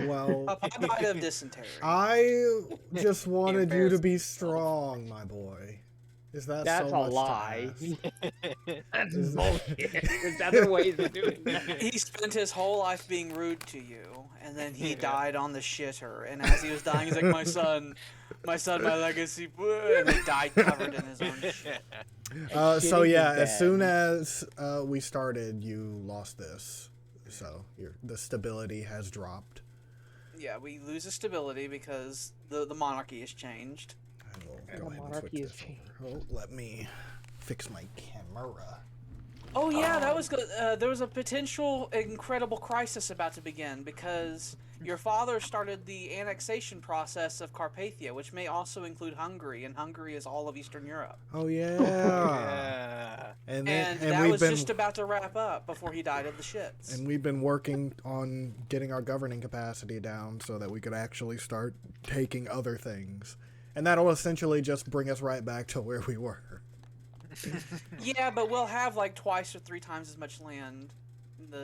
Well, Papa died of dysentery. I just wanted you to be Embarrassed himself. strong, my boy. Is that That's so a much lie. to ask? That's Is- bullshit. There's other ways of doing that. He spent his whole life being rude to you, and then he died on the shitter. And as he was dying, he's like, my son, my legacy," and he died covered in his own shit. So Shitting yeah, is as soon bad. as we started, you lost this. So the stability has dropped. Yeah, we lose the stability because the monarchy has changed. I will The go ahead and monarchy switch has this over. Oh, let me fix my camera. Oh yeah, that was good. There was a potential incredible crisis about to begin because your father started the annexation process of Carpathia, which may also include Hungary, and Hungary is all of Eastern Europe. Oh yeah. Yeah. And And then, that we've was been just about to wrap up before he died of the shits. and we've been working on getting our governing capacity down so that we could actually start taking other things. And that'll essentially just bring us right back to where we were. Yeah, but we'll have like twice or three times as much land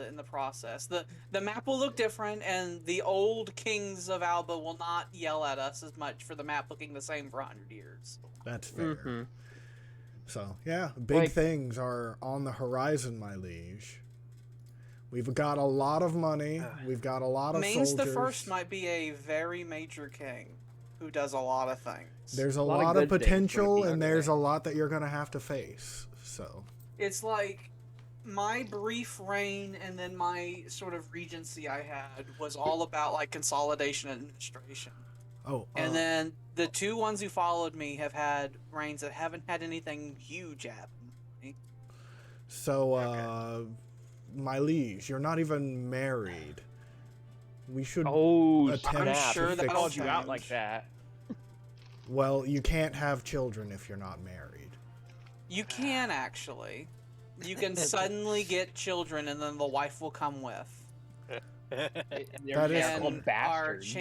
in the process. The map will look different, and the old kings of Alba will not yell at us as much for the map looking the same for 100 years. That's fair. Mhm. So, yeah, big Like- things are on the horizon, my liege. We've got a lot of money. We've got a lot of Mainz soldiers. the First might be a very major king who does a lot of things. There's a lot of lot of good things potential, gonna be and there's a happening. lot that you're going to have to face. So, It's like my brief reign and then my sort of regency I had was all about like consolidation and administration. And then the two ones who followed me have had reigns that haven't had anything huge happen. so, my liege, you're not even married. We should. Oh, Attempt snap. I'm sure Who that'll called you out change. like that? Well, you can't have children if you're not married. You can actually. You can suddenly get children and then the wife will come with. They're That is- called And bastards.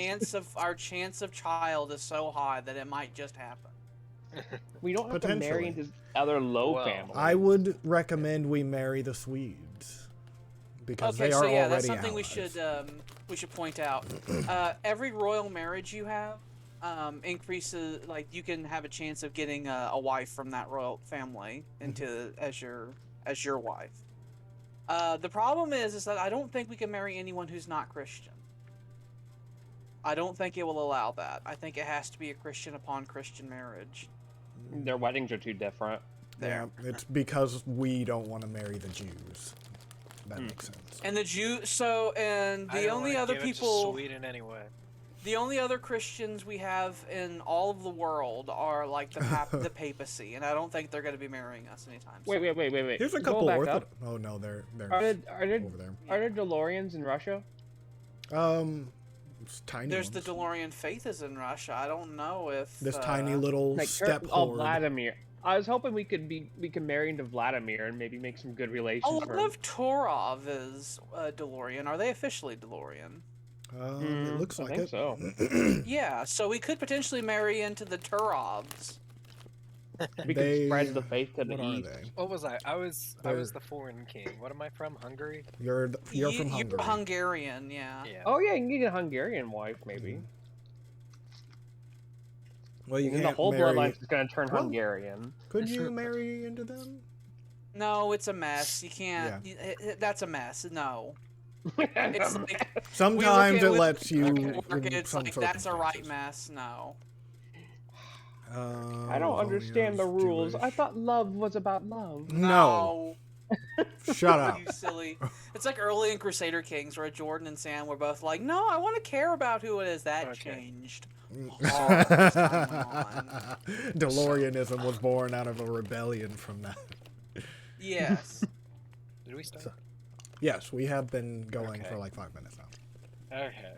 our chance of child is so high that it might just happen. We don't have to marry Potentially. into other low Well, families. I would recommend we marry the Swedes because Okay, they are so yeah, already that's something allies. we should point out. Every royal marriage you have increases, like you can have a chance of getting a wife from that royal family into as your wife. The problem is that I don't think we can marry anyone who's not Christian. I don't think it will allow that. I think it has to be a Christian upon Christian marriage. Their weddings are too different. Yeah, it's because we don't want to marry the Jews. That makes sense. And the and I the don't only wanna other give it to people, Sweden anyway. the only other Christians we have in all of the world are like the papacy, and I don't think they're going to be marrying us anytime soon. Wait. Here's a Go couple back Orthodox. up. Oh no, they're Are there over there. are there DeLoreans in Russia? It's tiny. There's the ones. DeLorean Faith is in Russia. I don't know if This tiny little Like step oh, horde. Vladimir. I was hoping we could marry into Vladimir and maybe make some good relations A for lot him. of Torov is DeLorean. Are they officially DeLorean? It looks I like think it. so. Yeah, so we could potentially marry into the Turovs. We could spread the faith to the What are east. they? What was I? I was They're- the foreign king. What am I from? Hungary? You're from Hungary. You're Hungarian, yeah. Yeah. Oh yeah, you can get a Hungarian wife maybe. Well, you And can't the whole marry. bloodline is gonna turn Well- Hungarian. Could you marry into them? No, it's a mess. You can't. That's a mess. No. It's like, Sometimes it with- lets you. work, in it's some like that's a right circumstances. mess. No. I don't understand the Livonia's rules. I Jewish. thought love was about love. No, shut up. You silly. It's like early in Crusader Kings where Jordan and Sam were both like, "No, I want to care about who it is." That Okay. changed. Hard as time went on. DeLoreanism was born out of a rebellion from that. Yes. Did we start? So- Yes, we have been going Okay. for like 5 minutes now. Okay.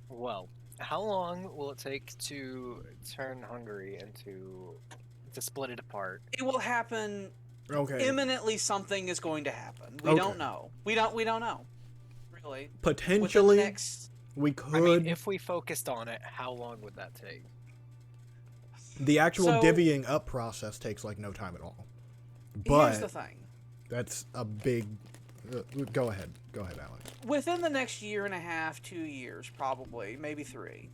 Well, how long will it take to turn Hungary to split it apart? It will happen. Okay. Imminently, something is going to happen. We Okay. don't know. We don't know. Really. Within the Potentially, next. we could. I mean, if we focused on it, how long would that take? The actual So- divvying up process takes like no time at all. Here's the But thing. that's a big. Go ahead, Alex. Within the next year and a half, 2 years, probably, maybe 3,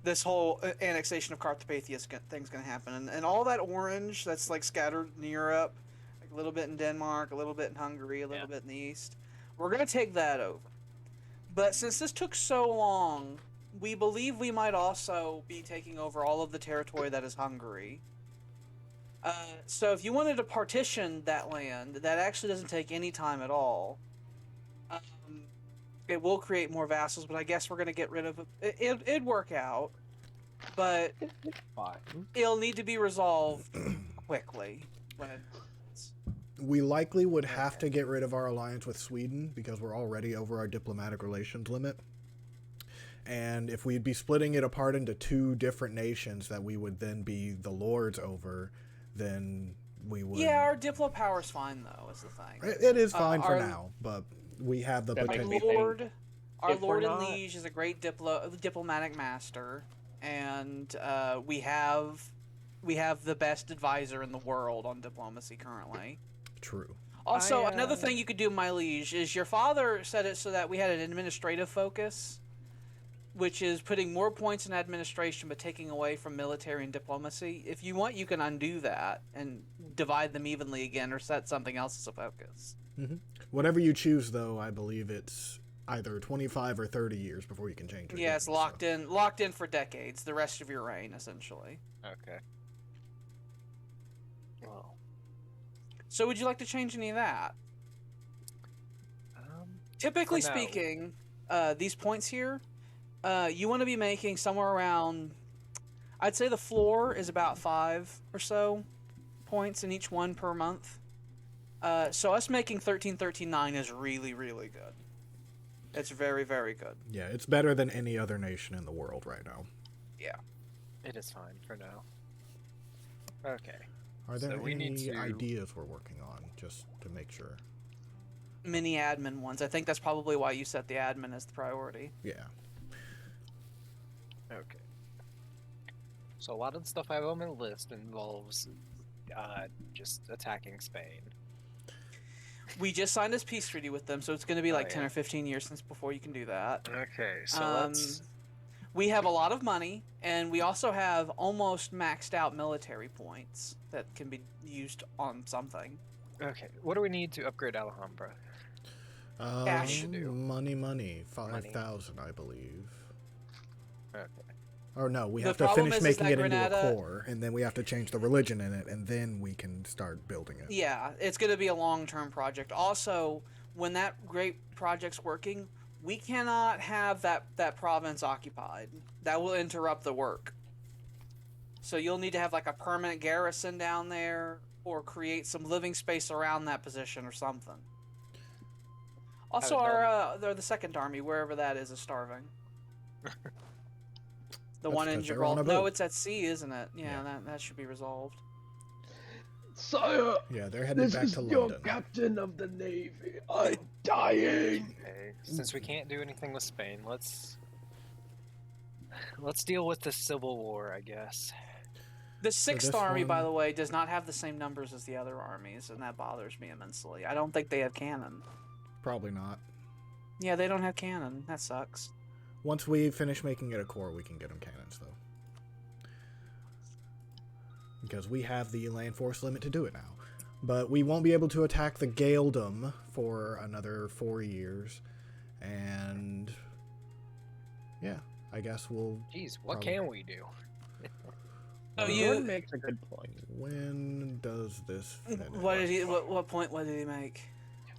this whole annexation of Carpathia thing's going to happen. And all that orange that's like scattered in Europe, like a little bit in Denmark, a little bit in Hungary, a little bit in the east, we're going to take that over. But since this took so long, we believe we might also be taking over all of the territory that is Hungary. So if you wanted to partition that land, that actually doesn't take any time at all. It will create more vassals, but I guess we're going to get rid of it. It'd work out, but it'll need to be resolved quickly when it happens. We likely would have to get rid of our alliance with Sweden because we're already over our diplomatic relations limit. And if we'd be splitting it apart into 2 different nations that we would then be the lords over, then we would... Yeah, our diplo power's fine, though, is the thing. It is fine for now, but we have the potential. Our Lord and Liege is a great diplomatic master, and we have the best advisor in the world on diplomacy currently. True. Also, another thing you could do, my liege, is your father said it so that we had an administrative focus, which is putting more points in administration but taking away from military and diplomacy. If you want, you can undo that and divide them evenly again or set something else as a focus. Mm-hmm. Whatever you choose, though, I believe it's either 25 or 30 years before you can change it. Yeah, it's locked in for decades, the rest of your reign, essentially. Okay. Well. So would you like to change any of that? Typically speaking, these points here, you want to be making somewhere around, I'd say the floor is about 5 or so points in each one per month. So us making 13-13-9 is really, really good. It's very, very good. Yeah, it's better than any other nation in the world right now. Yeah. It is fine for now. Okay. Are there So we any need to... ideas we're working on, just to make sure? Mini admin ones. I think that's probably why you set the admin as the priority. Yeah. Okay. So a lot of the stuff I have on my list involves just attacking Spain. We just signed this peace treaty with them, so it's going to be like 10 or 15 years since before you can do that. Okay, so let's... We have a lot of money, and we also have almost maxed out military points that can be used on something. Okay, what do we need to upgrade Alhambra? Cash. Money. 5,000, I believe. Okay. Or no, we The have to problem finish is making that it into a Granada- core, and then we have to change the religion in it, and then we can start building it. Yeah, it's going to be a long-term project. Also, when that great project's working, we cannot have that province occupied. That will interrupt the work. So you'll need to have like a permanent garrison down there, or create some living space around that position or something. Also, the second army, wherever that is starving. The one in Gibraltar. No, it's at sea, isn't it? Yeah. That should be resolved. Sire! Yeah, they're headed back to London. Your captain of the Navy. I'm dying! Okay, since we can't do anything with Spain, let's deal with the Civil War, I guess. The Sixth Army, by the way, does not have the same numbers as the other armies, and that bothers me immensely. I don't think they have cannon. Probably not. Yeah, they don't have cannon. That sucks. Once we finish making it a core, we can get them cannons, though. Because we have the land force limit to do it now. But we won't be able to attack the Gaeldom for another 4 years. And... yeah, I guess we'll... Jeez, what can we do? Gordon makes a good point. When does this finish? What point did he make?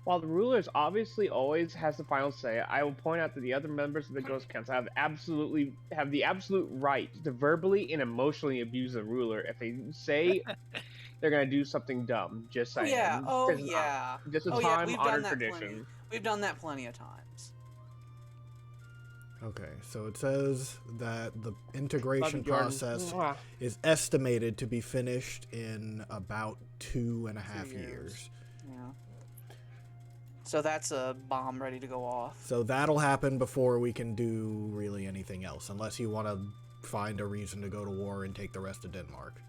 While the rulers obviously always has the final say, I will point out that the other members of the Ghost Council have the absolute right to verbally and emotionally abuse the ruler if they say they're gonna do something dumb. Just saying. Yeah. Just a time-honored tradition. We've done that plenty of times. Okay, so it says that the integration Jordan. process is estimated to be finished in about 2.5 years. Yeah. So that's a bomb ready to go off. So that'll happen before we can do really anything else, unless you want to find a reason to go to war and take the rest of Denmark,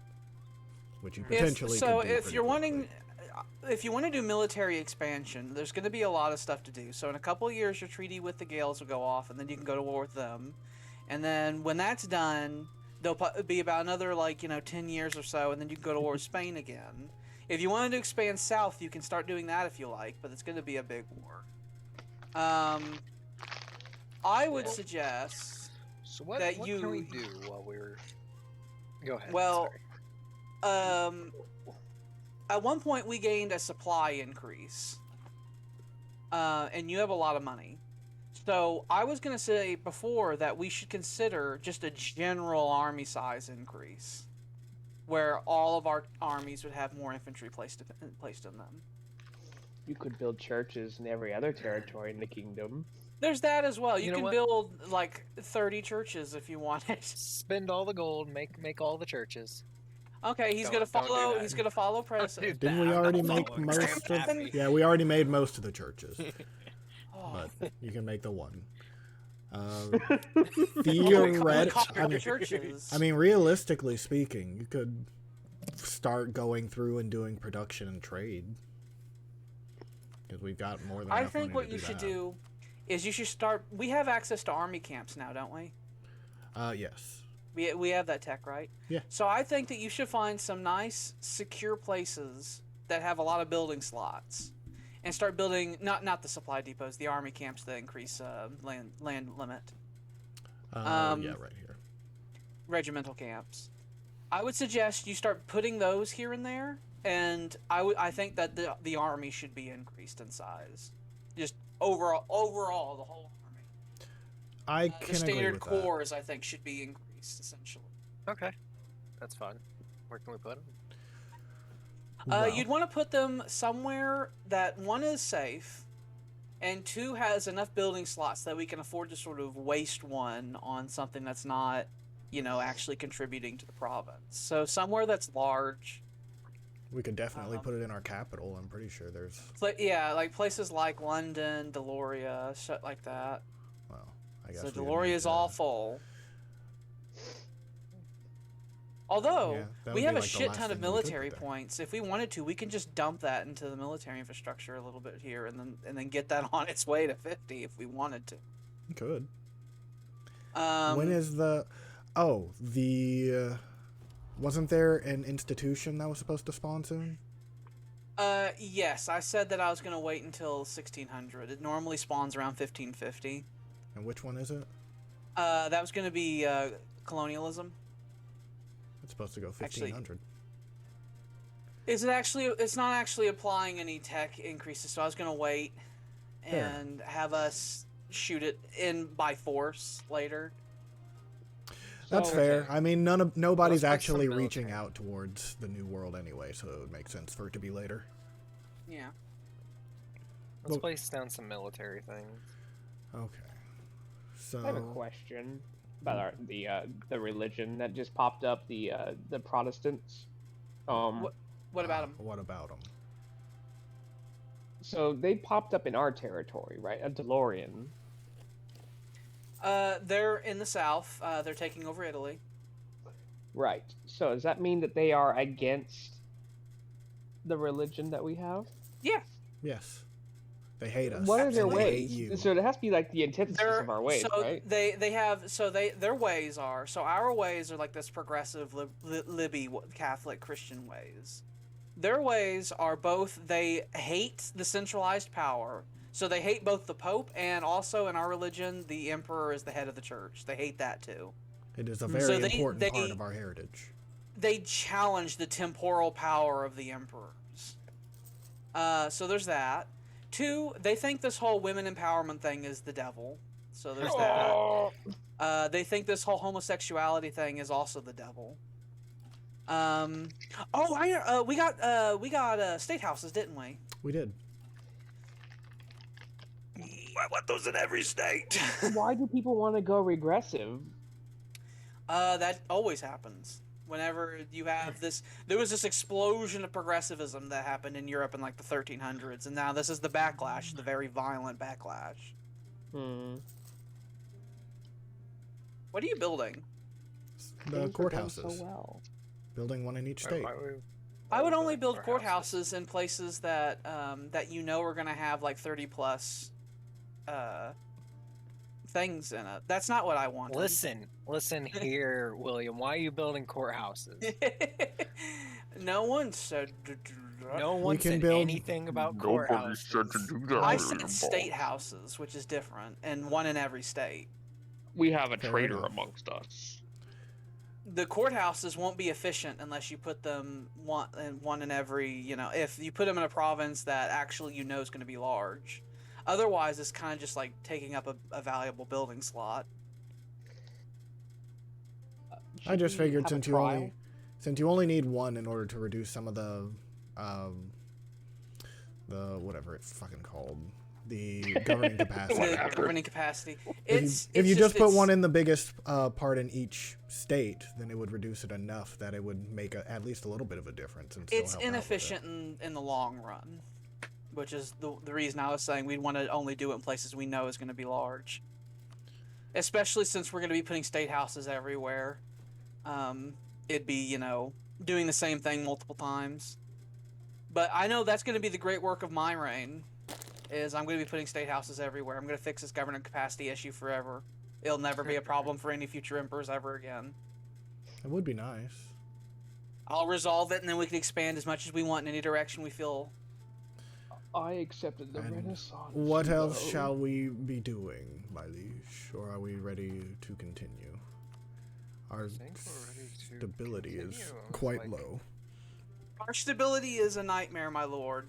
which you potentially could do if pretty you're quickly. wanting, if you want to do military expansion, there's going to be a lot of stuff to do. So in a couple of years, your treaty with the Gales will go off, and then you can go to war with them. And then when that's done, there'll be about another 10 years or so, and then you can go to war with Spain again. If you wanted to expand south, you can start doing that if you like, but it's going to be a big war. I would suggest So what that can we do while we're... Go ahead. Well, sorry. At one point we gained a supply increase, and you have a lot of money. So I was going to say before that we should consider just a general army size increase, where all of our armies would have more infantry placed in them. You could build churches in every other territory in the kingdom. There's that as well. You know can what? build 30 churches if you wanted. Spend all the gold, make all the churches. Okay, he's Don't- gonna don't do follow. that. He's gonna follow precedent. Didn't we already make most of? Yeah, we already made most of the churches, Oh, but you can make the one. churches. I mean, realistically speaking, you could start going through and doing production and trade because we've got more than. I enough think money what to you do should that. do is you should start. We have access to army camps now, don't we? Yes. We have that tech, right? Yeah. So I think that you should find some nice, secure places that have a lot of building slots, and start building not the supply depots, the army camps that increase land limit. Yeah, right here. Regimental camps. I would suggest you start putting those here and there, and I think that the army should be increased in size, just overall the whole army. I The can agree standard with that. cores, I think, should be increased essentially. Okay, that's fun. Where can we put them? Well, You'd want to put them somewhere that one is safe, and two has enough building slots that we can afford to sort of waste one on something that's not, actually contributing to the province. So somewhere that's large. we could definitely put it in our capital. I'm pretty sure there's. Like places like London, Deloria, shit like that. Well, I guess. So we would Deloria need is to- all full. Although Yeah, that would we be have a like the shit last ton of thing that we could put military there. points. If we wanted to, we can just dump that into the military infrastructure a little bit here, and then get that on its way to 50 if we wanted to. We could. Um, When is the? Oh, the. Wasn't there an institution that was supposed to spawn soon? Yes, I said that I was gonna wait until 1600. It normally spawns around 1550. And which one is it? That was gonna be colonialism. It's supposed to go Actually- 1500. Is it actually? It's not actually applying any tech increases, so I was gonna wait Fair. and have us shoot it in by force later. That's So- fair. I mean, nobody's Let's put some actually reaching military. out towards the new world anyway, so it would make sense for it to be later. Yeah. Let's Well- place down some military things. Okay. So I have a question about the religion that just popped up, the Protestants. What about them? What about them? So they popped up in our territory, right? A DeLorean. They're in the south. They're taking over Italy. Right. So does that mean that they are against the religion that we have? Yeah. Yes. They hate us. What are their and they hate ways? you. So it has to be like the antithesis They're- of our ways, so right? their ways are our ways are like this progressive libby Catholic Christian ways. Their ways are both they hate the centralized power, so they hate both the Pope and also in our religion the Emperor is the head of the church. They hate that too. It is a So very they- important they- part of our heritage. They challenge the temporal power of the emperors. So there's that. Two, they think this whole women empowerment thing is the devil. So there's that. They think this whole homosexuality thing is also the devil. We got state houses, didn't we? We did. I want those in every state. Why do people want to go regressive? That always happens. Whenever you have this, there was this explosion of progressivism that happened in Europe in like the 1300s, and now this is the backlash, the very violent backlash. What are you building? The Things are going courthouses. So well. Building one in each state. I would only building build courthouses. courthouses in places that that you know are gonna have like 30 plus things in it. That's not what I wanted. Listen here, William. Why are you building courthouses? No one said. No one can said build- anything about Nobody said to courthouses. do that. I William said Ball. state houses, which is different, and one in every state. We have a Fair traitor enough. amongst us. The courthouses won't be efficient unless you put them one in every. You know, if you put them in a province that actually you know is going to be large. Otherwise, it's kind of just like taking up a valuable building slot. I just Should we figured have a since you only need one in order to reduce some of the whatever it's fucking called, the governing capacity. The governing capacity. If you just put one in the biggest part in each state, then it would reduce it enough that it would make at least a little bit of a difference. And still It's help out with it. inefficient in the long run, which is the reason I was saying we'd want to only do it in places we know is going to be large. Especially since we're going to be putting state houses everywhere. It'd be, you know, doing the same thing multiple times. But I know that's going to be the great work of my reign, is I'm going to be putting state houses everywhere. I'm going to fix this governing capacity issue forever. It'll never be a problem for any future emperors ever again. It would be nice. I'll resolve it, and then we can expand as much as we want in any direction we feel. I accepted the And Renaissance. What else though. shall we be doing, my liege? Or are we ready to continue? Our I think we're ready to stability is continue. quite Like, low. Our stability is a nightmare, my lord.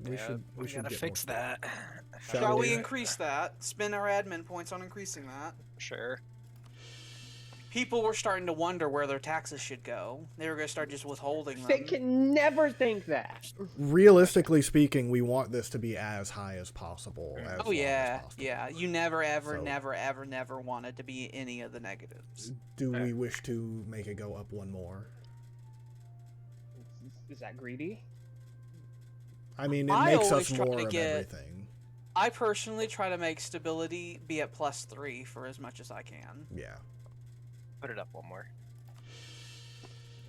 We should we gotta get fix more that. Shall we we? increase that? Spend our admin points on increasing that. Sure. People were starting to wonder where their taxes should go. They were going to start just withholding them. They can never think that. Realistically speaking, we want this to be as high as possible. As Oh long yeah, as possible. yeah. You never, ever, So- never wanted to be any of the negatives. Do we wish to make it go up one more? Is that greedy? I mean, it I makes always us try more to of get- everything. I personally try to make stability be at +3 for as much as I can. Yeah. Put it up one more.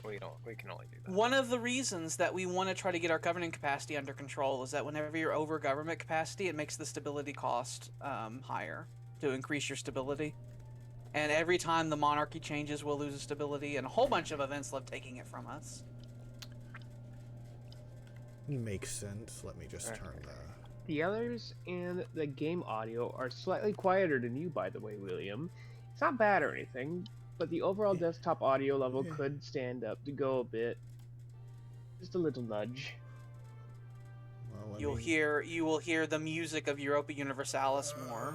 We can only do that. One of the reasons that we want to try to get our governing capacity under control is that whenever you're over government capacity, it makes the stability cost higher to increase your stability. And every time the monarchy changes, we'll lose stability, and a whole bunch of events love taking it from us. Makes sense. Let me just Okay. turn the... The others and the game audio are slightly quieter than you, by the way, William. It's not bad or anything, but the overall desktop audio level Yeah. could stand up to go a bit. Just a little nudge. Well, let You will hear the music of Europa Universalis more.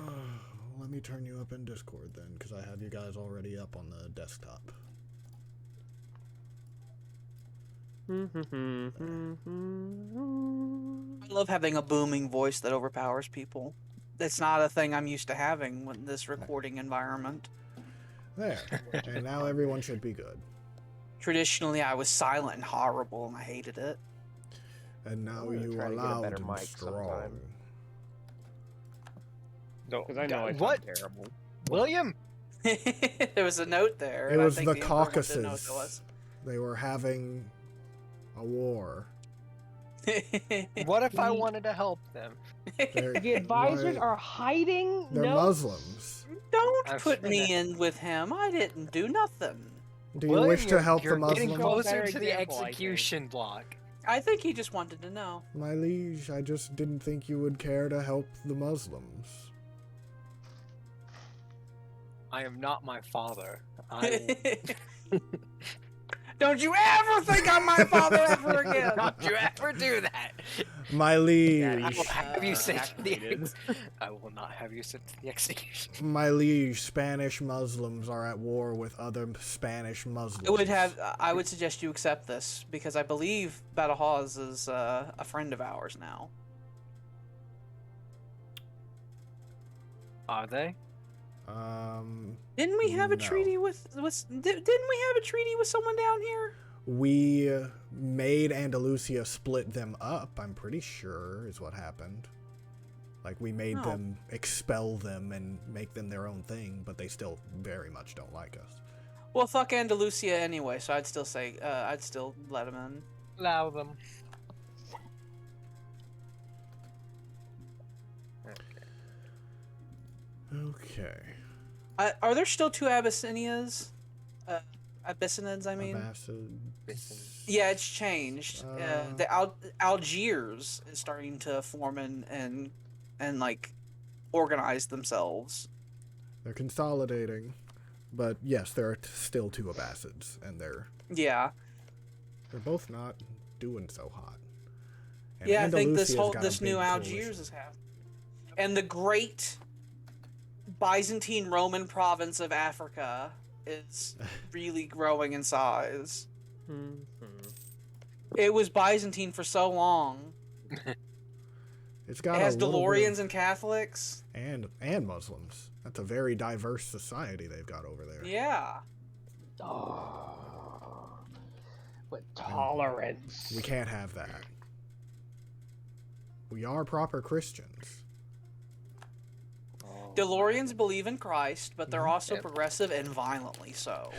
Let me turn you up in Discord then, because I have you guys already up on the desktop. I love having a booming voice that overpowers people. That's not a thing I'm used to having in this recording environment. There. And now everyone should be good. Traditionally, I was silent and horrible, and I hated it. And now I'm gonna you try are to get a loud better and mic strong. sometime. No, Because I know I sound what? terrible. William? There was a note there. It and I was think the Emperor wanted to know what Caucasus. They were having a war. it was. What if I wanted to help them? They're, The advisors why- are hiding. They're No. Muslims. Don't I've put seen me it. in with him. I didn't do nothing. Do you William, wish to you're- help the you're getting Muslims? closer Better to the example, I think. execution block. I think he just wanted to know. My liege, I just didn't think you would care to help the Muslims. I am not my father. I Don't you ever think I'm my father ever again. don't you ever do that. My liege, I will have you sent to the activated. I will not have you sent to the execution. my liege, Spanish Muslims are at war with other Spanish Muslims. I would suggest you accept this because I believe Battle Hawes is a friend of ours now. Are they? Didn't we have a No. treaty with didn't we have a treaty with someone down here? We made Andalusia split them up, I'm pretty sure, is what happened. Like, we made No. them expel them and make them their own thing, but they still very much don't like us. Well, fuck Andalusia anyway, so I'd still say I'd still let him in. Allow them. Okay. Are there still two Abyssinias? Abyssinids, I mean. Abbasid. Yeah, it's changed. Uh, The Algiers is starting to form and like organize themselves. They're consolidating, but yes, there are still two Abbasids, and they're Yeah. both not doing so hot. And Yeah, I think Andalusia's got a this new big Algiers coalition. is happening. And the great Byzantine Roman province of Africa is really growing in size. It was Byzantine for so long. It's got It has a little DeLoreans bit and Catholics. and Muslims. That's a very diverse society they've got over there. Yeah. Oh, with tolerance. We can't have that. We are proper Christians. DeLoreans believe in Christ, but they're also Yep. progressive and violently so.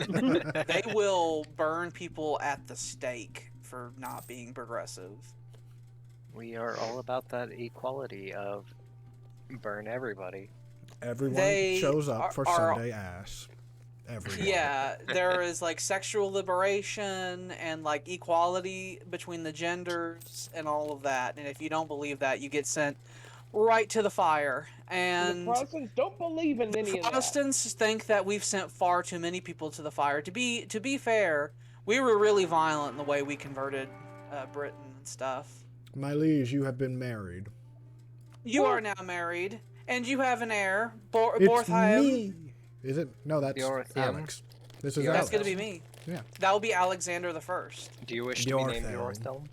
They will burn people at the stake for not being progressive. We are all about that equality of burn everybody. Everyone They shows up for are- Sunday Ass. Everyone. Yeah, there is like sexual liberation and like equality between the genders and all of that. And if you don't believe that, you get sent right to the fire. And the And Protestants don't believe in any of that. Protestants think that we've sent far too many people to the fire. To be fair, we were really violent in the way we converted Britain and stuff. My liege, you have been married. You are now married, and you have an heir, It's Bortheim. me. Is it? No, that's Bjortheim. Alex. This is Yeah, That's Alex. gonna be me. Yeah. That will be Alexander the First. Do you wish to be named Bjortheim. Bjortheim?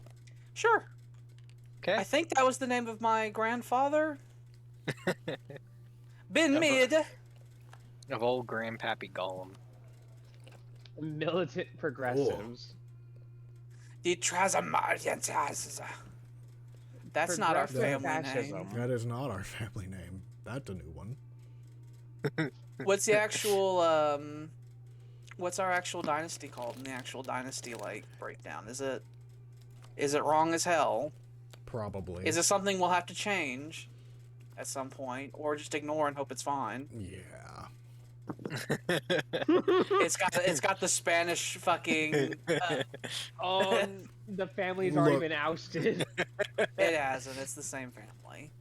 Sure. Okay. I think that was the name of my grandfather. Been Of- mid. Of old Grandpappy Gollum. Militant progressives. The Trasamarians. That's not our Progressive family fascism. name. That is not our family name. That's a new one. What's the actual what's our actual dynasty called in the actual dynasty like breakdown? Is it wrong as hell? Probably. Is it something we'll have to change at some point, or just ignore and hope it's fine? Yeah. It's got the Spanish fucking. Oh, the family's already been ousted. It hasn't. It's the same family.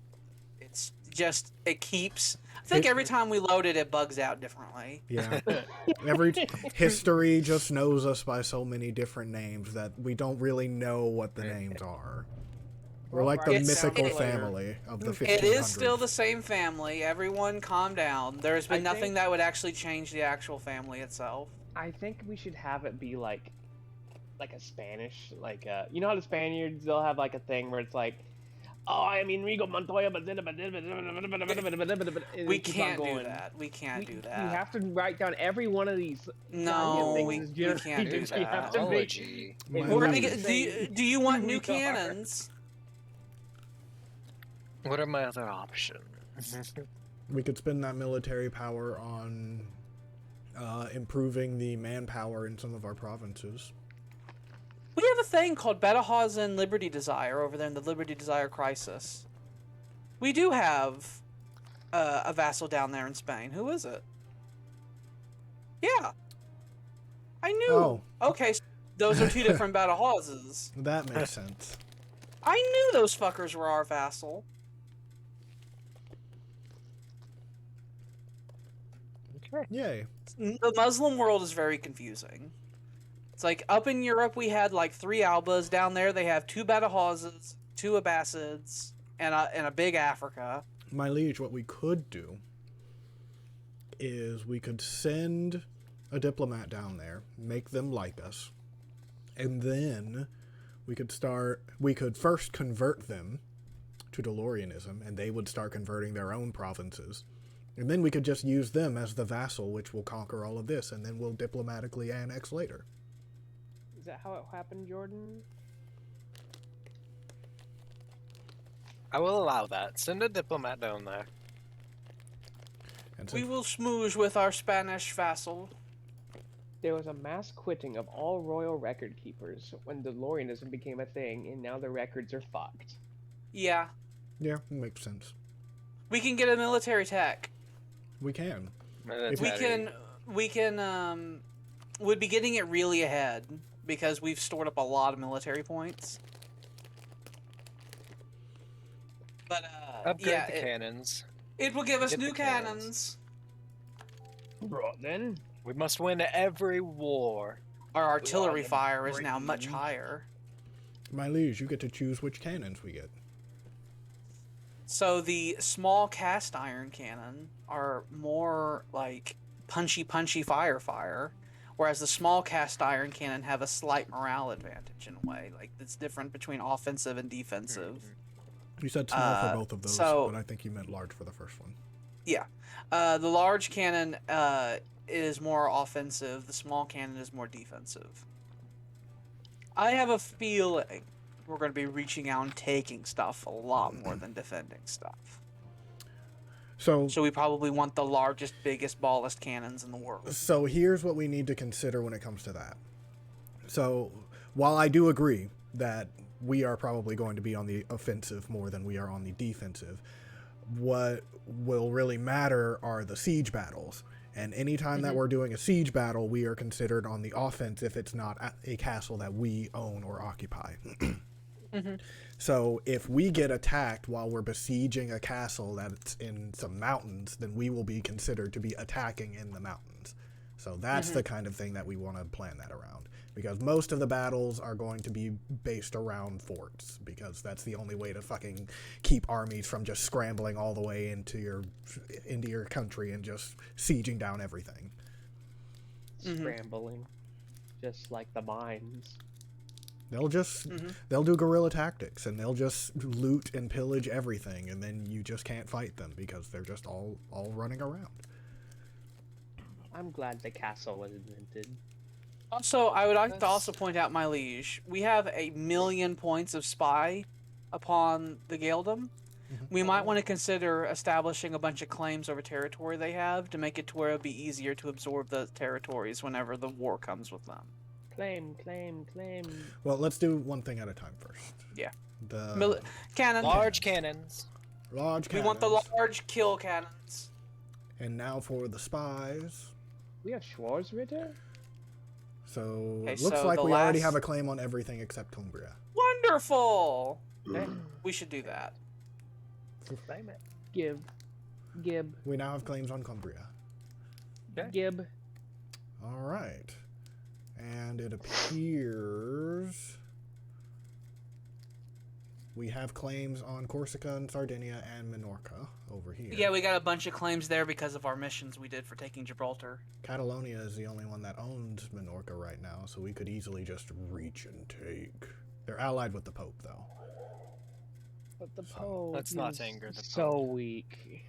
It's just it keeps. I think every time we load it, it bugs out differently. Yeah. History just knows us by so many different names that we don't really know what the names are. We're like the It's- mythical it- family of the 1500s. It is still the same family. Everyone, calm down. There's been I nothing think- that would actually change the actual family itself. I think we should have it be like a Spanish, like you know how the Spaniards they'll have like a thing where it's like, oh, I mean Rigo Montoya, but We can't do that. We can't do We that. have to write down every one of these. No, goddamn we things as can't do generators. We have that. to make- Apology. My We're gonna liege. get, do you want new We are. cannons? What are my other options? We could spend that military power on improving the manpower in some of our provinces. We have a thing called Badajoz Liberty Desire over there in the Liberty Desire Crisis. We do have a vassal down there in Spain. Who is it? Yeah. I knew. Oh. Okay, so those are two different Badajozes. That makes sense. I knew those fuckers were our vassal. Yay. The Muslim world is very confusing. It's like up in Europe we had like 3 Albas. Down there they have 2 Badajozes, 2 Abbasids, and a big Africa. My liege, what we could do is we could send a diplomat down there, make them like us, and then we could first convert them to DeLoreanism, and they would start converting their own provinces. And then we could just use them as the vassal, which will conquer all of this, and then we'll diplomatically annex later. Is that how it happened, Jordan? I will allow that. Send a diplomat down there. And We since, will smooge with our Spanish vassal. There was a mass quitting of all royal record keepers when DeLoreanism became a thing, and now the records are fucked. Yeah. Yeah, makes sense. We can get a military tech. We can. We'd be getting it really ahead because we've stored up a lot of military points. But Upgrade yeah, the cannons. it will give us Get the new cannons. cannons. Right then. We must win every war. Our artillery the fire is now much Britons. higher. My liege, you get to choose which cannons we get. So the small cast iron cannon are more like punchy fire, whereas the small cast iron cannon have a slight morale advantage in a way. Like it's different between offensive and defensive. You said small for both of those, so- but I think you meant large for the first one. Yeah. The large cannon is more offensive. The small cannon is more defensive. I have a feeling we're going to be reaching out and taking stuff a lot more than defending stuff. So So we probably want the largest, biggest, ballest cannons in the world. So here's what we need to consider when it comes to that. So while I do agree that we are probably going to be on the offensive more than we are on the defensive, what will really matter are the siege battles. And anytime that we're doing a siege battle, we are considered on the offense if it's not a castle that we own or occupy. So if we get attacked while we're besieging a castle that's in some mountains, then we will be considered to be attacking in the mountains. So that's the kind of thing that we want to plan that around. Because most of the battles are going to be based around forts, because that's the only way to fucking keep armies from just scrambling all the way into your country and just sieging down everything. Scrambling. Just like the mines. They'll just they'll do guerrilla tactics, and they'll just loot and pillage everything, and then you just can't fight them because they're just all running around. I'm glad the castle was invented. Also, I would like to also point out, my liege, we have 1,000,000 points of spy upon the Gaeldom. We might want to consider establishing a bunch of claims over territory they have to make it to where it'll be easier to absorb the territories whenever the war comes with them. Claim, claim, claim. Well, let's do one thing at a time first. Yeah. The Cannon. Large cannons. large We cannons. want the large kill cannons. And now for the spies. We have Schwarzritter? So Okay, it looks so like the we already last- have a claim on everything except Cumbria. Wonderful! We should do that. Claim it. Gib. We now have claims on Cumbria. Okay. Gib. All right. And it appears we have claims on Corsica and Sardinia and Minorca over here. Yeah, we got a bunch of claims there because of our missions we did for taking Gibraltar. Catalonia is the only one that owns Minorca right now, so we could easily just reach and take. They're allied with the Pope, though. But the Pope Let's not is anger the so Pope. weak.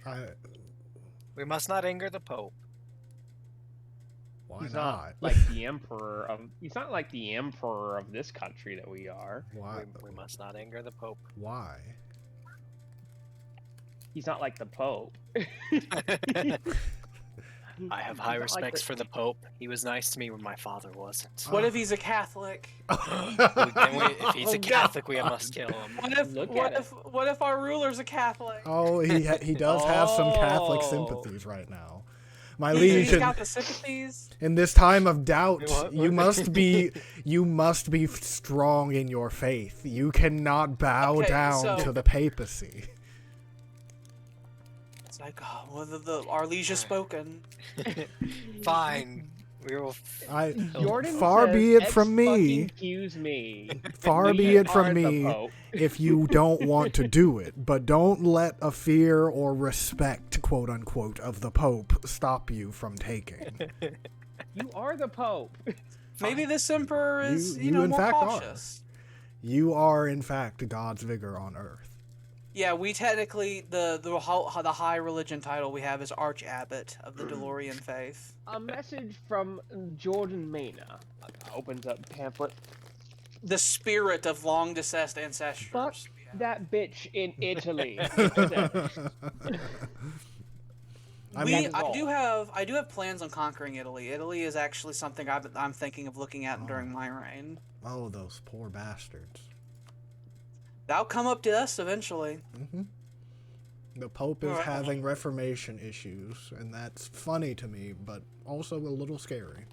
We must not anger the Pope. Why He's not? not like the emperor of. He's not like the emperor of this country that we are. Why? We must not anger the Pope. Why? He's not like the Pope. I have high respects for the Pope. He was nice to me when my father wasn't. What if he's a Catholic? If he's a Catholic, we must kill him. What if our ruler's a Catholic? Oh, he does have some Catholic Oh. sympathies right now. My He's liege, got the sympathies. in this time of doubt, What? you must be strong in your faith. You cannot bow Okay, down so- to the papacy. It's like, oh, whether our liege has spoken. Fine. We will. Jordan Far says, be it from me. fucking Excuse me. Far We be it are from the me Pope. if you don't want to do it, but don't let a fear or respect, quote unquote, of the Pope stop you from taking. You are the Pope. Maybe this emperor is, You more in fact are. cautious. You are, in fact, God's vigor on earth. Yeah, we technically the high religion title we have is Arch Abbot of the DeLorean faith. A message from Jordan Mena. Opens up pamphlet. The spirit of long deceased ancestors. Fuck that bitch in Italy. That is I all. do have plans on conquering Italy. Italy is actually something I'm thinking of looking at during my reign. Oh, those poor bastards. That'll come up to us eventually. Hmm. The Pope is having Reformation issues, and that's funny to me, but also a little scary.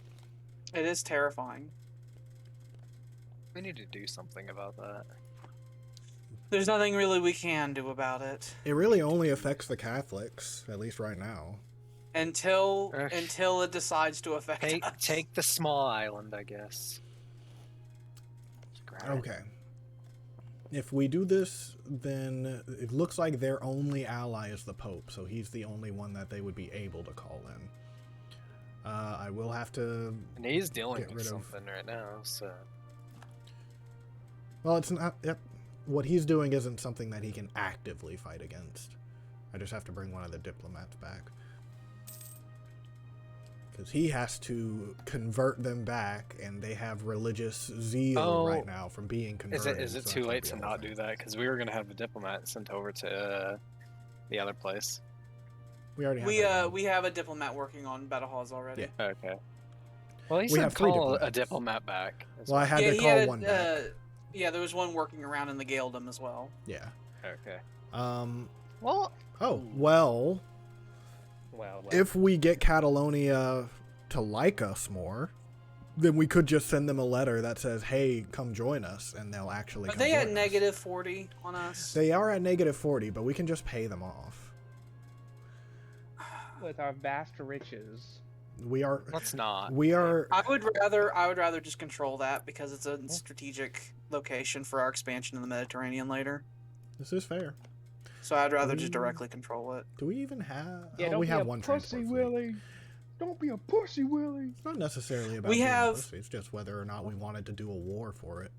It is terrifying. We need to do something about that. There's nothing really we can do about it It really only affects the Catholics, at least right now. until Ugh. it decides to affect us. Take the small island, I guess. Just grab it. Okay. If we do this, then it looks like their only ally is the Pope, so he's the only one that they would be able to call in. I will have to... And he's dealing Get with rid of- something right now, so... Well, it's not... Yep. What he's doing isn't something that he can actively fight against. I just have to bring one of the diplomats back. Because he has to convert them back, and they have religious zeal right now from being converted. Is it so too that's late gonna to be not all do that? Because we were going to have the diplomat sent over to the other place. We already have We have a diplomat working on Battle Halls already. Yeah. Okay. Well, he We said have 3 call a diplomats. diplomat back. Well, I had Yeah, to he call had, one back. Yeah, there was one working around in the Gaeldom as well. Yeah. Okay. Well... Oh, well, Well, if we get Catalonia to like us more, then we could just send them a letter that says, hey, come join us, and they'll actually Are come they join at us. negative 40 on us? They are at negative 40, but we can just pay them off. with our vast riches. We are... Let's not. We are... I would rather just control that because it's a strategic location for our expansion in the Mediterranean later. This is fair. So I'd rather just directly control it. Do we even have... Yeah, oh, don't we be have a one pussy, transport fleet. Willie. Don't be a pussy, Willie. It's not necessarily about We being have- pussy, it's just whether or not we wanted to do a war for it.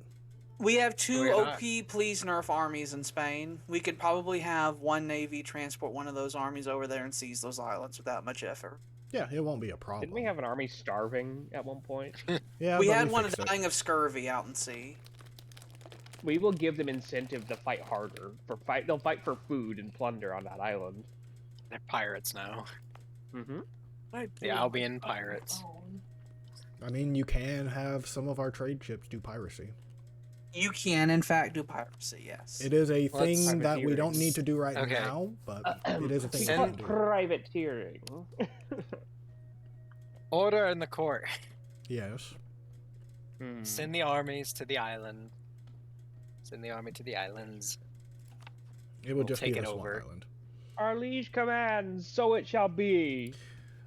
We have 2 We're not. OP please nerf armies in Spain. We could probably have one navy transport one of those armies over there and seize those islands without much effort. Yeah, it won't be a problem. Didn't we have an army starving at one point? Yeah, We but had one fixed it. dying of scurvy out in sea. We will give them incentive to fight harder. They'll fight for food and plunder on that island. They're pirates now. Mm-hmm. The Albion pirates. I mean, you can have some of our trade ships do piracy. You can, in fact, do piracy, yes. It is a Let's- thing that we don't Privateers. need to do right Okay. now, but it is a thing It's that we called can do. privateering. Order in the court. Yes. Hmm. Send the armies to the island. Send the army to the islands. It would We'll just take be it this one over. island. Our liege commands, so it shall be.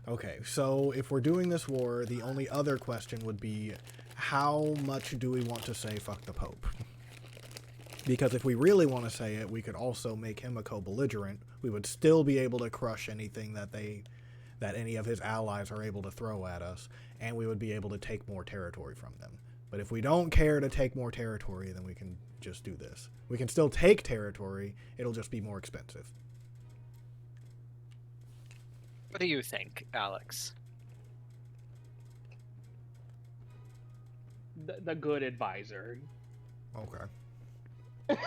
Okay, so if we're doing this war, the only other question would be, how much do we want to say fuck the Pope? Because if we really want to say it, we could also make him a co-belligerent. We would still be able to crush anything that any of his allies are able to throw at us, and we would be able to take more territory from them. But if we don't care to take more territory, then we can just do this. We can still take territory, it'll just be more expensive. What do you think, Alex? The good advisor. Okay.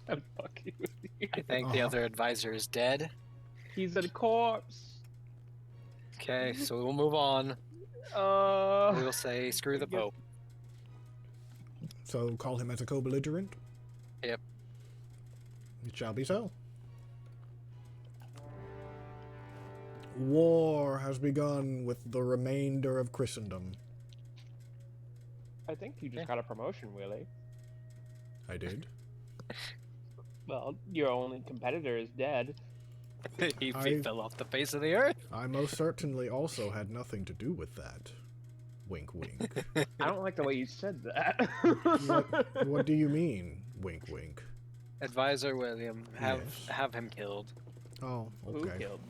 I'm fucking with you. I think the other advisor is dead. He's a corpse. Okay, so we'll move on. We'll say screw the Yes. Pope. So call him as a co-belligerent? Yep. It shall be so. War has begun with the remainder of Christendom. I think you just got a promotion, Willie. I did. Well, your only competitor is dead. he I- fell off the face of the earth. I most certainly also had nothing to do with that. Wink, wink. I don't like the way you said that. What do you mean, wink, wink? Advisor William, Yes. have him killed. Oh, Who okay. killed?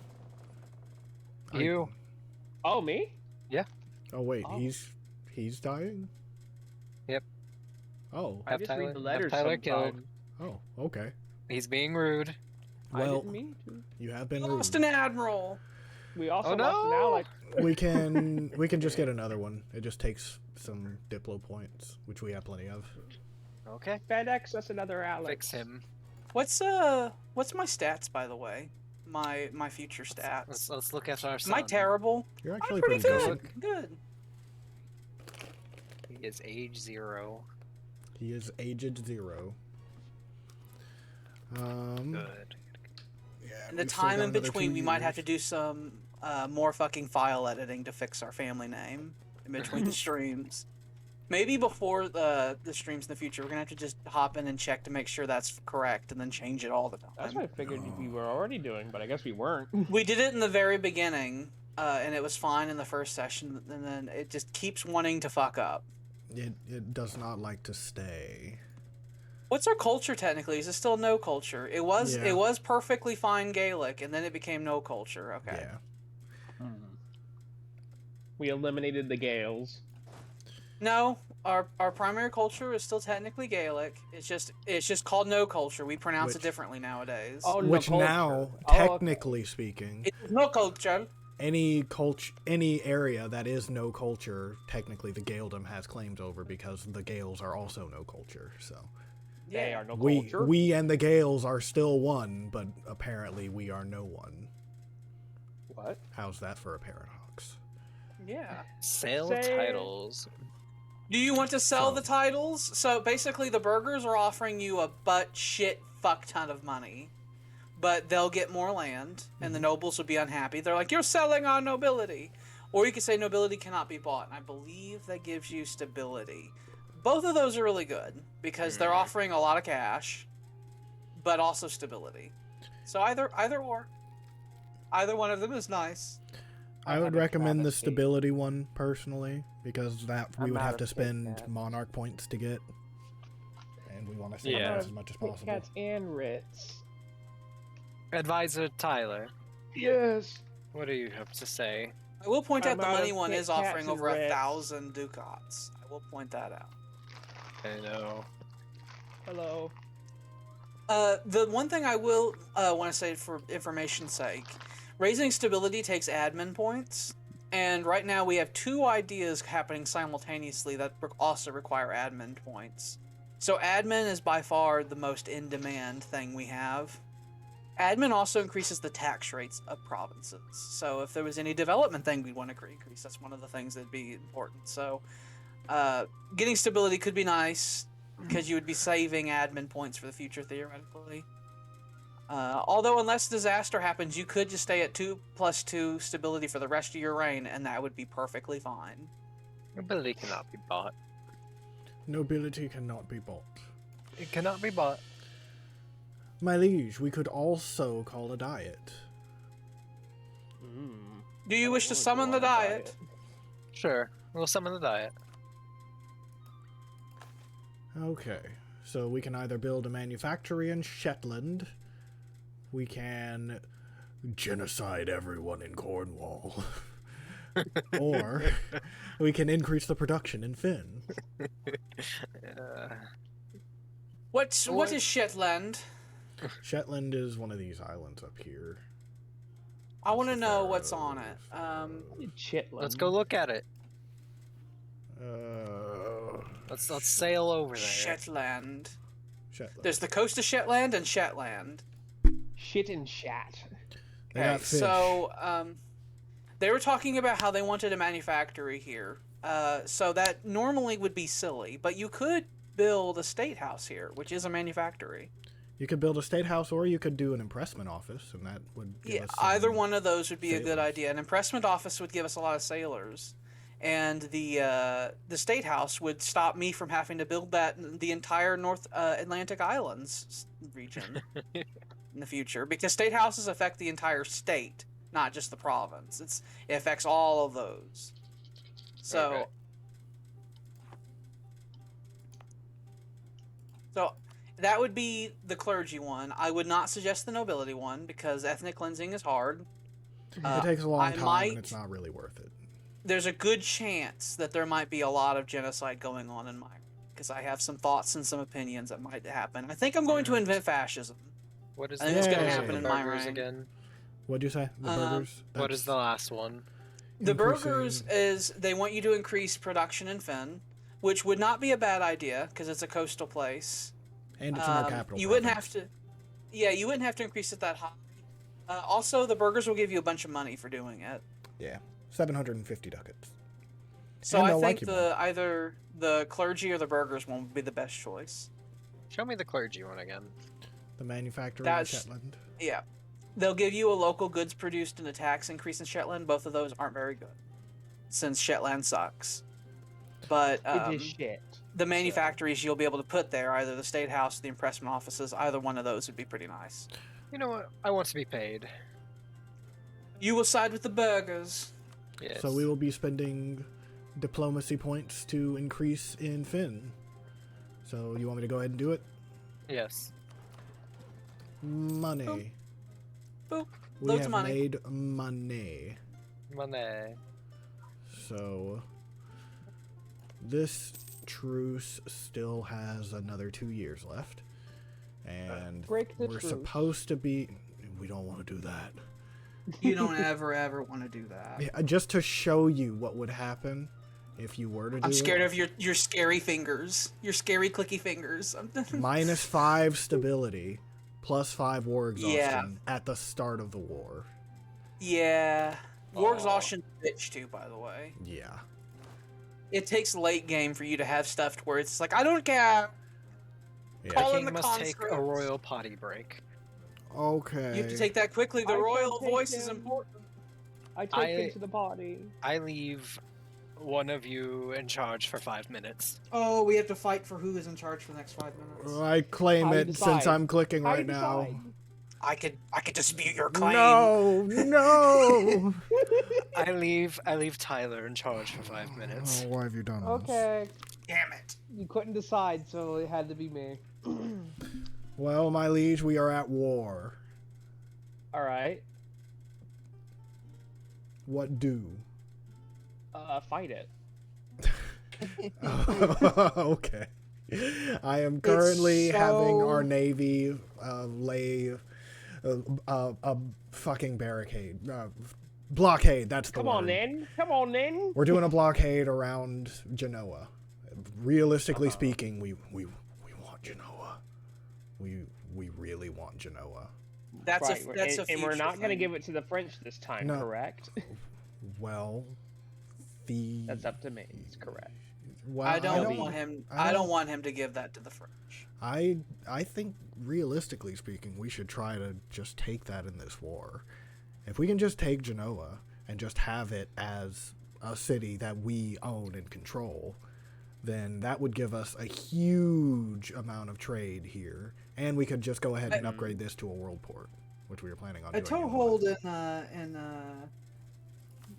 I- You. Oh, me? Oh wait, Oh. he's dying? Yep. Oh, I just read the letters Tyler sometime. oh, okay. He's being rude. I Well, didn't mean to. you have been Lost rude. an admiral. We also Oh, lost an no! ally. We can just get another one. It just takes some Diplo points, which we have plenty of. Okay. FedEx us another Alex. Fix him. What's my stats, by the way? my future stats. Let's look at our Am son. I terrible? You're I'm actually pretty pretty good. good. Good. He is age 0. He is aged 0. Good. Yeah. In the we've still time got in another between, 2 we might have to years. do some more fucking file editing to fix our family name in between the streams. Maybe before the streams in the future, we're gonna have to just hop in and check to make sure that's correct, and then change it all the time. That's what I figured we were already doing, but I guess we weren't. We did it in the very beginning, and it was fine in the first session, and then it just keeps wanting to fuck up. It does not like to stay. What's our culture technically? Is it still no culture? It was perfectly fine Gaelic, and then it became no culture. Okay. Yeah. We eliminated the Gales. No, our primary culture is still technically Gaelic. It's just called no culture. We pronounce it differently nowadays. Oh, no Which culture. now, Oh, okay. technically speaking, It's no culture. any area that is no culture, technically the Gaeldom has claims over because the Gales are also no culture. So They are no we culture. we and the Gales are still one, but apparently we are no one. What? How's that for a paradox? Yeah. Sale Say- titles. Do you want to sell So- the titles? So basically, the burgers are offering you a butt shit fuck ton of money, but they'll get more land, and the nobles will be unhappy. They're like, "You're selling our nobility," or you could say nobility cannot be bought, and I believe that gives you stability. Both of those are really good because they're offering a lot of cash, but also stability. So either one of them is nice. I would recommend the travesty. stability one personally because that we I'm would out have of to Kit spend Kats. monarch points to get, and we want to save Yeah. those as much as Kit possible. Kats and Ritz. Advisor Tyler, Yes. what do you have to say? I will point out I'm the out money of one Kit is Kats offering and over Ritz. 1,000 ducats. I will point that out. I know. Hello. The one thing I will want to say for information's sake, raising stability takes admin points, and right now we have 2 ideas happening simultaneously that also require admin points. So admin is by far the most in-demand thing we have. Admin also increases the tax rates of provinces. So if there was any development thing we'd want to increase, that's one of the things that'd be important. So getting stability could be nice, because you would be saving admin points for the future, theoretically. Although, unless disaster happens, you could just stay at 2+2 stability for the rest of your reign, and that would be perfectly fine. Ability cannot be bought. Nobility cannot be bought. It cannot be bought. My liege, we could also call a diet. Do you wish to summon the diet? Sure, we'll summon the diet. Okay, so we can either build a manufactory in Shetland, we can genocide everyone in Cornwall, or we can increase the production in Finn. What is Shetland? Shetland is one of these islands up here. I want to The know what's on Faroes, it. Chitlin. Let's go look at it. Let's sail over there. Shetland. Shetland. There's the coast of Shetland and Shetland. Shit and shat. They got Okay, fish. so they were talking about how they wanted a manufactory here. So that normally would be silly, but you could build a state house here, which is a manufactory. You could build a state house, or you could do an impressment office, and that would give Yeah, us some either one of those would be a good sailors. idea. An impressment office would give us a lot of sailors, and the state house would stop me from having to build that in the entire North Atlantic Islands region in the future, because state houses affect the entire state, not just the province. It affects all of those. So. Okay. So that would be the clergy one. I would not suggest the nobility one because ethnic cleansing is hard. It takes a long I time, might- and it's not really worth it. There's a good chance that there might be a lot of genocide going on in my, because I have some thoughts and some opinions that might happen. I think I'm going to invent fascism. What is I think it's gonna the happen in my burgers reign. again? What'd you say? The burgers? What is the last one? The Increasing- burgers is they want you to increase production in Finn, which would not be a bad idea because it's a coastal place. And it's in our capital. You wouldn't province. have to. Yeah, you wouldn't have to increase it that high. Also, the burgers will give you a bunch of money for doing it. Yeah, 750 ducats. So And I they'll like think you more. either the clergy or the burgers one would be the best choice. Show me the clergy one again. The manufacturer in That's- Shetland. Yeah. They'll give you a local goods produced and a tax increase in Shetland. Both of those aren't very good, since Shetland sucks. But It is shit. the manufactories you'll be able to put there, either the State House or the impressment offices, either one of those would be pretty nice. You know what? I want to be paid. You will side with the burgers. Yes. So we will be spending diplomacy points to increase in Finn. So you want me to go ahead and do it? Yes. Money. Boop. We Loads have of money. made money. Money. So this truce still has another 2 years left. And Break the we're truce. supposed to be... We don't want to do that. You don't ever want to do that. Yeah, just to show you what would happen if you were to do I'm scared it. of your scary fingers. Your scary clicky fingers. -5 stability, +5 war exhaustion Yeah. at the start of the war. Yeah. War Aw. exhaustion bitch too, by the way. Yeah. It takes late game for you to have stuff to where it's like, I don't care. Yeah. Call The in king the must take a conscripts. royal potty break. Okay. You have to take that quickly. The I can royal take voice is him. important. I take him to the party. I leave one of you in charge for 5 minutes. Oh, we have to fight for who is in charge for the next 5 minutes. I claim How you it since decide? I'm clicking I right now. decide. I could dispute your claim. No, no. I leave Tyler in charge for 5 minutes. Oh, why have you done this? Okay. Damn it. You couldn't decide, so it had to be me. Well, my liege, we are at war. All right. What do? Fight it. Okay. I am currently having so- our navy lay a fucking barricade. Blockade, that's the Come word. on, then. Come on, then. We're doing a blockade around Genoa. Realistically speaking, we want Genoa. We really want Genoa. That's Right, a that's and, a and we're future not going to thing. give it to the French this time, No. correct? Well, the That's up to me. It's correct. well, I don't mean, want him. I I don't don't- want him to give that to the French. I think realistically speaking, we should try to just take that in this war. If we can just take Genoa and just have it as a city that we own and control, then that would give us a huge amount of trade here, and we could just go ahead and upgrade this to a world port, which we were planning on A doing. toehold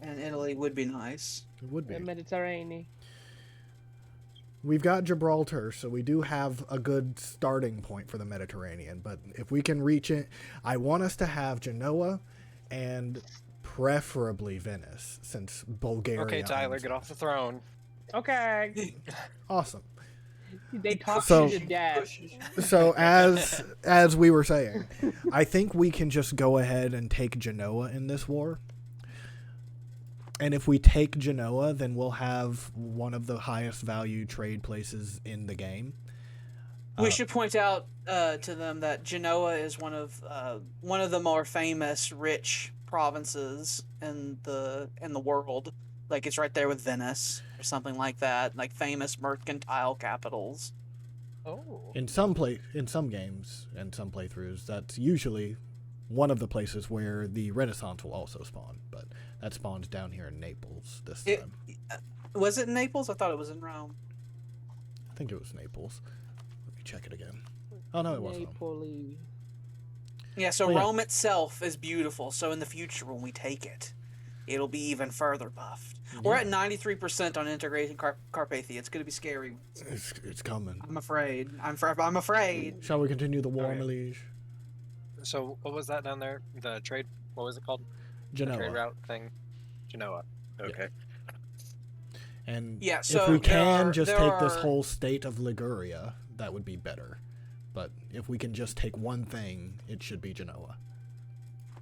in Italy would be nice. It would be. The Mediterranean. We've got Gibraltar, so we do have a good starting point for the Mediterranean. But if we can reach it, I want us to have Genoa and preferably Venice, since Bulgaria. Okay, Tyler, owns get it. off the throne. Okay. Awesome. They talk So- to your dad. So as we were saying, I think we can just go ahead and take Genoa in this war. And if we take Genoa, then we'll have one of the highest value trade places in the game. We should point out to them that Genoa is one of the more famous rich provinces in the world. Like it's right there with Venice or something like that. Like famous mercantile capitals. Oh. In some games and some playthroughs, that's usually one of the places where the Renaissance will also spawn. But that spawns down here in Naples this It- time. Was it in Naples? I thought it was in Rome. I think it was Naples. Let me check it again. Oh no, it wasn't. Napoli. Yeah, so Oh, yeah. Rome itself is beautiful. So in the future, when we take it, it'll be even further buffed. We're at 93% on integrating Carpathia. It's going to be scary. It's coming. I'm afraid. I'm afraid. Shall we continue the war, Okay. my liege? So what was that down there? The trade? What was it called? The trade Genoa. route thing. Genoa. Okay. And Yeah, if so we there can are- just there take this are- whole state of Liguria, that would be better. But if we can just take one thing, it should be Genoa.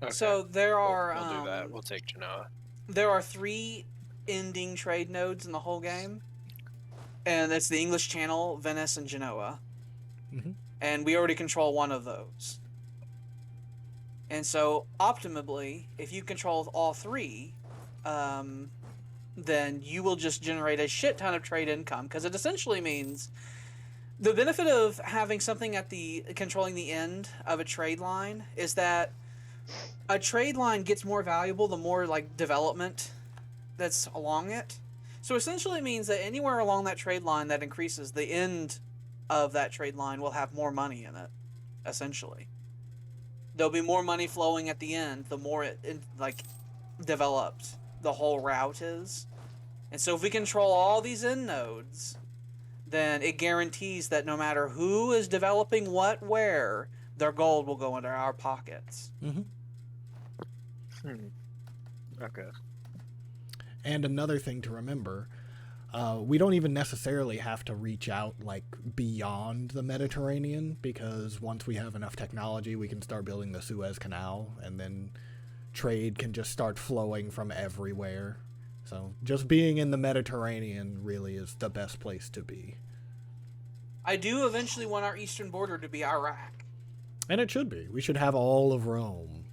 Okay. So there We'll- are We'll do that. We'll take Genoa. there are 3 ending trade nodes in the whole game, and it's the English Channel, Venice, and Genoa. Mhm. And we already control one of those. And so, optimally, if you control all three, then you will just generate a shit ton of trade income, because it essentially means the benefit of having something at the controlling the end of a trade line is that a trade line gets more valuable the more like development that's along it. So essentially it means that anywhere along that trade line that increases, the end of that trade line will have more money in it, essentially. There'll be more money flowing at the end the more it like developed the whole route is. And so if we control all these end nodes, then it guarantees that no matter who is developing what where, their gold will go into our pockets. Mm-hmm. Okay. And another thing to remember, we don't even necessarily have to reach out like beyond the Mediterranean, because once we have enough technology, we can start building the Suez Canal, and then trade can just start flowing from everywhere. So just being in the Mediterranean really is the best place to be. I do eventually want our eastern border to be Iraq. And it should be. We should have all of Rome.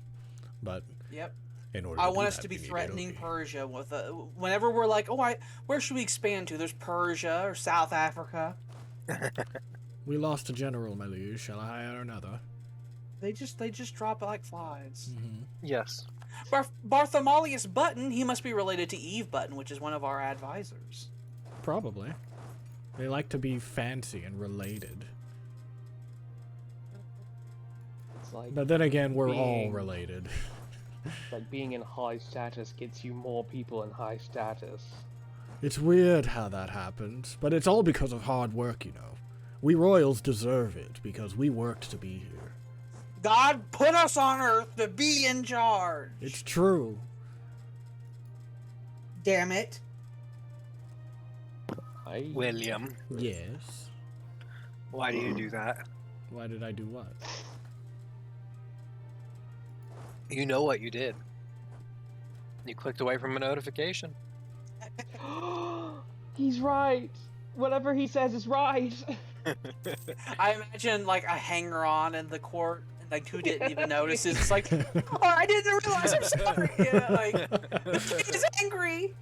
But Yep. in order I to want do us that, to be we need threatening Italy. Persia with whenever we're like, where should we expand to? There's Persia or South Africa. We lost a general, my liege. Shall I hire another? They just drop it like flies. Mm-hmm. Yes. Bartholomeus Button, he must be related to Eve Button, which is one of our advisors. Probably. They like to be fancy and related. It's like, But then again, we're all being- related. like being in high status gets you more people in high status. It's weird how that happens, but it's all because of hard work, you know. We royals deserve it because we worked to be here. God put us on Earth to be in charge. It's true. Damn it. William, Yes. why do you do that? Why did I do what? You know what you did. You clicked away from a notification. He's right. Whatever he says is right. I imagine like a hanger-on in the court, and like who didn't even notice. It's like, oh, I didn't realize. I'm sorry. Yeah, like the king is angry.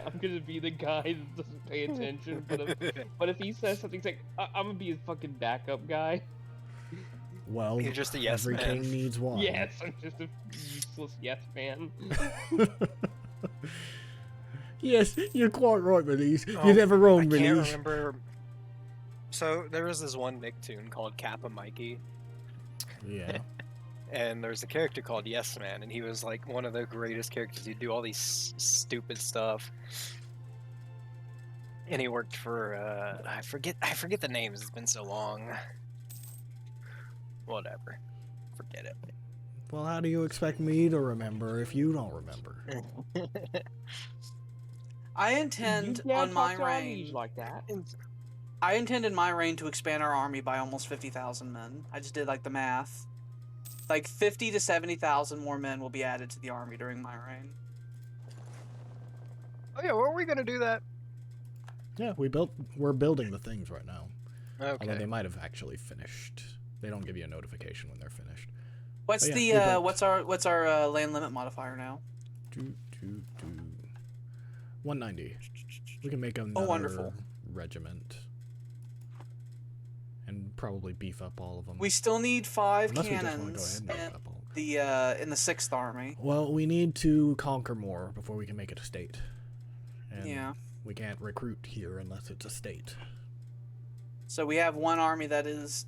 I'm gonna be the guy that doesn't pay attention, but if he says something, it's like I'm gonna be his fucking backup guy. Well, You're just a yes every man. king needs one. Yes, I'm just a useless yes man. Yes, you're quite right, Melise. Oh, You're never wrong, I can't Melise. remember. So there was this one Nicktoon called Kappa Mikey, Yeah. and there's a character called Yes Man, and he was like one of the greatest characters. He'd do all these stupid stuff, and he worked for I forget the names. It's been so long. Whatever, forget it. Well, how do you expect me to remember if you don't remember? I intend You can't on my talk to our reign. liege like that. I intend in my reign to expand our army by almost 50,000 men. I just did like the math. Like 50 to 70,000 more men will be added to the army during my reign. Oh yeah, were we gonna do that? Yeah, we're building the things right now. Although Okay. they might have actually finished. They don't give you a notification when they're finished. What's Oh, yeah, the we built- what's our land limit modifier now? 190. We can make another wonderful. regiment. And probably beef up all of them. We still need 5 Unless we just want to go cannons ahead and beef up all. in the 6th army. Well, we need to conquer more before we can make it a state. And Yeah. we can't recruit here unless it's a state. So we have one army that is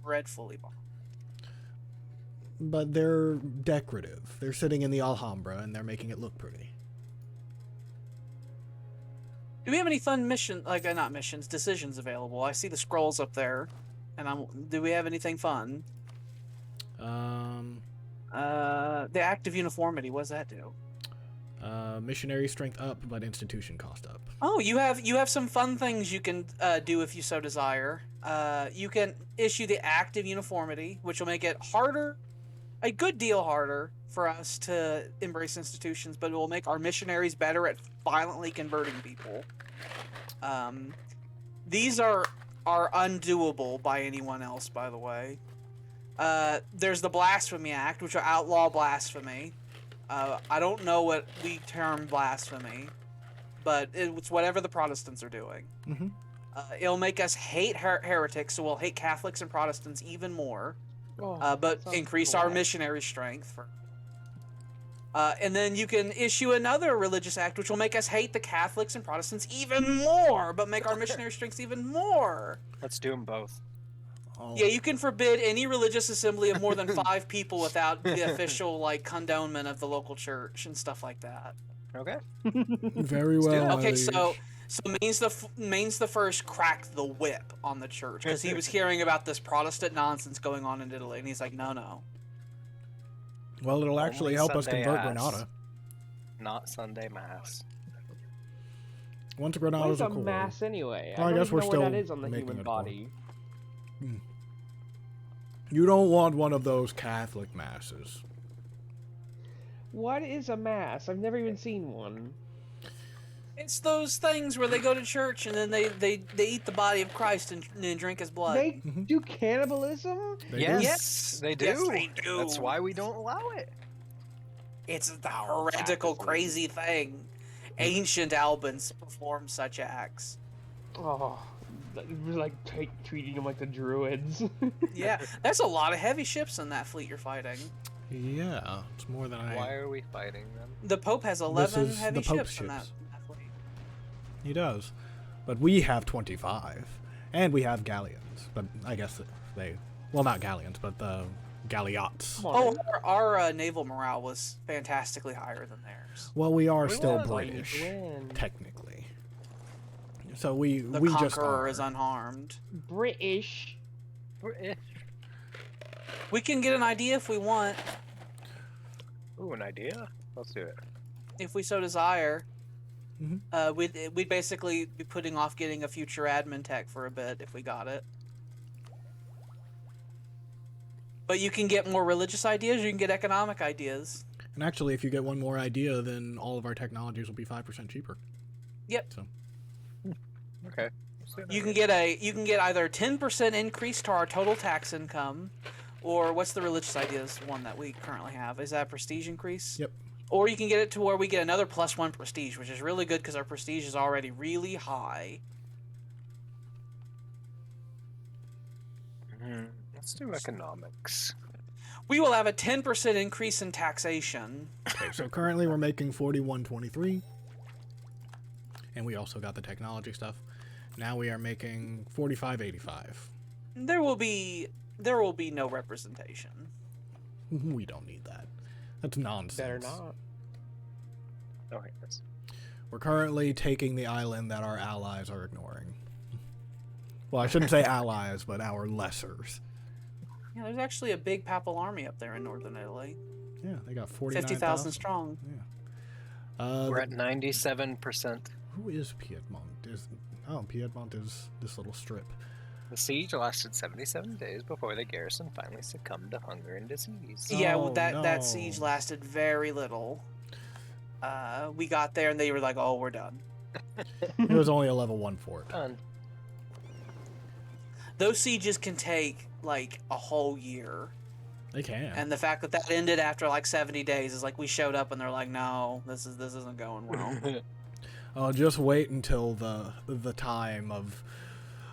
dreadfully bombed. But they're decorative. They're sitting in the Alhambra and they're making it look pretty. Do we have any fun decisions available? I see the scrolls up there, and do we have anything fun? The Act of Uniformity. What does that do? Missionary strength up, but institution cost up. Oh, you have some fun things you can do if you so desire. You can issue the Act of Uniformity, which will make it harder, a good deal harder, for us to embrace institutions, but it will make our missionaries better at violently converting people. These are undoable by anyone else, by the way. There's the Blasphemy Act, which will outlaw blasphemy. I don't know what we term blasphemy, but it's whatever the Protestants are doing. Mm-hmm. It'll make us hate heretics, so we'll hate Catholics and Protestants even more, but sounds increase our black. missionary strength. And then you can issue another religious act, which will make us hate the Catholics and Protestants even more, but make our missionary strength even more. Let's do them both. Oh. Yeah, you can forbid any religious assembly of more than 5 people without the official condonement of the local church and stuff like that. Okay. Very do well. that. Okay, so Maine's the first cracked the whip on the church because he was hearing about this Protestant nonsense going on in Italy, and he's like, no. Well, it'll actually Only help us Sunday convert ass. Granada. Not Sunday Mass. Once What Granada's is a a core. mass anyway? Well, I don't guess even we're know still where that is on the making human it a core. body. You don't want one of those Catholic masses. What is a mass? I've never even seen one. It's those things where they go to church and then they eat the body of Christ and drink his blood. They do cannibalism? They Yes, do. Yes, they do. yes, they do. That's why we don't allow it. It's the heretical, crazy thing. Ancient Albans perform such acts. Oh, like treating them like the druids. Yeah, there's a lot of heavy ships in that fleet you're fighting. Yeah, it's more than Why are we fighting them? The Pope has 11 is heavy the Pope's ships in that ships. fleet. He does. But we have 25. And we have galleons. But I guess well, not galleons, but the galleots. Come on. Oh, our naval morale was fantastically higher than theirs. Well, we are We still won. British, Win. technically. So we The we just Conqueror are. is unharmed. British. We can get an idea if we want, Ooh, an idea. Let's do it. if we so desire. Mhm. We'd basically be putting off getting a future admin tech for a bit if we got it. But you can get more religious ideas, you can get economic ideas. And actually, if you get one more idea, then all of our technologies will be 5% cheaper. Yep. So Okay. You can get either a 10% increase to our total tax income, or what's the religious ideas one that we currently have? Is that a prestige increase? Yep. Or you can get it to where we get another +1 prestige, which is really good because our prestige is already really high. Let's do economics. We will have a 10% increase in taxation. Okay, so currently we're making 41.23, and we also got the technology stuff. Now we are making 45.85. There will be no representation. We don't need that. That's nonsense. Better not. Okay, yes. We're currently taking the island that our allies are ignoring. Well, I shouldn't say allies, but our lessers. Yeah, there's actually a big papal army up there in northern Italy. Yeah, they got 49,000. 50,000 strong. We're at 97%. Who is Piedmont? Piedmont is this little strip. The siege lasted 77 days before the garrison finally succumbed to hunger and disease. Yeah, Oh, that no. siege lasted very little. We got there and they were like, "Oh, we're done." It was only a level 1 fort. Done. Those sieges can take like a whole year, They can. and the fact that that ended after like 70 days is like we showed up and they're like, "No, this isn't going well." Oh, just wait until the time of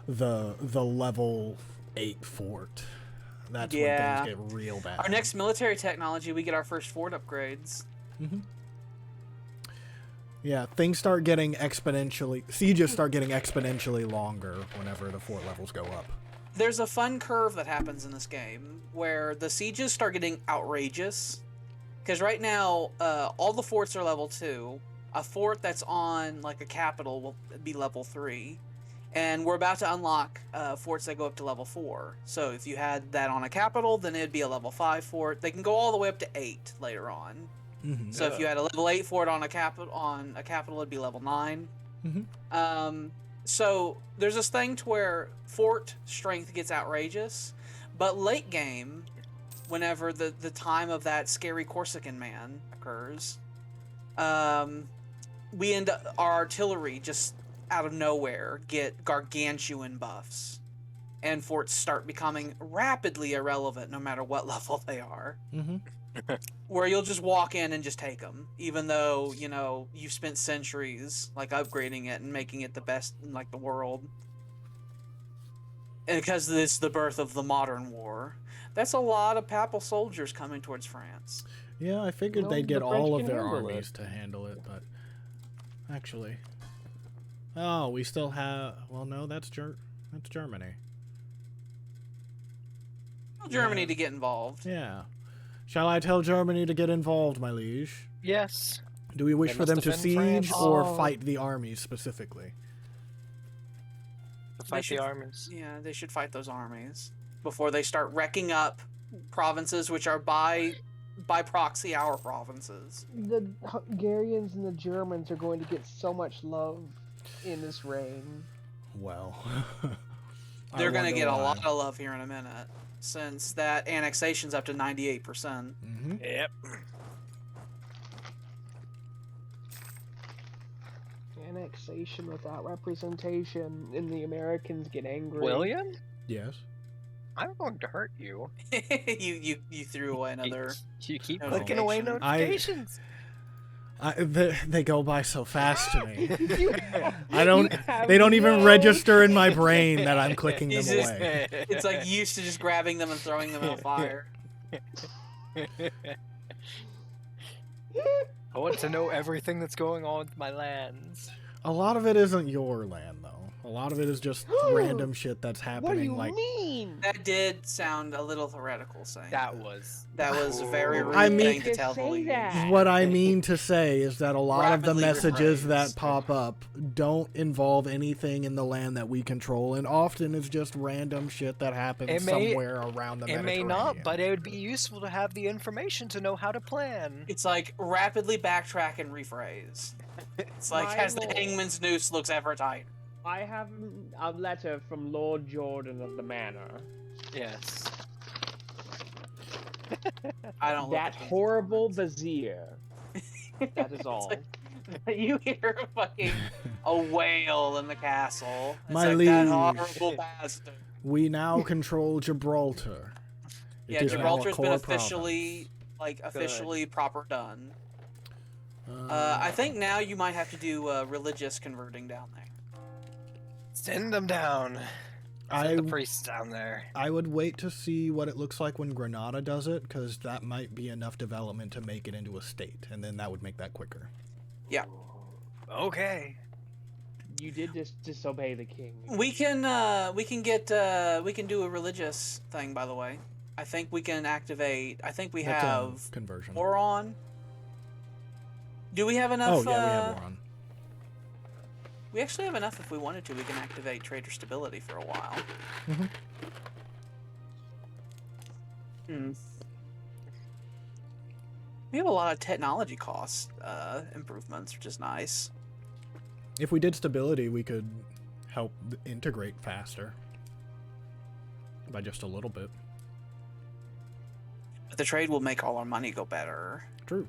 the level 8 fort. That's Yeah. when things get real bad. Our next military technology, we get our first fort upgrades. Yeah, sieges start getting exponentially longer whenever the fort levels go up. There's a fun curve that happens in this game where the sieges start getting outrageous. Because right now, all the forts are level 2. A fort that's on like a capital will be level 3. And we're about to unlock forts that go up to level 4. So if you had that on a capital, then it'd be a level 5 fort. They can go all the way up to 8 later on. Mm-hmm. So if you had a level 8 fort on a capital, it'd be level 9. Mm-hmm. So there's this thing to where fort strength gets outrageous, but late game, whenever the time of that scary Corsican man occurs, we end up, our artillery just out of nowhere get gargantuan buffs, and forts start becoming rapidly irrelevant no matter what level they are. Mm-hmm. Where you'll just walk in and just take them, even though, you know, you've spent centuries, like, upgrading it and making it the best in, like, the world. And because it's the birth of the modern war. That's a lot of papal soldiers coming towards France. Yeah, I figured No, they'd get the French all of can their handle armies to handle it, but actually, oh, we still have. Well, no, that's Germany. Tell Germany to get involved. Yeah. Shall I tell Germany to get involved, my liege? Yes. Do we wish They for them must to defend siege France. or Oh. fight the armies specifically? To fight should- the armies. Yeah, they should fight those armies before they start wrecking up provinces which are by proxy our provinces. The Hungarians and the Germans are going to get so much love in this reign. Well, They're going to get a lot of love here in a minute, since that annexation's up to 98%. Mm-hmm. Yep. Annexation without representation, and the Americans get angry. William, Yes. I'm going to hurt you. you threw away another. You keep Oh. clicking away Notification. notifications. They go by so fast to me. You- I don't. you have They don't even no- register in my brain that I'm clicking them He's just- away. It's like used to just grabbing them and throwing them in a fire. I want to know everything that's going on with my lands. A lot of it isn't your land, though. A lot of it is just random shit that's happening. What do you like, mean? That did sound a little heretical, saying That was. that was a very rude I mean- thing to Just tell the say league. that. what I mean to say is that a lot of the Rapidly messages rephrased. that pop up don't involve anything in the land that we control, and often it's just random shit that happens It may- somewhere around the It may Mediterranean. not, but it would be useful to have the information to know how to plan. It's like rapidly backtrack and rephrase. It's like My as the lord. hangman's noose looks ever tighter. I have a letter from Lord Jordan of the Manor. Yes. I don't. look That at things horrible different. vizier. That is all. You hear a wail in the castle. It's My like that liege. horrible bastard. We now control Gibraltar. It Yeah, is our Gibraltar's been core officially officially proper done. province. I think now you might have to do religious converting down there. Send them down. I Send the priests down there. I would wait to see what it looks like when Granada does it, because that might be enough development to make it into a state, and then that would make that quicker. Okay. You did just disobey the king. We can do a religious thing, by the way. I think we can activate. I think we That's have conversion. war on. Do we have enough? Oh yeah, we have war on. We actually have enough if we wanted to. We can activate trader stability for a while. Mhm. Hmm. We have a lot of technology cost improvements, which is nice. If we did stability, we could help integrate faster by just a little bit. But the trade will make all our money go better. True.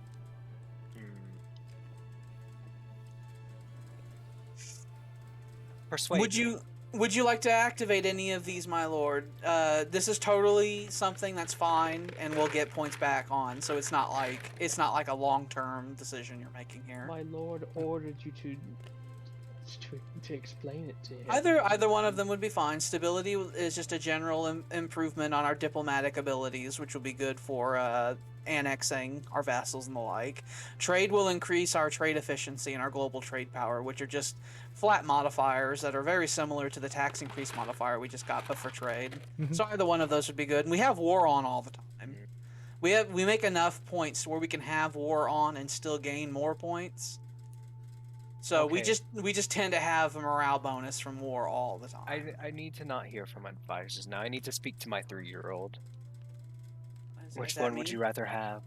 Persuade. Would you like to activate any of these, my lord? This is totally something that's fine, and we'll get points back on. So it's not like a long-term decision you're making here. My lord ordered you to explain it to him. Either one of them would be fine. Stability is just a general improvement on our diplomatic abilities, which will be good for annexing our vassals and the like. Trade will increase our trade efficiency and our global trade power, which are just flat modifiers that are very similar to the tax increase modifier we just got, but for trade. Mhm. So either one of those would be good. And we have war on all the time. We make enough points where we can have war on and still gain more points. So we Okay. just tend to have a morale bonus from war all the time. I need to not hear from advisors now. I need to speak to my 3-year-old. What does Which that one would mean? you rather have?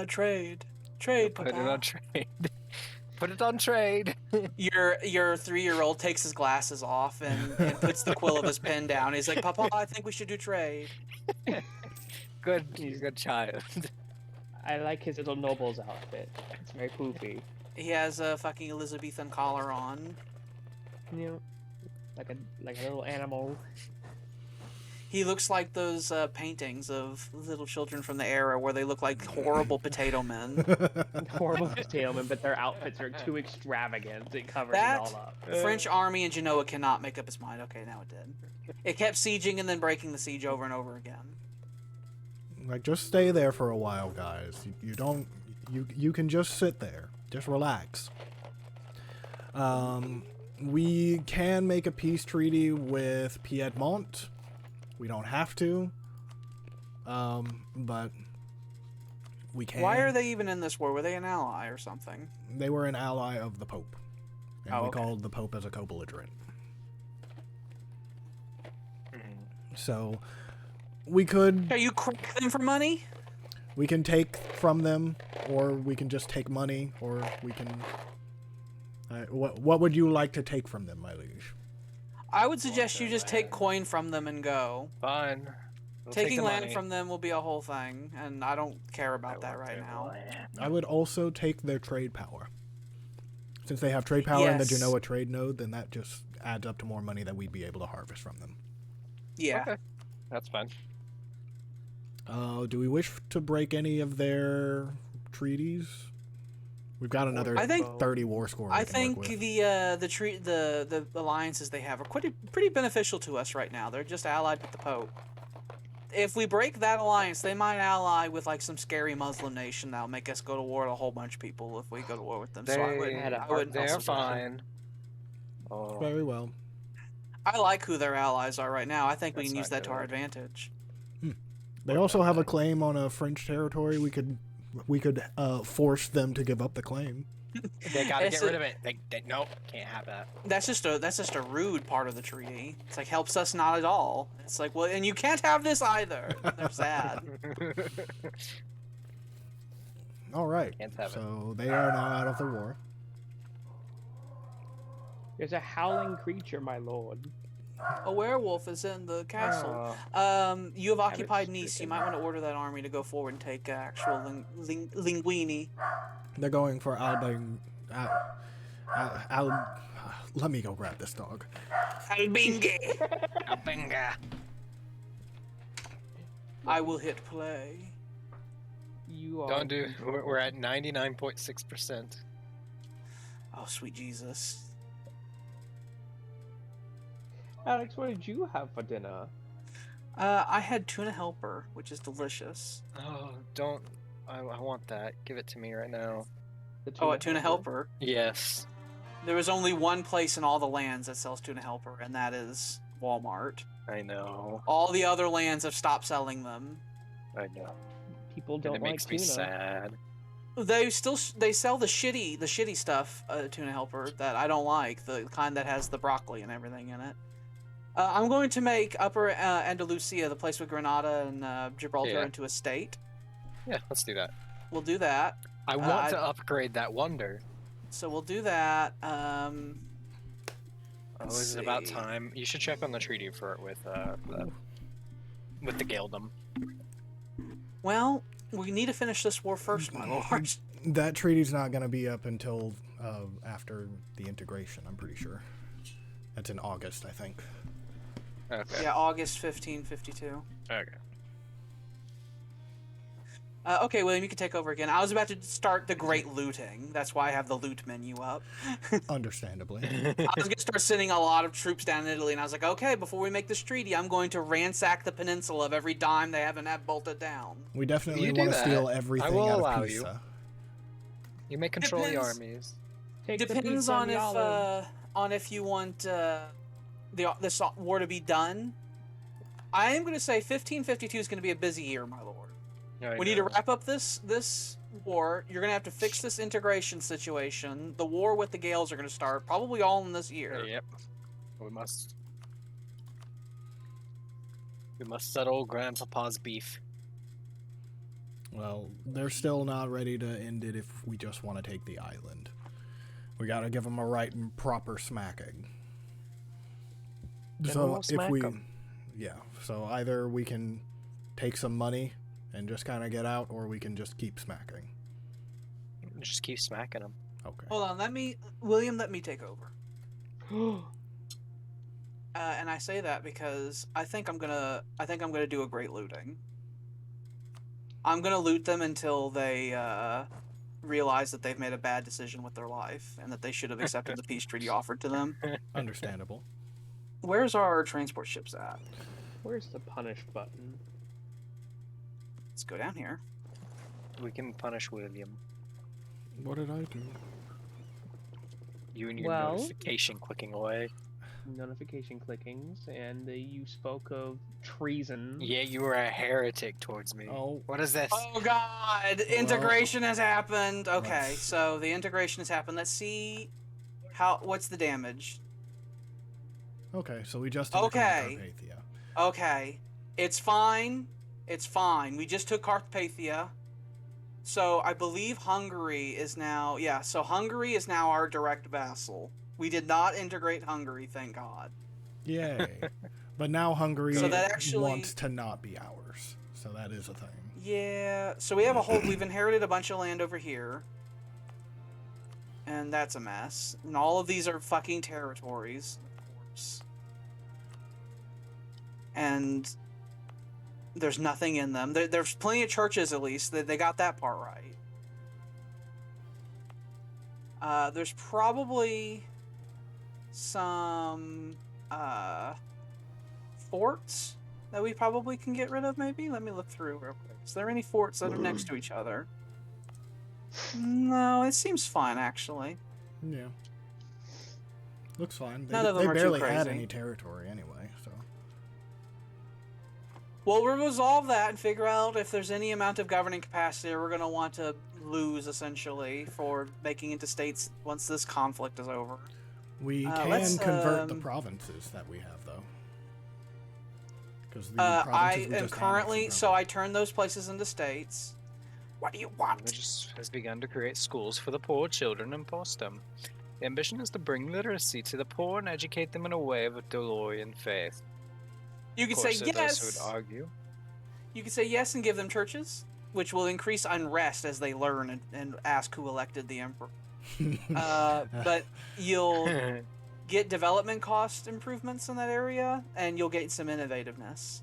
Trade, Put it Papa. on trade. Put it on trade. Your 3-year-old takes his glasses off and puts the quill of his pen down. He's like, Papa, I think we should do trade. Good child. I like his little noble's outfit. It's very poofy. He has a fucking Elizabethan collar on. You know, like a little animal. He looks like those paintings of little children from the era where they look like horrible potato men. Horrible tailmen, but their outfits are too extravagant. It covers it That all up. French army in Genoa cannot make up its mind. Okay, now it did. It kept sieging and then breaking the siege over and over again. Like, just stay there for a while, guys. You don't... You can just sit there. Just relax. We can make a peace treaty with Piedmont. We don't have to. But we can. Why are they even in this war? Were they an ally or something? They were an ally of the Pope. And Oh, we okay. called the Pope as a co-belligerent. So, we could... Are you crack them for money? We can take from them, or we can just take money, or we can... what would you like to take from them, my liege? I would suggest you just take coin from them and go. Fine. We'll take Taking the land money. from them will be a whole thing, and I don't care about that right now. I would also take their trade power. Since they have trade power in the Yes. Genoa trade node, then that just adds up to more money that we'd be able to harvest from them. Yeah. Okay. That's fine. Do we wish to break any of their treaties? We've got another I think- 30 war score. we I can think work with. the alliances they have are pretty beneficial to us right now. They're just allied with the Pope. If we break that alliance, they might ally with like some scary Muslim nation that'll make us go to war with a whole bunch of people if we go to war with them. So I would They're also- fine. Oh, Very well. I like who their allies are right now. I think we That's can use not that to our good. advantage. They also have a claim on a French territory. We could force them to give up the claim. they gotta It's get rid of it. Nope, can't have that. That's just a rude part of the treaty. It's like helps us not at all. It's like, well, and you can't have this either. They're sad. All right. Can't have it. So they are now out of the war. There's a howling creature, my lord. A werewolf is in the castle. You have occupied Nice. You might want to order that army to go forward and take actual Linguini. They're going for Alba. Let me go grab this dog. Albinge. Albinga. I will hit play. You are. Don't do. We're at 99.6%. Oh, sweet Jesus. Alex, what did you have for dinner? I had tuna helper, which is delicious. Oh, don't. I want that. Give it to me right now. The Oh, a tuna helper. Yes. There is only one place in all the lands that sells tuna helper, and that is Walmart. I know. All the other lands have stopped selling them. I know. People And don't it like makes me tuna. sad. They sell the shitty stuff, tuna helper that I don't like, the kind that has the broccoli and everything in it. I'm going to make Upper Andalusia, the place with Granada and Gibraltar, Yeah. into a state. Yeah, let's do that. We'll do that. I want I- to upgrade that wonder. So we'll do that. Oh, Let's is it about see. time? You should check on the treaty for it with the Gaeldom. Well, we need to finish this war first, my lord. That treaty's not going to be up until after the integration, I'm pretty sure. That's in August, I think. Okay. Yeah, August 1552. Okay. Okay, William, you can take over again. I was about to start the great looting. That's why I have the loot menu up. Understandably. I was going to start sending a lot of troops down in Italy, and I was like, okay, before we make this treaty, I'm going to ransack the peninsula of every dime they haven't had bolted down. We definitely You do want to that. steal everything will out allow of you. Pisa. You may control the Depends. armies. Take the Depends pizza on and the olive. if you want this war to be done. I am going to say 1552 is going to be a busy year, my lord. I We need to know. wrap up this war. You're going to have to fix this integration situation. The war with the Gales are going to start probably all in this year. Yep. We must. We must settle Grandpapa's beef. Well, they're still not ready to end it if we just want to take the island. We got to give them a right and proper smacking. Then So we'll if smack we, 'em. yeah, so either we can take some money and just kind of get out, or we can just keep smacking. Just keep smacking them. Okay. Hold on, William, let me take over. And I say that because I think I'm gonna do a great looting. I'm gonna loot them until they realize that they've made a bad decision with their life and that they should have accepted the peace treaty offered to them. Understandable. Where's our transport ships at? Where's the punish button? Let's go down here. We can punish William. What did I do? You and your Well- notification clicking away. Notification clickings, and you spoke of treason. Yeah, you were a heretic towards me. Oh. What is this? Oh God! Integration has happened. Okay, Let's- so the integration has happened. Let's see what's the damage. Okay, so we just Okay. Carpathia. Okay, it's fine. It's fine. We just took Carpathia. So I believe Hungary is now... Yeah, so Hungary is now our direct vassal. We did not integrate Hungary, thank God. Yay. But now Hungary So that actually- wants to not be ours. So that is a thing. Yeah, so we have we've inherited a bunch of land over here. And that's a mess. And all of these are fucking territories, of course. And there's nothing in them. There's plenty of churches, at least. They got that part right. There's probably some forts that we probably can get rid of, maybe? Let me look through real quick. Is there any forts that are next to each other? No, it seems fine, actually. Yeah. Looks fine. None of them they are too barely had crazy. any territory anyway, so. Well, we'll resolve that and figure out if there's any amount of governing capacity we're going to want to lose, essentially, for making into states once this conflict is over. We let's, can convert the provinces that we have, though. Because the I provinces we am just currently... annexed So I turned those places into states. What do you want? Just has begun to create schools for the poor children in Postum. The ambition is to bring literacy to the poor and educate them in a way of a Delorean faith. You could Of say course, there are those who yes. would argue. You could say yes and give them churches, which will increase unrest as they learn and ask who elected the emperor. But you'll get development cost improvements in that area, and you'll get some innovativeness.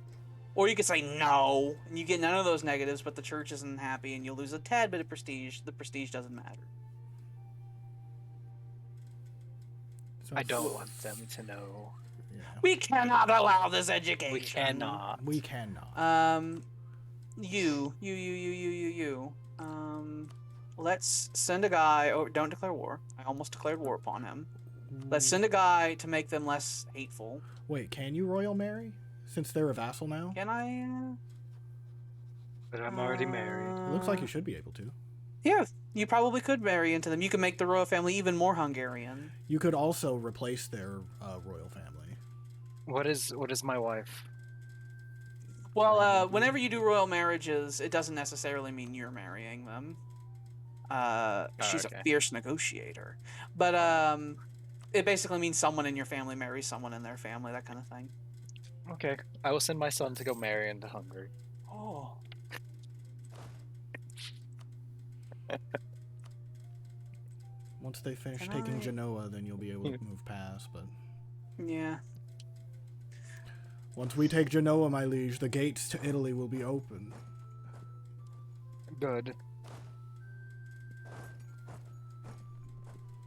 Or you could say no, and you get none of those negatives, but the church isn't happy, and you'll lose a tad bit of prestige. The prestige doesn't matter. So I don't want them to know. Yeah. We cannot allow this education. We cannot. We cannot. You. Let's send a guy. Oh, don't declare war. I almost declared war upon him. Let's send a guy to make them less hateful. Wait, can you royal marry? Since they're a vassal now? Can I? But I'm already married. It looks like you should be able to. Yeah, you probably could marry into them. You can make the royal family even more Hungarian. You could also replace their royal family. What is my wife? Well, whenever you do royal marriages, it doesn't necessarily mean you're marrying them. She's okay. a fierce negotiator. But it basically means someone in your family marries someone in their family, that kind of thing. Okay, I will send my son to go marry into Hungary. Oh. Once they finish Can taking I- Genoa, then you'll be able to move past, but... Yeah. Once we take Genoa, my liege, the gates to Italy will be open. Good.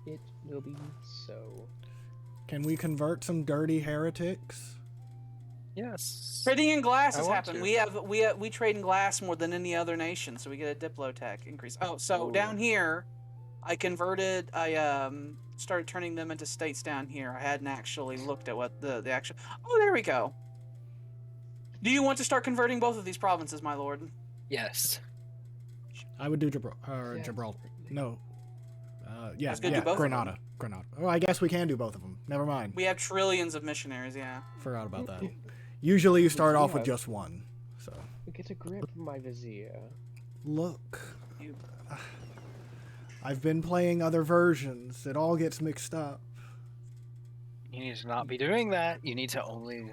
It will be so. Can we convert some dirty heretics? Yes. Trading in glass I has want happened. to. We trade in glass more than any other nation, so we get a diplotech increase. Oh, so Ooh. down here, I started turning them into states down here. I hadn't actually looked at what the actual... Oh, there we go. Do you want to start converting both of these provinces, my lord? Yes. I would do Gibraltar. No. Yeah, Let's go do both of Granada. Granada. Oh, I guess we can do both of them. Never mind. We have trillions of missionaries, yeah. Forgot about that. Usually you start off with Yeah. just one. So, Get a grip, my vizier. look. You- I've been playing other versions. It all gets mixed up. You need to not be doing that. You need to only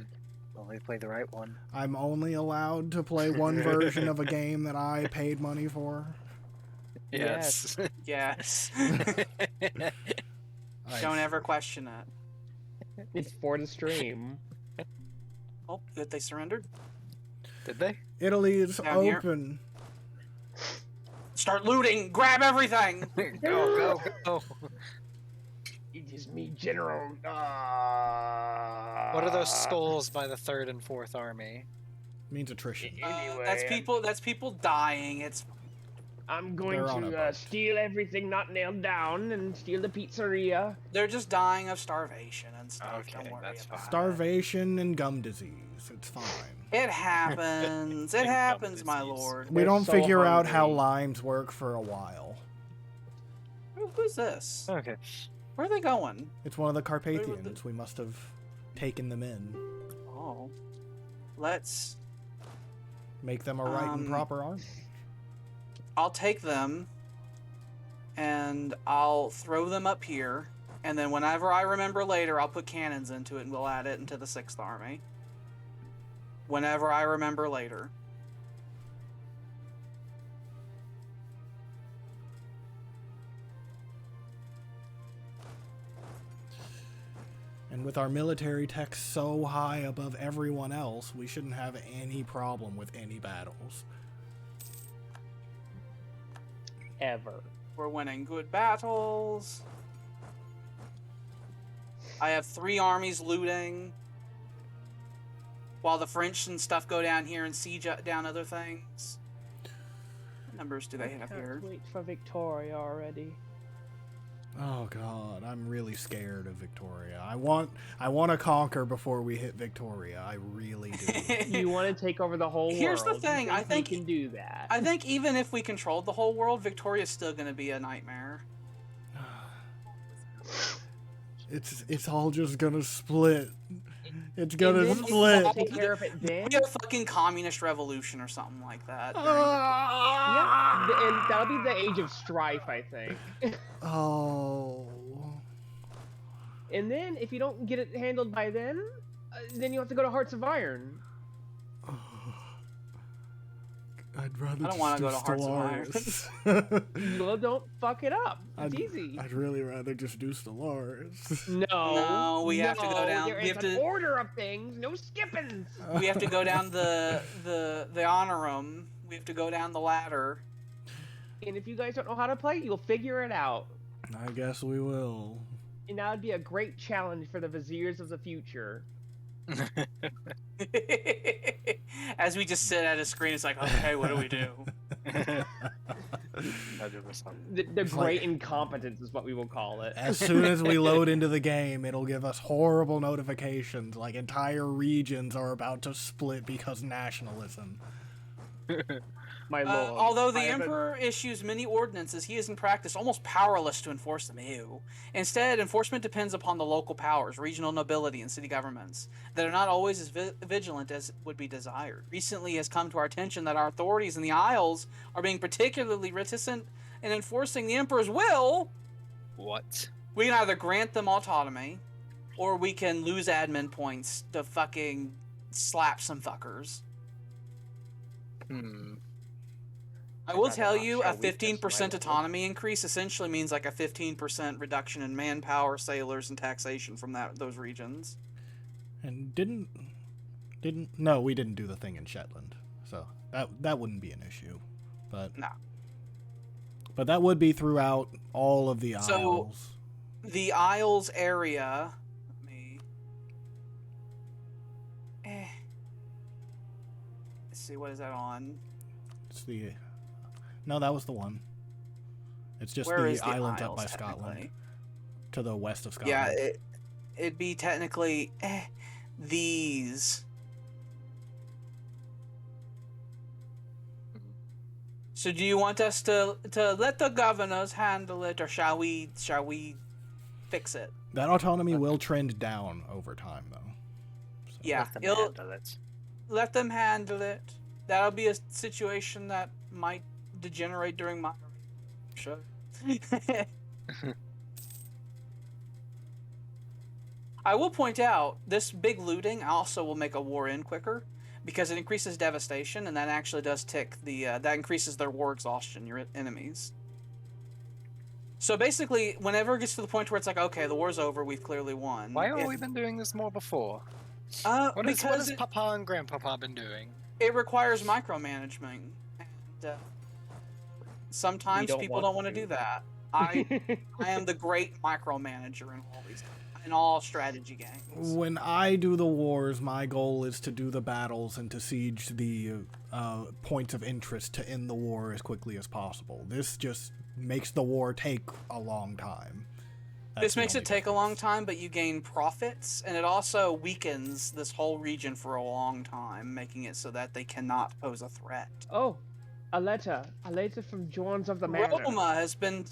play the right one. I'm only allowed to play one version of a game that I paid money for. Yes. Yes. I- Don't ever question it. It's for the stream. Oh, good, they surrendered. Did they? Italy is Down here. open. Start looting! Grab everything! Go. It is me, General. What are those skulls by the 3rd and 4th Army? Means attrition. Anyway, That's people dying. It's I'm going They're on a to boat. steal everything not nailed down and steal the pizzeria. they're just dying of starvation and stuff. Okay, Don't worry that's about fine. Starvation and gum disease. It's fine. it. It happens. It And gum happens, my disease. lord. We They're don't so figure out how hungry. limes work for a while. Who's this? Okay. Where are they going? It's one of the Carpathians. We must have taken them in. Oh, let's. Make them a right and proper army. I'll take them, and I'll throw them up here, and then whenever I remember later, I'll put cannons into it, and we'll add it into the 6th Army. Whenever I remember later. And with our military tech so high above everyone else, we shouldn't have any problem with any battles. Ever. We're winning good battles. I have 3 armies looting. While the French and stuff go down here and siege down other things. What numbers do they have here? Wait for Victoria already. Oh god, I'm really scared of Victoria. I want to conquer before we hit Victoria. I really do. You want to take over the whole Here's the world. thing, You I think- we can do that. I think even if we controlled the whole world, Victoria's still going to be a nightmare. It's all just gonna split. It's And gonna then split. we'll take care of it then. Be a fucking communist revolution or something like that. Yeah, and that'll be the age of strife, I think. Oh. And then, if you don't get it handled by then you have to go to Hearts of Iron. I'd rather I don't wanna go to Hearts of Iron. Stellaris. Well, don't fuck it up. It's I'd, easy. I'd really rather just do Stellaris. No, we have to go down- There we is have an to- order of things. No skippings. We have to go down the honor room. We have to go down the ladder. And if you guys don't know how to play, you'll figure it out. I guess we will. And that would be a great challenge for the viziers of the future. As we just sit at a screen, it's like, okay, what do we do? 100%. The great incompetence is what we will call it. As soon as we load into the game, it'll give us horrible notifications, like entire regions are about to split because nationalism. My lord. Although the I have a- Emperor issues many ordinances, he is in practice almost powerless to enforce them. Ew. Instead, enforcement depends upon the local powers, regional nobility, and city governments that are not always as vigilant as would be desired. Recently, it has come to our attention that our authorities in the Isles are being particularly reticent in enforcing the Emperor's will. What? We can either grant them autonomy, or we can lose admin points to fucking slap some fuckers. I will rather tell not you, show a weakness, 15% my lord. autonomy increase essentially means like a 15% reduction in manpower, sailors, and taxation from those regions. And no, we didn't do the thing in Shetland, so that wouldn't be an issue. But No. But that would be throughout all of the So- Isles. The Isles area. Let me. Let's see, what is that on? It's the no, that was the one. It's just Where the is the islands up Isles, by Scotland, technically? to the west of Scotland. Yeah, it'd be technically these. So do you want us to let the governors handle it, or shall we fix it? That autonomy will trend down over time, though. So, Yeah, Let them it'll handle it. let them handle it. That'll be a situation that might degenerate during my show. I will point out this big looting also will make a war end quicker because it increases devastation, and that actually does tick the that increases their war exhaustion, your enemies. So basically, whenever it gets to the point where it's like, okay, the war's over, we've clearly won. Why haven't we been doing this more before? What Because has Papa and Grandpapa been doing? it requires micromanagement, and sometimes people don't want to do that. I am the great micromanager in all strategy games. When I do the wars, my goal is to do the battles and to siege the points of interest to end the war as quickly as possible. This just makes the war take a long time. This makes it take a long time, but you gain profits, and it also weakens this whole region for a long time, making it so that they cannot pose a threat. Oh, a letter from Johns of the Manor. Roma has been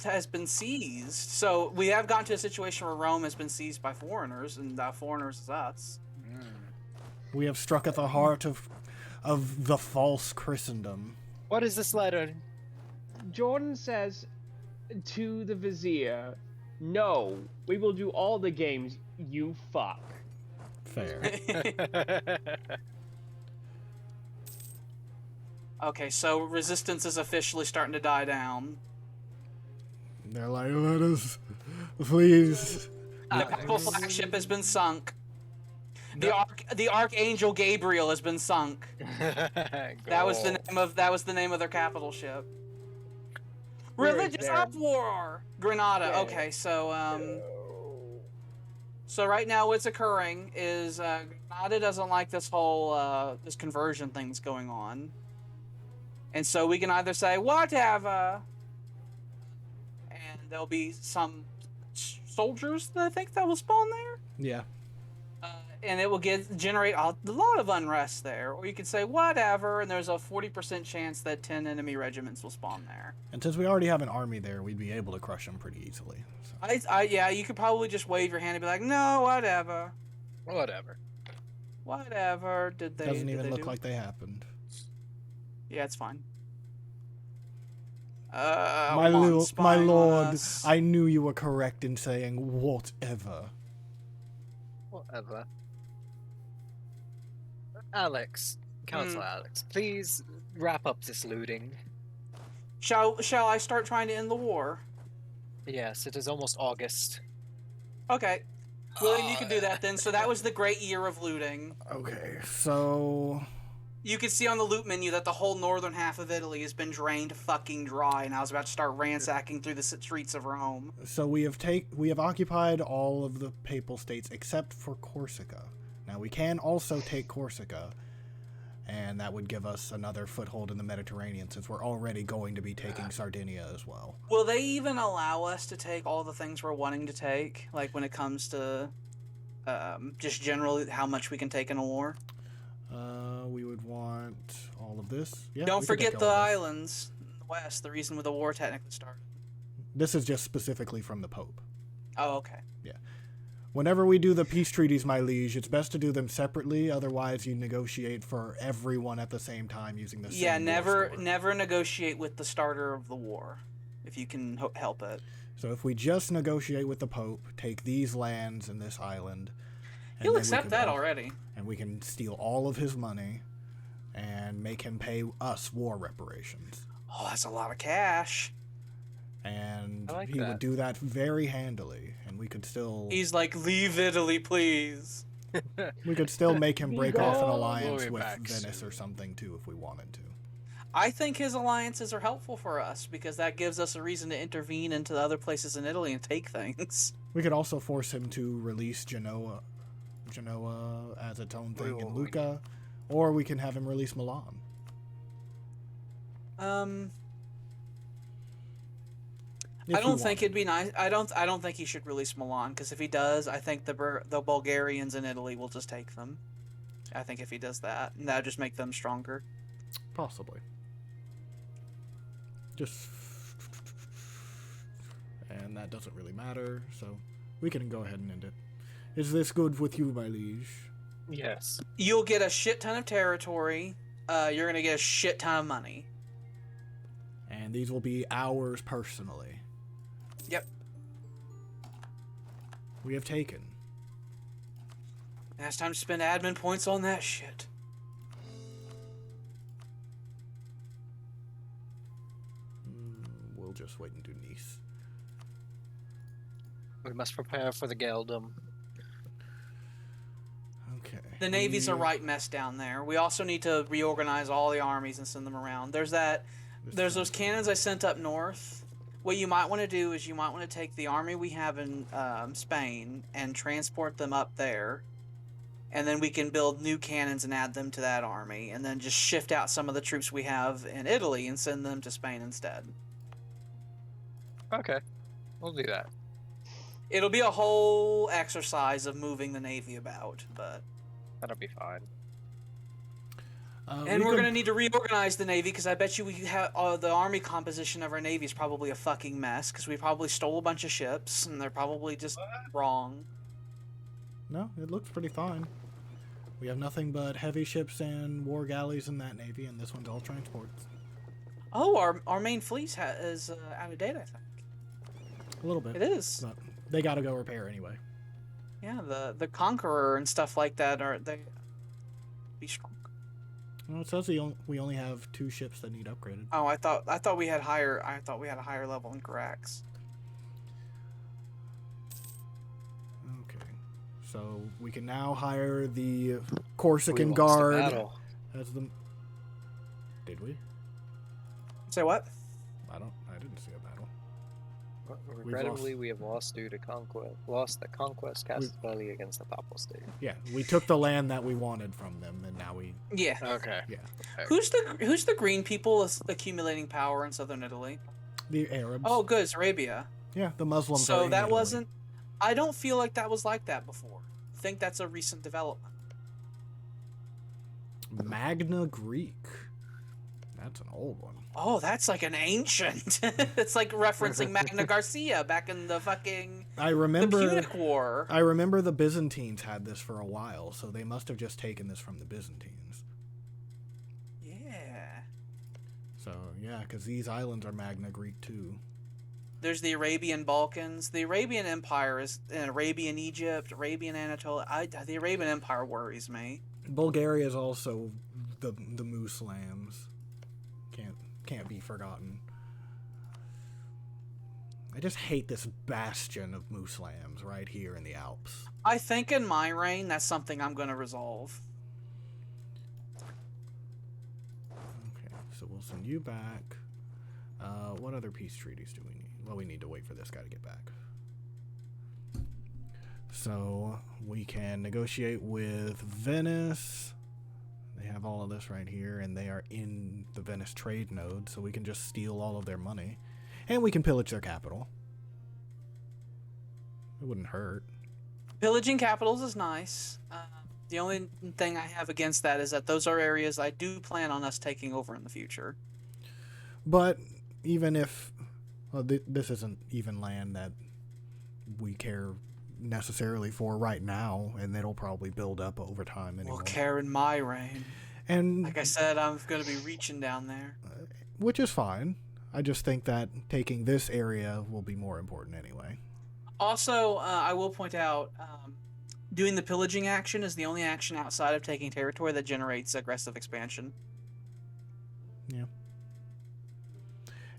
seized, so we have gotten to a situation where Rome has been seized by foreigners, and foreigners is us. We have struck at the heart of the false Christendom. What is this letter? Jordan says to the vizier, "No, we will do all the games, you fuck." Fair. Okay, so resistance is officially starting to die down. They're like, let us, please. The papal flagship has been sunk. The Archangel Gabriel has been sunk. That was the name of their capital ship. Where is Religious there? uproar. Granada. Yeah. Okay, so right now what's occurring is Granada doesn't like this whole this conversion thing's going on, and so we can either say whatever, and there'll be some soldiers that I think that will spawn there. Yeah. And it will generate a lot of unrest there. Or you could say whatever, and there's a 40% chance that 10 enemy regiments will spawn there. And since we already have an army there, we'd be able to crush them pretty easily. So. Yeah, you could probably just wave your hand and be like, no, whatever. Whatever. Did they? Doesn't did even they look do? like they happened. Yeah, it's fine. My lord, I knew you were correct in saying whatever. Whatever. Alex, Council Alex, please wrap up this looting. Shall I start trying to end the war? Yes, it is almost August. Okay. William, you can do that then. So that was the great year of looting. Okay, so You can see on the loot menu that the whole northern half of Italy has been drained fucking dry, and I was about to start ransacking through the streets of Rome. we have occupied all of the papal states except for Corsica. Now we can also take Corsica, and that would give us another foothold in the Mediterranean since we're already going to be taking Sardinia as well. Will they even allow us to take all the things we're wanting to take? Like when it comes to just generally how much we can take in a war? We would want all of this. Yeah, Don't we could take forget the all of this. islands in the west, the reason the war technically started. This is just specifically from the Pope. Oh, okay. Whenever we do the peace treaties, my liege, it's best to do them separately. Otherwise, you negotiate for everyone at the same time using the same war score. never negotiate with the starter of the war, if you can help it. So if we just negotiate with the Pope, take these lands and this island, and He'll then we accept can that go- already. and we can steal all of his money and make him pay us war reparations. Oh, that's a lot of cash. And I like he that. would do that very handily, and we could still He's like, leave Italy, please. make him break off an We'll alliance be with back Venice soon. or something too if we wanted to. I think his alliances are helpful for us because that gives us a reason to intervene into the other places in Italy and take things. We could also force him to release Genoa as its own thing in Lucca, or we can have him release Milan. I don't think it'd be nice. I don't think he should release Milan because if he does, I think the Bulgarians in Italy will just take them. I think if he does that, and that'll just make them stronger. Possibly. Just, and that doesn't really matter, so we can go ahead and end it. Is this good with you, my liege? Yes. You'll get a shit ton of territory. You're gonna get a shit ton of money. And these will be ours personally. Yep. We have taken. Now it's time to spend admin points on that shit. We'll just wait and do Nice. We must prepare for the Geldom. Okay. The navy's a right mess down there. We also need to reorganize all the armies and send them around. There's those cannons I sent up north. What you might want to do is you might want to take the army we have in Spain and transport them up there, and then we can build new cannons and add them to that army, and then just shift out some of the troops we have in Italy and send them to Spain instead. Okay, we'll do that. It'll be a whole exercise of moving the navy about, but... That'll be fine. And we're going to need to reorganize the navy, because I bet you we have the army composition of our navy is probably a fucking mess, because we probably stole a bunch of ships, and they're probably just wrong. No, it looks pretty fine. We have nothing but heavy ships and war galleys in that navy, and this one's all transports. Oh, our main fleet is out of date, I think. A little bit. It is. But they got to go repair anyway. Yeah, the Conqueror and stuff like that they be strong. Well, it says we only have 2 ships that need upgraded. Oh, I thought we had higher. I thought we had a higher level in Carax. Okay, so we can now hire the Corsican We lost the Guard battle. as the. Did we? Say what? I didn't see a battle. Regrettably, we have lost due to conquest. Lost the conquest Castelli against the Papal State. Yeah, we took the land that we wanted from them, and now we. Yeah. Okay. Yeah. Who's the green people accumulating power in southern Italy? The Arabs. Oh, good, it's Arabia. Yeah, the Muslims. are So in that Italy. wasn't. I don't feel like that was like that before. I think that's a recent development. Magna Greek. That's an old one. Oh, that's like an ancient. It's like referencing Magna Garcia back in the fucking I the remember. Punic War. I remember the Byzantines had this for a while, so they must have just taken this from the Byzantines. Yeah. So yeah, because these islands are Magna Greek too. There's the Arabian Balkans. The Arabian Empire is in Arabian Egypt, Arabian Anatolia. The Arabian Empire worries me. Bulgaria is also the Muslims. Can't be forgotten. I just hate this bastion of Muslims right here in the Alps. I think in my reign, that's something I'm going to resolve. Okay, so we'll send you back. What other peace treaties do we need? Well, we need to wait for this guy to get back. So we can negotiate with Venice. They have all of this right here, and they are in the Venice trade node, so we can just steal all of their money. And we can pillage their capital. It wouldn't hurt. Pillaging capitals is nice. The only thing I have against that is that those are areas I do plan on us taking over in the future. But even if... Well, this isn't even land that we care necessarily for right now, and it'll probably build up over time anyway. We'll care in my reign. And like I said, I'm going to be reaching down there. Which is fine. I just think that taking this area will be more important anyway. Also, I will point out, doing the pillaging action is the only action outside of taking territory that generates aggressive expansion. Yeah.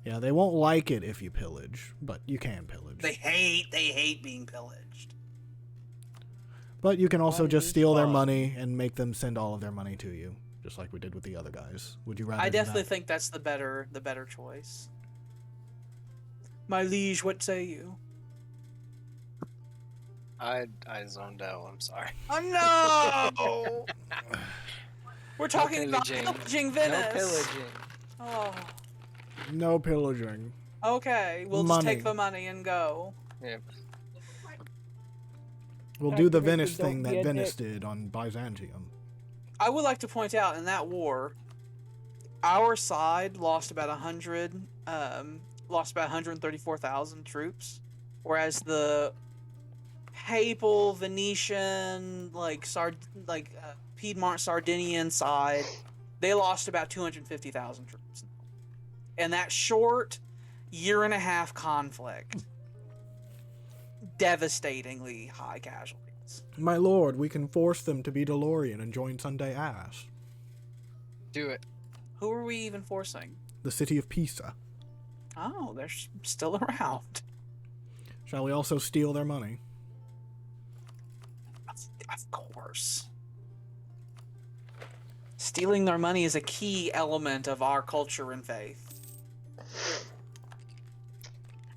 Yeah, they won't like it if you pillage, but you can pillage. They hate being pillaged. But you can also just steal their money and make them send all of their money to you, just like we did with the other guys. Would you rather? I definitely think that's the better choice. My liege, what say you? I zoned out. I'm sorry. Oh no! We're talking about pillaging. pillaging Venice. No pillaging. Oh. No pillaging. Okay, we'll just take the money and go. Yep. We'll do the Activated, Venice don't thing that get Venice it. did on Byzantium. I would like to point out in that war, our side lost about 134,000 troops, whereas the Papal, Venetian, Piedmont, Sardinian side, they lost about 250,000 troops. In that short year-and-a-half conflict, devastatingly high casualties. My lord, we can force them to be DeLorean and join Sunday Ass. Do it. Who are we even forcing? The city of Pisa. Oh, they're still around. Shall we also steal their money? Of course. Stealing their money is a key element of our culture and faith.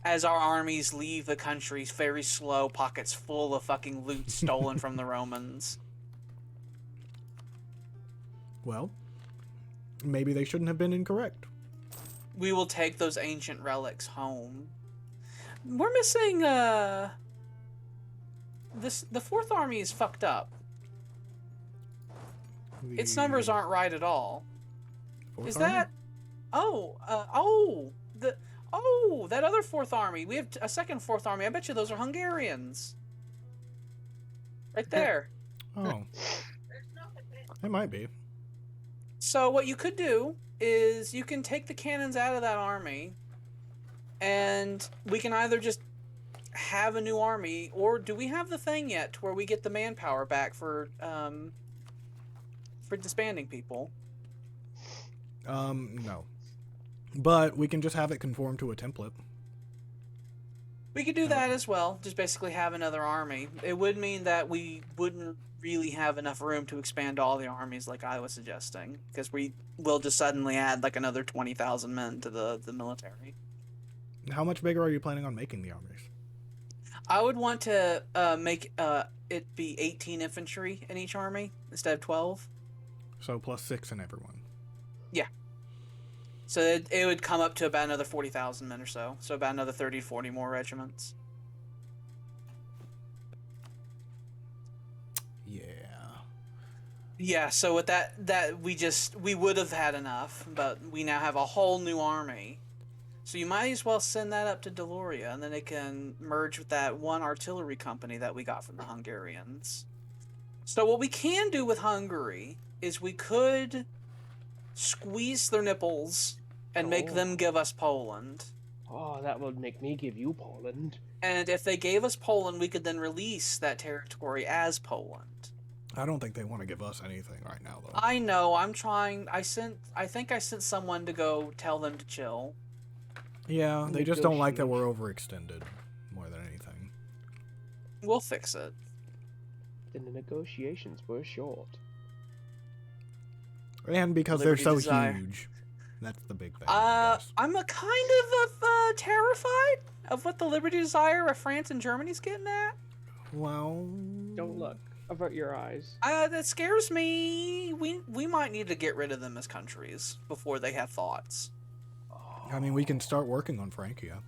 As our armies leave the country very slow, pockets full of fucking loot stolen from the Romans. Well, maybe they shouldn't have been incorrect. We will take those ancient relics home. We're missing, the Fourth Army is fucked up. Its numbers aren't right at all. Fourth Is Army? that... that other Fourth Army. We have a second Fourth Army. I bet you those are Hungarians. Right there. Oh. It might be. So what you could do is you can take the cannons out of that army, and we can either just have a new army, or do we have the thing yet to where we get the manpower back for disbanding people? No. But we can just have it conform to a template. We could do that as well. Just basically have another army. It would mean that we wouldn't really have enough room to expand all the armies like I was suggesting, because we will just suddenly add like another 20,000 men to the military. How much bigger are you planning on making the armies? I would want to make it be 18 infantry in each army instead of 12. So plus 6 in everyone. Yeah. So it would come up to about another 40,000 men or so. So about another 30 to 40 more regiments. Yeah. Yeah, so with that we would have had enough, but we now have a whole new army. So you might as well send that up to Deloria, and then it can merge with that one artillery company that we got from the Hungarians. So what we can do with Hungary is we could squeeze their nipples and make them give us Poland. Oh, that would make me give you Poland. And if they gave us Poland, we could then release that territory as Poland. I don't think they want to give us anything right now, though. I know, I'm trying. I think I sent someone to go tell them to chill. Yeah, they just don't like that we're overextended more than anything. We'll fix it. Then the negotiations were short. And because Liberty they're so Desire. huge. That's the big thing. I guess. I'm a kind of terrified of what the Liberty Desire of France and Germany's getting at. Well... Don't look. Avert your eyes. That scares me. We might need to get rid of them as countries before they have thoughts. I mean, we can start working on Francia.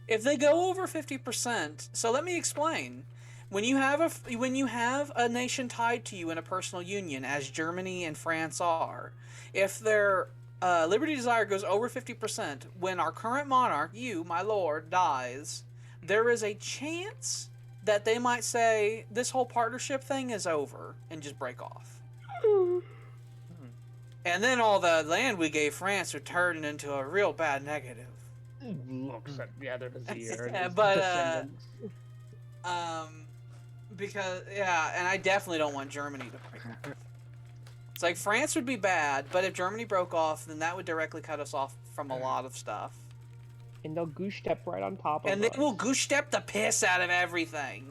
If they go over 50%, so let me explain. When you have a nation tied to you in a personal union, as Germany and France are, if their Liberty Desire goes over 50%, when our current monarch, you, my lord, dies, there is a chance that they might say this whole partnership thing is over and just break off. And then all the land we gave France would turn into a real bad negative. Looks at the other Desire. Yeah, but because and I definitely don't want Germany to break off. It's like France would be bad, but if Germany broke off, then that would directly cut us off from a lot of stuff. And they'll goose step right on top of And us. they will goose step the piss out of everything.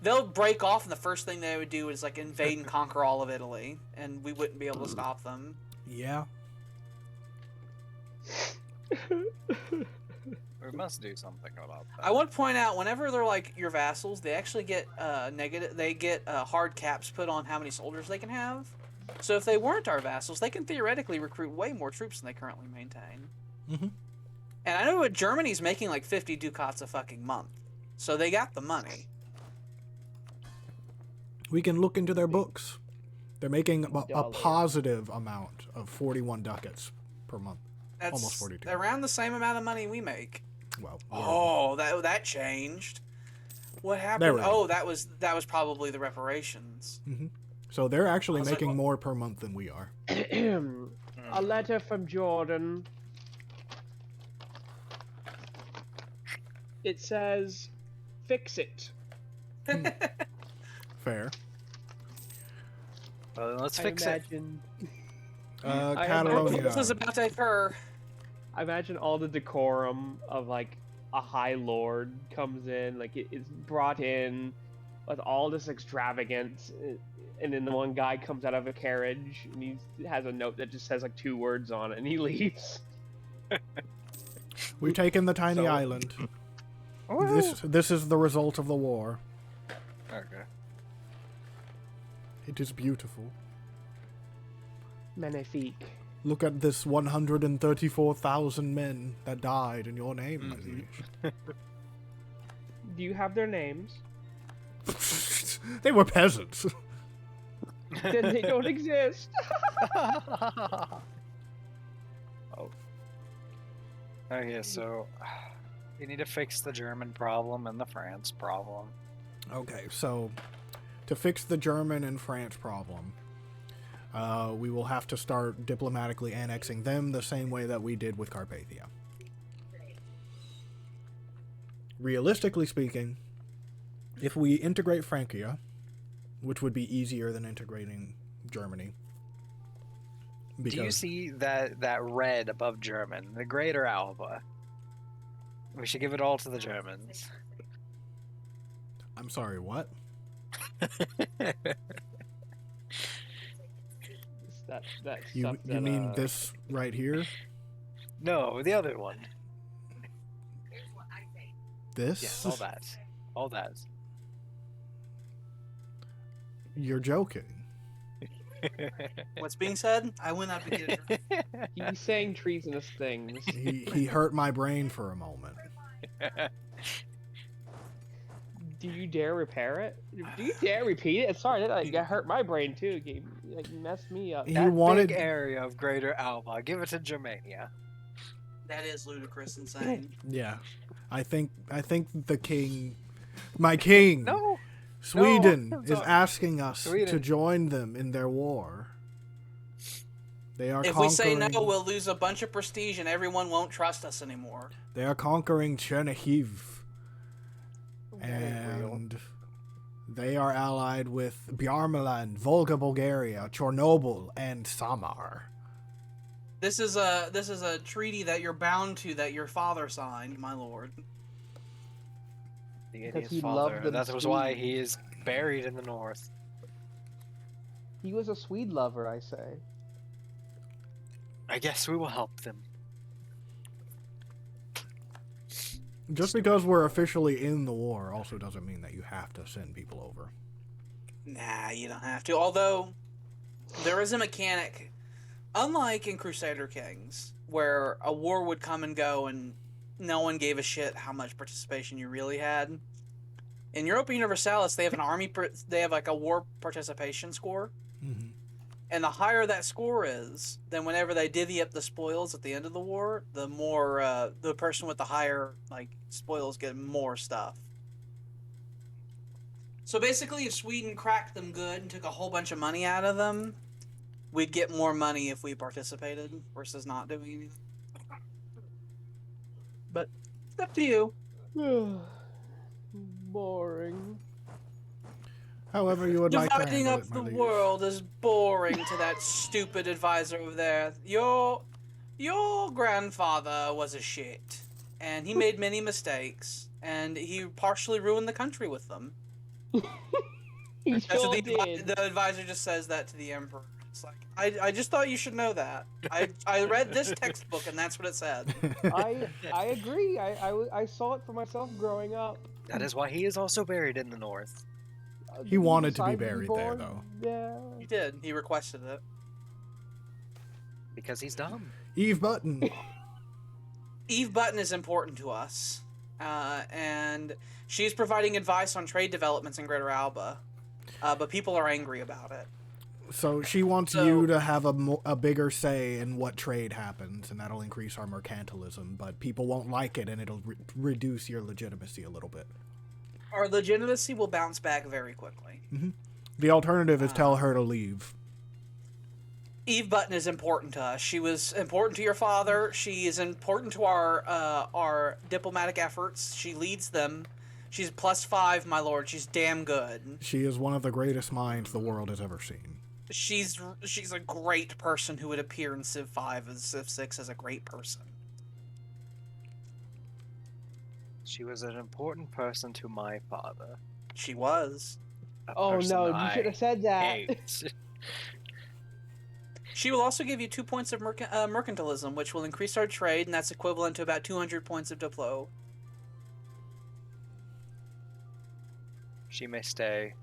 They'll break off, and the first thing they would do is like invade and conquer all of Italy, and we wouldn't be able to stop them. Yeah. We must do something about that. I want to point out, whenever they're like your vassals, they actually get negative. They get hard caps put on how many soldiers they can have. So if they weren't our vassals, they can theoretically recruit way more troops than they currently maintain. Mm-hmm. And I know Germany's making like 50 ducats a fucking month, so they got the money. We can look into their books. They're making a Dollar. positive amount of 41 ducats per month. That's Almost 42. around the same amount of money we make. Well, Oh, that changed. What happened? There we Oh, that was probably the reparations. Mm-hmm. So they're actually I was like, making what? more per month than we are. A letter from Jordan. It says, fix it. Fair. Well, let's I fix it. imagine, Catalonia. This is about to occur. I imagine all the decorum of like a high lord comes in, like it's brought in with all this extravagance, and then the one guy comes out of a carriage and he has a note that just says like 2 words on it, and he leaves. We've taken the tiny So- island. This is the result of the war. Okay. It is beautiful. Magnifique. Look at this 134,000 men that died in your name, my liege. Do you have their names? They were peasants. Then they don't exist. Okay, so we need to fix the German problem and the France problem. Okay, so to fix the German and France problem, we will have to start diplomatically annexing them the same way that we did with Carpathia. Realistically speaking, if we integrate Francia, which would be easier than integrating Germany, Do you see that red above German, the Greater Alba? We should give it all to the Germans. I'm sorry, what? That You stuff that, mean this right here? No, the other one. This? Yes, all that. All that. You're joking. What's being said? I will not be getting it. He's saying treasonous things. He hurt my brain for a moment. Do you dare repair it? Do you dare repeat it? Sorry, that hurt my brain too. It messed me up. He That wanted big area of Greater Alba, give it to Germania. That is ludicrous insane. Yeah. I think the king, my king, No! Sweden, No, is asking us to Sweden. join them in their war. They are If we say no, conquering- we'll lose a bunch of prestige and everyone won't trust us anymore. They are conquering Chernihiv, That ain't real. and they are allied with Bjarmeland, Volga, Bulgaria, Chernobyl, and Samar. This is a treaty that you're bound to, that your father signed, my lord. The Because idiot's he father. loved them That was why Swedes. he is buried in the north. He was a Swede lover, I say. I guess we will help them. Just because we're officially in the war also doesn't mean that you have to send people over. Nah, you don't have to. Although, there is a mechanic, unlike in Crusader Kings, where a war would come and go and no one gave a shit how much participation you really had. In Europa Universalis, they have they have like a war participation score. Mm-hmm. And the higher that score is, then whenever they divvy up the spoils at the end of the war, the more the person with the higher spoils get more stuff. So basically, if Sweden cracked them good and took a whole bunch of money out of them, we'd get more money if we participated versus not doing anything. But it's up to you. Boring. However you would like to Dividing handle up it, my the liege. world is boring to that stupid advisor over there. Your grandfather was a shit, and he made many mistakes, and he partially ruined the country with them. He That's sure what did. the advisor just says that to the emperor. It's like, I just thought you should know that. I read this textbook, and that's what it said. I agree. I saw it for myself growing up. That is why he is also buried in the north. He wanted to be Decided buried there, though. Yeah. He did. He requested it. Because he's dumb. Eve Button. Eve Button is important to us, and she's providing advice on trade developments in Greater Alba, but people are angry about it. So she wants So- you to have a bigger say in what trade happens, and that'll increase our mercantilism, but people won't like it, and it'll reduce your legitimacy a little bit. Our legitimacy will bounce back very quickly. The alternative is tell her to leave. Eve Button is important to us. She was important to your father. She is important to our diplomatic efforts. She leads them. She's +5, my lord. She's damn good. She is one of the greatest minds the world has ever seen. She's a great person who would appear in Civ 5 and Civ 6 as a great person. She was an important person to my father. She was. A Oh person no, you I should have said that. hate. She will also give you 2 points of mercantilism, which will increase our trade, and that's equivalent to about 200 points of diplo. She may stay.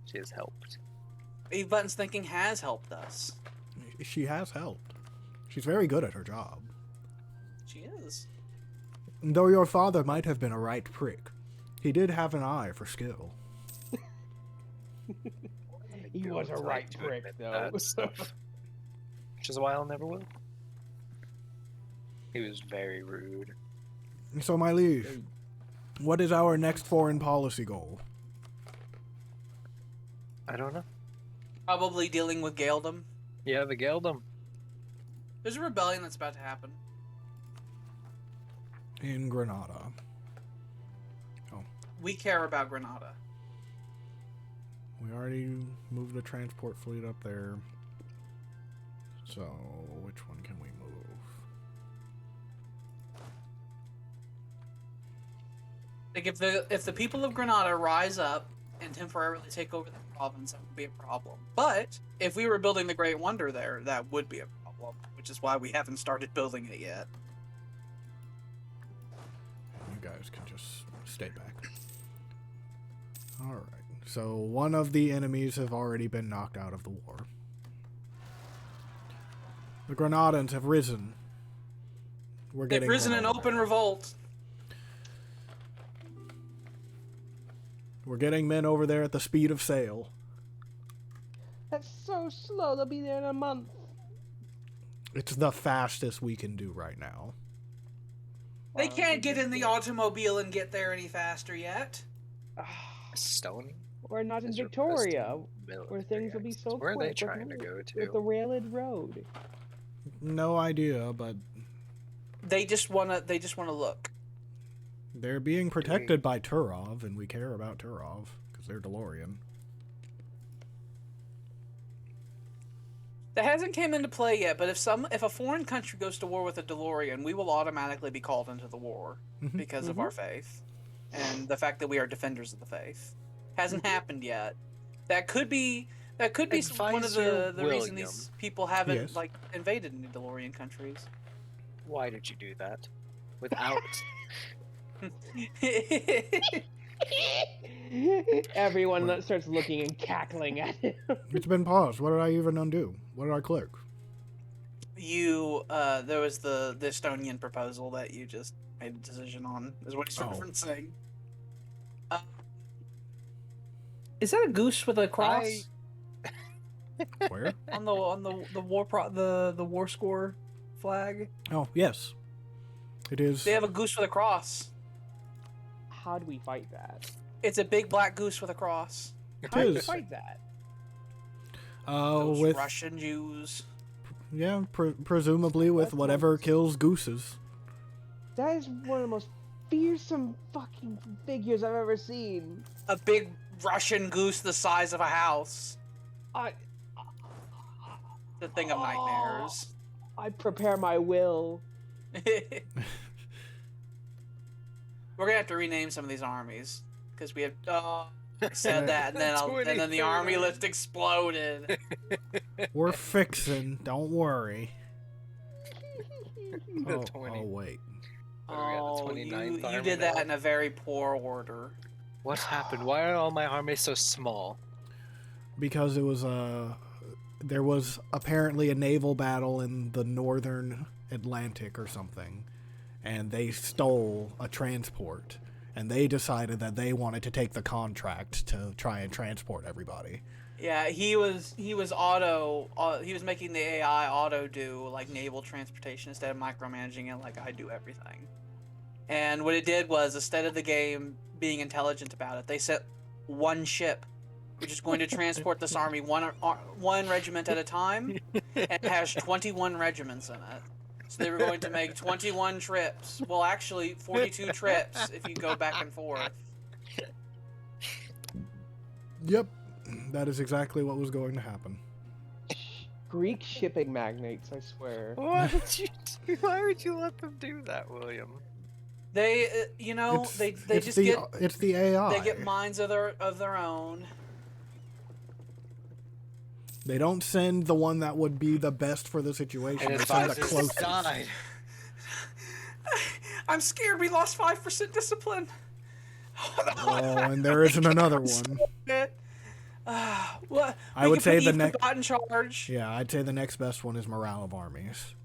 She has helped. Eve Button's thinking has helped us. She has helped. She's very good at her job. She is. Though your father might have been a right prick, he did have an eye for skill. He was a I'd right like to prick, admit though. that stuff. Which is why I'll never will. He was very rude. So, my liege, what is our next foreign policy goal? I don't know. Probably dealing with Gaeldom. Yeah, the Geldom. There's a rebellion that's about to happen. In Granada. We care about Granada. We already moved the transport fleet up there. So, which one can we move? Like if the people of Granada rise up and temporarily take over the province, that would be a problem. But if we were building the Great Wonder there, that would be a problem, which is why we haven't started building it yet. You guys can just stay back. Alright, so one of the enemies have already been knocked out of the war. The Granadans have risen. They've risen in open revolt. We're getting men over there at the speed of sail. That's so slow. They'll be there in a month. It's the fastest we can do right now. They can't get in the automobile and get there any faster yet. Stony? We're not in Is your Victoria, military where things will be access. so Where are quick. they trying to go With the to? railed road. No idea, but They just wanna look. they're being protected by Turov, and we care about Turov, because they're DeLorean. That hasn't came into play yet, but if a foreign country goes to war with a DeLorean, we will automatically be called into the war because of our faith and the fact that we are defenders of the faith. Hasn't happened yet. That could be one of Advisor the reason William. these people haven't Yes. like invaded any DeLorean countries. Why did you do that? Without... Everyone that starts looking and cackling at him. It's been paused. What did I even undo? What did I click? There was the Estonian proposal that you just made a decision on, is what he's referencing. Is that a goose with a cross Where? on the war score flag? Oh, yes. It is. They have a goose with a cross. How do we fight that? It's a big black goose with a cross. How do we is. fight that? Those with Russian Jews. yeah, presumably with That's whatever nice. kills gooses. That is one of the most fearsome fucking figures I've ever seen. A big Russian goose the size of a house. I The thing of nightmares. I prepare my will. We're gonna have to rename some of these armies because we have. I said that, and then the army list exploded. We're fixing. Don't worry. The Oh, 20. oh wait. What are we at, the Oh, 29th you army did that now? in a very poor order. What happened? Why are all my armies so small? Because it was there was apparently a naval battle in the northern Atlantic or something, and they stole a transport, and they decided that they wanted to take the contract to try and transport everybody. Yeah, he was he was making the AI auto do like naval transportation instead of micromanaging it like I do everything. And what it did was, instead of the game being intelligent about it, they set one ship, which is going to transport this army one regiment at a time, and it has 21 regiments in it. So they were going to make 21 trips. Well, actually, 42 trips if you go back and forth. Yep, that is exactly what was going to happen. Greek shipping magnates, I swear. Why would you let them do that, William? They, you know, It's, they it's just the, get it's the AI. they get minds of their own. They don't send the one that would be the best for the situation. And They send the advisors closest. died. I'm scared we lost 5% discipline. Oh, and there isn't another one. What? I would say the next. next. In charge. Yeah, I'd say the next best one is morale of armies.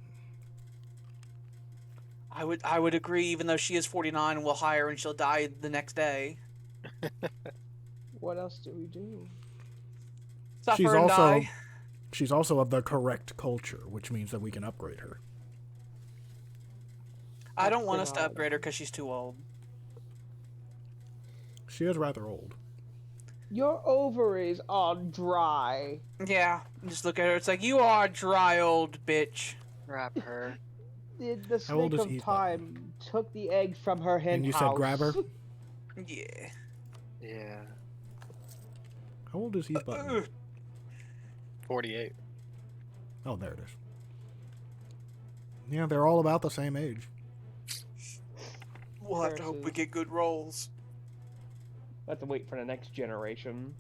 I would agree, even though she is 49 and we'll hire and she'll die the next day. What else do we do? Suffer and die. She's also of the correct culture, which means that we can upgrade her. I don't want us to upgrade her because she's too old. She is rather old. Your ovaries are dry. Yeah, just look at her. It's like, you are a dry old bitch. Wrap her. The How old snake is of Eve time took the eggs from her hen And you house. said grab her? Yeah. Yeah. How old is Eve Button? 48. Oh, there it is. Yeah, they're all about the same age. We'll have to hope we get good rolls. Have to wait for the next generation.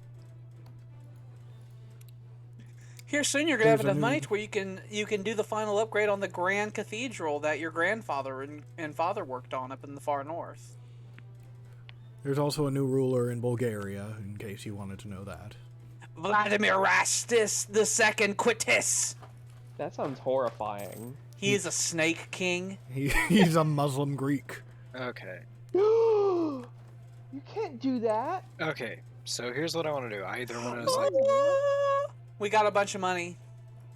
Here soon you're gonna have There's a enough money new- to where you can do the final upgrade on the grand cathedral that your grandfather and father worked on up in the far north. There's also a new ruler in Bulgaria, in case you wanted to know that. Vladimir Rastis II Quitis. That sounds horrifying. He is a snake king. He's a Muslim Greek. Okay. You can't do that. Okay. So here's what I want to do. I either want to like, We got a bunch of money.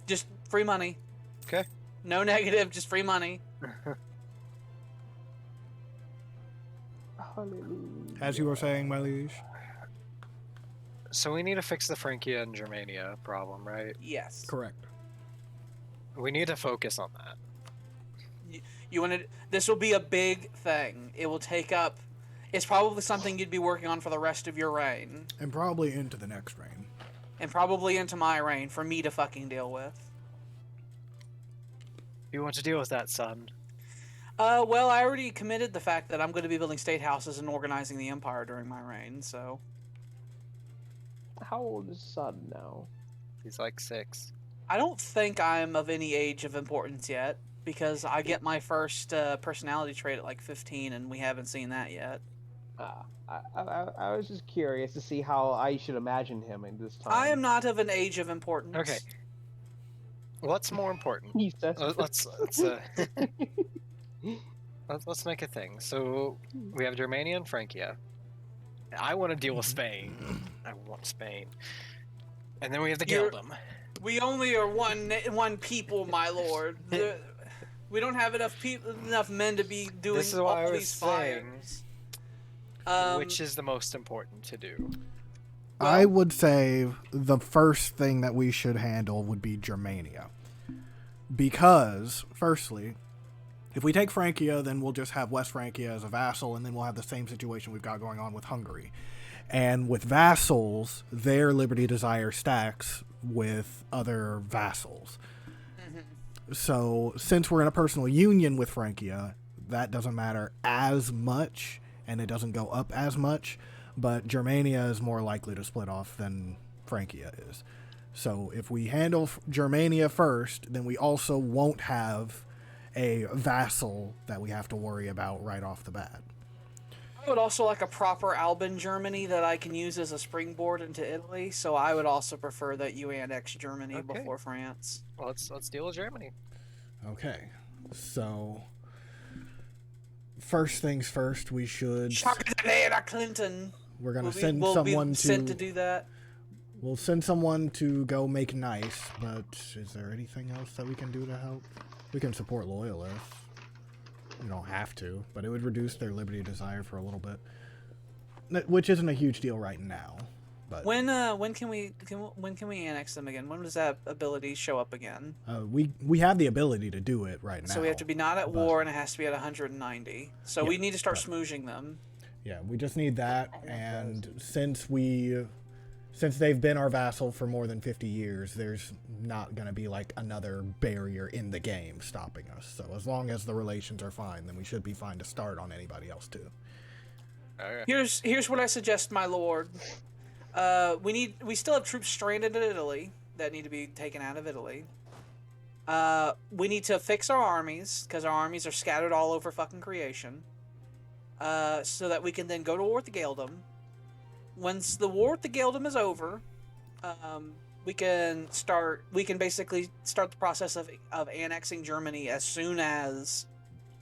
Just free money. Okay. No negative, just free money. Hallelujah. As you were saying, my liege. so we need to fix the Frankia and Germania problem, right? Yes. Correct. We need to focus on that. You want to? This will be a big thing. It will take up. It's probably something you'd be working on for the rest of your reign, And probably into the next reign. and probably into my reign for me to fucking deal with. You want to deal with that, son? Well, I already committed the fact that I'm going to be building state houses and organizing the empire during my reign. So How old is Son now? He's like 6. I don't think I'm of any age of importance yet, because I get my first personality trait at like 15, and we haven't seen that yet. I was just curious to see how I should imagine him in this time. I am not of an age of importance. Okay. What's more important? He says. Let's make a thing. So we have Germania and Frankia. I want to deal with Spain. I want Spain. And then we have the You're- Geldom. We only are one people, my lord. We don't have enough men to be doing This is why I all was these saying, fires. which is the most important to do. I would say the first thing that we should handle would be Germania. Because, firstly, if we take Francia, then we'll just have West Francia as a vassal, and then we'll have the same situation we've got going on with Hungary. And with vassals, their liberty desire stacks with other vassals. So, since we're in a personal union with Francia, that doesn't matter as much, and it doesn't go up as much, but Germania is more likely to split off than Francia is. So, if we handle Germania first, then we also won't have a vassal that we have to worry about right off the bat. I would also like a proper Alban Germany that I can use as a springboard into Italy, so I would also prefer that you annex Germany Okay. before France. Well, let's deal with Germany. Okay, so first things first, we should. Chocolate Clinton. We're gonna We'll send be someone sent to do that. We'll send someone to go make nice, but is there anything else that we can do to help? We can support loyalists. We don't have to, but it would reduce their liberty desire for a little bit, which isn't a huge deal right now. But When can we annex them again? When does that ability show up again? we have the ability to do it right now. So we have to be not at but- war, and it has to be at 190. So Yeah, we need to start but- smooshing them. Yeah, we just need that, and since we since they've been our vassal for more than 50 years, there's not going to be like another barrier in the game stopping us. So as long as the relations are fine, then we should be fine to start on anybody else too. Okay. Here's what I suggest, my lord. We still have troops stranded in Italy that need to be taken out of Italy. We need to fix our armies, because our armies are scattered all over fucking creation. So that we can then go to war with the Gaeldom. Once the war with the Gaeldom is over, we can basically start the process of annexing Germany as soon as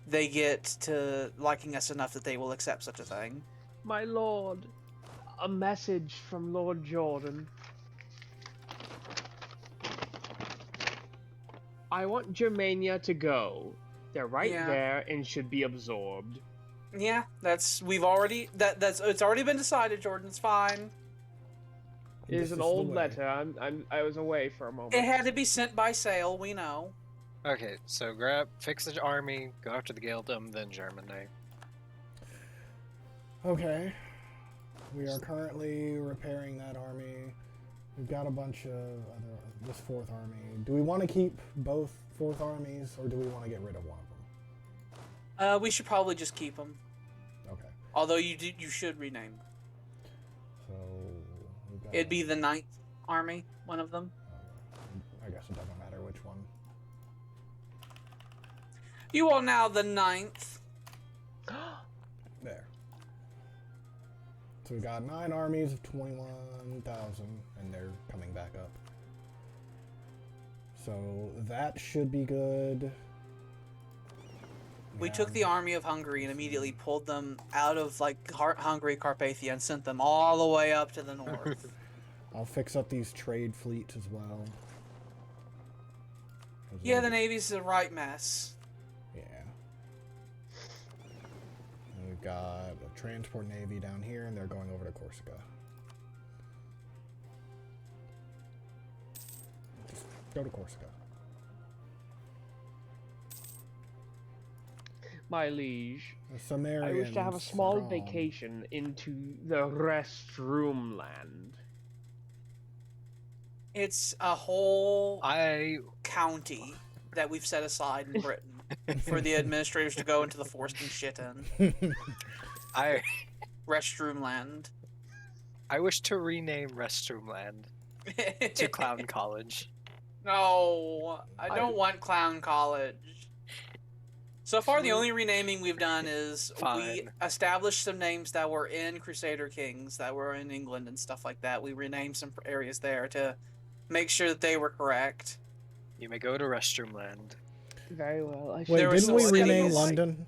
they get to liking us enough that they will accept such a thing. My lord, a message from Lord Jordan. I want Germania to go. They're right Yeah. there and should be absorbed. Yeah, it's already been decided, Jordan. It's fine. It This is an the old way. letter. I was away for a moment. It had to be sent by sail, we know. Okay, so fix the army, go after the Gaeldom, then Germany. Okay. We are currently repairing that army. We've got a bunch of this 4th army. Do we want to keep both 4th armies, or do we want to get rid of one of them? We should probably just keep them. Okay. Although you should rename them. So we've got, It'd be the 9th Army, one of them. I guess it doesn't matter which one. You are now the 9th. There. So we've got 9 armies of 21,000, and they're coming back up. So that should be good. We took the army of Hungary and immediately pulled them out of Hungary, Carpathia, and sent them all the way up to the north. I'll fix up these trade fleets as well. Yeah, the Navy's a right mess. Yeah. And we've got a transport navy down here, and they're going over to Corsica. Just go to Corsica. My liege, The Sumerians. I wish to have a small strong. vacation into the restroom land. It's a whole I county that we've set aside in Britain for the administrators to go into the forest and shit in. I Restroom land. I wish to rename Restroomland to Clown College. No, I don't want Clown College. So far, the only renaming we've done is we Fine. established some names that were in Crusader Kings, that were in England and stuff like that. We renamed some areas there to make sure that they were correct. You may go to Restroomland. Very well. Wait, There was didn't we some rename cities- London?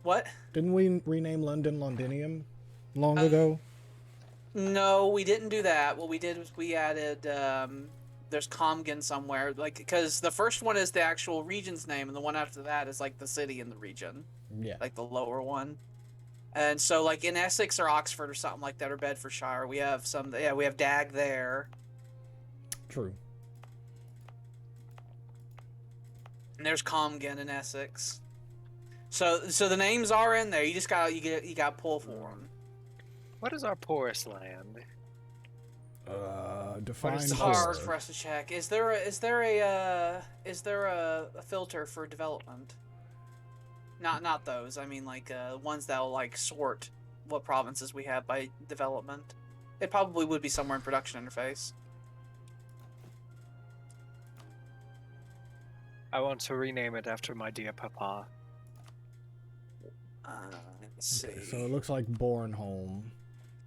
What? Didn't we rename London Londinium long ago? No, we didn't do that. What we did was we added, there's Comgen somewhere, because the first one is the actual region's name, and the one after that is, the city in the region, Yeah. the lower one. And so, in Essex or Oxford or something like that, or Bedfordshire, we have we have Dag there. True. And there's Comgen in Essex. So the names are in there. You just got to pull for them. What is our poorest land? Define It's the hard poor? for us to check. Is there a filter for development? Not those. I mean, ones that will sort what provinces we have by development. It probably would be somewhere in production interface. I want to rename it after my dear papa. Let's see. Okay, so it looks like Bornholm.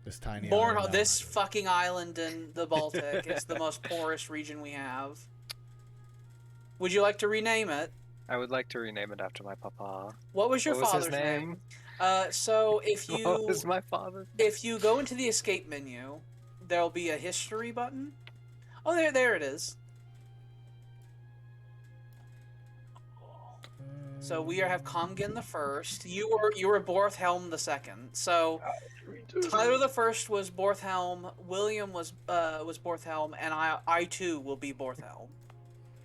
This tiny Bornholm, island this out. fucking island in the Baltic is the most poorest region we have. Would you like to rename it? I would like to rename it after my papa. What was your What was his father's name? name? So if What you was my father? if you go into the escape menu, there'll be a history button. Oh, there it is. So we have Comgen the First. You were Borthelm the Second. So Tyler the First was Borthelm. William was Borthelm, and I too will be Borthelm.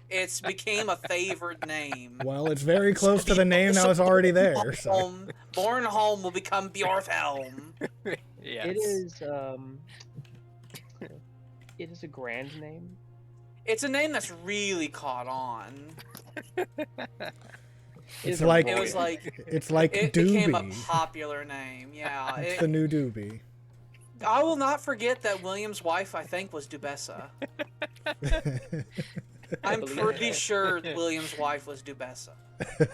It's became a favored name. Well, it's very close to the name that was already there. So. Bornholm will become Bjorthelm. Yes. It is It is a grand name. It's a name that's really caught on. It's is a like It royal was like it's like it Doobie. became a popular name. Yeah, It's the new Doobie. I will not forget that William's wife, I think, was Dubessa. I'm believe pretty that. sure William's wife was Dubessa.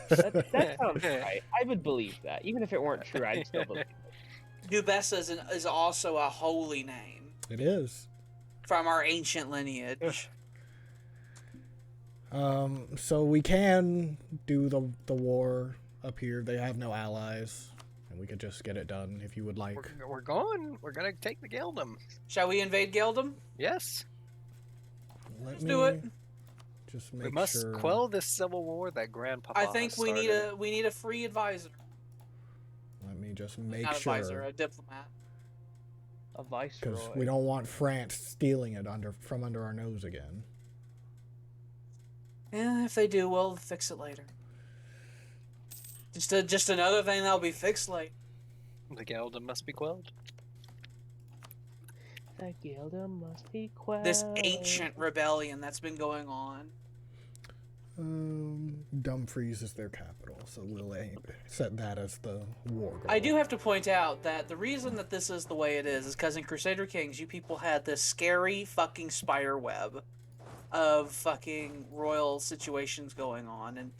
That sounds right. I would believe that. Even if it weren't true, I'd still believe it. Dubessa is also a holy name It is. from our ancient lineage. So we can do the war up here. They have no allies, and we could just get it done if you would like. We're going. We're gonna take the Gildum. Shall we invade Geldom? Yes. Let Let's do it. Just make We must sure. quell this civil war that Grandpapa I think has we started. need a free advisor. Let me just make Not sure. advisor, a diplomat. A Because viceroy. we don't want France stealing it from under our nose again. Yeah, if they do, we'll fix it later. Just another thing that'll be fixed later. The Gildum must be quelled. The Gildum must be quelled. This ancient rebellion that's been going on. Dumfries is their capital, so we'll set that as the war goal. I do have to point out that the reason that this is the way it is because in Crusader Kings, you people had this scary fucking spider web of fucking royal situations going on, and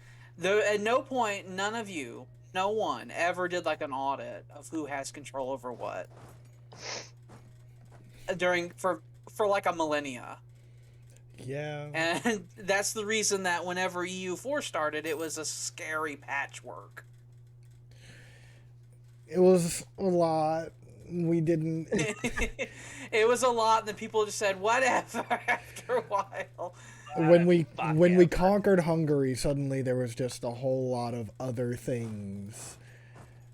at no point, none of you, no one ever did like an audit of who has control over what for like a millennia. Yeah. And that's the reason that whenever EU4 started, it was a scary patchwork. It was a lot. We didn't. It was a lot, and then people just said, whatever, after a while. when we conquered Hungary, suddenly there was just a whole lot of other things.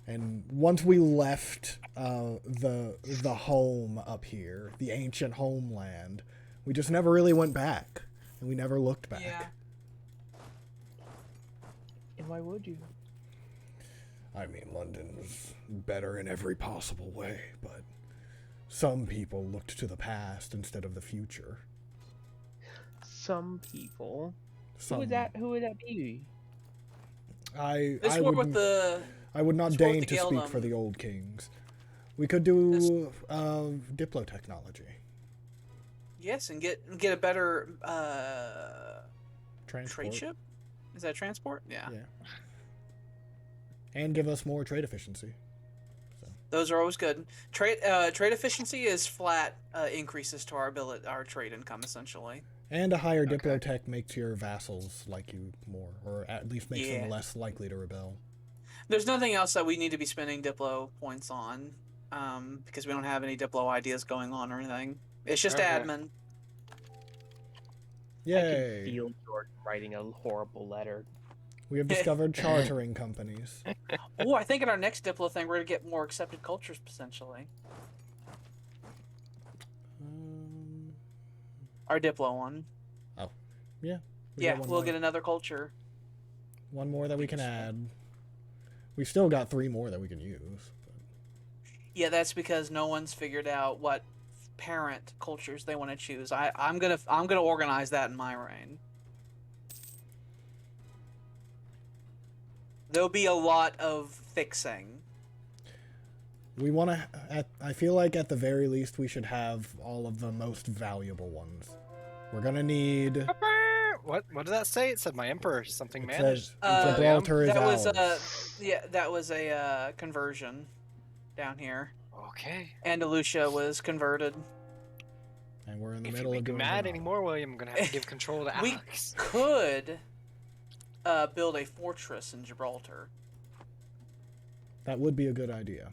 And once we left the home up here, the ancient homeland, we just never really went back, and we never looked back. Yeah. And why would you? I mean, London's better in every possible way, but some people looked to the past instead of the future. Some people. Some, Who would that be? I War with would the I would not let's war with deign the to speak Gildum. for the old kings. We could do diplotechnology. yes, and get a better Transport. trade ship. Is that transport? Yeah. Yeah. And give us more trade efficiency. Those are always good. Trade efficiency is flat increases to our trade income essentially. And a higher diplotech makes your vassals like you more, or at least makes them Yeah. less likely to rebel. There's nothing else that we need to be spending Diplo points on, because we don't have any Diplo ideas going on or anything. It's just Okay. admin. I Yay! can feel Jordan writing a horrible letter. We have discovered chartering companies. Oh, I think in our next Diplo thing, we're gonna get more accepted cultures potentially. Our Diplo one. Yeah. Yeah, got one we'll more. get another culture. One more that we can add. We still got 3 more that we can use. Yeah, that's because no one's figured out what parent cultures they want to choose. I'm gonna organize that in my reign. There'll be a lot of fixing. We want to. I feel like at the very least we should have all of the most valuable ones. We're gonna need. What does that say? It said my emperor something It managed. says William, Gibraltar is that was ours. that was a conversion down here. Okay. Andalusia was converted. And we're in the If you middle of make me doing mad it. anymore, William, I'm gonna have to give control to We Alex. could build a fortress in Gibraltar That would be a good idea.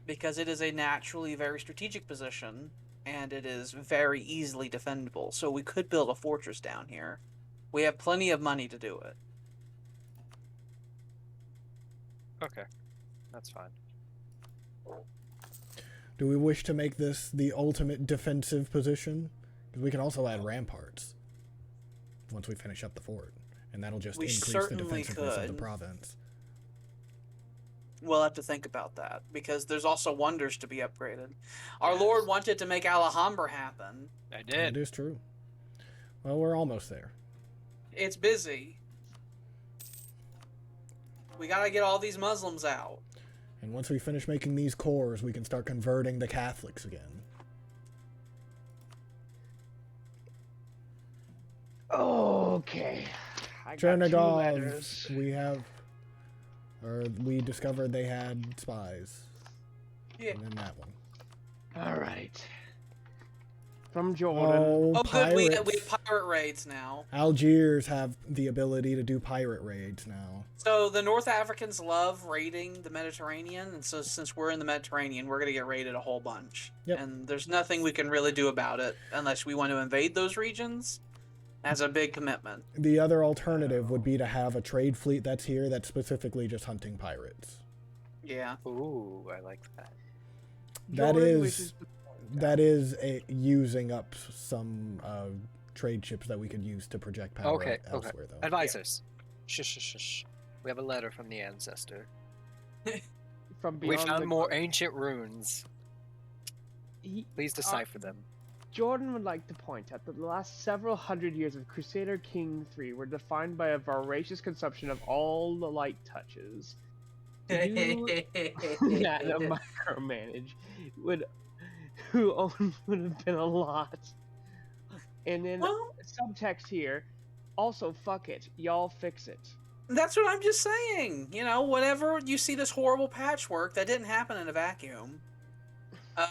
because it is a naturally very strategic position and it is very easily defendable. So we could build a fortress down here. We have plenty of money to do it. Okay, that's fine. Do we wish to make this the ultimate defensive position? Because we can also add ramparts once we finish up the fort, and that'll just We increase the certainly defensiveness of the could. province. we'll have to think about that because there's also wonders to be upgraded. Our Lord wanted to make Alhambra happen. I It did. is true. Well, we're almost there. It's busy. We gotta get all these Muslims out. And once we finish making these cores, we can start converting the Catholics again. Okay. I got 2 letters. Chernigovs, we discovered they had spies. Yeah. And then that one. All right. From Jordan. Oh, good. We pirates. have pirate raids now. Algiers have the ability to do pirate raids now. So the North Africans love raiding the Mediterranean, and so since we're in the Mediterranean, we're gonna get raided a whole bunch. Yep. And there's nothing we can really do about it unless we want to invade those regions. That's a big commitment. The other alternative would be to have a trade fleet that's here that's specifically just hunting pirates. Yeah. Ooh, I like that. That Jordan is wishes to point out- using up some trade ships that we could use to project power Okay, elsewhere, though. Advisors. Shush, shush, shush. We have a letter from the ancestor. From We beyond found the more gulf. ancient runes. Please decipher them. Jordan would like to point out that the last several hundred years of Crusader King III were defined by a voracious consumption of all the light touches. To do that and micromanage would have been a lot. And then Well, subtext here, also fuck it, y'all fix it. that's what I'm just saying. You know, whenever you see this horrible patchwork, that didn't happen in a vacuum.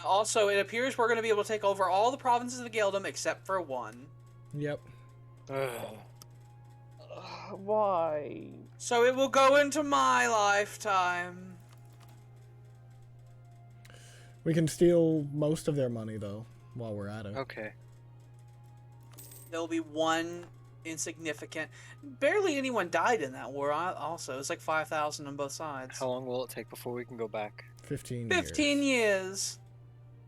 Also, it appears we're going to be able to take over all the provinces of the Geldom except for one. Yep. Why? So it will go into my lifetime. We can steal most of their money, though, while we're at it. Okay. There'll be one insignificant. Barely anyone died in that war. Also, it's like 5,000 on both sides. How long will it take before we can go back? 15 15 years.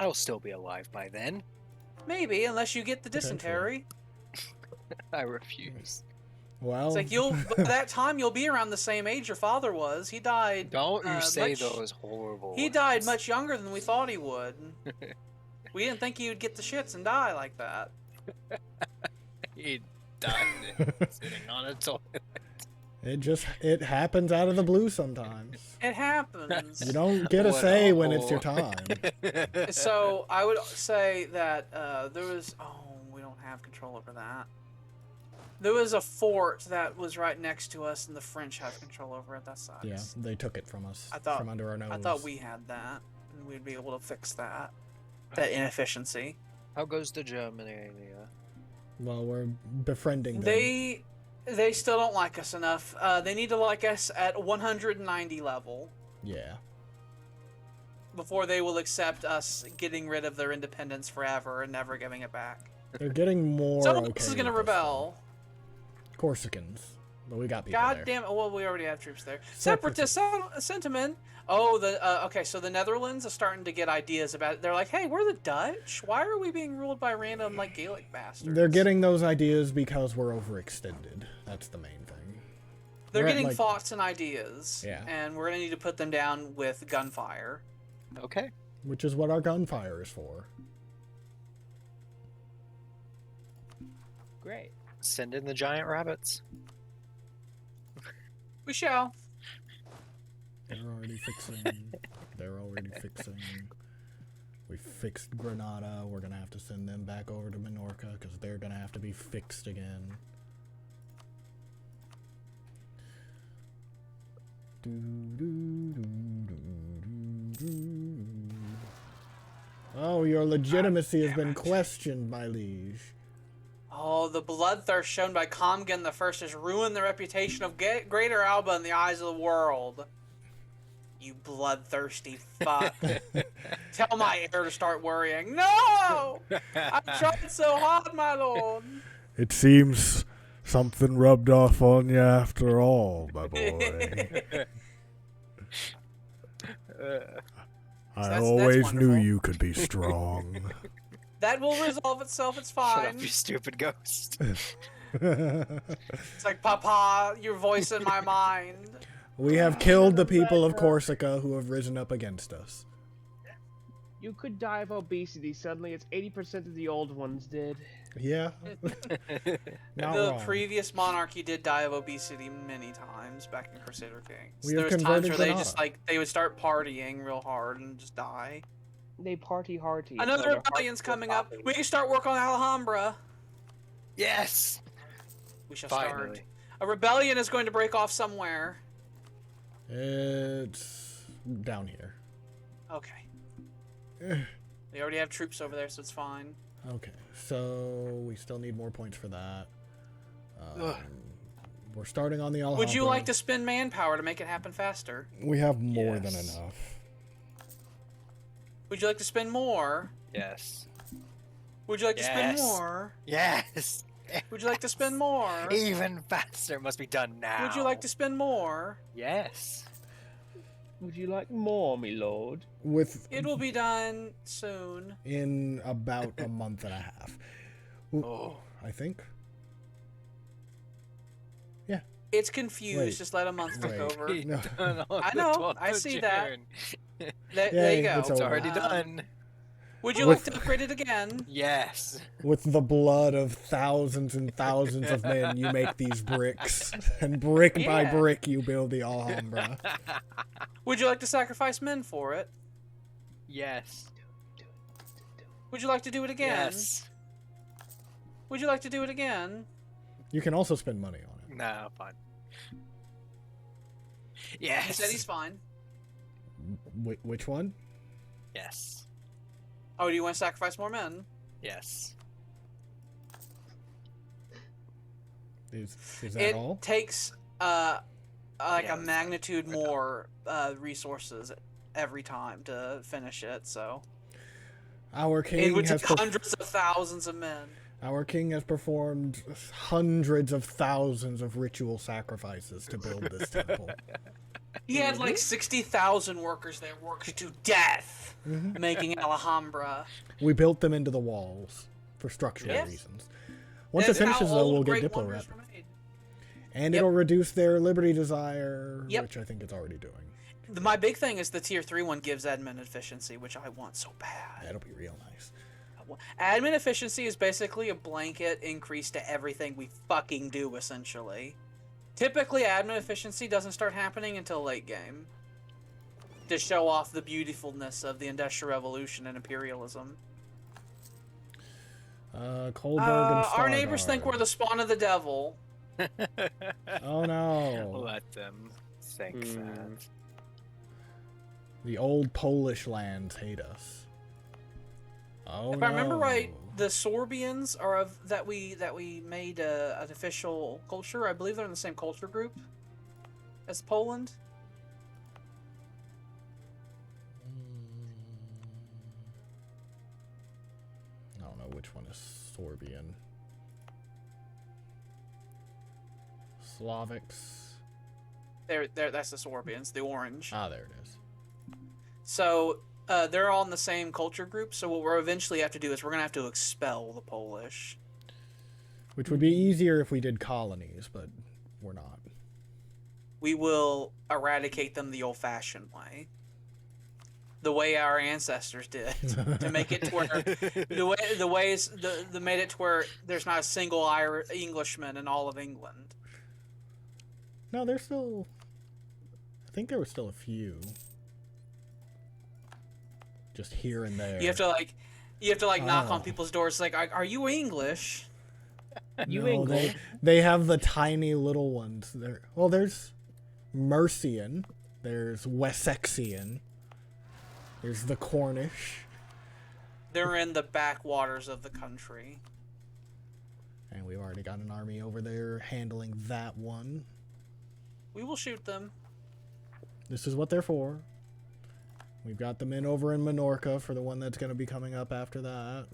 I'll still be alive by then. Maybe, unless you get the dysentery. I refuse. Well, It's like by that time you'll be around the same age your father was. He died. Don't you say much- those horrible He died words. much younger than we thought he would. We didn't think he would get the shits and die like that. He died sitting on a toilet. it happens out of the blue sometimes. It happens. You don't get a What say a when it's your whore. time. So I would say that there was. Oh, we don't have control over that. There was a fort that was right next to us, and the French have control over it. That sucks. Yeah, they took it from us, I thought- from under our nose. I thought we had that, and we'd be able to fix that. That inefficiency. How goes the Germany? Well, we're befriending them. They still don't like us enough. They need to like us at 190 level Yeah. before they will accept us getting rid of their independence forever and never giving it back. They're getting more Someone okay else is gonna with us, rebel. though. Corsicans. But we got people God there. damn it! Well, we already have troops there. Separatist. Separatist sentiment. Oh, okay. So the Netherlands are starting to get ideas about it. They're like, hey, we're the Dutch. Why are we being ruled by random like Gaelic bastards? They're getting those ideas because we're overextended. That's the main thing. They're we're at, getting like- thoughts and ideas. Yeah. And we're gonna need to put them down with gunfire. Okay. Which is what our gunfire is for. Great. Send in the giant rabbits. We shall. They're already fixing. They're already fixing. We fixed Granada. We're gonna have to send them back over to Minorca because they're gonna have to be fixed again. Oh, your legitimacy has been questioned, my liege. Oh, the bloodthirst shown by Comgan the First has ruined the reputation of Greater Alba in the eyes of the world. You bloodthirsty fuck. Tell my heir to start worrying. No! I tried so hard, my lord. It seems something rubbed off on you after all, my boy. I That's always knew wonderful. you could be strong. That will resolve itself, it's Shut up, fine. you stupid ghost. It's like, Papa, your voice in my mind. We have killed the people of Corsica who have risen up against us. You could die of obesity. Suddenly, it's 80% of the old ones did. Yeah. Not The wrong. previous monarchy did die of obesity many times back in Crusader Kings. We There have was times converted where they Granada. just like they would start partying real hard and just die. They party hardy. Another rebellion's coming up. We can start work on Alhambra. Yes. We shall Finally. start. A rebellion is going to break off somewhere. It's down here. Okay. Eh, We already have troops over there, so it's fine. Okay, so we still need more points for that. We're starting on the Alhambra. Would you like to spend manpower to make it happen faster? We have more than Yes. enough. Would you like to spend more? Yes. Would you like to spend Yes. more? Yes. Would you like to spend more? Even faster. It must be done now. Would you like to spend more? Yes. Would you like more, me lord? With It will be done soon. in about a month and a half. Ooh, Oh. I think. It's confused. Wait. Just let a month take Wait. over. No. I know, I see that. There Yay, you go. it's It's over. already done. Would you With- like to upgrade it again? Yes. With the blood of thousands and thousands of men, you make these bricks, and brick by Yeah. brick, you build the Alhambra. Would you like to sacrifice men for it? Yes. Would you like to do it again? Yes. Would you like to do it again? You can also spend money on it. No, fine. He Yes. said he's fine. Which one? Yes. Oh, do you want to sacrifice more men? Yes. Is that It all? takes Yeah, a that's magnitude right now. more resources every time to finish it. So Our it king would has take hundreds of thousands of men. our king has performed hundreds of thousands of ritual sacrifices to build this temple. He had like 60,000 workers there worked to death Mhm. making Alhambra. We built them into the walls for structural Yes. reasons. Once That's it how finishes, though, old we'll get great Diplo wonders Rep. were made. And Yep. it'll reduce their liberty desire, Yep. which I think it's already doing. My big thing is the tier 3 one gives admin efficiency, which I want so bad. That'll be real nice. Admin efficiency is basically a blanket increase to everything we fucking do, essentially. Typically, admin efficiency doesn't start happening until late game. To show off the beautifulness of the Industrial Revolution and imperialism. Kohlberg and Our neighbors think we're Stargard. the spawn of the devil. Oh no. Let them think that. The old Polish lands hate us. Oh If no. I remember right, the Sorbians are of that we made an official culture. I believe they're in the same culture group as Poland. I don't know which one is Sorbian. Slavics. That's the Sorbians, the orange. Ah, there it is. So they're all in the same culture group. So what we're eventually have to do is we're gonna have to expel the Polish. Which would be easier if we did colonies, but we're not. We will eradicate them the old-fashioned way, the way our ancestors did, to make it to where the made it to where there's not a single Englishman in all of England. No, there's still. I think there were still a few. Just here and there. You have to knock on Oh. people's doors like, are you English? You No, English. they have the tiny little ones. There. Well, there's Mercian. There's Wessexian. There's the Cornish. They're in the backwaters of the country. And we've already got an army over there handling that one. We will shoot them. This is what they're for. We've got the men over in Minorca for the one that's going to be coming up after that.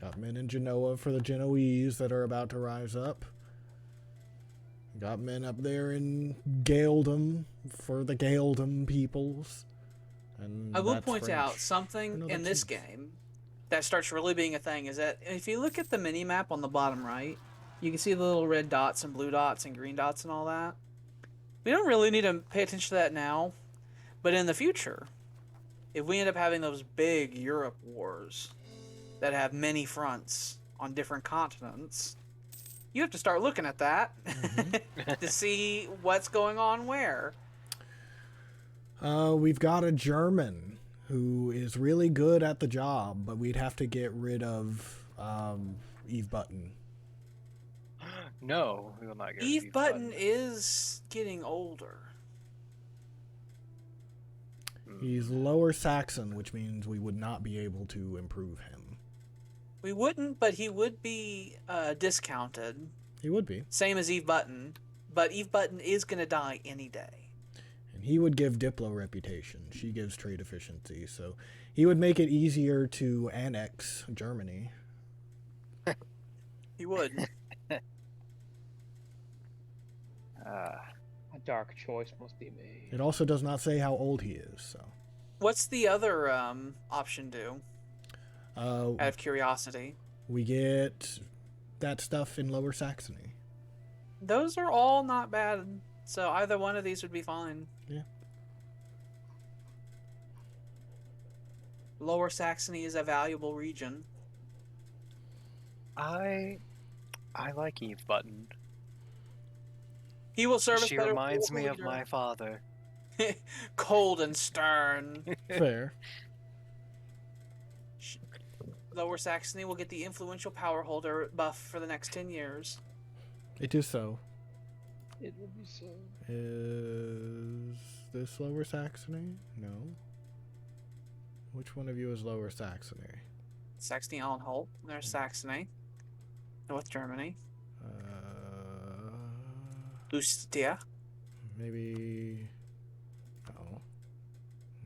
Got men in Genoa for the Genoese that are about to rise up. Got men up there in Gaeldom for the Gaeldom peoples. And I will that's point French. out something No, in that's this game that starts really being a thing is that if you look at the mini map on the bottom right, you can see the little red dots and blue dots and green dots and all that. We don't really need to pay attention to that now, but in the future, if we end up having those big Europe wars that have many fronts on different continents, you have to start looking at that to see what's going on where. We've got a German who is really good at the job, but we'd have to get rid of Eve Button. No, we will not get Eve Button is getting older. He's Lower Saxon, which means we would not be able to improve him. We wouldn't, but he would be discounted. He would be. Same as Eve Button, but Eve Button is going to die any day. And he would give Diplo reputation. She gives trade efficiency, so he would make it easier to annex Germany. He would. A dark choice must be made. It also does not say how old he is, so. What's the other option do? Out of curiosity. We get that stuff in Lower Saxony. Those are all not bad, so either one of these would be fine. Yeah. Lower Saxony is a valuable region. I like Eve Button. He will serve us She better. reminds me of my father. Cold and stern. Fair. Lower Saxony will get the influential power holder buff for the next 10 years. It is so. It will be so. Is this Lower Saxony? No. Which one of you is Lower Saxony? Saxony-Anhalt. There's Saxony. North Germany. Lucia. Maybe. No.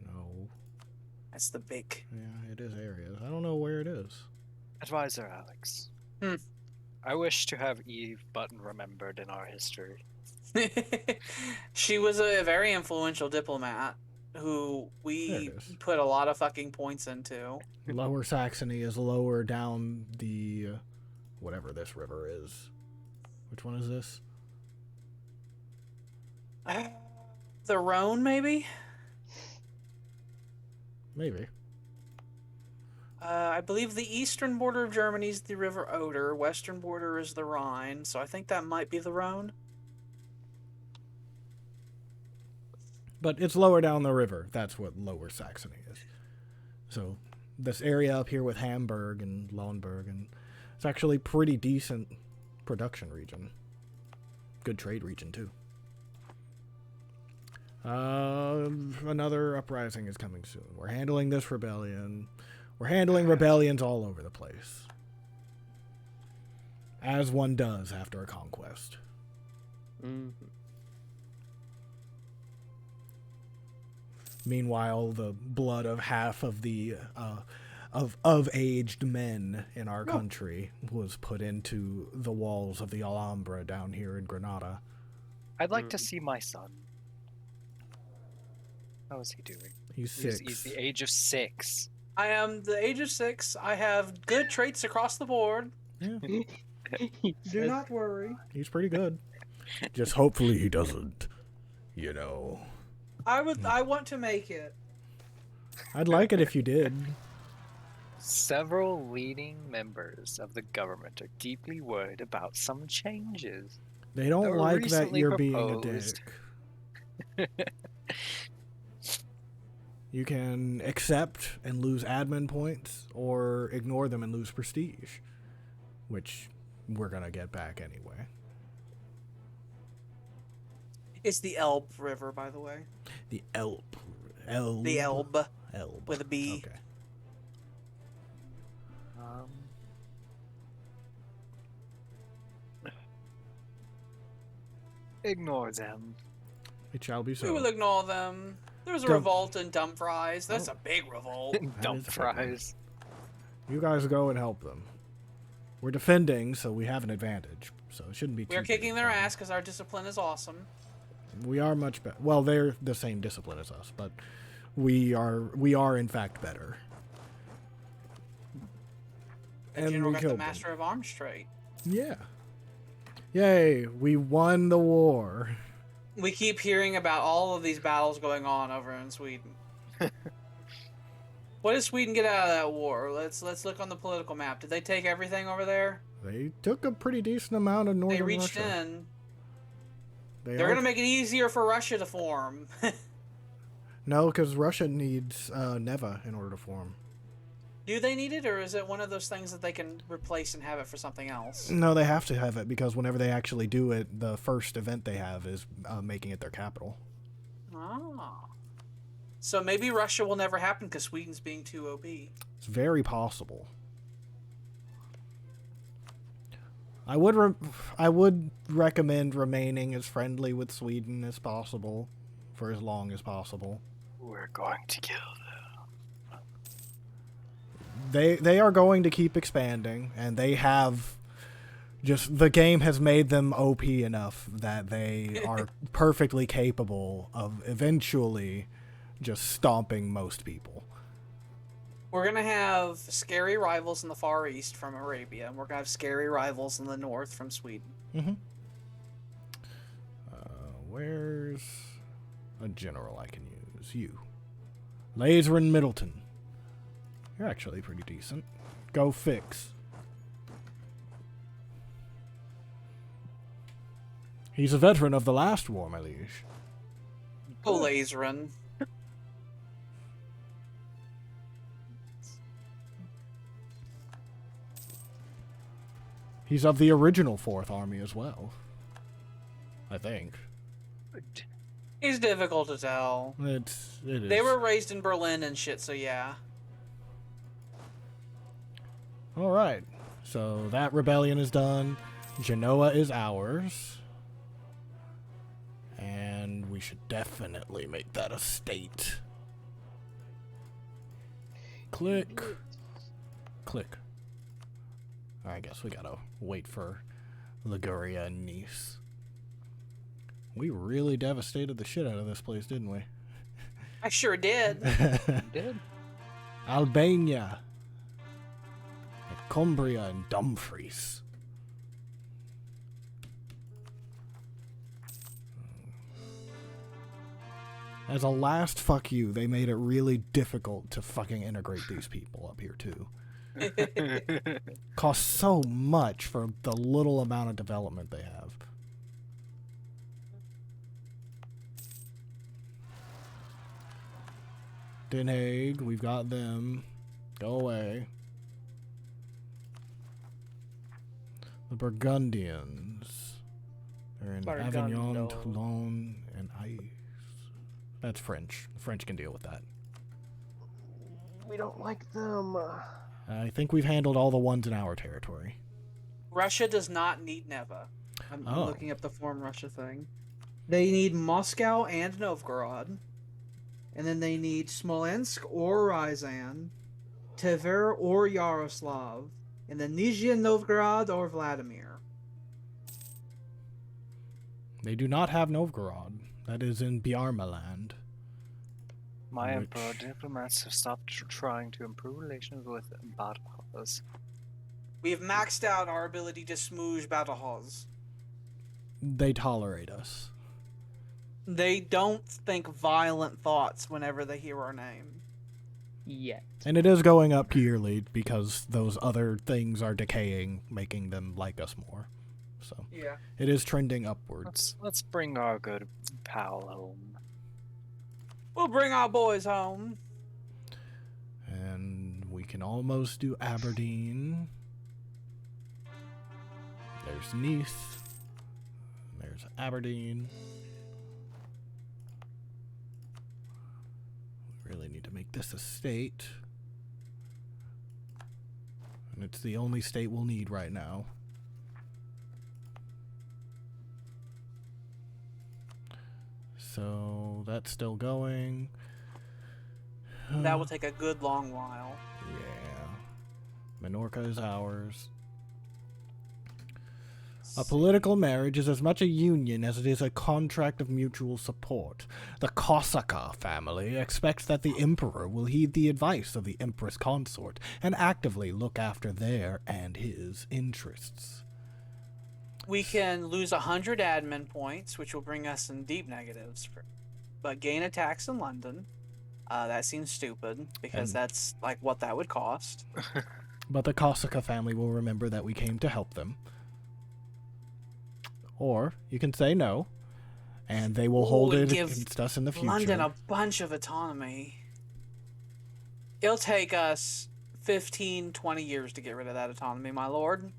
No. That's the big. Yeah, it is areas. I don't know where it is. Advisor Alex. I wish to have Eve Button remembered in our history. She was a very influential diplomat who There we it is. put a lot of fucking points into. Lower Saxony is lower down the whatever this river is. Which one is this? The Rhone, maybe? Maybe. I believe the eastern border of Germany is the River Oder. Western border is the Rhine, so I think that might be the Rhone. But it's lower down the river. That's what Lower Saxony is. So this area up here with Hamburg and Lauenburg, and it's actually pretty decent production region. Good trade region too. Another uprising is coming soon. We're handling this rebellion. We're handling rebellions all over the place. As one does after a conquest. Meanwhile, the blood of half of the of aged men in our country was put into the walls of the Alhambra down here in Granada. I'd like to see my son. How is he doing? He's 6. He's the age of 6. I am the age of 6. I have good traits across the board. Yeah, Do not worry. he's pretty good. Just hopefully he doesn't, you know. I want to make it. I'd like it if you did. Several leading members of the government are deeply worried about some changes. They don't were like that recently you're being a proposed. dick. You can accept and lose admin points, or ignore them and lose prestige, which we're gonna get back anyway. It's the Elbe River, by the way. The Elbe. The Elbe Elbe. with a B. Okay. Ignore them. It shall be so. We will ignore them. There was a Dump- revolt in Dumfries. That's a big revolt. Dump is a good one. fries. You guys go and help them. We're defending, so we have an advantage. So it shouldn't be too We are big a kicking their problem. ass because our discipline is awesome. We are much better. Well, they're the same discipline as us, but we are in fact better. The And general we got the killed them. master of arms trait. Yeah. Yay! We won the war. We keep hearing about all of these battles going on over in Sweden. What did Sweden get out of that war? Let's look on the political map. Did they take everything over there? They took a pretty decent amount of northern They reached Russia. in. They're going to make it easier for Russia to form. No, because Russia needs Neva in order to form. Do they need it, or is it one of those things that they can replace and have it for something else? No, they have to have it because whenever they actually do it, the first event they have is making it their capital. Ah. So maybe Russia will never happen because Sweden's being too OP. It's very possible. I would recommend remaining as friendly with Sweden as possible for as long as possible. We're going to kill them. They are going to keep expanding, and they have just the game has made them OP enough that they are perfectly capable of eventually just stomping most people. We're going to have scary rivals in the Far East from Arabia, and we're going to have scary rivals in the North from Sweden. Mm-hmm. Where's a general I can use? You. Laser and Middleton. You're actually pretty decent. Go fix. He's a veteran of the last war, my liege. Oh, Laserin. He's of the original Fourth Army as well. I think. It's difficult to tell. It is. They were raised in Berlin and shit, so yeah. Alright. So that rebellion is done. Genoa is ours. And we should definitely make that a state. Click. Click. I guess we gotta wait for Liguria and Nice. We really devastated the shit out of this place, didn't we? I sure did. Did? Albania. And Cumbria and Dumfries. As a last fuck you, they made it really difficult to fucking integrate these people up here, too. Costs so much for the little amount of development they have. Den Haag, we've got them. Go away. The Burgundians. They're in Avignon, Burgundo. Toulon, and Ice. That's French. The French can deal with that. We don't like them. I think we've handled all the ones in our territory. Russia does not need Neva. I'm Oh. looking up the Form Russia thing. They need Moscow and Novgorod. And then they need Smolensk or Ryazan, Tver or Yaroslav, and then Nizhny Novgorod or Vladimir. They do not have Novgorod. That is in Bjarmaland. My Which- emperor diplomats have stopped trying to improve relations with bad powers. We have maxed out our ability to smoosh Badajoz. They tolerate us. They don't think violent thoughts whenever they hear our name. Yet. And it is going up yearly because those other things are decaying, making them like us more. So Yeah. it is trending upwards. Let's bring our good pal home. We'll bring our boys home. And we can almost do Aberdeen. There's Nice. There's Aberdeen. We really need to make this a state. And it's the only state we'll need right now. So that's still going. That will take a good long while. Yeah. Minorca is ours. A political marriage is as much a union as it is a contract of mutual support. The Corsica family expects that the emperor will heed the advice of the empress consort and actively look after their and his interests. We can lose 100 admin points, which will bring us in deep negatives, but gain a tax in London. That seems stupid because And- that's like what that would cost. But the Corsica family will remember that we came to help them. Or you can say no, and they will hold and it give against us in the future. London a bunch of autonomy. It'll take us 15, 20 years to get rid of that autonomy, my lord.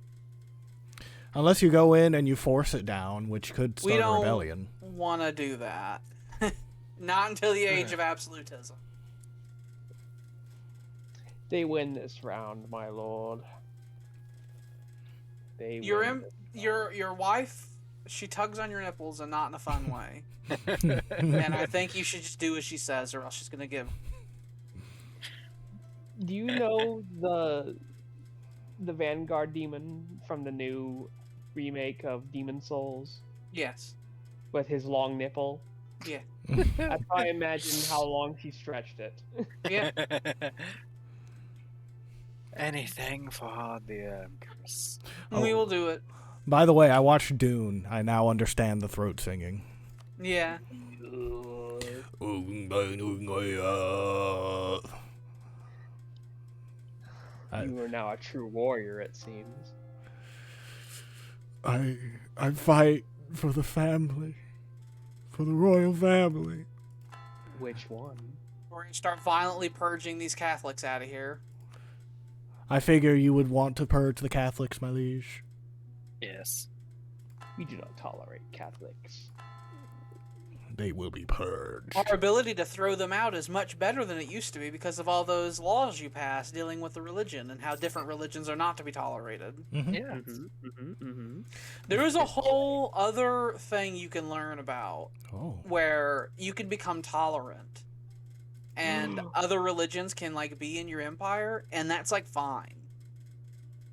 Unless you go in and you force it down, which could We start a don't rebellion. want to do that. Not until the age of absolutism. They win this round, my lord. They Your win im- this your wife, she tugs on your nipples and not in a fun way. And I think you should just do as she says, or else she's gonna give. Do you know the Vanguard demon from the new remake of Demon Souls Yes. with his long nipple? Yeah. I try to imagine how long she stretched it. Yeah. Anything for the Empress. We will do it. By the way, I watched Dune. I now understand the throat singing. Yeah. You are now a true warrior, it seems. I fight for the family. For the royal family. Which one? We're gonna start violently purging these Catholics out of here. I figure you would want to purge the Catholics, my liege. Yes. We do not tolerate Catholics. They will be purged. Our ability to throw them out is much better than it used to be because of all those laws you passed dealing with the religion and how different religions are not to be tolerated. Mhm. Yeah. There is a whole other thing you can learn about Oh. where you can become tolerant and other religions can like be in your empire, and that's like fine.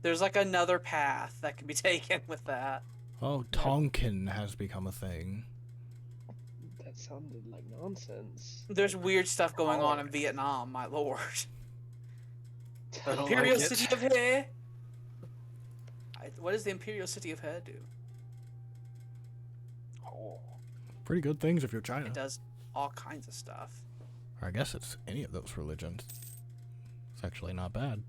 There's like another path that can be taken with that. Oh, Tonkin has become a thing. That sounded like nonsense. There's weird stuff going on in Vietnam, my lord. I don't Imperial like it. City of He. What does the Imperial City of He do? Oh, Pretty good things if you're China. it does all kinds of stuff. Or I guess it's any of those religions. It's actually not bad.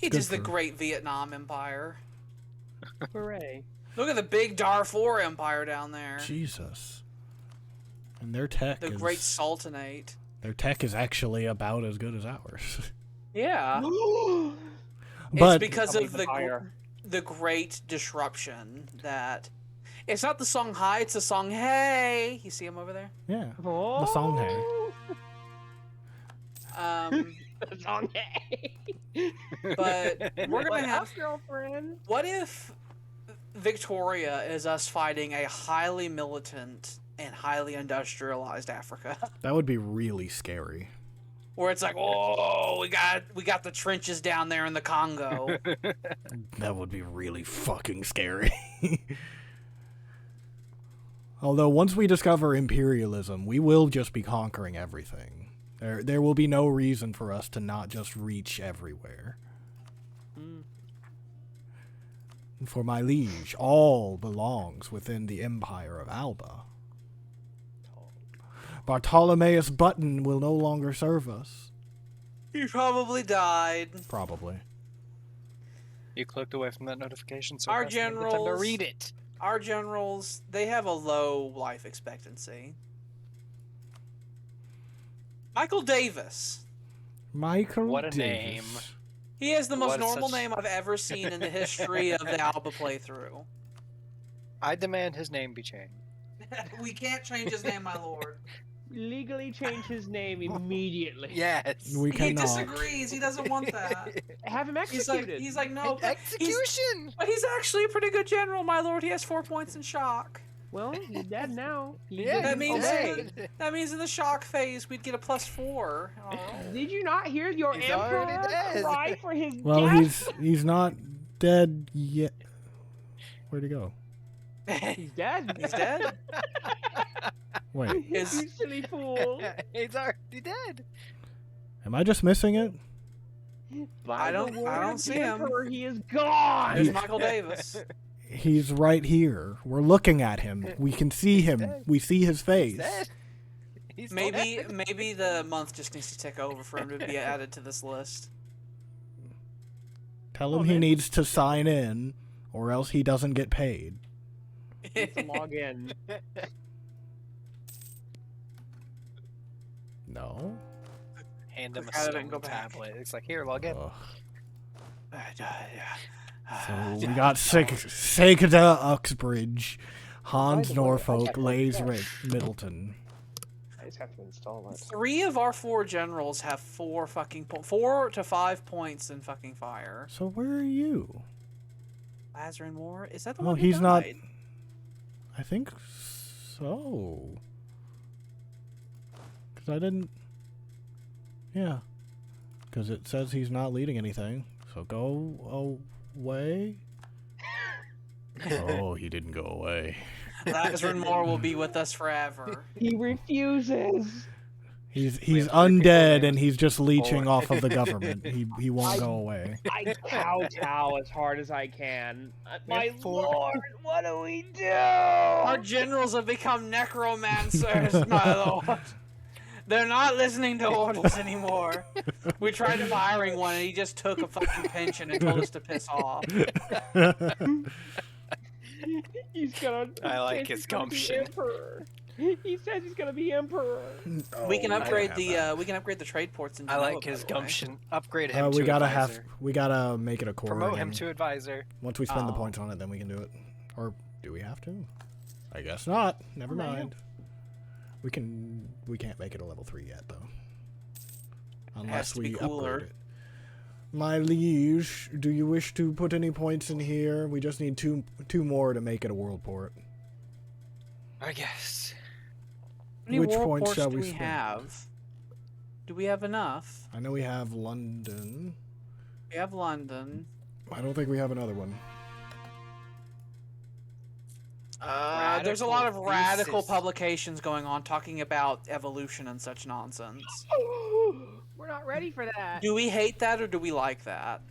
It Good is the for- Great Vietnam Empire. Hooray. Look at the big Darfur Empire down there. Jesus. And their tech The is Great Sultanate. their tech is actually about as good as ours. Yeah. But it's because of Empire. the Great Disruption that... It's not the song Hi, it's the song Hey. You see him over there? yeah, Oh. the song hey. The song hey. But we're What gonna have... up, girlfriend? What if Victoria is us fighting a highly militant and highly industrialized Africa? That would be really scary. Where it's like, oh, we got the trenches down there in the Congo. That would be really fucking scary. Although once we discover imperialism, we will just be conquering everything. There will be no reason for us to not just reach everywhere. For my liege, all belongs within the empire of Alba. Bartholomeus Button will no longer serve us. He probably died. Probably. You clicked away from that notification, so Our fast I didn't get time to generals- read it. Our generals, they have a low life expectancy. Michael Davis. Michael What a Davis. name. He has the most What normal such- name I've ever seen in the history of the Alba playthrough. I demand his name be changed. We can't change his name, my lord. Legally change his name immediately. Yes. We He cannot. disagrees. He doesn't want that. Have him He's like, executed. no, but Execution. but he's actually a pretty good general, my lord. He has 4 points in shock. Well, he's dead now. He Yeah, That didn't means obey. that means in the shock phase we'd get a +4. Oh. Did you not hear your He's emperor already dead. cry for his Well, death? he's not dead yet. Where'd he go? He's dead. He's dead. Wait, Is- You silly fool. He's already dead. am I just missing it? I don't see him. Emperor, he is gone. There's Michael Davis. He's right here. We're looking at him. We can see him. dead. We see his face. He's Maybe the month just needs to tick over for him to be added to this list. Tell him he needs to sign in, or else he doesn't get paid. Need to log in. No? Hand him a Click out of it and stone go back. tablet. It's like, here, log in. Ugh. So So we got Cicada Uxbridge, Hans By the way, I Norfolk, got Lays one Middleton. I just have to install it. 3 of our 4 generals have 4 to 5 points in fucking fire. So where are you? Lazarin War? Is that the Oh, one who he's not. died? I think so. Because I didn't. Yeah. Because it says he's not leading anything. So go away. Oh, he didn't go away. Lazarin War will be with us forever. He refuses. He's have 3 people undead there. and he's just leeching Forward. off of the government. He won't go away. I kowtow as hard as I can. We My have 4. lord, what do we do? Our generals have become necromancers, my lord. They're not listening to orders anymore. We tried firing one and he just took a fucking pension and told us to piss off. He's gonna. I like he's his gonna be gumption. emperor. He says he's gonna be emperor. We can Oh, upgrade I have that. we can upgrade the trade ports in I Genoa, like his by the way. gumption. Upgrade him We to gotta advisor. we gotta make it a core. Promote him again. to advisor. Once we spend the Oh. points on it, then we can do it. Or do we have to? I guess not. Never Oh, no. mind. We can't make it a level 3 yet though. Unless to be we cooler. upgrade it. My liege, do you wish to put any points in here? We just need two more to make it a world port. I guess. How many Which war points ports shall do we we spend? have? Do we have enough? I know we have London. We have London. I don't think we have another one. There's a lot of Radical radical thesis. publications going on talking about evolution and such nonsense. We're not ready for that. Do we hate that or do we like that?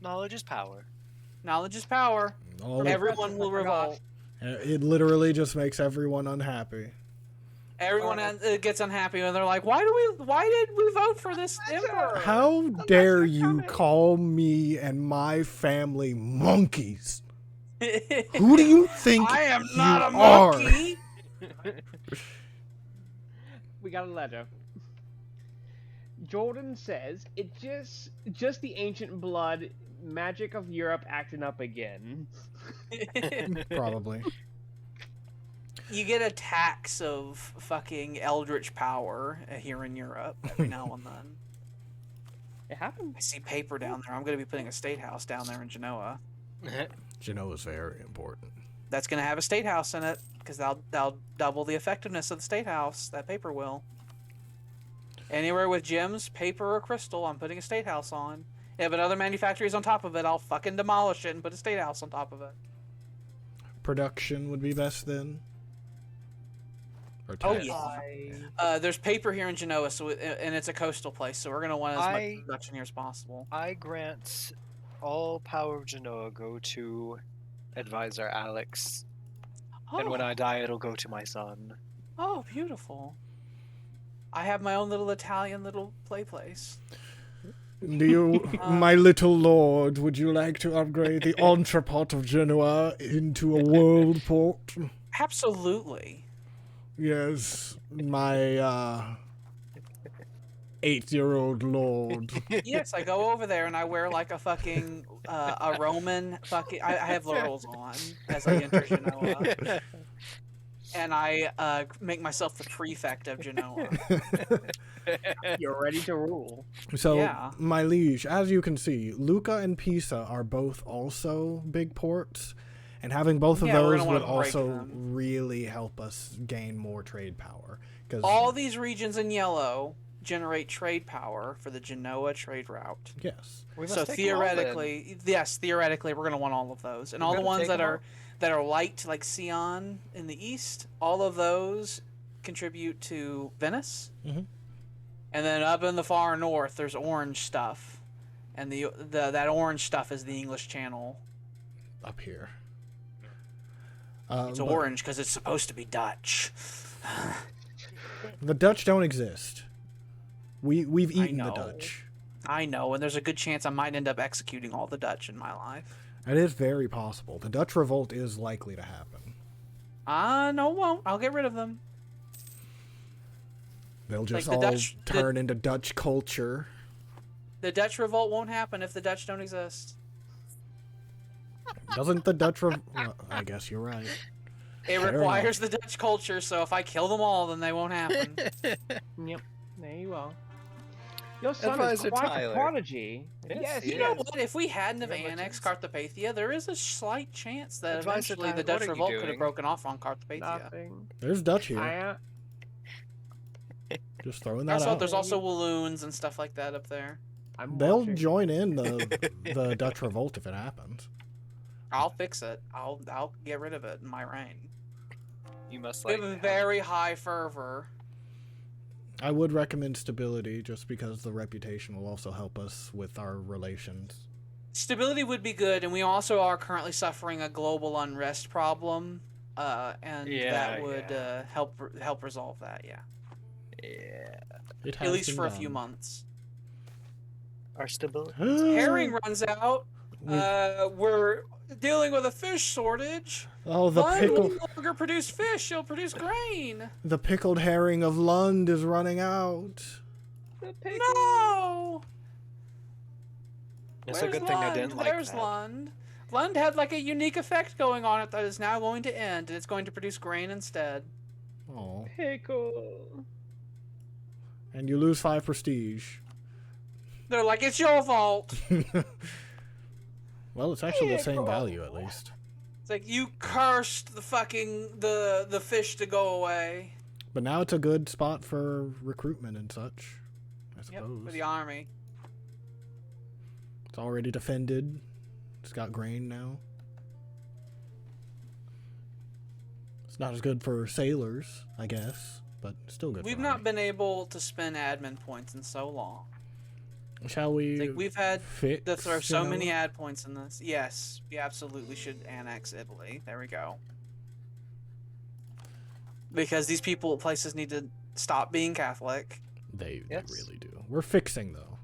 Knowledge is power. Knowledge is power. All Everyone will revolt. it literally just makes everyone unhappy. Everyone gets unhappy and they're like, why did we vote for this emperor? How dare you call me and my family monkeys? Who do you think I am not a you are? monkey. We got a letter. Jordan says it just the ancient blood magic of Europe acting up again. Probably. You get a tax of fucking eldritch power here in Europe every now and then. It happened. I see paper down there. I'm going to be putting a state house down there in Genoa. Genoa is very important. That's going to have a state house in it because that'll double the effectiveness of the state house. That paper will. Anywhere with gems, paper, or crystal, I'm putting a state house on. If another manufactory is on top of it, I'll fucking demolish it and put a state house on top of it. Production would be best then. Or Oh, tax. yeah. There's paper here in Genoa, and it's a coastal place, so we're going to want as much production here as possible. I grant all power of Genoa go to advisor Alex, and when I die, it'll go to my son. Oh, beautiful. I have my own little Italian little play place. Do you, my little lord, would you like to upgrade the entrepot of Genoa into a world port? Absolutely. Yes, my 8-year-old lord. Yes, I go over there and I wear like a fucking a Roman fucking. I have laurels on as I enter Genoa, and I make myself the prefect of Genoa. You're ready to rule. So, Yeah. my liege, as you can see, Lucca and Pisa are both also big ports, and having both of Yeah, we're those gonna would wanna break also them. really help us gain more trade power. Because All these regions in yellow generate trade power for the Genoa trade route. yes, We must So take them all, then. theoretically, we're going to want all of those, and We all the better ones take them that are light, like Sion in the east. All of those contribute to Venice. Mhm. And then up in the far north, there's orange stuff, and that orange stuff is the English Channel. Up here. It's orange because it's supposed to be Dutch. The Dutch don't exist. We've eaten the know. Dutch. I know, and there's a good chance I might end up executing all the Dutch in my life. It is very possible. The Dutch revolt is likely to happen. No, it won't. I'll get rid of them. They'll just Like the all Dutch- turn into Dutch culture. The Dutch revolt won't happen if the Dutch don't exist. Doesn't the Dutch well, I guess you're right. It Fair requires the Dutch culture, so if I kill them all, then they won't happen. Yep. There you are. Your son Advisor is quite Tyler. a prodigy. Yes, You he know is. what? If we hadn't have You're annexed Carpathia, there is a slight chance that Advisor eventually Tyler, the Dutch what are you revolt could have doing? broken off on Carpathia. Nothing. There's Dutch here. I, Just throwing that Also, out. there's also Walloons and stuff like that up there. I'm They'll watching. join in the Dutch revolt if it happens. I'll fix it. I'll get rid of it in my reign. You must We like. have a very high fervor. I would recommend stability just because the reputation will also help us with our relations. Stability would be good, and we also are currently suffering a global unrest problem, and Yeah, that would help resolve that. Yeah, Yeah. It has at least been for a done. few months. Our stability. Herring runs out. We- We're dealing with a fish shortage. Oh, the Lund will pickle, no longer produce fish; he'll produce grain. the pickled herring of Lund is running out. No. It's a Where's good thing I Lund? didn't like There's that. Lund. Lund had like a unique effect going on it that is now going to end, and it's going to produce grain instead. Oh, Pickle. and you lose 5 prestige. They're like, it's your fault. Well, it's actually the same value at least. It's like you cursed the fucking the fish to go away. But now it's a good spot for recruitment and such, I Yep, suppose. for the army. It's already defended. It's got grain now. It's not as good for sailors, I guess, but still good. We've for not army. been able to spend admin points in so long. Shall we? It's like we've had fix to throw so Genoa? many ad points in this. Yes, we absolutely should annex Italy. There we go. Because these places need to stop being Catholic. They Yes. really do. We're fixing though.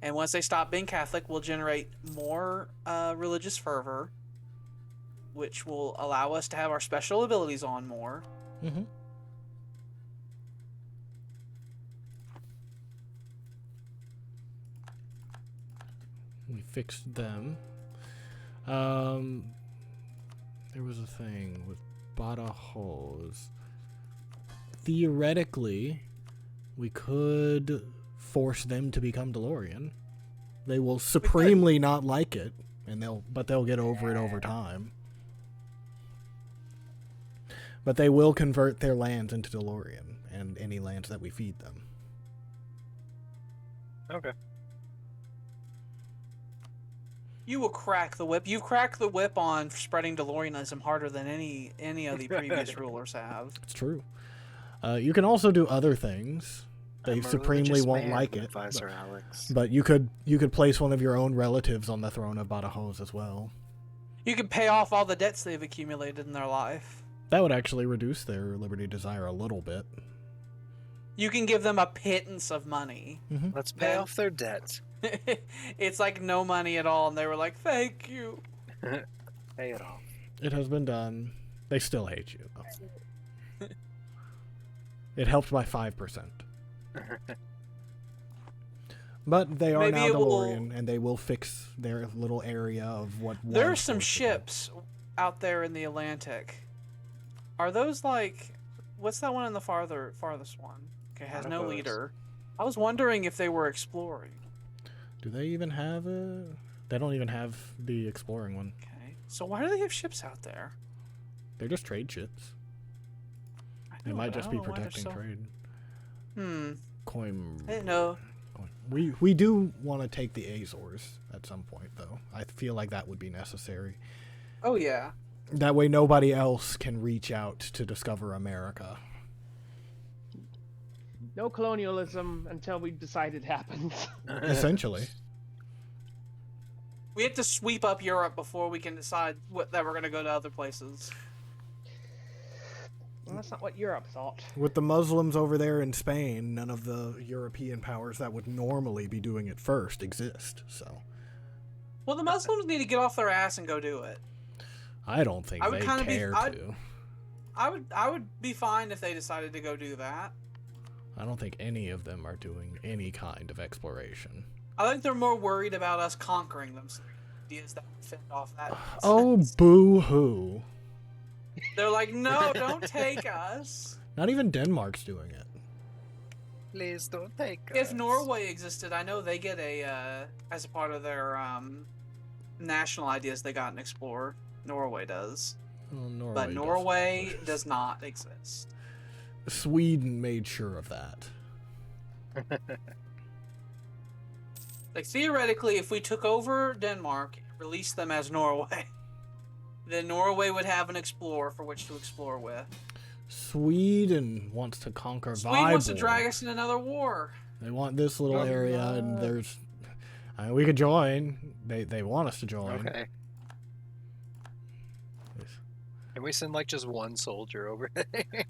And once they stop being Catholic, we'll generate more religious fervor, which will allow us to have our special abilities on more. Mm-hmm. We fixed them. There was a thing with Badajoz. Theoretically, we could force them to become DeLorean. They will supremely not like it, and they'll get over it over time. But they will convert their lands into DeLorean, and any lands that we feed them. Okay. You will crack the whip. You've cracked the whip on spreading DeLoreanism harder than any of the previous rulers have. It's true. You can also do other things. They I'm a supremely religious won't man, like it. Advisor Alex. But you could place one of your own relatives on the throne of Badajoz as well. You can pay off all the debts they've accumulated in their life. That would actually reduce their liberty desire a little bit. You can give them a pittance of money. Let's pay Then- off their debt. It's like no money at all, and they were like, "Thank you." Pay it off. It has been done. They still hate you, though. It helped by 5%. But they are Maybe now it will- DeLorean, and they will fix their little area of what. There are was some forced to ships out there in the Atlantic. Are those like, what's that one in the farthest one? Okay, has One of no those. leader. I was wondering if they were exploring. Do they even have a? They don't even have the exploring one. Okay, so why do they have ships out there? They're just trade ships. I They know, might but I just don't be know why they're protecting so- trade. I didn't know. We do want to take the Azores at some point, though. I feel like that would be necessary. Oh yeah. That way nobody else can reach out to discover America. No colonialism until we decide it happens. Essentially. We have to sweep up Europe before we can decide that we're going to go to other places. Well, that's not what Europe thought. With the Muslims over there in Spain, none of the European powers that would normally be doing it first exist, so... Well, the Muslims need to get off their ass and go do it. I don't think they care to. I would be fine if they decided to go do that. I don't think any of them are doing any kind of exploration. I think they're more worried about us conquering them. So ideas that would fend off that. Oh, boo-hoo. They're like, no, don't take us. Not even Denmark's doing it. Please don't take us. If Norway existed, I know they get as a part of their national ideas, they got an explorer. Norway does. Well, Norway But Norway does not exist. Sweden made sure of that. Like, theoretically, if we took over Denmark, released them as Norway, then Norway would have an explorer for which to explore with. Sweden wants to conquer Sweden wants to Viborg. drag us in another war. They want this little area, and there's... we could join. They want us to join. Okay. Can we send like just one soldier over there?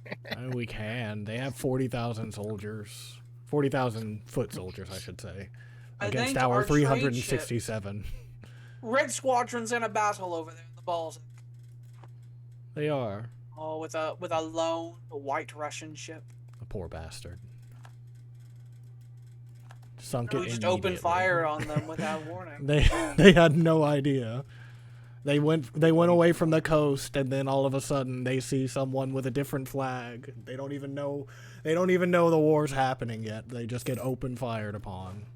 We can. They have 40,000 soldiers. 40,000 foot soldiers, I should say. I Against think our our trade 367. Red Squadron's in a battle over there in the Baltic. They are. Oh, with a lone white Russian ship. A poor bastard. Sunk We it just immediately. opened fire on them without warning. They had no idea. They went away from the coast, and then all of a sudden they see someone with a different flag. They don't even know the war's happening yet. They just get open fired upon.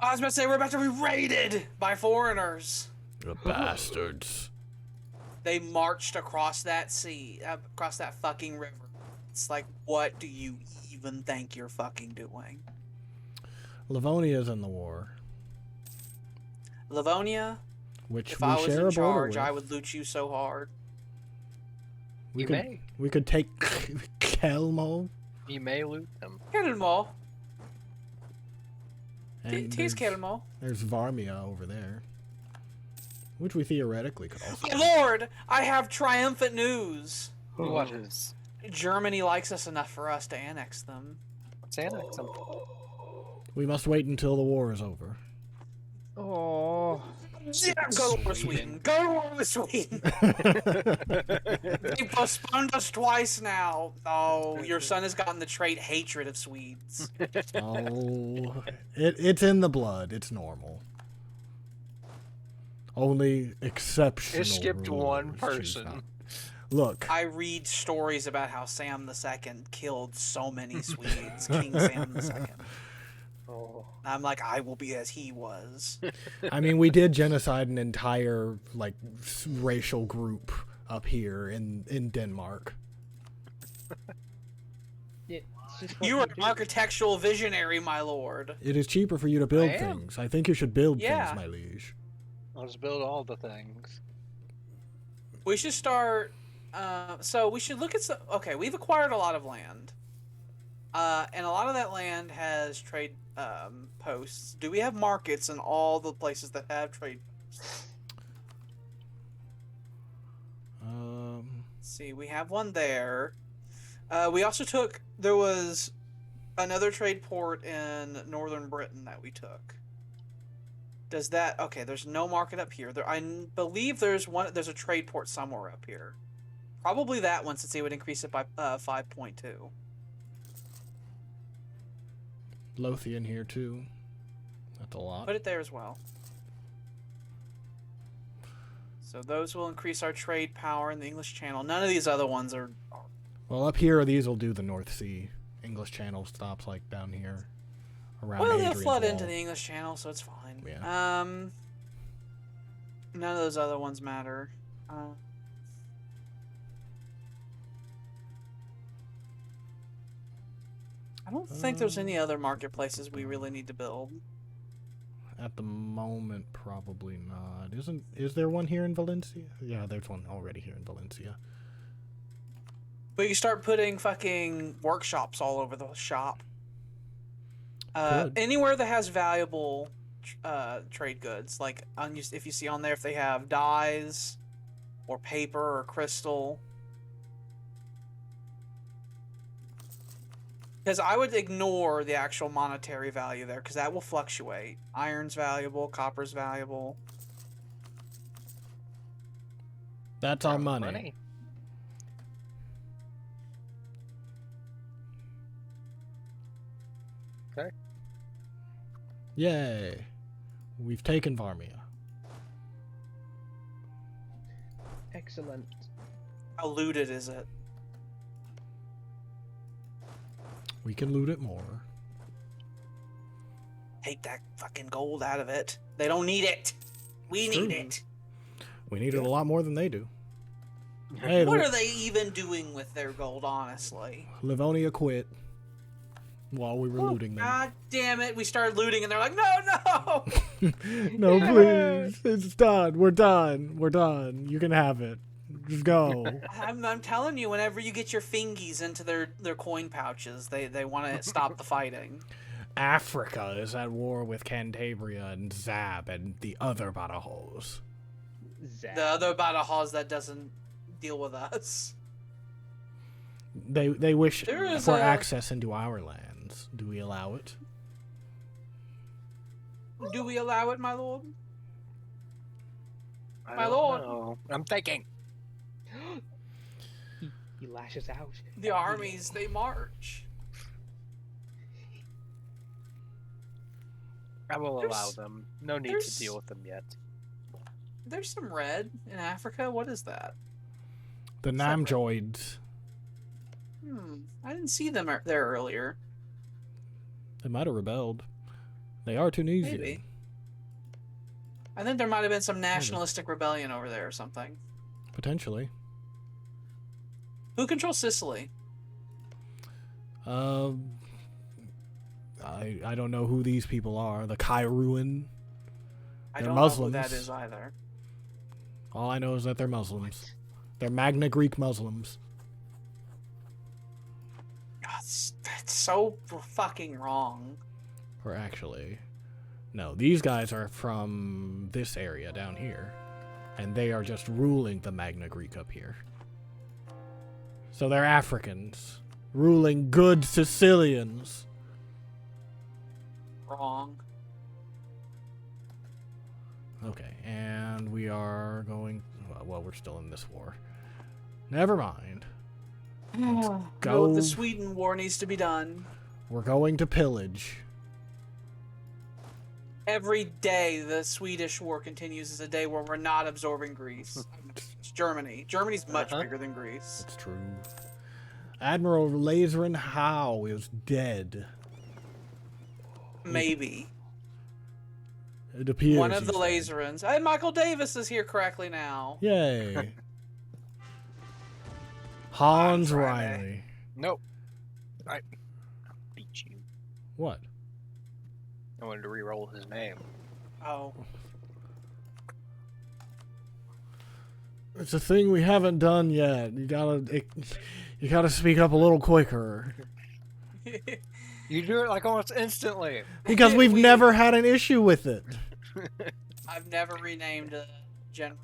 I was about to say, we're about to be raided by foreigners. The bastards. They marched across that sea, across that fucking river. It's like, what do you even think you're fucking doing? Livonia's in the war. Livonia, Which if we I was share in a border charge, with. I would loot you so hard. We You could, may. We could take Kelmo. You may loot them. Kill them all. and Tease kill them all. There's Varmia over there. Which we theoretically could also... My lord, I have triumphant news. What is? Germany likes us enough for us to annex them. Let's annex them. We must wait until the war is over. Oh. Yeah, go over Sweden. Go over Sweden. They postponed us twice now. Oh, your son has gotten the trait hatred of Swedes. Oh, it's in the blood. It's normal. Only exceptional. It skipped one rulers choose person. not. Look, I read stories about how Sam II killed so many Swedes, King Sam II. Oh. I'm like, I will be as he was. I mean, we did genocide an entire racial group up here in Denmark. It's just what You are an do. architectural visionary, my lord. It is cheaper for you to build I am. things. I think you should build Yeah. things, my liege. I'll just build all the things. We should start. So we should look at some. Okay, we've acquired a lot of land, and a lot of that land has trade posts. Do we have markets in all the places that have trade posts? Let's see, we have one there. We also took. There was another trade port in northern Britain that we took. Does that okay? There's no market up here. I believe there's one. There's a trade port somewhere up here. Probably that one, since they would increase it by 5.2. Lothian here too. That's a lot. Put it there as well. So those will increase our trade power in the English Channel. None of these other ones are. Well, up here, these will do the North Sea. English Channel stops down here. Around Well, they'll Hadrian's flood Wall. into the English Channel, so it's fine. Yeah. None of those other ones matter. I don't think there's any other marketplaces we really need to build. At the moment, probably not. Is there one here in Valencia? Yeah, there's one already here in Valencia. But you start putting fucking workshops all over the shop. Good. Anywhere that has valuable trade goods, like if you see on there if they have dyes or paper or crystal. Because I would ignore the actual monetary value there, because that will fluctuate. Iron's valuable, copper's valuable. That's our money. Okay. Yay. We've taken Varmia. Excellent. How looted is it? We can loot it more. Take that fucking gold out of it. They don't need it. We It's need true. it. We need it a lot more than they do. Hey, What are they even doing with their gold, honestly? Livonia quit while we were looting them. God damn it. We started looting and they're like, no! No, please. It's done. We're done. We're done. You can have it. Just go. I'm telling you, whenever you get your fingies into their coin pouches, they want to stop the fighting. Africa is at war with Cantabria and Zab and the other Badajos. The other Badajos that doesn't deal with us. They wish There is for a- access into our lands. Do we allow it? Do we allow it, my lord? I My don't lord. know. I'm thinking. He lashes out. The armies, they march. I will There's- allow them. No need there's- to deal with them yet. There's some red in Africa. What is that? The Separate. Namjoids. I didn't see them there earlier. They might have rebelled. They are Tunisian. Maybe. I think there might have been some nationalistic rebellion over there or something. Potentially. Who controls Sicily? I don't know who these people are. The Kairouan. I They're don't Muslims. know who that is either. All I know is that they're Muslims. They're Magna Greek Muslims. God, that's so fucking wrong. Or actually, no, these guys are from this area down here. And they are just ruling the Magna Greek up here. So they're Africans. Ruling good Sicilians. Wrong. Okay, and we are going... Well, we're still in this war. Never mind. No, Go. the Sweden war needs to be done. We're going to pillage. Every day the Swedish war continues is a day where we're not absorbing Greece. It's Germany. Germany's much bigger than Greece. That's true. Admiral Lazerin Howe is dead. Maybe. It appears One of the he's dead. Lazerins. Hey, Michael Davis is here correctly now. Yay. Hans Friday. Riley. Nope. I beat you. What? I wanted to re-roll his name. Oh. It's a thing we haven't done yet. You gotta speak up a little quicker. You do it like almost instantly. Because we've never had an issue with it. I've never renamed a general.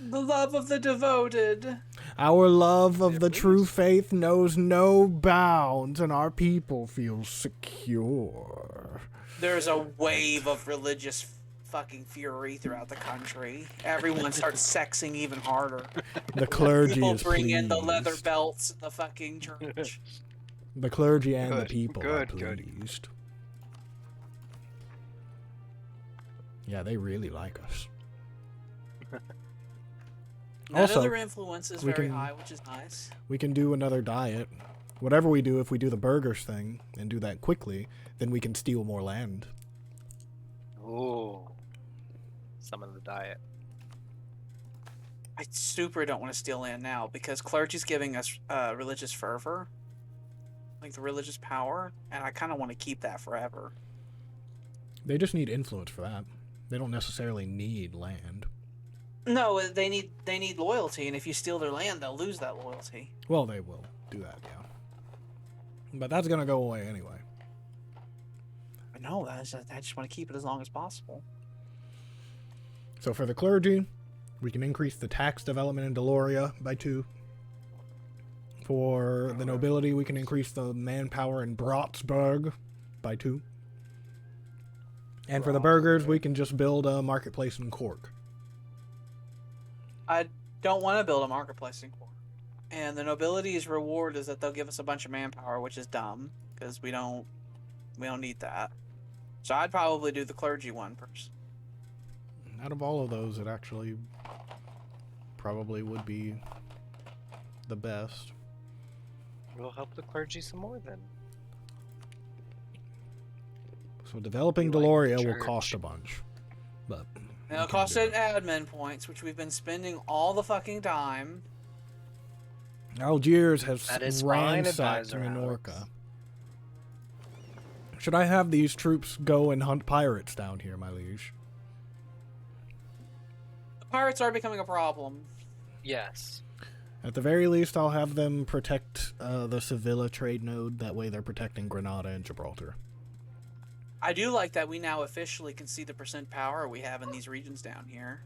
The love of the devoted. Our love of the true faith knows no bounds, and our people feel secure. There's a wave of religious fucking fury throughout the country. Everyone starts sexing even harder. The clergy People is bring in the pleased. leather belts in the fucking church. The clergy and the Good, people are good, good. pleased. Yeah, they really like us. None Also, of their influence is we very can- high, which is nice. We can do another diet. Whatever we do, if we do the burgers thing and do that quickly, then we can steal more land. Ooh. Summon the diet. I super don't want to steal land now because clergy's giving us religious fervor. like the religious power, and I kind of want to keep that forever. They just need influence for that. They don't necessarily need land. No, they need loyalty, and if you steal their land, they'll lose that loyalty. Well, they will do that, yeah. But that's gonna go away anyway. I know, I just want to keep it as long as possible. So for the clergy, we can increase the tax development in Deloria by 2. For the nobility, we can increase the manpower in Brotsburg by 2. And for the burghers, we can just build a marketplace in Cork. I don't want to build a marketplace in Cork. And the nobility's reward is that they'll give us a bunch of manpower, which is dumb, because we don't need that. So I'd probably do the clergy one first. Out of all of those, it actually probably would be the best. We'll help the clergy some more then. So developing We like Deloria the will church. cost a bunch. But And it'll cost it admin points, which we've been spending all the fucking time. Algiers has That is fine, ransacked Advisor Minorca. Should I have these troops go and hunt pirates down here, my liege? The pirates are becoming a problem. Yes. At the very least, I'll have them protect the Sevilla trade node. That way they're protecting Granada and Gibraltar. I do like that we now officially can see the percent power we have in these regions down here.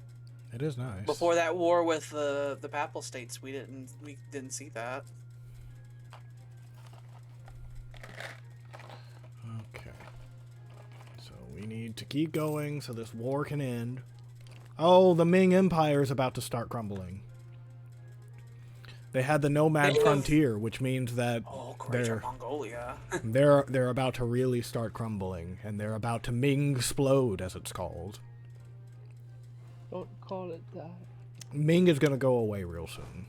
It is nice. Before that war with the Papal States, we didn't see that. Okay. So we need to keep going so this war can end. Oh, the Ming Empire is about to start crumbling. They had the nomad They have- frontier, which means that Oh, Greater they're Mongolia. they're about to really start crumbling, and they're about to Ming-splode, as it's called. Don't call it that. Ming is going to go away real soon.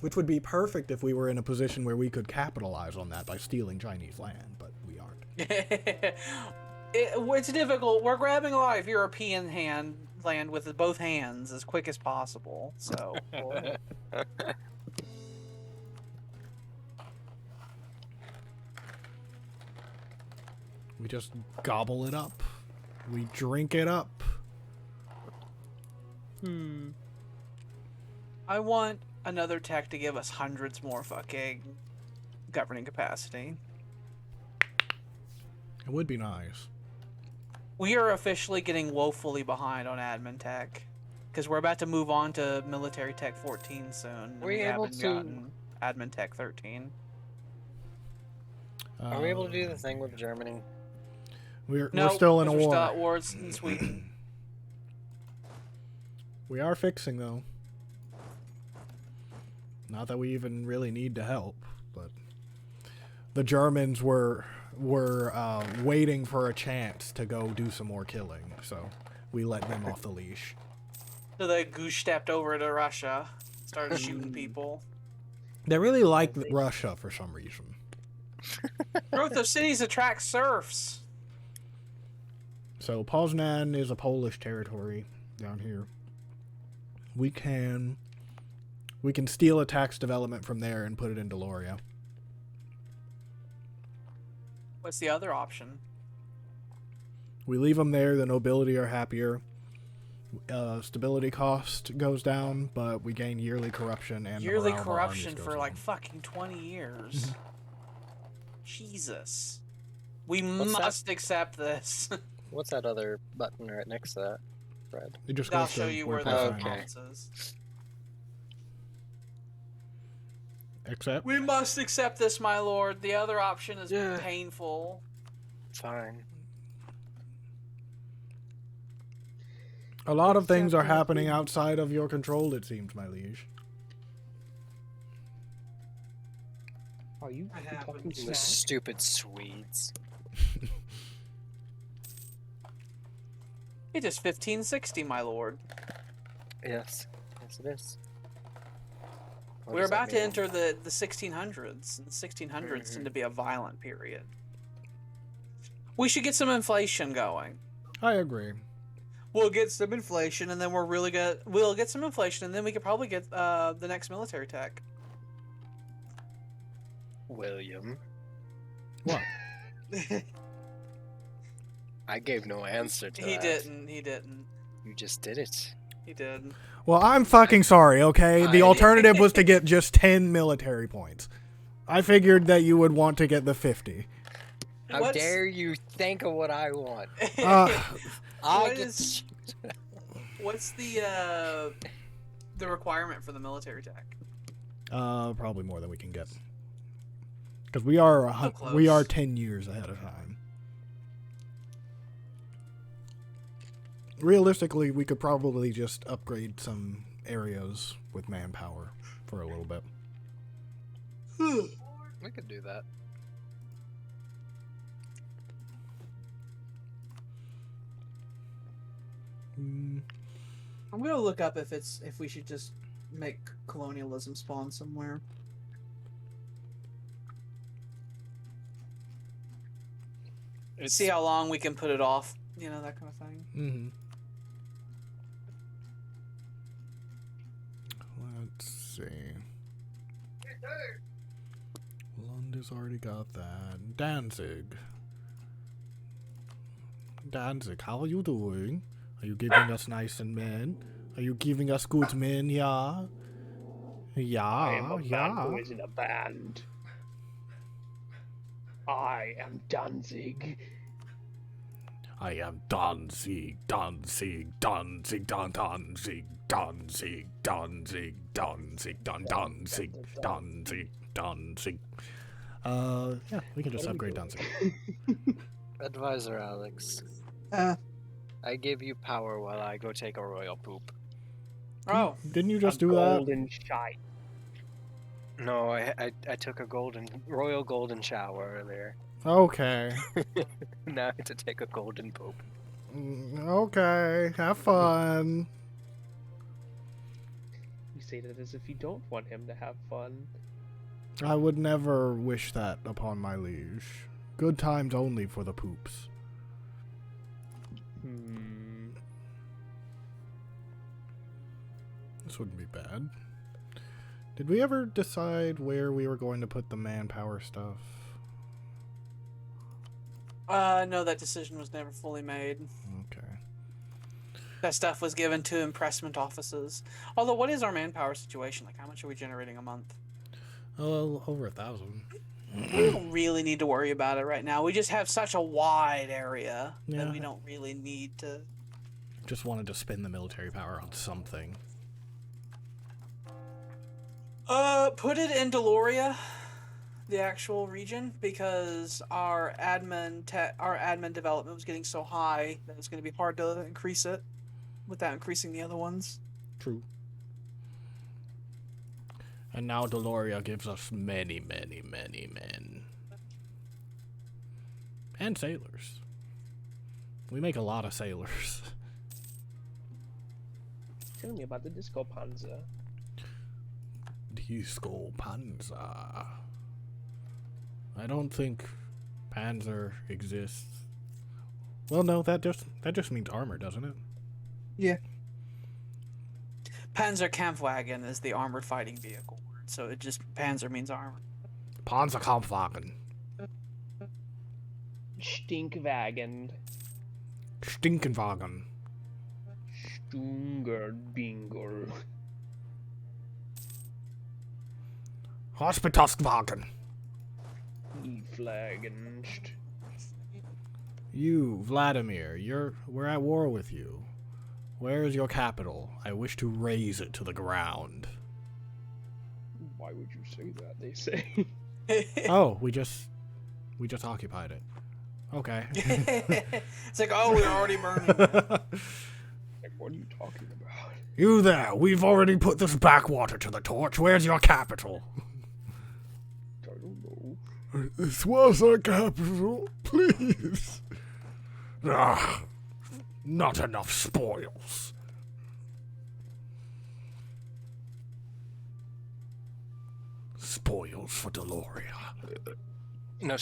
Which would be perfect if we were in a position where we could capitalize on that by stealing Chinese land, but we aren't. It's difficult. We're grabbing a lot of European land with both hands as quick as possible. So We just gobble it up. We drink it up. I want another tech to give us hundreds more fucking governing capacity. It would be nice. We are officially getting woefully behind on admin tech because we're about to move on to military tech 14 soon. And Were we able haven't to- gotten admin tech 13. Are we able to do the thing with Germany? We're No, still in a because we're war. still at wars in Sweden. We are fixing, though. Not that we even really need to help, but the Germans were waiting for a chance to go do some more killing, so we let them off the leash. So they goose stepped over to Russia, started shooting people. They really like Russia for some reason. Growth of cities attracts serfs. So Poznan is a Polish territory down here. We can steal a tax development from there and put it in Deloria. What's the other option? We leave them there, the nobility are happier. Stability cost goes down, but we gain yearly corruption and the Yearly morale of our corruption armies for goes like down. fucking 20 years. Jesus. We What's that? must accept this. What's that other button right next to that, Fred? It just I'll goes show to you where where the Poznan Okay. balance is. Except We must accept this, my lord. The other option is Yeah. painful. Fine. a lot of things are Except happening nothing. outside of your control, it seems, my liege. Are you I have talking one. The smack? stupid Swedes. It is 1560, my lord. Yes. Yes, it is. What We're does that about to mean? enter the 1600s. And the 1600s tend to be a violent period. We should get some inflation going. I agree. We'll get some inflation, and then we'll get some inflation, and then we could probably get the next military tech. William. What? I gave no answer to He that. didn't. He didn't. You just did it. He did. Well, I'm fucking sorry, okay? The alternative was to get just 10 military points. I figured that you would want to get the 50. How dare you think of what I want? What's the requirement for the military tech? Probably more than we can get. Because we are 10 years ahead of time. Realistically, we could probably just upgrade some areas with manpower for a little bit. We could do that. I'm gonna look up if we should just make colonialism spawn somewhere. See how long we can put it off. You know, that kind of thing. Mm-hmm. Let's see. London's already got that. Danzig. Danzig, how are you doing? Are you giving us nice and men? Are you giving us good men, yeah? Yeah, I am a man yeah. who is in a band. I am Danzig. I am Danzig, Danzig, Danzig, Danzig, Danzig, Danzig, Danzig, Danzig, Danzig, Danzig. Yeah, we can just upgrade Danzig. Advisor Alex. I give you power while I go take a royal poop. Oh, Didn't you just a do that? golden shite. No, I took a royal golden shower earlier. Okay. Now I have to take a golden poop. Okay, have fun. You say that as if you don't want him to have fun. I would never wish that upon my liege. Good times only for the poops. This wouldn't be bad. Did we ever decide where we were going to put the manpower stuff? no, that decision was never fully made. Okay. That stuff was given to impressment offices. Although, what is our manpower situation? Like, how much are we generating a month? Oh, over 1,000. We don't really need to worry about it right now. We just have such a wide area Yeah. that we don't really need to. Just wanted to spend the military power on something. Put it in Deloria, the actual region, because our admin development was getting so high that it's going to be hard to increase it without increasing the other ones. True. And now Deloria gives us many, many, many men. And sailors. We make a lot of sailors. Tell me about the Disco Panzer. Disco Panzer. I don't think Panzer exists. Well, no, that just means armor, doesn't it? Yeah. Panzerkampfwagen is the armored fighting vehicle word, so it just Panzer means armor. Panzerkampfwagen. Stinkwagen. Stinkenwagen. Stunger Dinger. Hospitalswagen. Flagenst. You, Vladimir, we're at war with you. Where is your capital? I wish to raze it to the ground. Why would you say that? They say. Oh, we just occupied it. Okay. It's like, oh, we're already burning it. Like, what are you talking about? You there, we've already put this backwater to the torch. Where's your capital? I don't know. This was our capital, please. Ah, not enough spoils. Spoils for Deloria. No,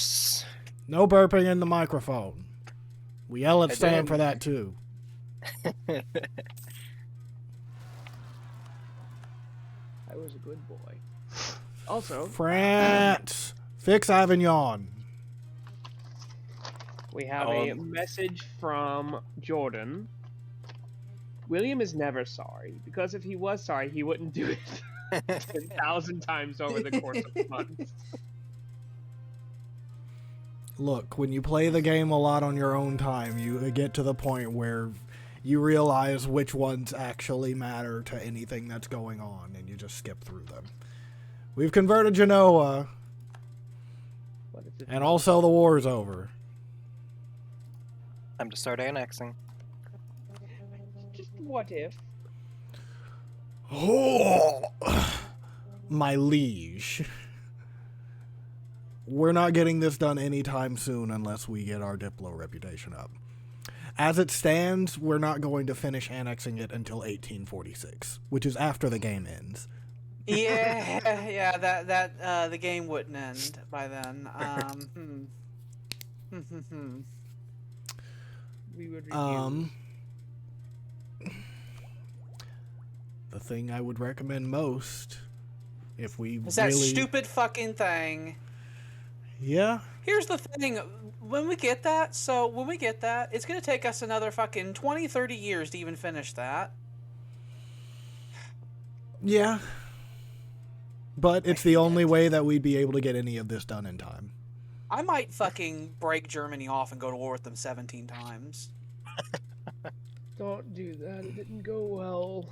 No burping in the microphone. We yell at I Stan didn't. for that too. I was a good boy. Also, France! Fix Avignon. We have a message from Jordan. William is never sorry, because if he was sorry, he wouldn't do it 10,000 times over the course of months. Look, when you play the game a lot on your own time, you get to the point where you realize which ones actually matter to anything that's going on, and you just skip through them. We've converted Genoa, and also the war's over. Time to start annexing. Just what if? Oh, my liege. We're not getting this done anytime soon unless we get our Diplo reputation up. As it stands, we're not going to finish annexing it until 1846, which is after the game ends. Yeah, that the game wouldn't end by then. We would review. The thing I would recommend most, if we It's that stupid fucking thing. Yeah. Here's the thing, when we get that, it's going to take us another fucking 20, 30 years to even finish that. Yeah. But it's the only way that we'd be able to get any of this done in time. I might fucking break Germany off and go to war with them 17 times. Don't do that, it didn't go well.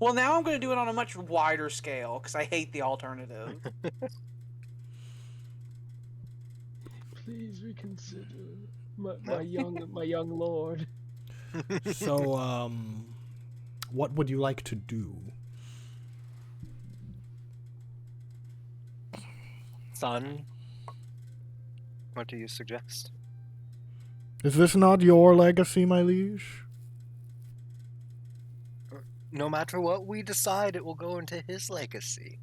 Well, now I'm going to do it on a much wider scale, because I hate the alternative. Please reconsider, my young lord. So, what would you like to do? Son, what do you suggest? Is this not your legacy, my liege? No matter what we decide, it will go into his legacy.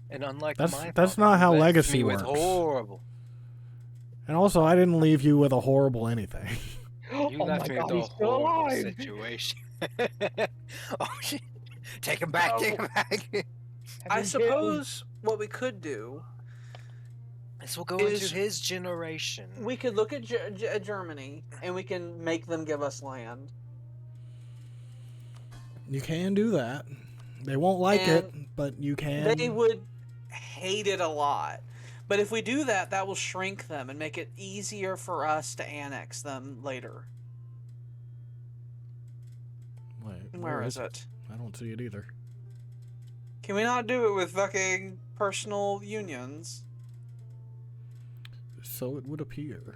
And unlike that's father, not how he left legacy me works. with horrible. And also, I didn't leave you with a horrible anything. You left me with a horrible situation. Oh shit! Take him back! Take him back! I suppose what we could do. This will go into his generation. We could look at Germany, and we can make them give us land. You can do that. They won't like it, but you can. They would hate it a lot. But if we do that, that will shrink them and make it easier for us to annex them later. Wait, Where is it? I don't see it either. Can we not do it with fucking personal unions? So it would appear.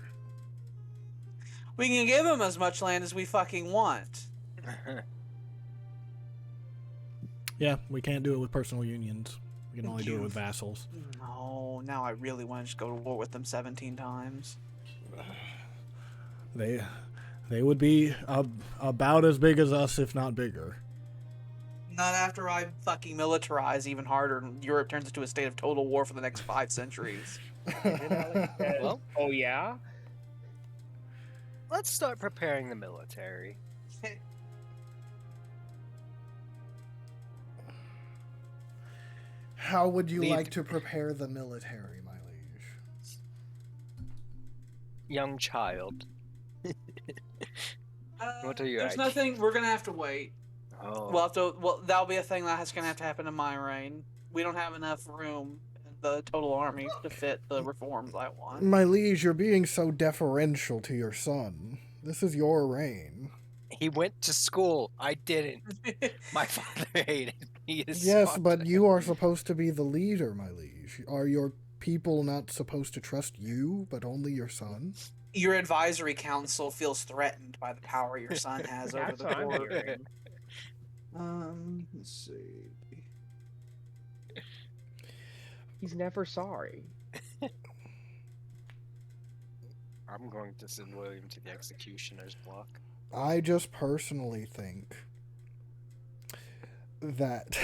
We can give them as much land as we fucking want. Yeah, we can't do it with personal unions. We can only do it with vassals. No, now I really want to just go to war with them 17 times. They would be about as big as us, if not bigger. Not after I fucking militarize even harder and Europe turns into a state of total war for the next 5 centuries. Well, oh yeah? let's start preparing the military. How would you like to prepare the military, my liege? Young child. What are you? There's nothing. We're gonna have to wait. Oh. Well, that'll be a thing that's gonna have to happen in my reign. We don't have enough room in the total army to fit the reforms I want. My liege, you're being so deferential to your son. This is your reign. He went to school. I didn't. My father hated me. Yes, but you are supposed to be the leader, my liege. Are your people not supposed to trust you, but only your son? Your advisory council feels threatened by the power your son has over the court. Let's see. He's never sorry. I'm going to send William to the executioner's block. I just personally think that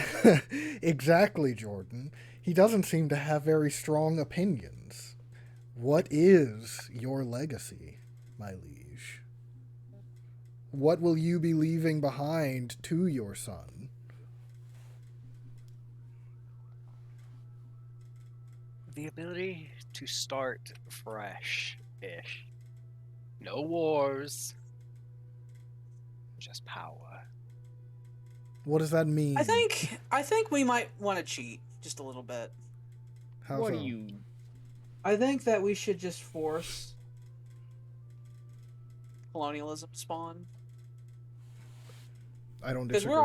exactly, Jordan. He doesn't seem to have very strong opinions. What is your legacy, my liege? What will you be leaving behind to your son? The ability to start fresh-ish. No wars, just power. What does that mean? I think we might want to cheat just a little bit. How What so? do you? I think that we should just force colonialism spawn. I don't Because disagree.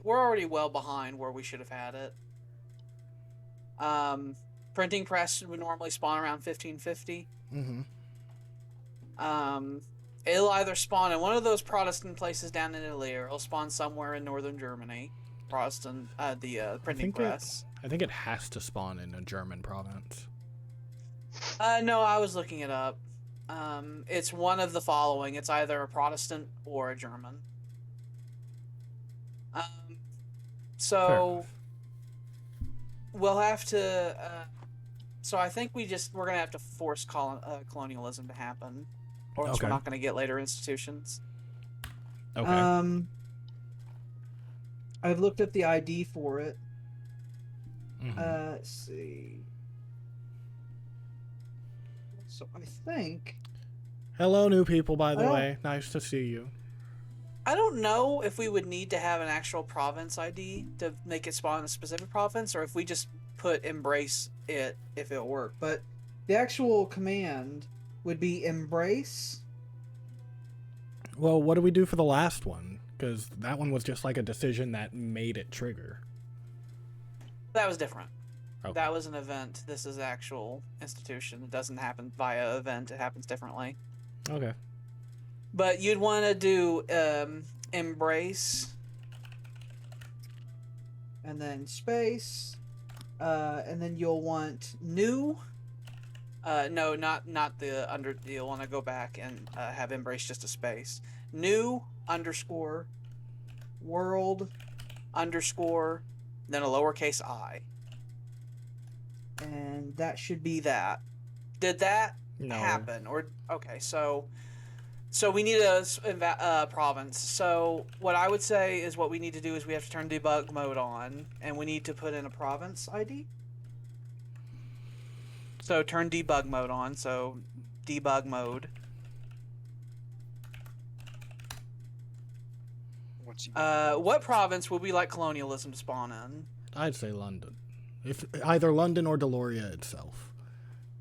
we're already well behind where we should have had it. Printing press would normally spawn around 1550. Mm-hmm. It'll either spawn in one of those Protestant places down in Italy, or it'll spawn somewhere in northern Germany. Protestant, the printing press. I think it has to spawn in a German province. No, I was looking it up. It's one of the following. It's either a Protestant or a German. So we'll have to. So I think we're gonna have to force colonialism to happen, or else Okay. we're not gonna get later institutions. Okay. I've looked up the ID for it. Mhm. Let's see. So I think Hello, new people, by the I don't- way. Nice to see you. I don't know if we would need to have an actual province ID to make it spawn in a specific province, or if we just put embrace it if it'll work. but the actual command would be embrace. Well, what do we do for the last one? Because that one was just like a decision that made it trigger. That was different. Okay. That was an event. This is actual institution. It doesn't happen via event. It happens differently. Okay. But you'd want to do embrace, And then space, and then you'll want new. no, not the under. You'll want to go back and have embrace just a space. New underscore world underscore then a lowercase I. And that should be that. Did that No. happen? Or okay, so we need a province. So what I would say is what we need to do is we have to turn debug mode on, and we need to put in a province ID. So turn debug mode on. So debug mode. What's What province would we like colonialism to spawn in? I'd say London. If either London or Deloria itself.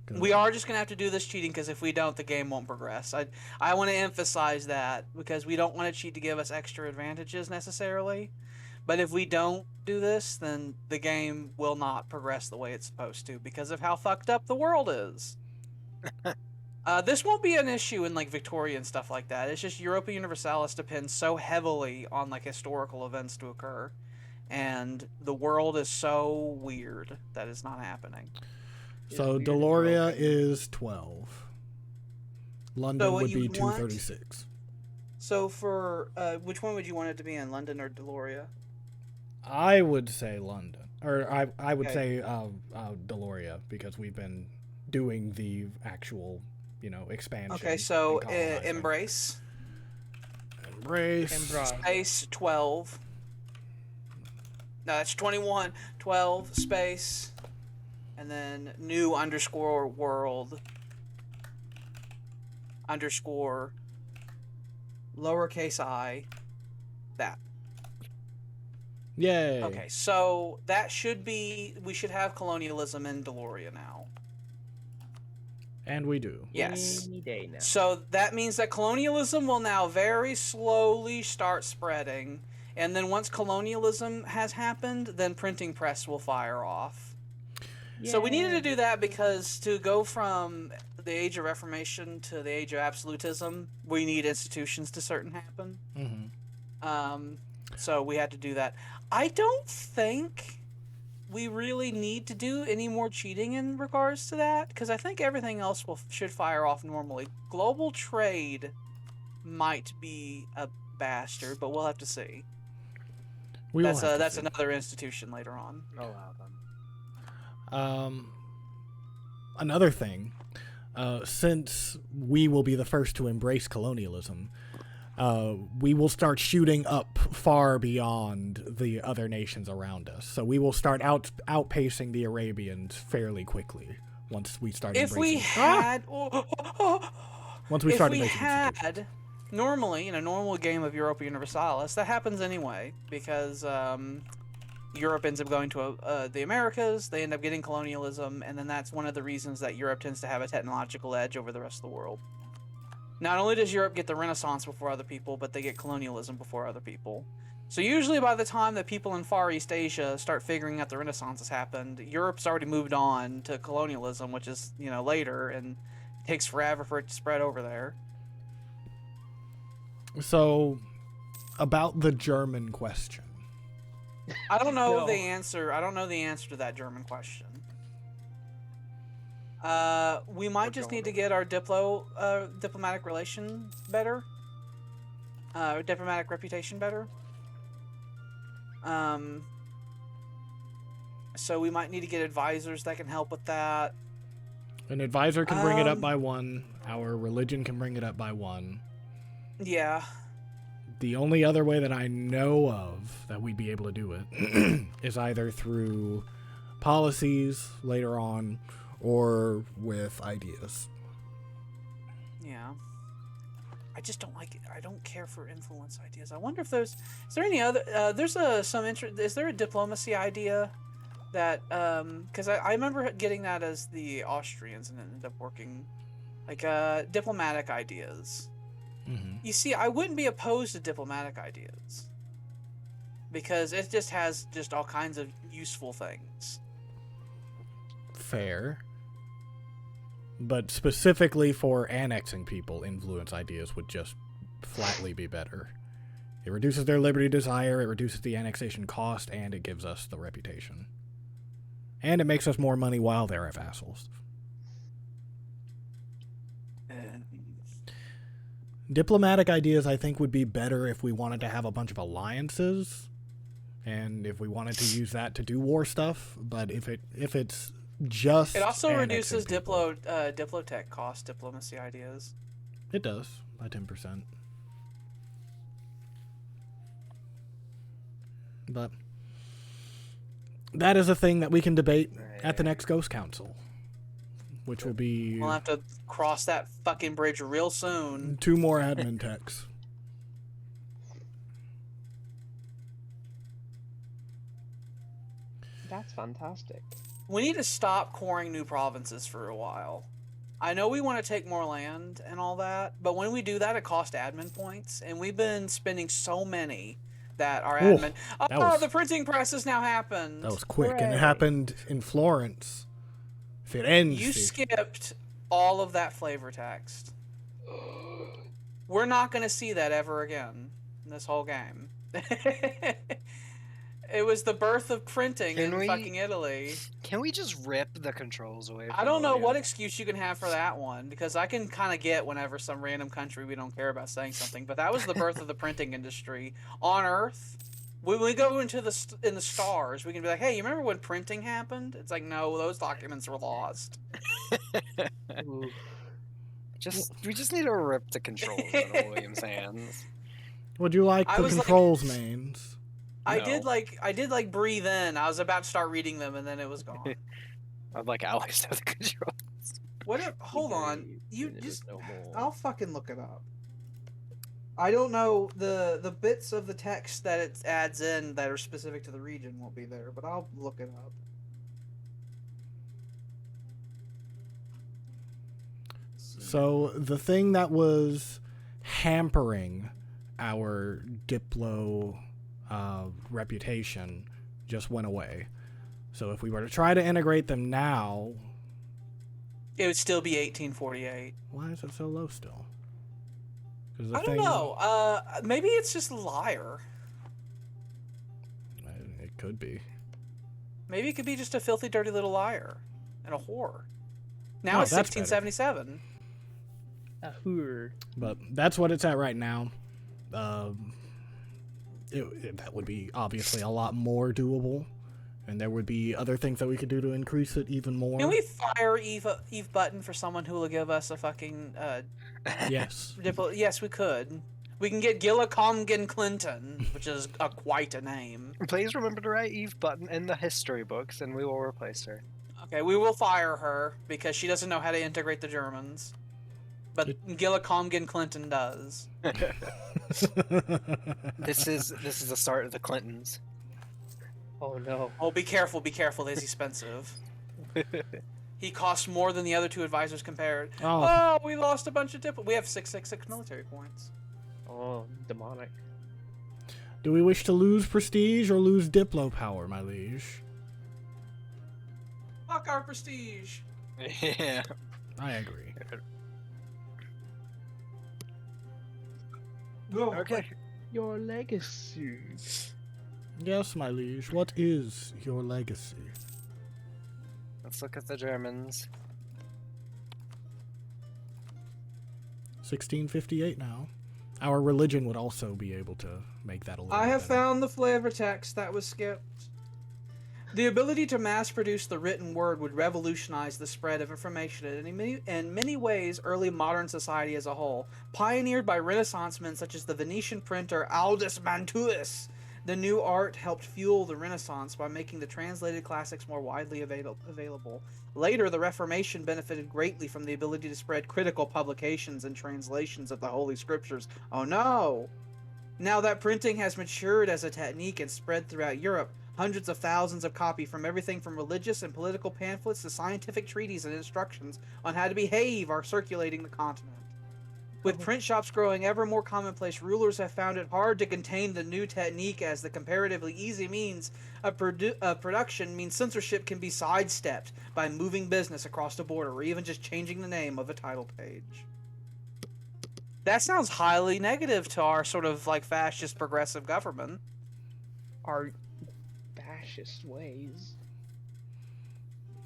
'Cause- We are just gonna have to do this cheating because if we don't, the game won't progress. I want to emphasize that because we don't want to cheat to give us extra advantages necessarily. But if we don't do this, then the game will not progress the way it's supposed to because of how fucked up the world is. This won't be an issue in like Victoria and stuff like that. It's just Europa Universalis depends so heavily on like historical events to occur, and the world is so weird that it's not happening. So weird and Deloria broken. is 12. London what would you be would want- 236. So for which one would you want it to be in, London or Deloria? I would say London. Or I would Okay. say Deloria because we've been doing the actual, expansion. Okay, so and colonizing. embrace Embrace. space 12. No, that's 21. 12 space, and then new underscore world underscore lowercase I. That. Yay. Okay, so that should be. We should have colonialism in Deloria now. And we do. Yes. Any day now. So that means that colonialism will now very slowly start spreading. And then once colonialism has happened, then printing press will fire off. So we needed to do that because to go from the Age of Reformation to the Age of Absolutism, we need institutions to certain happen. Mm-hmm. So we had to do that. I don't think we really need to do any more cheating in regards to that because I think everything else should fire off normally. Global trade might be a bastard, but we'll have to see. We will have to That's see. another institution later on. allow them? Another thing, since we will be the first to embrace colonialism, we will start shooting up far beyond the other nations around us. So we will start outpacing the Arabians fairly quickly Once we started If we had, once we if started we making had, normally in a normal game of Europa Universalis, that happens anyway because Europe ends up going to the Americas. They end up getting colonialism, and then that's one of the reasons that Europe tends to have a technological edge over the rest of the world. Not only does Europe get the Renaissance before other people, but they get colonialism before other people. So usually by the time that people in Far East Asia start figuring out the Renaissance has happened, Europe's already moved on to colonialism, which is, later, and it takes forever for it to spread over there. So, about the German question. I don't know No. the answer. I don't know the answer to that German question. We might just need to get our diplomatic relation better. Diplomatic reputation better. So we might need to get advisors that can help with that. An advisor can bring it up by 1. Our religion can bring it up by 1. Yeah. The only other way that I know of that we'd be able to do it is either through policies later on or with ideas. Yeah. I just don't like it. I don't care for influence ideas. I wonder if is there any other, some interest, is there a diplomacy idea that, because I remember getting that as the Austrians and it ended up working, like, diplomatic ideas. Mm-hmm. You see, I wouldn't be opposed to diplomatic ideas because it just has just all kinds of useful things. Fair. But specifically for annexing people, influence ideas would just flatly be better. It reduces their liberty desire, it reduces the annexation cost, and it gives us the reputation. And it makes us more money while they're our vassals. Diplomatic ideas, I think, would be better if we wanted to have a bunch of alliances, and if we wanted to use that to do war stuff. But if it's just it also annexing reduces people, diplotech cost, diplomacy ideas. It does by 10%. But that is a thing that we can debate at the next Ghost Council, which will be We'll have to cross that fucking bridge real soon. 2 more admin techs. That's fantastic. We need to stop coring new provinces for a while. I know we want to take more land and all that, but when we do that, it costs admin points, and we've been spending so many that our Ooh, admin... that was- the printing press has now happened! That was quick, and Hooray. it happened in Florence. Firenze. You skipped all of that flavor text. We're not going to see that ever again in this whole game. It was the birth of printing Can in we- fucking Italy. Can we just rip the controls away from I don't know William? what excuse you can have for that one, because I can kind of get whenever some random country we don't care about saying something, but that was the birth of the printing industry on Earth. When we go into in the stars, we can be like, hey, you remember when printing happened? It's like, no, those documents were lost. Ooh. We just need to rip the controls out of William's hands. Would you like I the was like- controls mains? I No. did like breathe in. I was about to start reading them, and then it was gone. I'd like Alex to have the controls. What if, hold on. You There just is no more. I'll fucking look it up. I don't know the bits of the text that it adds in that are specific to the region won't be there, but I'll look it up. So the thing that was hampering our Diplo reputation just went away. So if we were to try to integrate them now, it would still be 1848. why is it so low still? 'Cause the I don't thing- know. Maybe it's just a liar. It could be. Maybe it could be just a filthy, dirty little liar and a whore. Now Oh, it's that's better. 1677. Ahur. But that's what it's at right now. That would be obviously a lot more doable. And there would be other things that we could do to increase it even more. Can we fire Eve Button for someone who will give us a fucking Yes. Yes, we could. We can get Gillicomgan Clinton, which is quite a name. Please remember to write Eve Button in the history books, and we will replace her. Okay, we will fire her because she doesn't know how to integrate the Germans. But Gilla Comgan Clinton does. This is the start of the Clintons. Oh no. Oh, be careful, he's expensive. He costs more than the other two advisors compared. Oh. Oh, we lost a bunch of we have 666 military points. Oh, demonic. Do we wish to lose prestige or lose diplo power, my liege? Fuck our prestige. Yeah. I agree. Go. Okay. Your legacy. Yes, my liege. What is your legacy? Let's look at the Germans. 1658 now. Our religion would also be able to make that a little I have better. found the flavor text that was skipped. The ability to mass produce the written word would revolutionize the spread of information in many ways early modern society as a whole. Pioneered by Renaissance men such as the Venetian printer Aldus Mantuus, the new art helped fuel the Renaissance by making the translated classics more widely available. Later, the Reformation benefited greatly from the ability to spread critical publications and translations of the Holy Scriptures. Oh no! Now that printing has matured as a technique and spread throughout Europe, hundreds of thousands of copies from everything from religious and political pamphlets to scientific treatises and instructions on how to behave are circulating the continent. With print shops growing ever more commonplace, rulers have found it hard to contain the new technique as the comparatively easy means of production means censorship can be sidestepped by moving business across the border or even just changing the name of a title page. That sounds highly negative to our sort of like fascist progressive government. Our fascist ways.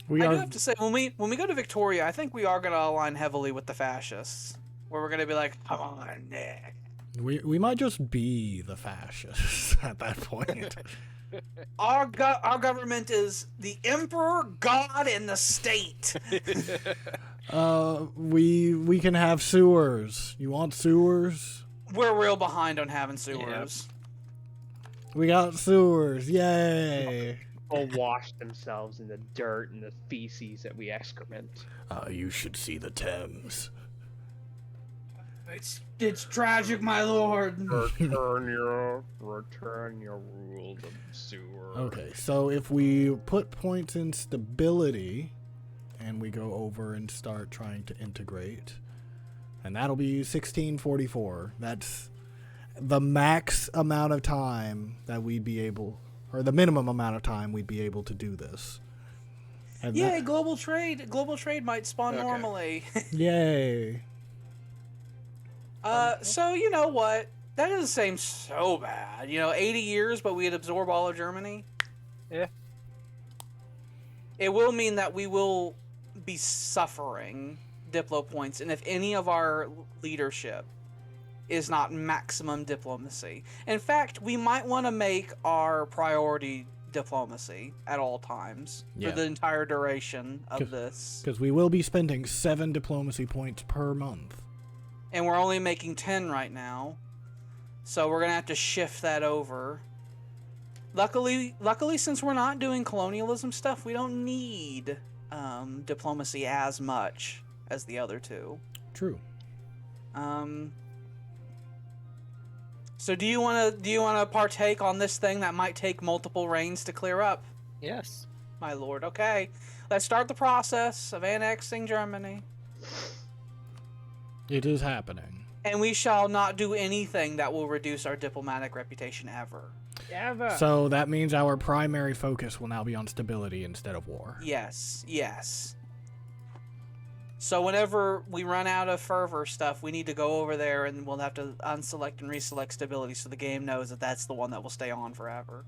We I are do have to say, when we go to Victoria, I think we are going to align heavily with the fascists, where we're going to be like, come on, Nick. we might just be the fascists at that point. Our government is the emperor, God, and the state. We can have sewers. You want sewers? We're real behind on having sewers. We got sewers. Yay! All wash themselves in the dirt and the feces that we excrement. You should see the Thames. It's tragic, my lord. Return your rule to sewer. Okay, so if we put points in stability, and we go over and start trying to integrate, and that'll be 1644. That's the max amount of time that we'd be able, or the minimum amount of time we'd be able to do this. And Yay, global trade. Global trade might spawn normally. Yay. So you know what? That doesn't seem so bad. 80 years, but we'd absorb all of Germany. Yeah. It will mean that we will be suffering diplo points, and if any of our leadership is not maximum diplomacy. In fact, we might want to make our priority diplomacy at all times for the entire duration of this. Because we will be spending 7 diplomacy points per month. And we're only making 10 right now. So we're going to have to shift that over. Luckily, since we're not doing colonialism stuff, we don't need diplomacy as much as the other two. True. So do you want to partake on this thing that might take multiple reigns to clear up? Yes. My lord. Okay. Let's start the process of annexing Germany. It is happening. And we shall not do anything that will reduce our diplomatic reputation ever. Ever. So that means our primary focus will now be on stability instead of war. Yes. So whenever we run out of fervor stuff, we need to go over there and we'll have to unselect and reselect stability so the game knows that that's the one that will stay on forever.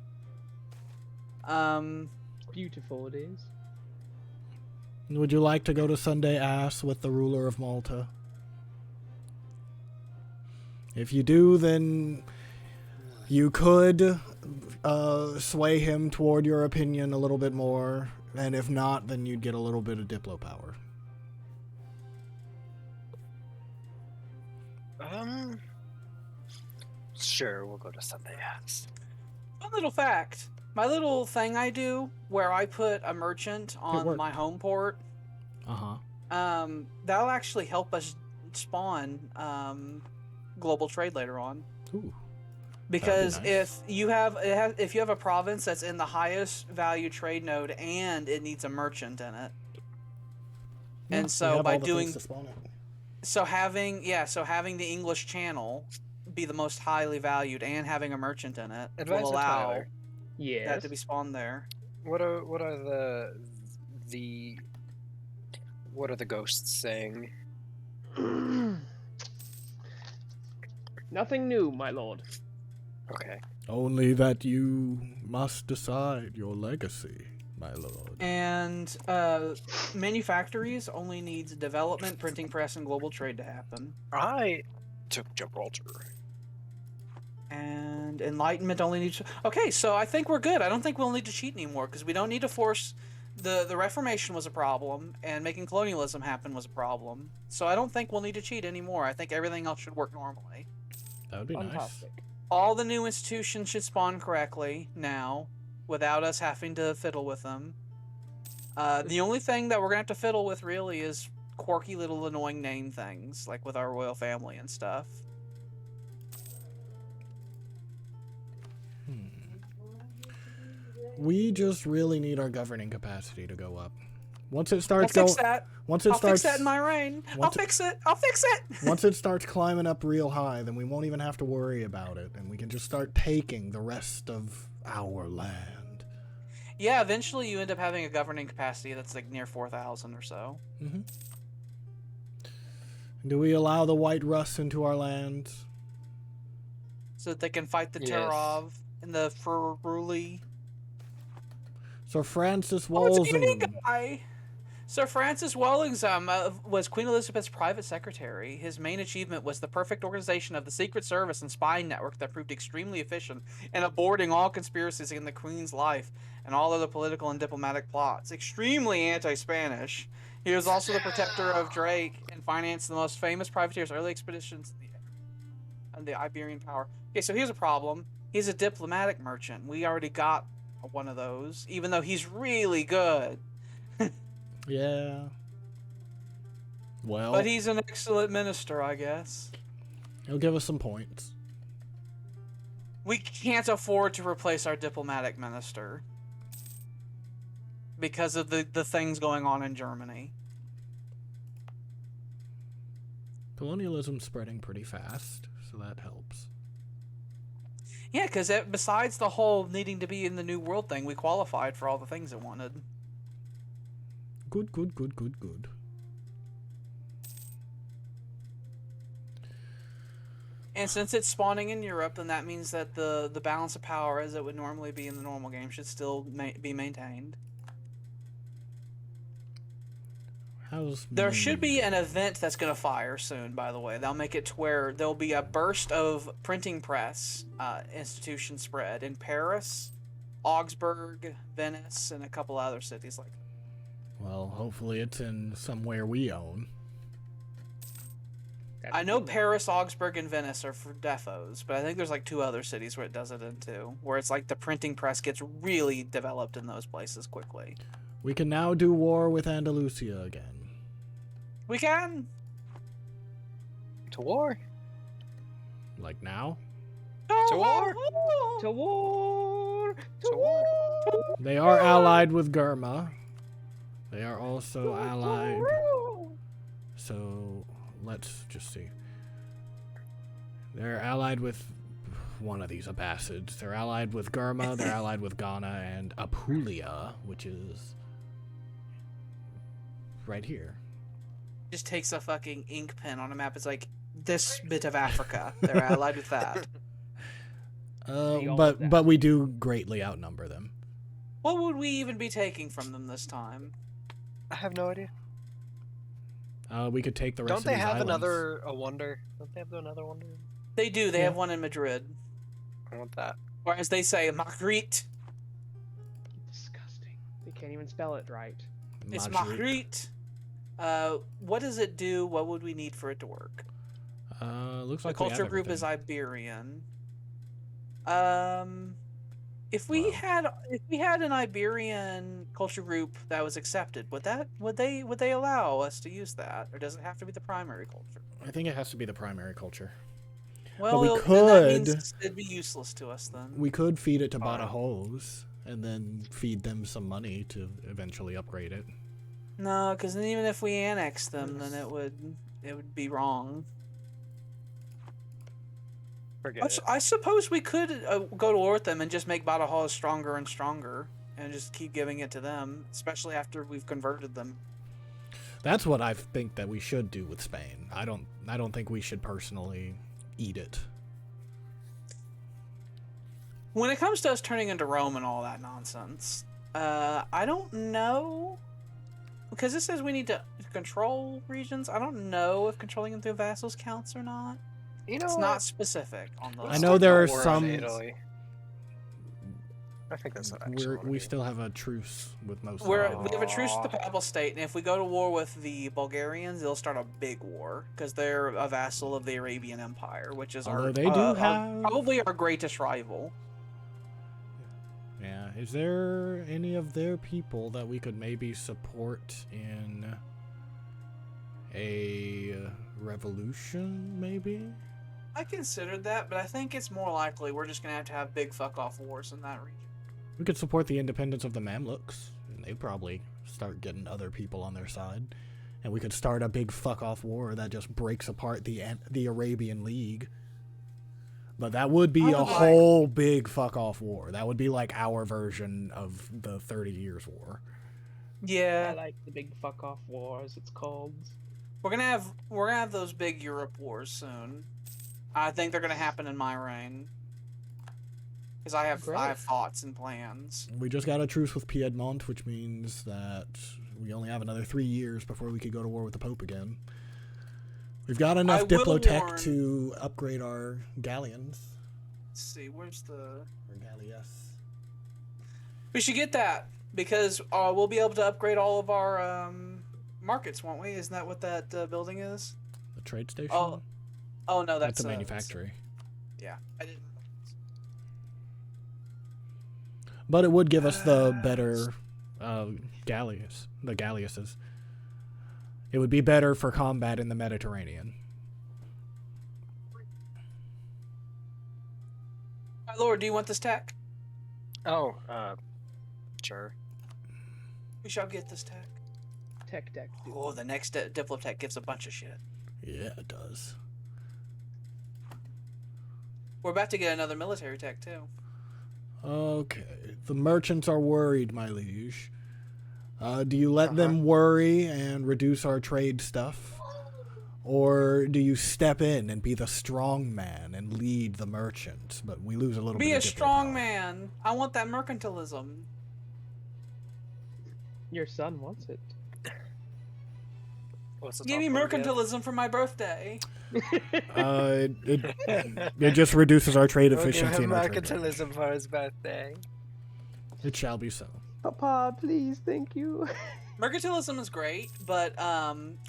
Beautiful it is. Would you like to go to Sunday Ass with the ruler of Malta? If you do, then you could sway him toward your opinion a little bit more, and if not, then you'd get a little bit of diplo power. Sure, we'll go to Sunday Ass. One little fact. My little thing I do where I put a merchant on worked. my home port, Uh-huh. that'll actually help us spawn global trade later on. Ooh. Because nice. if you have a province that's in the highest value trade node and it needs a merchant in it, Yeah, and so by doing to spawn it. so having the English Channel be the most highly valued and having a merchant in it Advisor will allow Tyler, that Yes. to be spawned there. what are the ghosts saying? Nothing new, my lord. Okay. Only that you must decide your legacy, my lord. And manufactories only needs development, printing press, and global trade to happen. I took Gibraltar. And enlightenment only needs. Okay, so I think we're good. I don't think we'll need to cheat anymore because we don't need to force. The Reformation was a problem, and making colonialism happen was a problem. So I don't think we'll need to cheat anymore. I think everything else should work normally. That would be nice. Fantastic. All the new institutions should spawn correctly now, without us having to fiddle with them. The only thing that we're gonna have to fiddle with really is quirky little annoying name things, like with our royal family and stuff. We just really need our governing capacity to go up. Once it I'll starts fix going, that. once it I'll starts, fix that in my reign. I'll once it- fix it. I'll fix it. once it starts climbing up real high, then we won't even have to worry about it, and we can just start taking the rest of our land. Yeah, eventually you end up having a governing capacity that's like near 4,000 or so. Mm-hmm. Do we allow the White Russ into our lands? So that they can fight the Yes. Terov and the Feruli. Sir Francis Oh, it's a unique Walsingham. guy. Sir Francis Walsingham was Queen Elizabeth's private secretary. His main achievement was the perfect organization of the Secret Service and spying network that proved extremely efficient in aborting all conspiracies in the Queen's life and all other political and diplomatic plots. Extremely anti-Spanish. He was also the protector of Drake and financed the most famous privateers' early expeditions in the Iberian Power. Okay, so here's a problem. He's a diplomatic merchant. We already got one of those, even though he's really good. Yeah. Well, But he's an excellent minister, I guess. he'll give us some points. We can't afford to replace our diplomatic minister because of the things going on in Germany. Colonialism's spreading pretty fast, so that helps. Yeah, because besides the whole needing to be in the New World thing, we qualified for all the things it wanted. Good, good, good, good, good. And since it's spawning in Europe, then that means that the balance of power as it would normally be in the normal game should still be maintained. There should be an event that's going to fire soon, by the way. They'll make it to where there'll be a burst of printing press institution spread in Paris, Augsburg, Venice, and a couple other cities like that. Well, hopefully it's in somewhere we own. I know Paris, Augsburg, and Venice are for defos, but I think there's like 2 other cities where it does it in too, where it's like the printing press gets really developed in those places quickly. We can now do war with Andalusia again. We can! To war. Like now? To war. To war! To To war. They are allied with Gurma. They are also allied. So, let's just see. They're allied with one of these Abbasids. They're allied with Gurma, they're allied with Ghana, and Apulia, which is right here. Just takes a fucking ink pen on a map. It's like, this bit of Africa. They're allied with that. all of that. But we do greatly outnumber them. What would we even be taking from them this time? I have no idea. We could take the rest Don't of they these have islands. another wonder? Don't they have another wonder? They do. They Yeah. have one in Madrid. I want that. Or as they say, Marguerite. Disgusting. They can't even spell it right. It's Marguerite. Marguerite. What does it do? What would we need for it to work? Looks The like we have culture group is everything. Iberian. If Wow. we had an Iberian culture group that was accepted, would they allow us to use that, or does it have to be the primary culture? I think it has to be the primary culture. Well, we then that means could- it'd be useless to us then. We could feed it to Badajoz and then feed them some money to eventually upgrade it. No, because even if we annex them, then it would be wrong. Forget it. I suppose we could go to war with them and just make Badajoz stronger and stronger, and just keep giving it to them, especially after we've converted them. That's what I think that we should do with Spain. I don't think we should personally eat it. When it comes to us turning into Rome and all that nonsense, I don't know, because it says we need to control regions. I don't know if controlling them through vassals counts or not. You know It's what? not specific on those. I know there are War on some. Italy. I think that's what I actually wanna We do. still have a truce with most. We of them. have a truce with the Papal State, and if we go to war with the Bulgarians, they'll start a big war because they're a vassal of the Arabian Empire, which is Although they do have- probably our greatest rival. Yeah. Is there any of their people that we could maybe support in a revolution? Maybe. I considered that, but I think it's more likely we're just gonna have to have big fuck off wars in that region. We could support the independence of the Mamluks, and they'd probably start getting other people on their side. And we could start a big fuck-off war that just breaks apart the Arabian League. But that would be a whole big fuck-off war. That would be like our version of the 30 Years' War. I Yeah, like the big fuck off war, as it's called. we're gonna have those big Europe wars soon. I think they're gonna happen in my reign. Because I have Great. thoughts and plans. We just got a truce with Piedmont, which means that we only have another 3 years before we could go to war with the Pope again. We've got I enough will Diplotech warn- to upgrade our galleons. Let's see, where's the... Or galleass. We should get that, because we'll be able to upgrade all of our markets, won't we? Isn't that what that building is? The trade station? Oh no, That's that's a manufactory. Yeah, I didn't. But it would give us the better galleass, the galleasses. It would be better for combat in the Mediterranean. My lord, do you want this tech? Oh, sure. We shall get this tech. Tech deck. Dude. Oh, the next Diplotech gives a bunch of shit. Yeah, it does. We're about to get another military tech too. Okay. The merchants are worried, my liege. Do you let them worry and reduce our trade stuff? Or do you step in and be the strong man and lead the merchants? But we lose a little Be bit a of diplo strong power. man. I want that mercantilism. Your son wants it. What's the Give me top one again? mercantilism for my birthday. It just reduces our trade We'll give efficiency him and our trade mercantilism damage. for his birthday. It shall be so. Papa, please, thank you. Mercantilism is great, but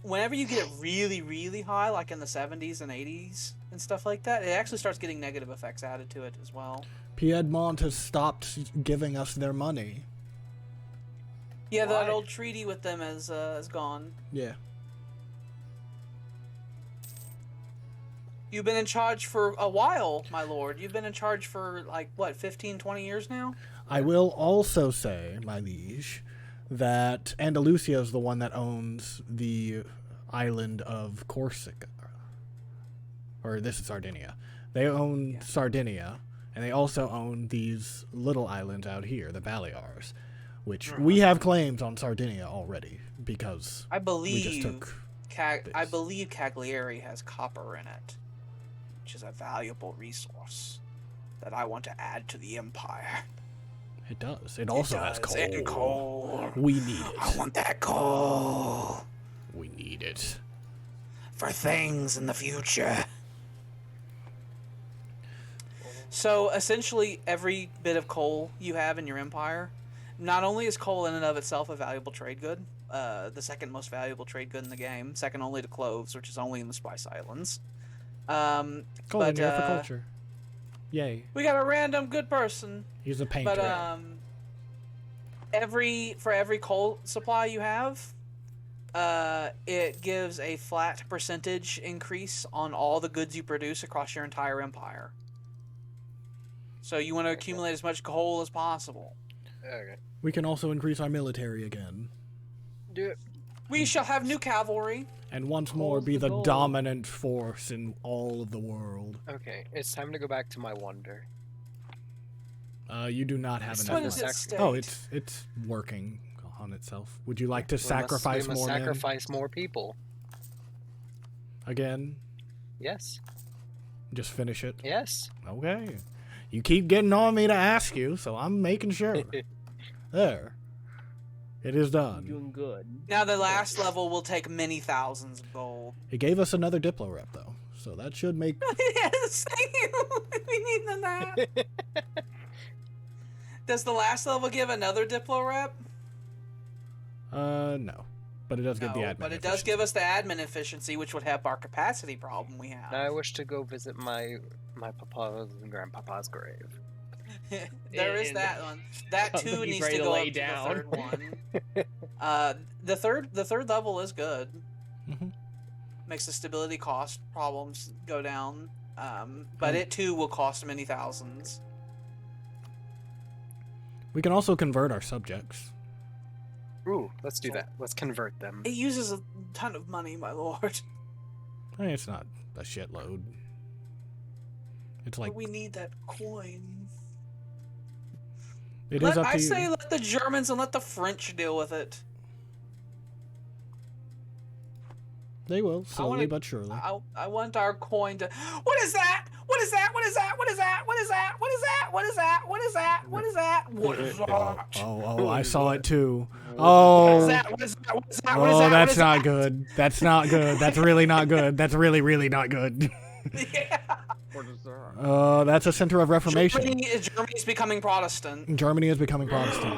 whenever you get it really, really high, like in the 70s and 80s and stuff like that, it actually starts getting negative effects added to it as well. Piedmont has stopped giving us their money. Yeah, that Why? old treaty with them is gone. Yeah. You've been in charge for a while, my lord. You've been in charge for, like, what, 15, 20 years now? I will also say, my liege, that Andalusia is the one that owns the island of Corsica. Or this is Sardinia. They own Sardinia, and they also own these little islands out here, the Balears, which we have claims on Sardinia already because I we just believe took. I believe Cagliari has copper in it, which is a valuable resource that I want to add to the empire. It does. It also has does, coal. and coal. We need it. I want that coal We need it. for things in the future. So essentially, every bit of coal you have in your empire, not only is coal in and of itself a valuable trade good, the second most valuable trade good in the game, second only to cloves, which is only in the Spice Islands. Coal in But, here for culture. Yay. We got a random good person. He's a painter. But for every coal supply you have, it gives a flat percentage increase on all the goods you produce across your entire empire. So you want to accumulate as much coal as possible. Okay. We can also increase our military again. Do it. We shall have new cavalry. And once more be the dominant force in all of the world. Okay, it's time to go back to my wonder. You do not have What enough. does it state? Oh, it's working on itself. Would you like to sacrifice we must more men? sacrifice more people. Again? Yes. Just finish it? Yes. Okay. You keep getting on me to ask you, so I'm making sure. There. It is done. Doing good. Now the last level will take many thousands of gold. It gave us another Diplo rep, though, so that should make... Yes, thank you. We need that. Does the last level give another Diplo rep? No. But it does give the No, admin but it does give us the admin efficiency, which would help our capacity problem we have. I wish to go visit my papa's and grandpapa's grave. There is And- that one. That too He's needs ready to to go lay up down. to the third one. The third level is good. Mhm. Makes the stability cost problems go down. But it too will cost many thousands. We can also convert our subjects. Ooh, let's do that. Let's convert them. It uses a ton of money, my lord. I mean, it's not a shitload. It's like... But we need that coin. It is up to I you. say let the Germans and let the French deal with it. They will, slowly wanna- but surely. I want our coin to. What is that? What is that? What is that? What is that? What is that? What is that? What is that? What is that? What is that? What is that? Oh, I saw it too. What Oh, is that? What is that? What is that? What is oh, that? What that's is not that? good. That's not good. That's really not good. That's really, really not good. Yeah. What is that? That's a center of reformation. Germany's becoming Protestant. Germany is becoming Protestant.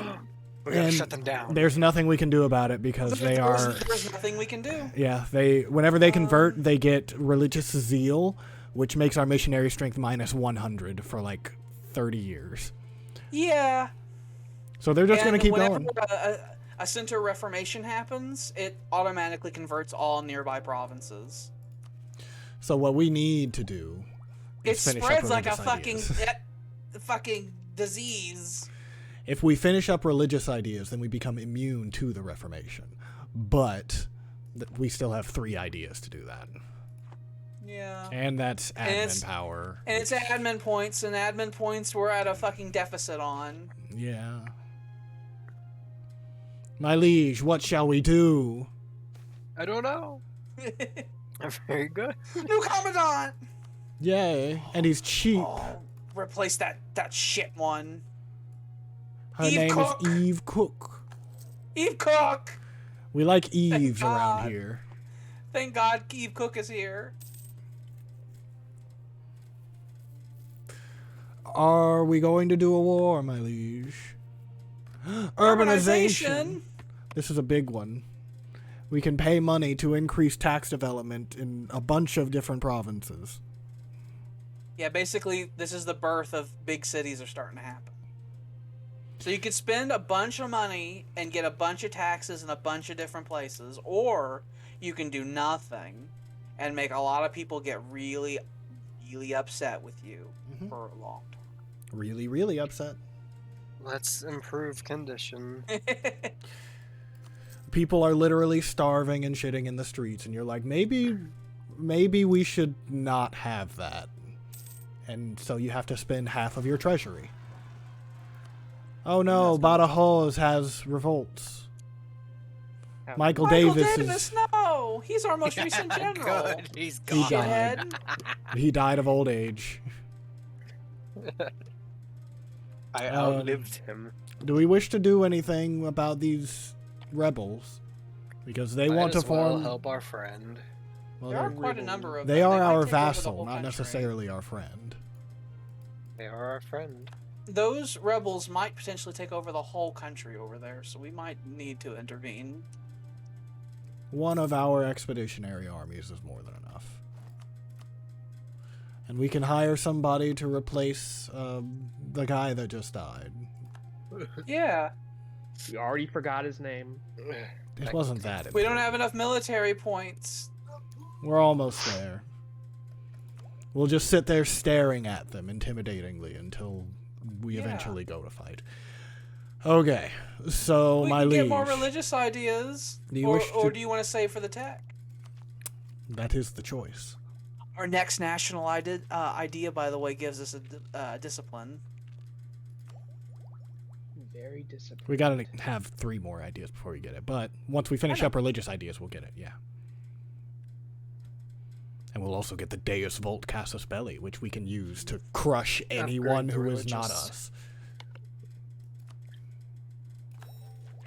We gotta And shut them down. There's nothing we can do about it because they are... There's nothing we can do. Yeah, whenever they convert, they get religious zeal, which makes our missionary strength minus 100 for like 30 years. Yeah. So they're just going to keep whenever going. a center reformation happens, it automatically converts all nearby provinces. So what we need to do It is finish up spreads like a religious ideas. fucking disease. If we finish up religious ideas, then we become immune to the Reformation. But we still have 3 ideas to do that. Yeah. And that's admin it's- power. And it's admin points, and admin points we're at a fucking deficit on. Yeah. My liege, what shall we do? I don't know. Very good. New Commandant! Yay. And he's cheap. Oh, replace that shit one. Her Eve name Cook. is Eve Cook. Eve Cook! We like Eves God. around here. Thank God Eve Cook is here. Are we going to do a war, my liege? Urbanization. This is a big one. We can pay money to increase tax development in a bunch of different provinces. Yeah, basically, this is the birth of big cities are starting to happen. So you could spend a bunch of money and get a bunch of taxes in a bunch of different places, or you can do nothing and make a lot of people get really, really upset with you for a long Really, really upset. Let's improve condition. time. People are literally starving and shitting in the streets, and you're like, maybe we should not have that. And so you have to spend half of your treasury. Oh no, Badajoz has revolts. Michael Davis is... no! He's our most recent general. Good. He's He gone. died. Shithead. He died of old age. I outlived him. Do we wish to do anything about these rebels? Because they want to Might as well form... help our friend. Well, There are they're- quite a number of they them. are might our take over the vassal, whole not country. necessarily our friend. They are our friend. Those rebels might potentially take over the whole country over there, so we might need to intervene. One of our expeditionary armies is more than enough. And we can hire somebody to replace the guy that just died. Yeah. We already forgot his name. It wasn't that We don't important. have enough military points. We're almost there. We'll just sit there staring at them intimidatingly until we Yeah. eventually go to fight. Okay, so We my can liege. get more religious ideas. Do you or wish to- do you want to save for the tech? That is the choice. Our next national idea, by the way, gives us a discipline. Very disappointing. We gotta have 3 more ideas before we get it, but once we finish know. up religious ideas, we'll get it, yeah. And we'll also get the Deus Volt Casus Belli, which we can use to crush anyone the who is not religious. us.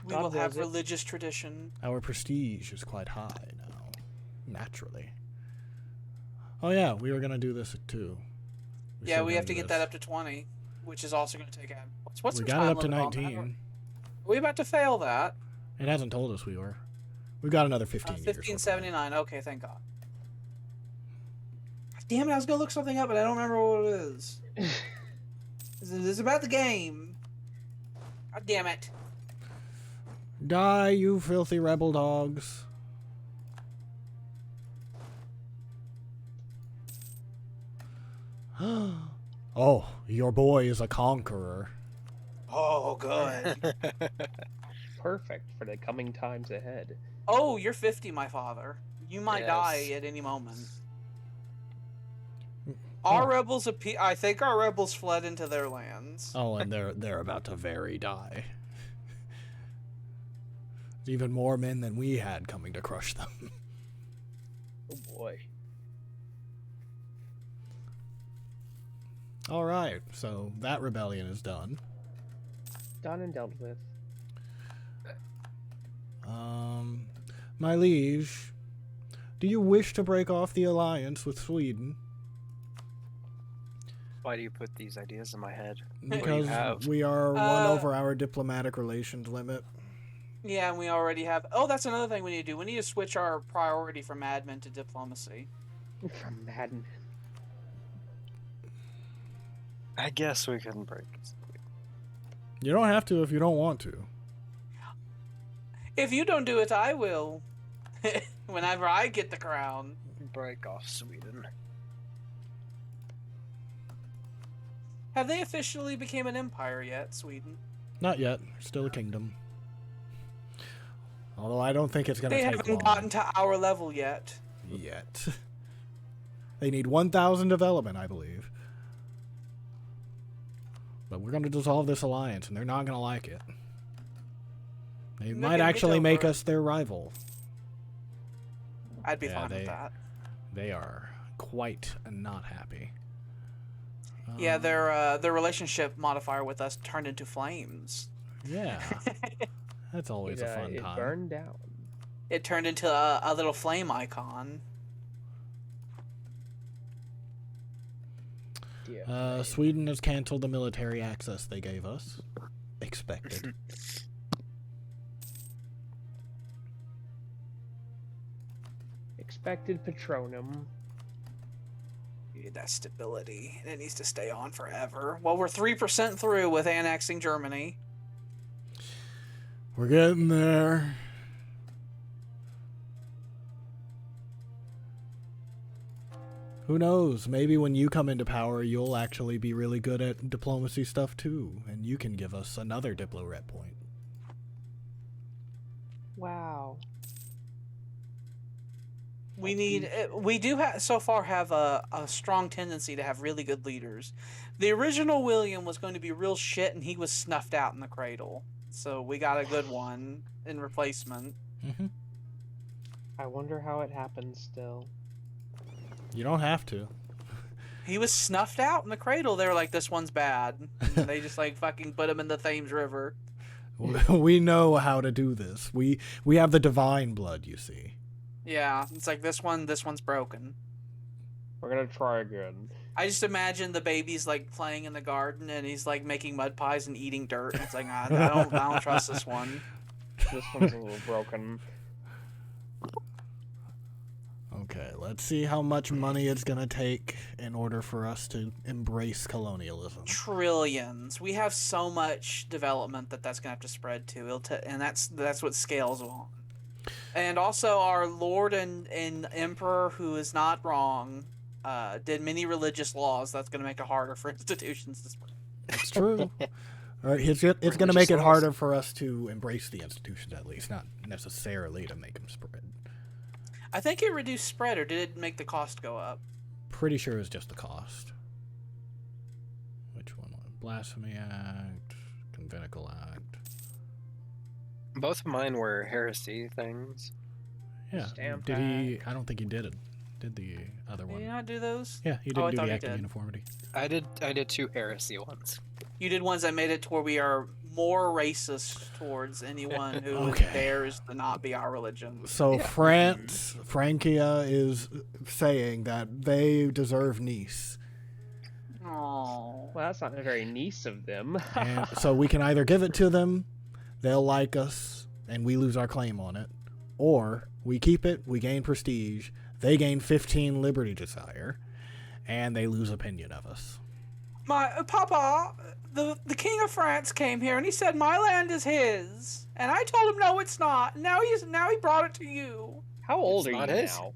We God will have wills it. religious tradition. Our prestige is quite high now, naturally. Oh yeah, we were gonna do this too. Yeah, we have to get that up to 20, which is also going to take out. What's We the got time it up to limit on that? 19. Are we about to fail that? It hasn't told us we were. We've got another 15 years. 1579. Okay, thank God. Damn it! I was gonna look something up, but I don't remember what it is. It's about the game. God damn it! Die, you filthy rebel dogs. Oh, your boy is a conqueror. Oh, good. Perfect for the coming times ahead. Oh, you're 50, my father. You might Yes. die at any moment. Our rebels I think our rebels fled into their lands. Oh, and they're about to very die. There's even more men than we had coming to crush them. Oh boy. All right, so that rebellion is done. Done and dealt with. My liege, do you wish to break off the alliance with Sweden? Why do you put these ideas in my head? Because have? we are one Uh, over our diplomatic relations limit. Yeah, and we already have. Oh, that's another thing we need to do. We need to switch our priority from admin to diplomacy. From Madden. I guess we can break this. You don't have to if you don't want to. If you don't do it, I will. Whenever I get the crown. Break off Sweden. Have they officially become an empire yet, Sweden? Not yet. Still a kingdom. Although I don't think it's going to They take haven't long. gotten to our level yet. Yet. They need 1,000 development, I believe. But we're going to dissolve this alliance, and they're not going to like it. They They're might gonna get actually make over it. us their rival. I'd be Yeah, fine with that. They are quite not happy. Yeah, their relationship modifier with us turned into flames. Yeah. That's always a fun It time. burned down. It turned into a little flame icon. Yeah. Sweden has canceled the military access they gave us. Expected. Expected Patronum. Dude, that stability. It needs to stay on forever. Well, we're 3% through with annexing Germany. We're getting there. Who knows? Maybe when you come into power, you'll actually be really good at diplomacy stuff too, and you can give us another Diplo rep point. Wow. We do so far have a strong tendency to have really good leaders. The original William was going to be real shit, and he was snuffed out in the cradle. So we got a good one in replacement. Mm-hmm. I wonder how it happens still. You don't have to. He was snuffed out in the cradle. They were like, "This one's bad." And they just like fucking put him in the Thames River. We know how to do this. We have the divine blood, you see. Yeah, it's like this one's broken. We're gonna try again. I just imagine the baby's like playing in the garden, and he's like making mud pies and eating dirt. And it's like I don't trust this one. This one's a little broken. Okay, let's see how much money it's gonna take in order for us to embrace colonialism. Trillions. We have so much development that's gonna have to spread to. And that's what scales on. And also, our Lord and Emperor, who is not wrong, did many religious laws. That's gonna make it harder for institutions to spread. It's true. All right, it's going to make it harder for us to embrace the institutions, at least, not necessarily to make them spread. I think it reduced spread, or did it make the cost go up? Pretty sure it's just the cost. Which one? Blasphemy Act, Conventicle Act. Both of mine were heresy things. Yeah. Stamp Did he? I don't think he did it. Did the other Did one? you not do those? Yeah, he Oh, I didn't do thought the he Act of did. Uniformity. I did 2 heresy ones. You did ones that made it to where we are more racist towards anyone who Okay. dares to not be our religion. So Francia is saying that they deserve Nice. Oh. Well, that's not very nice of them. And so we can either give it to them, they'll like us, and we lose our claim on it, or we keep it, we gain prestige, they gain 15 liberty desire, and they lose opinion of us. My Papa, the King of France came here and he said my land is his, and I told him no, it's not. Now he brought it to you. How old It's are not you his. now?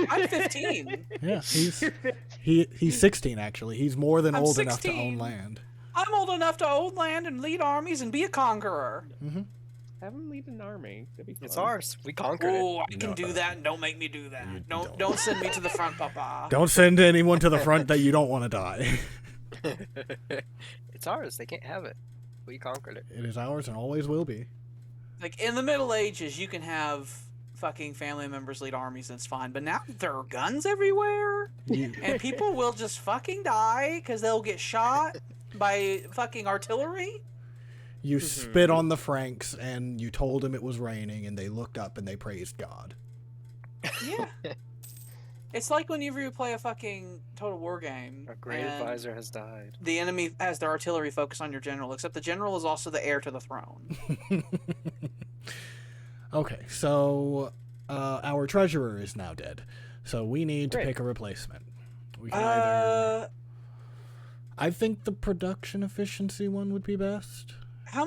I'm 15. Yeah, he's 16 actually. He's more than I'm old enough to 16. own land. I'm old enough to own land and lead armies and be a conqueror. Have him lead an army. That'd be fun. It's ours. We conquered it. Oh, I can No, do that, and don't make me do that. you Don't don't. send me to the front, Papa. Don't send anyone to the front that you don't want to die. It's ours. They can't have it. We conquered it. It is ours and always will be. Like in the Middle Ages, you can have fucking family members lead armies, and it's fine. But now there are guns everywhere, and people will just fucking die because they'll get shot by fucking artillery. You spit on the Franks and you told them it was raining and they looked up and they praised God. Yeah. It's like whenever you play a fucking Total War game. Our great and advisor has died. The enemy has their artillery focus on your general, except the general is also the heir to the throne. Okay, so our treasurer is now dead. So we need to Great. pick a replacement. We can either... I think the production efficiency one would be best. How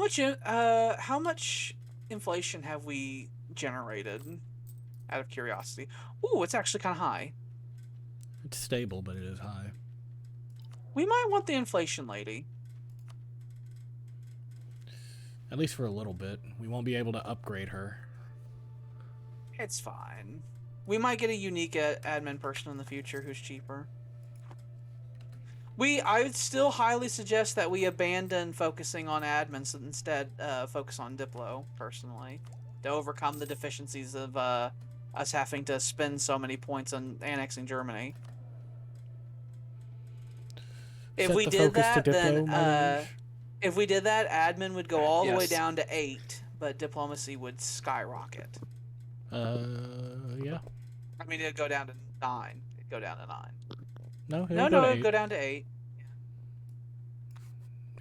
much inflation have we generated? Out of curiosity. Ooh, it's actually kind of high. It's stable, but it is high. We might want the inflation lady. At least for a little bit. We won't be able to upgrade her. It's fine. We might get a unique admin person in the future who's cheaper. I would still highly suggest that we abandon focusing on admins and instead focus on Diplo, personally, to overcome the deficiencies of us having to spend so many points on annexing Germany. If Set we the did focus to that, then Diplo, Marge. if we did that, admin would go all the way Yes. down to 8, but diplomacy would skyrocket. Yeah. I mean, it'd go down to 9. It'd go down to 9. No, it'll No, go to it'd 8. go down to 8.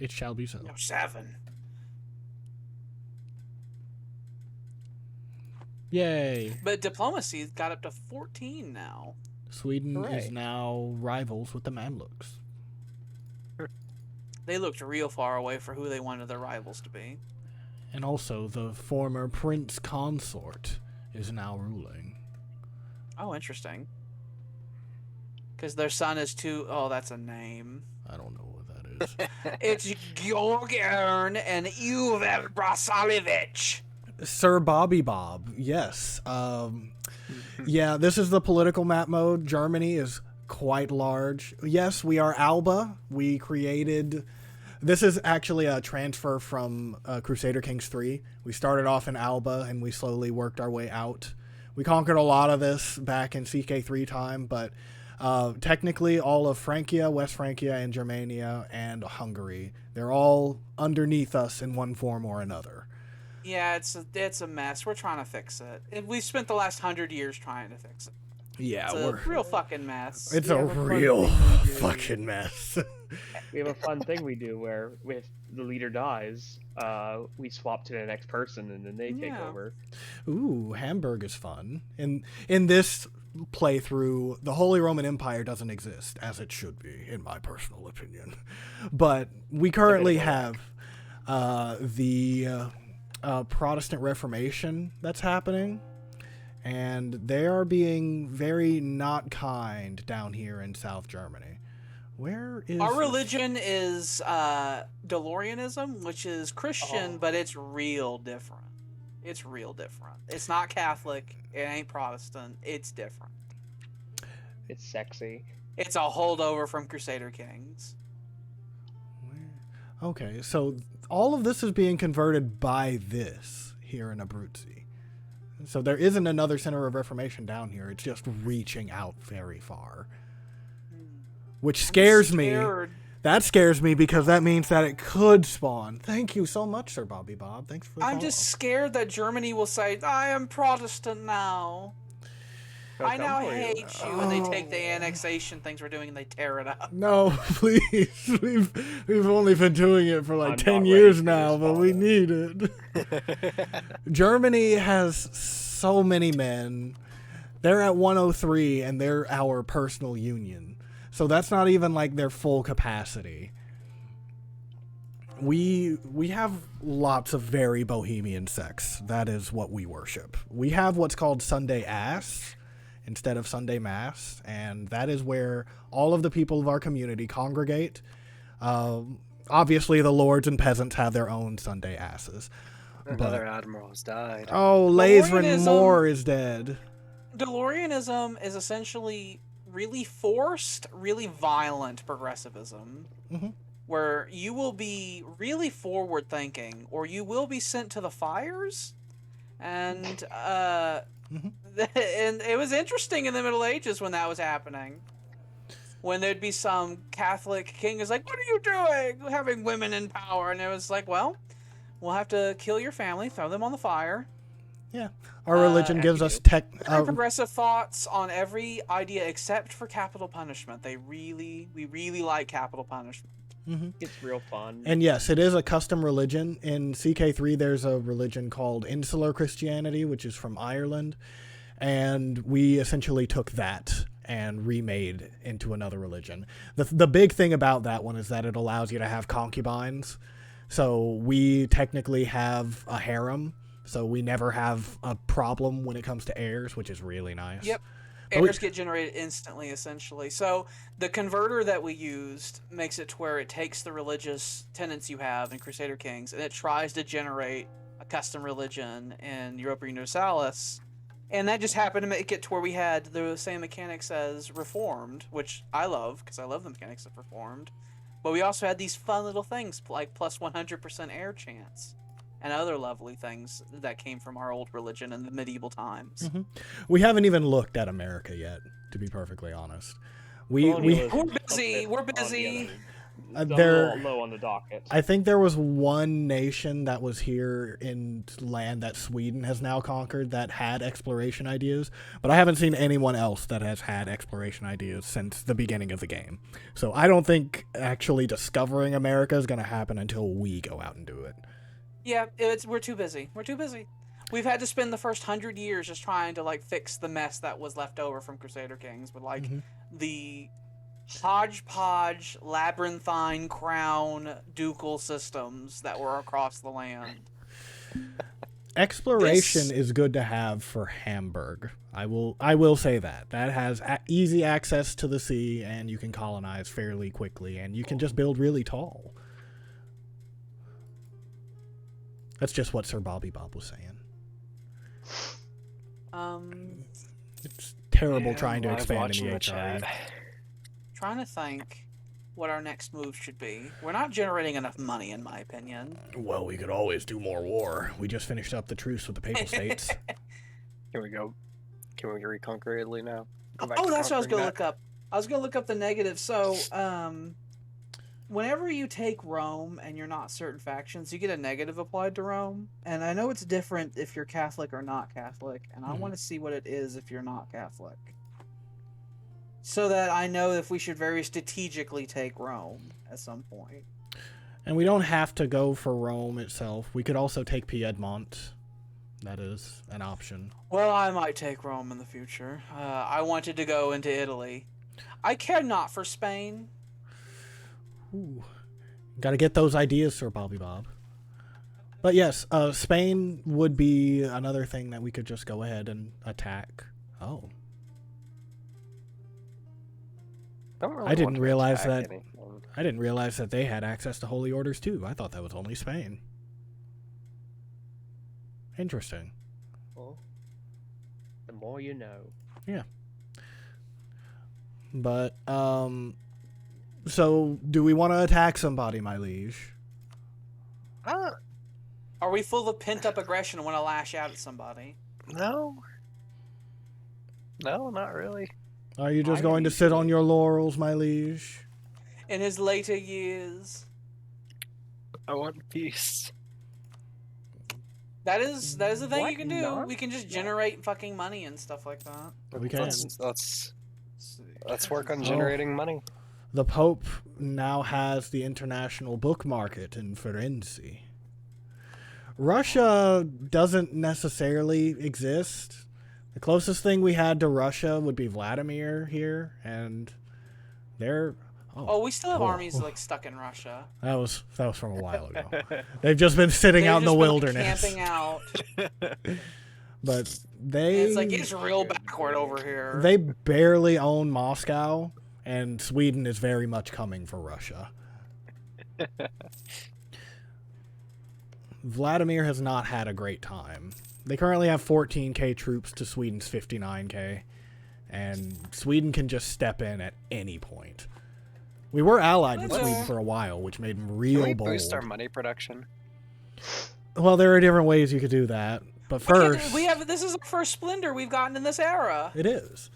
It shall be so. No, 7. Yay. But diplomacy's got up to 14 now. Sweden is Hooray. now rivals with the Mamluks. They looked real far away for who they wanted their rivals to be. And also, the former prince consort is now ruling. Oh, interesting. Because their son is too... Oh, that's a name. I don't know what that is. It's Georgian and Uvel Brasalevich. Sir Bobby Bob, yes. Yeah, this is the political map mode. Germany is quite large. Yes, we are Alba. We created... This is actually a transfer from Crusader Kings III. We started off in Alba, and we slowly worked our way out. We conquered a lot of this back in CK3 time, but technically all of Francia, West Francia, and Germania, and Hungary, they're all underneath us in one form or another. Yeah, it's a mess. We're trying to fix it. We've spent the last 100 years trying to fix it. Yeah, It's a real fucking mess. It's We a have a fun real thing we do. fucking mess. We have a fun thing we do where if the leader dies, we swap to the next person and then they take Yeah. over. Ooh, Hamburg is fun. In this playthrough, the Holy Roman Empire doesn't exist, as it should be, in my personal opinion. But we currently have the Protestant Reformation that's happening, and they are being very not kind down here in South Germany. Where is Our religion is DeLoreanism, which is Christian, but it's real different. It's real different. It's not Catholic. It ain't Protestant. It's different. It's sexy. It's a holdover from Crusader Kings. Okay, so all of this is being converted by this here in Abruzzi. So there isn't another center of reformation down here. It's just reaching out very far. Which scares me. That scares me because that means that it could spawn. Thank you so much, Sir Bobby Bob. Thanks for the I'm follow. just scared that Germany will say, I am Protestant now. I now hate you, and they take the annexation things we're doing and they tear it up. No, please. We've only been doing it for like I'm 10 not years ready for now, this but we follow. need it. Germany has so many men. They're at 103 and they're our personal union. So that's not even like their full capacity. We have lots of very bohemian sex. That is what we worship. We have what's called Sunday Ass instead of Sunday Mass, and that is where all of the people of our community congregate. Obviously, the lords and peasants have their own Sunday Asses. Another admiral has died. Oh, Lazerin DeLoreanism- Moore is dead. DeLoreanism is essentially really forced, really violent progressivism, where you will be really forward-thinking, or you will be sent to the fires, and and it was interesting in the Middle Ages when that was happening. When there'd be some Catholic king who's like, "What are you doing, having women in power?" And it was like, "Well, we'll have to kill your family, throw them on the fire." Yeah. Our religion gives us Very progressive thoughts on every idea except for capital punishment. We really like capital punishment. It's real fun. And yes, it is a custom religion. In CK3, there's a religion called Insular Christianity, which is from Ireland. And we essentially took that and remade into another religion. The big thing about that one is that it allows you to have concubines. So we technically have a harem. So we never have a problem when it comes to heirs, which is really nice. Yep. Heirs get generated instantly, essentially. So the converter that we used makes it to where it takes the religious tenets you have in Crusader Kings, and it tries to generate a custom religion in Europa Universalis. And that just happened to make it to where we had the same mechanics as Reformed, which I love, because I love the mechanics of Reformed. But we also had these fun little things, like plus 100% heir chance. And other lovely things that came from our old religion in the medieval times. We haven't even looked at America yet, to be perfectly honest. We're busy. We're busy. There, low on the docket. I think there was one nation that was here in land that Sweden has now conquered that had exploration ideas, but I haven't seen anyone else that has had exploration ideas since the beginning of the game. So I don't think actually discovering America is going to happen until we go out and do it. Yeah, we're too busy. We're too busy. We've had to spend the first 100 years just trying to like fix the mess that was left over from Crusader Kings with like the hodgepodge, labyrinthine crown ducal systems that were across the land. Exploration is good to have for Hamburg. I will say that. That has easy access to the sea, and you can colonize fairly quickly, and you can just build really tall. That's just what Sir Bobby Bob was saying. It's terrible trying to expand in the HRE. Trying to think what our next move should be. We're not generating enough money, in my opinion. Well, we could always do more war. We just finished up the truce with the Papal States. Here we go. Can we reconquer Italy now? Oh, that's what I was going to look up. I was going to look up the negative. So, whenever you take Rome and you're not certain factions, you get a negative applied to Rome. And I know it's different if you're Catholic or not Catholic, and I want to see what it is if you're not Catholic. So that I know if we should very strategically take Rome at some point. And we don't have to go for Rome itself. We could also take Piedmont. That is an option. Well, I might take Rome in the future. I wanted to go into Italy. I care not for Spain. Ooh. Got to get those ideas, Sir Bobby Bob. But yes, Spain would be another thing that we could just go ahead and attack. Oh. Don't really I didn't want to realize attack that. anything. I didn't realize that they had access to holy orders too. I thought that was only Spain. Interesting. Well, the more you know. Yeah. But, so do we want to attack somebody, my liege? Are we full of pent-up aggression and want to lash out at somebody? No. No, not really. Are you just going to sit on your laurels, my liege? In his later years. I want peace. That is the thing What? you can do. Not? We can just generate fucking money and stuff like that. We can. Let's work on generating money. The Pope now has the international book market in Firenze. Russia doesn't necessarily exist. The closest thing we had to Russia would be Vladimir here, and they're... Oh, we still have armies like stuck in Russia. That was from a while ago. They've just been sitting out in the wilderness. Camping out. But they... And it's like, it's real backward over here. They barely own Moscow, and Sweden is very much coming for Russia. Vladimir has not had a great time. They currently have 14k troops to Sweden's 59k, and Sweden can just step in at any point. We were allied with Sweden for a while, which made them real Can we bold. boost our money production? Well, there are different ways you could do that, but first... This is the first splendor we've gotten in this era. It is.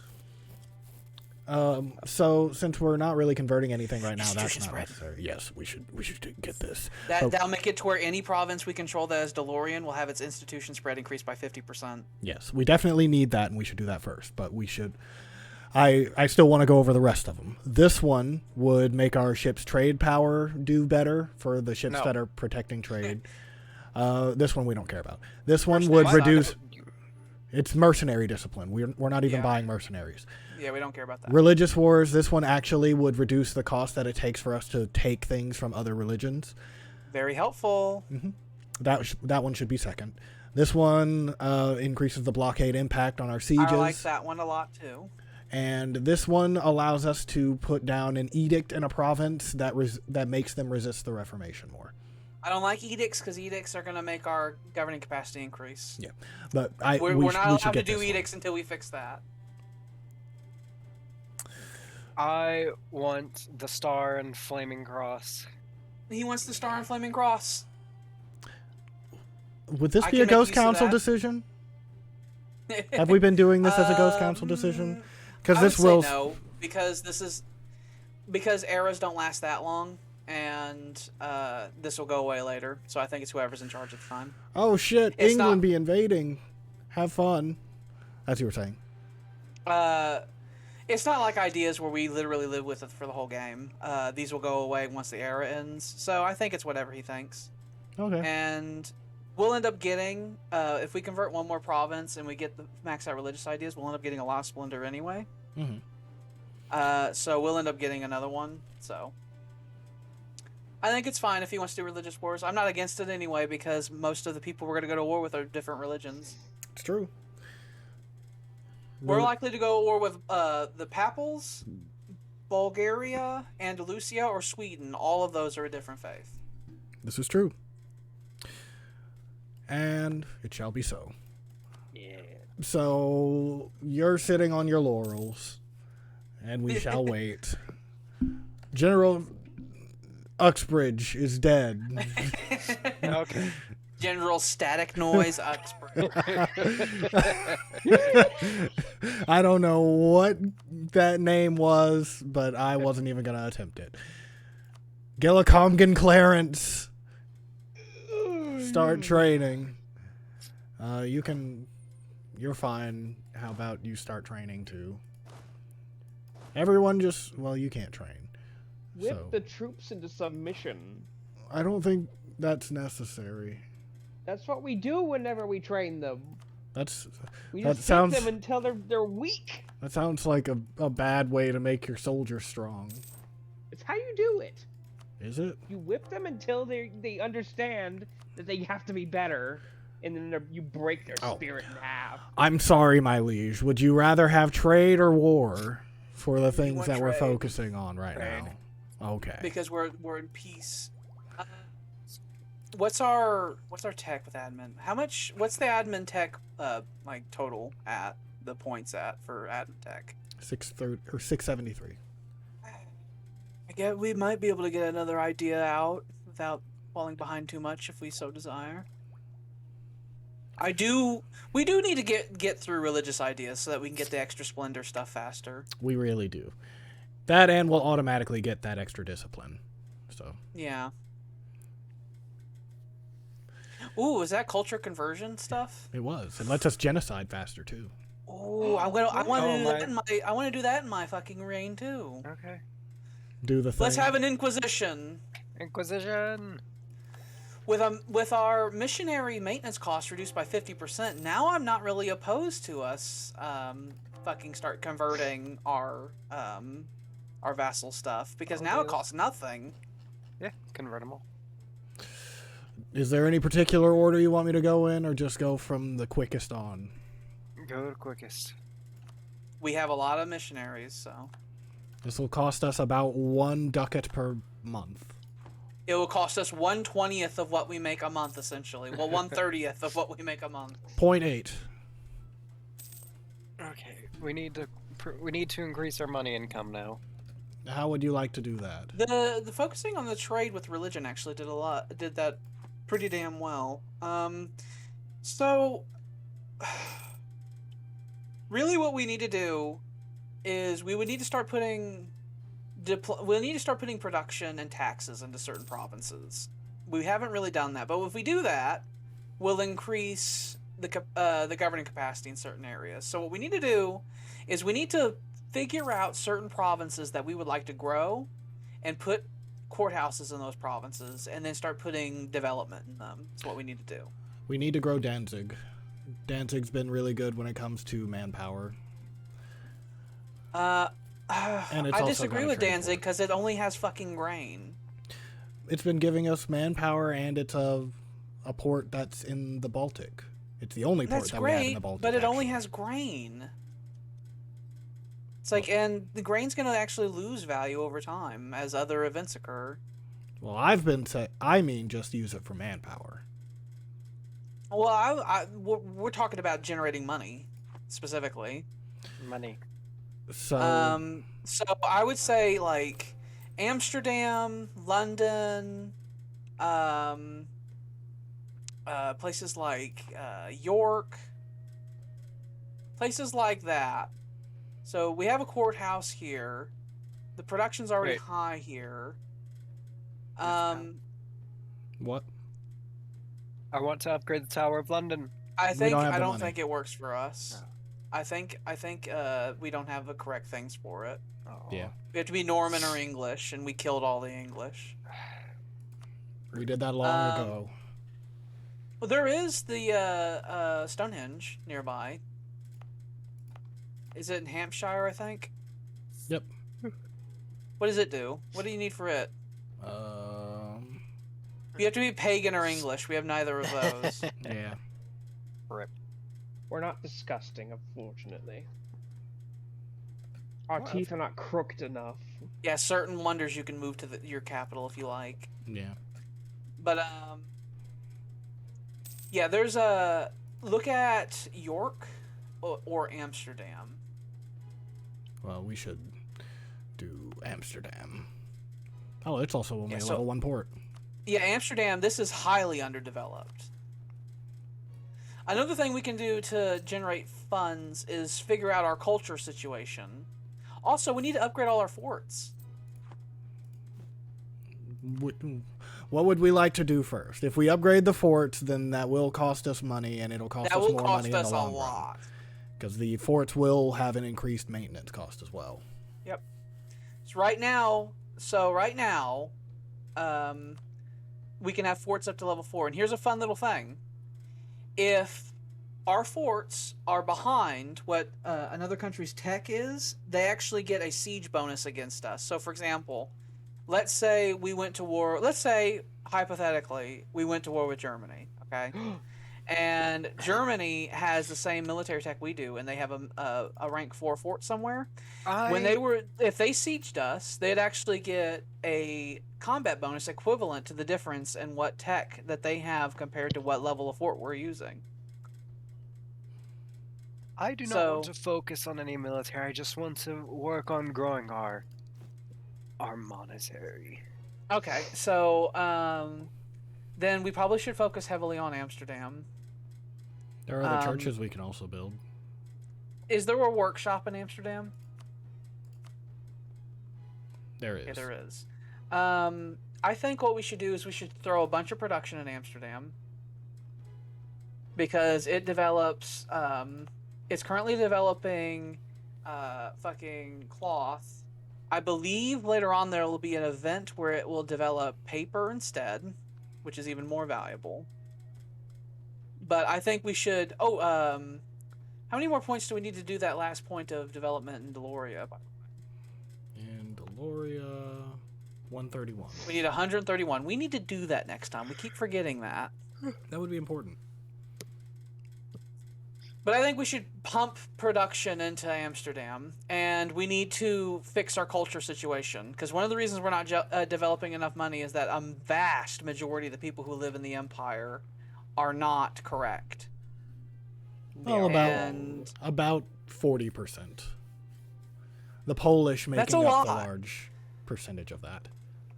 So since we're not really converting anything right now, that's not necessary. Yes, we should get this. That'll make it to where any province we control that is DeLorean will have its institution spread increased by 50%. Yes, we definitely need that, and we should do that first. But we should. I still want to go over the rest of them. This one would make our ship's trade power do better for the ships that are protecting trade. This one we don't care about. This one would reduce. It's mercenary discipline. We're not even buying mercenaries. Yeah, we don't care about that. Religious wars. This one actually would reduce the cost that it takes for us to take things from other religions. Very helpful. Mm-hmm. That one should be second. This one increases the blockade impact on our sieges. I like that one a lot too. And this one allows us to put down an edict in a province that makes them resist the Reformation more. I don't like edicts because edicts are going to make our governing capacity increase. Yeah, but we're not allowed to do edicts until we fix that. I want the Star and Flaming Cross. He wants the Star and Flaming Cross. Would this be a Ghost Council decision? Have we been doing this as a Ghost Council decision? Because this will no, because eras don't last that long, and this will go away later. So I think it's whoever's in charge at the time. Oh shit! England be invading. Have fun. As you were saying. It's not like ideas where we literally live with it for the whole game. These will go away once the era ends. So I think it's whatever he thinks. Okay. And we'll end up getting, if we convert one more province and we get the max out religious ideas, we'll end up getting a lot of splendor anyway. Mm-hmm. So we'll end up getting another one. So I think it's fine if he wants to do religious wars. I'm not against it anyway because most of the people we're going to go to war with are different religions. It's true. We're likely to go to war with the Papals, Bulgaria, Andalusia, or Sweden. All of those are a different faith. This is true. And it shall be so. Yeah. So you're sitting on your laurels, and we shall wait. General Uxbridge is dead. Okay. General Static Noise Uxbridge. I don't know what that name was, but I wasn't even going to attempt it. Gillicomgan Clarence. Start training. You're fine. How about you start training too? Everyone just, well, you can't train. Whip the troops into submission. I don't think that's necessary. That's what we do whenever we train them. That's We That just sounds- hit them until they're weak. that sounds like a bad way to make your soldiers strong. It's how you do it. Is it? You whip them until they understand that they have to be better, and then you break their Oh. spirit in half. I'm sorry, my liege. Would you rather have trade or war for the things want that we're trade. focusing on right Trade. now? Okay. Because we're in peace. What's our tech with admin? What's the admin tech like total at the points at for admin tech? 673. I guess we might be able to get another idea out without falling behind too much if we so desire. We do need to get through religious ideas so that we can get the extra splendor stuff faster. We really do. That, and we'll automatically get that extra discipline. So Yeah. Ooh, is that culture conversion stuff? it was. It lets us genocide faster too. Ooh, I want to Oh, do that in my I want to do that in my fucking reign too. Okay. Do the thing. Let's have an inquisition. Inquisition. With our missionary maintenance costs reduced by 50%, now I'm not really opposed to us fucking start converting our vassal stuff because now it costs nothing. Yeah, convert them all. Is there any particular order you want me to go in, or just go from the quickest on? Go the quickest. We have a lot of missionaries, so This will cost us about 1 ducat per month. it will cost us 1/20th of what we make a month, essentially. Well, 1/30th of what we make a month. 0.8. Okay, we need to increase our money income now. How would you like to do that? The focusing on the trade with religion actually did that pretty damn well. So really what we need to do is we would need to start putting production and taxes into certain provinces. We haven't really done that, but if we do that, we'll increase the governing capacity in certain areas. So what we need to do is we need to figure out certain provinces that we would like to grow and put courthouses in those provinces and then start putting development in them. That's what we need to do. We need to grow Danzig. Danzig's been really good when it comes to manpower. And it's I also disagree got a with trade Danzig port. because it only has fucking grain. It's been giving us manpower, and it's a port that's in the Baltic. It's the only port That's that we have in great, the Baltic. but it only actually. has grain. It's like, and the grain's going to actually lose value over time as other events occur. Well, I mean just use it for manpower. Well, we're talking about generating money, specifically. Money. So, So I would say like Amsterdam, London, places like York, places like that. So we have a courthouse here. The production's already Wait. high here. what? I want to upgrade the Tower of London. I think don't have I the don't money. think it works for us. No. I think we don't have the correct things for it. Oh. Yeah. We have to be Norman or English, and we killed all the English. We did that long ago. Well, there is the Stonehenge nearby. Is it in Hampshire, I think? Yep. What does it do? What do you need for it? You have to be pagan or English. We have neither of those. Yeah. We're not disgusting, unfortunately. Our Well, teeth are not crooked enough. Yeah, certain wonders you can move to your capital if you like. Yeah. But yeah, there's a look at York or Amsterdam. Well, we should do Amsterdam. Oh, it's also only Yeah, a so- level 1 port. Yeah, Amsterdam, this is highly underdeveloped. Another thing we can do to generate funds is figure out our culture situation. Also, we need to upgrade all our forts. What would we like to do first? If we upgrade the forts, then that will cost us money, and it'll cost That us will more cost money us in the a long run. lot. Because the forts will have an increased maintenance cost as well. Yep. Right now, we can have forts up to level 4. And here's a fun little thing. if our forts are behind what another country's tech is, they actually get a siege bonus against us. So, for example, let's say we went to war. Let's say, hypothetically, we went to war with Germany, okay? And Germany has the same military tech we do, and they have a rank 4 fort somewhere. If they sieged us, they'd actually get a combat bonus equivalent to the difference in what tech that they have compared to what level of fort we're using. I do not want to focus on any military. I just want to work on growing our monetary. Okay, so then we probably should focus heavily on Amsterdam. There are other churches we can also build. Is there a workshop in Amsterdam? There is. Yeah, there is. I think what we should do is we should throw a bunch of production in Amsterdam because it develops. It's currently developing fucking cloth. I believe later on there will be an event where it will develop paper instead, which is even more valuable. But I think we should. How many more points do we need to do that last point of development in Deloria? In Deloria, 131. We need 131. We need to do that next time. We keep forgetting that. That would be important. But I think we should pump production into Amsterdam, and we need to fix our culture situation. Because one of the reasons we're not developing enough money is that a vast majority of the people who live in the Empire are not correct. Well, about 40%. The Polish making up the large percentage of that.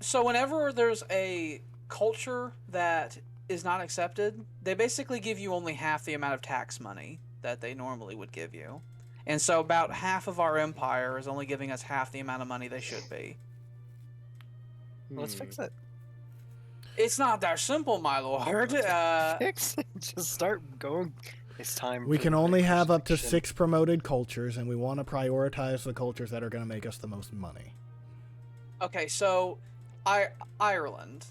So whenever there's a culture that is not accepted, they basically give you only half the amount of tax money that they normally would give you. And so about half of our empire is only giving us half the amount of money they should be. Let's fix it. It's not that simple, my lord. Fix it. Just start going. It's time. We can only have up to 6 promoted cultures, and we want to prioritize the cultures that are going to make us the most money. Okay, so Ireland.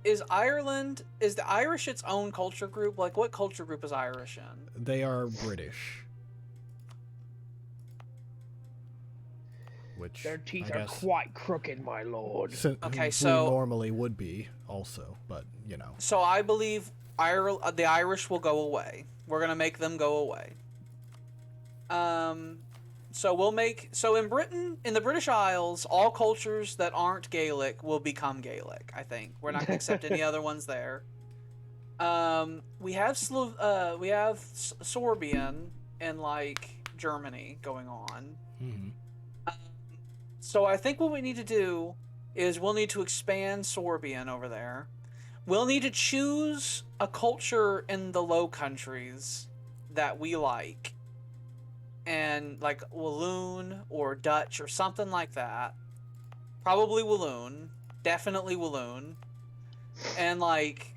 Is the Irish its own culture group? Like, what culture group is Irish in? They are British. Which their teeth are quite crooked, my lord. Okay, so we normally would be also, but you know. So I believe the Irish will go away. We're gonna make them go away. So in Britain, in the British Isles, all cultures that aren't Gaelic will become Gaelic. I think we're not gonna accept any other ones there. We have Sorbian in like Germany going on. Mm-hmm. So I think what we need to do is we'll need to expand Sorbian over there. We'll need to choose a culture in the Low Countries that we like. And like Walloon or Dutch or something like that. Probably Walloon. Definitely Walloon. And like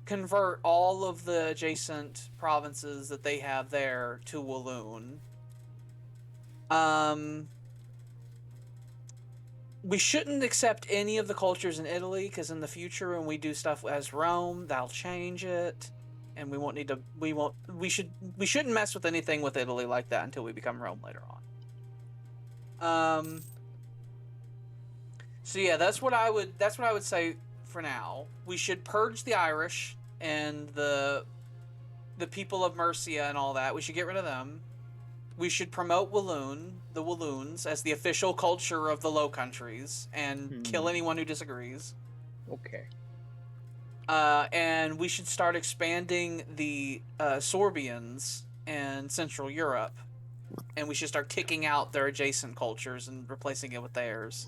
convert all of the adjacent provinces that they have there to Walloon. We shouldn't accept any of the cultures in Italy because in the future when we do stuff as Rome, that'll change it. And we won't need to. We shouldn't mess with anything with Italy like that until we become Rome later on. So yeah, that's what I would say for now. We should purge the Irish and the people of Mercia and all that. We should get rid of them. We should promote the Walloons, as the official culture of the Low Countries and kill anyone who disagrees. Okay. And we should start expanding the Sorbians in Central Europe. And we should start kicking out their adjacent cultures and replacing it with theirs.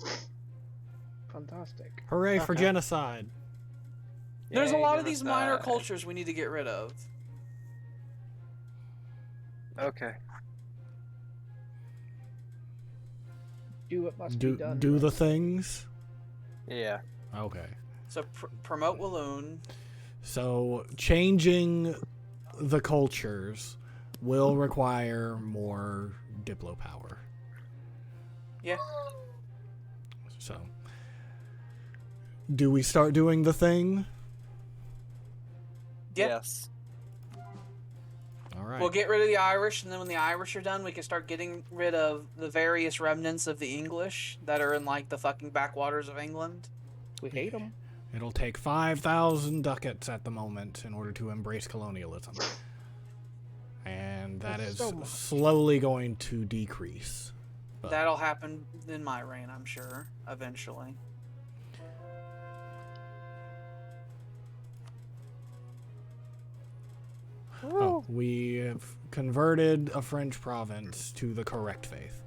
Fantastic. Hooray for genocide. There's a lot of these minor cultures we need to get rid of. Okay. Do what must be done. Do the things? Yeah. Okay. So promote Walloon. So changing the cultures will require more Diplo power. Yeah. So do we start doing the thing? Yeah. Yes. All right. We'll get rid of the Irish, and then when the Irish are done, we can start getting rid of the various remnants of the English that are in like the fucking backwaters of England. We hate them. It'll take 5,000 ducats at the moment in order to embrace colonialism. And that That's is so much. slowly going to decrease. But That'll happen in my reign, I'm sure, eventually. oh, we have converted a French province to the correct faith.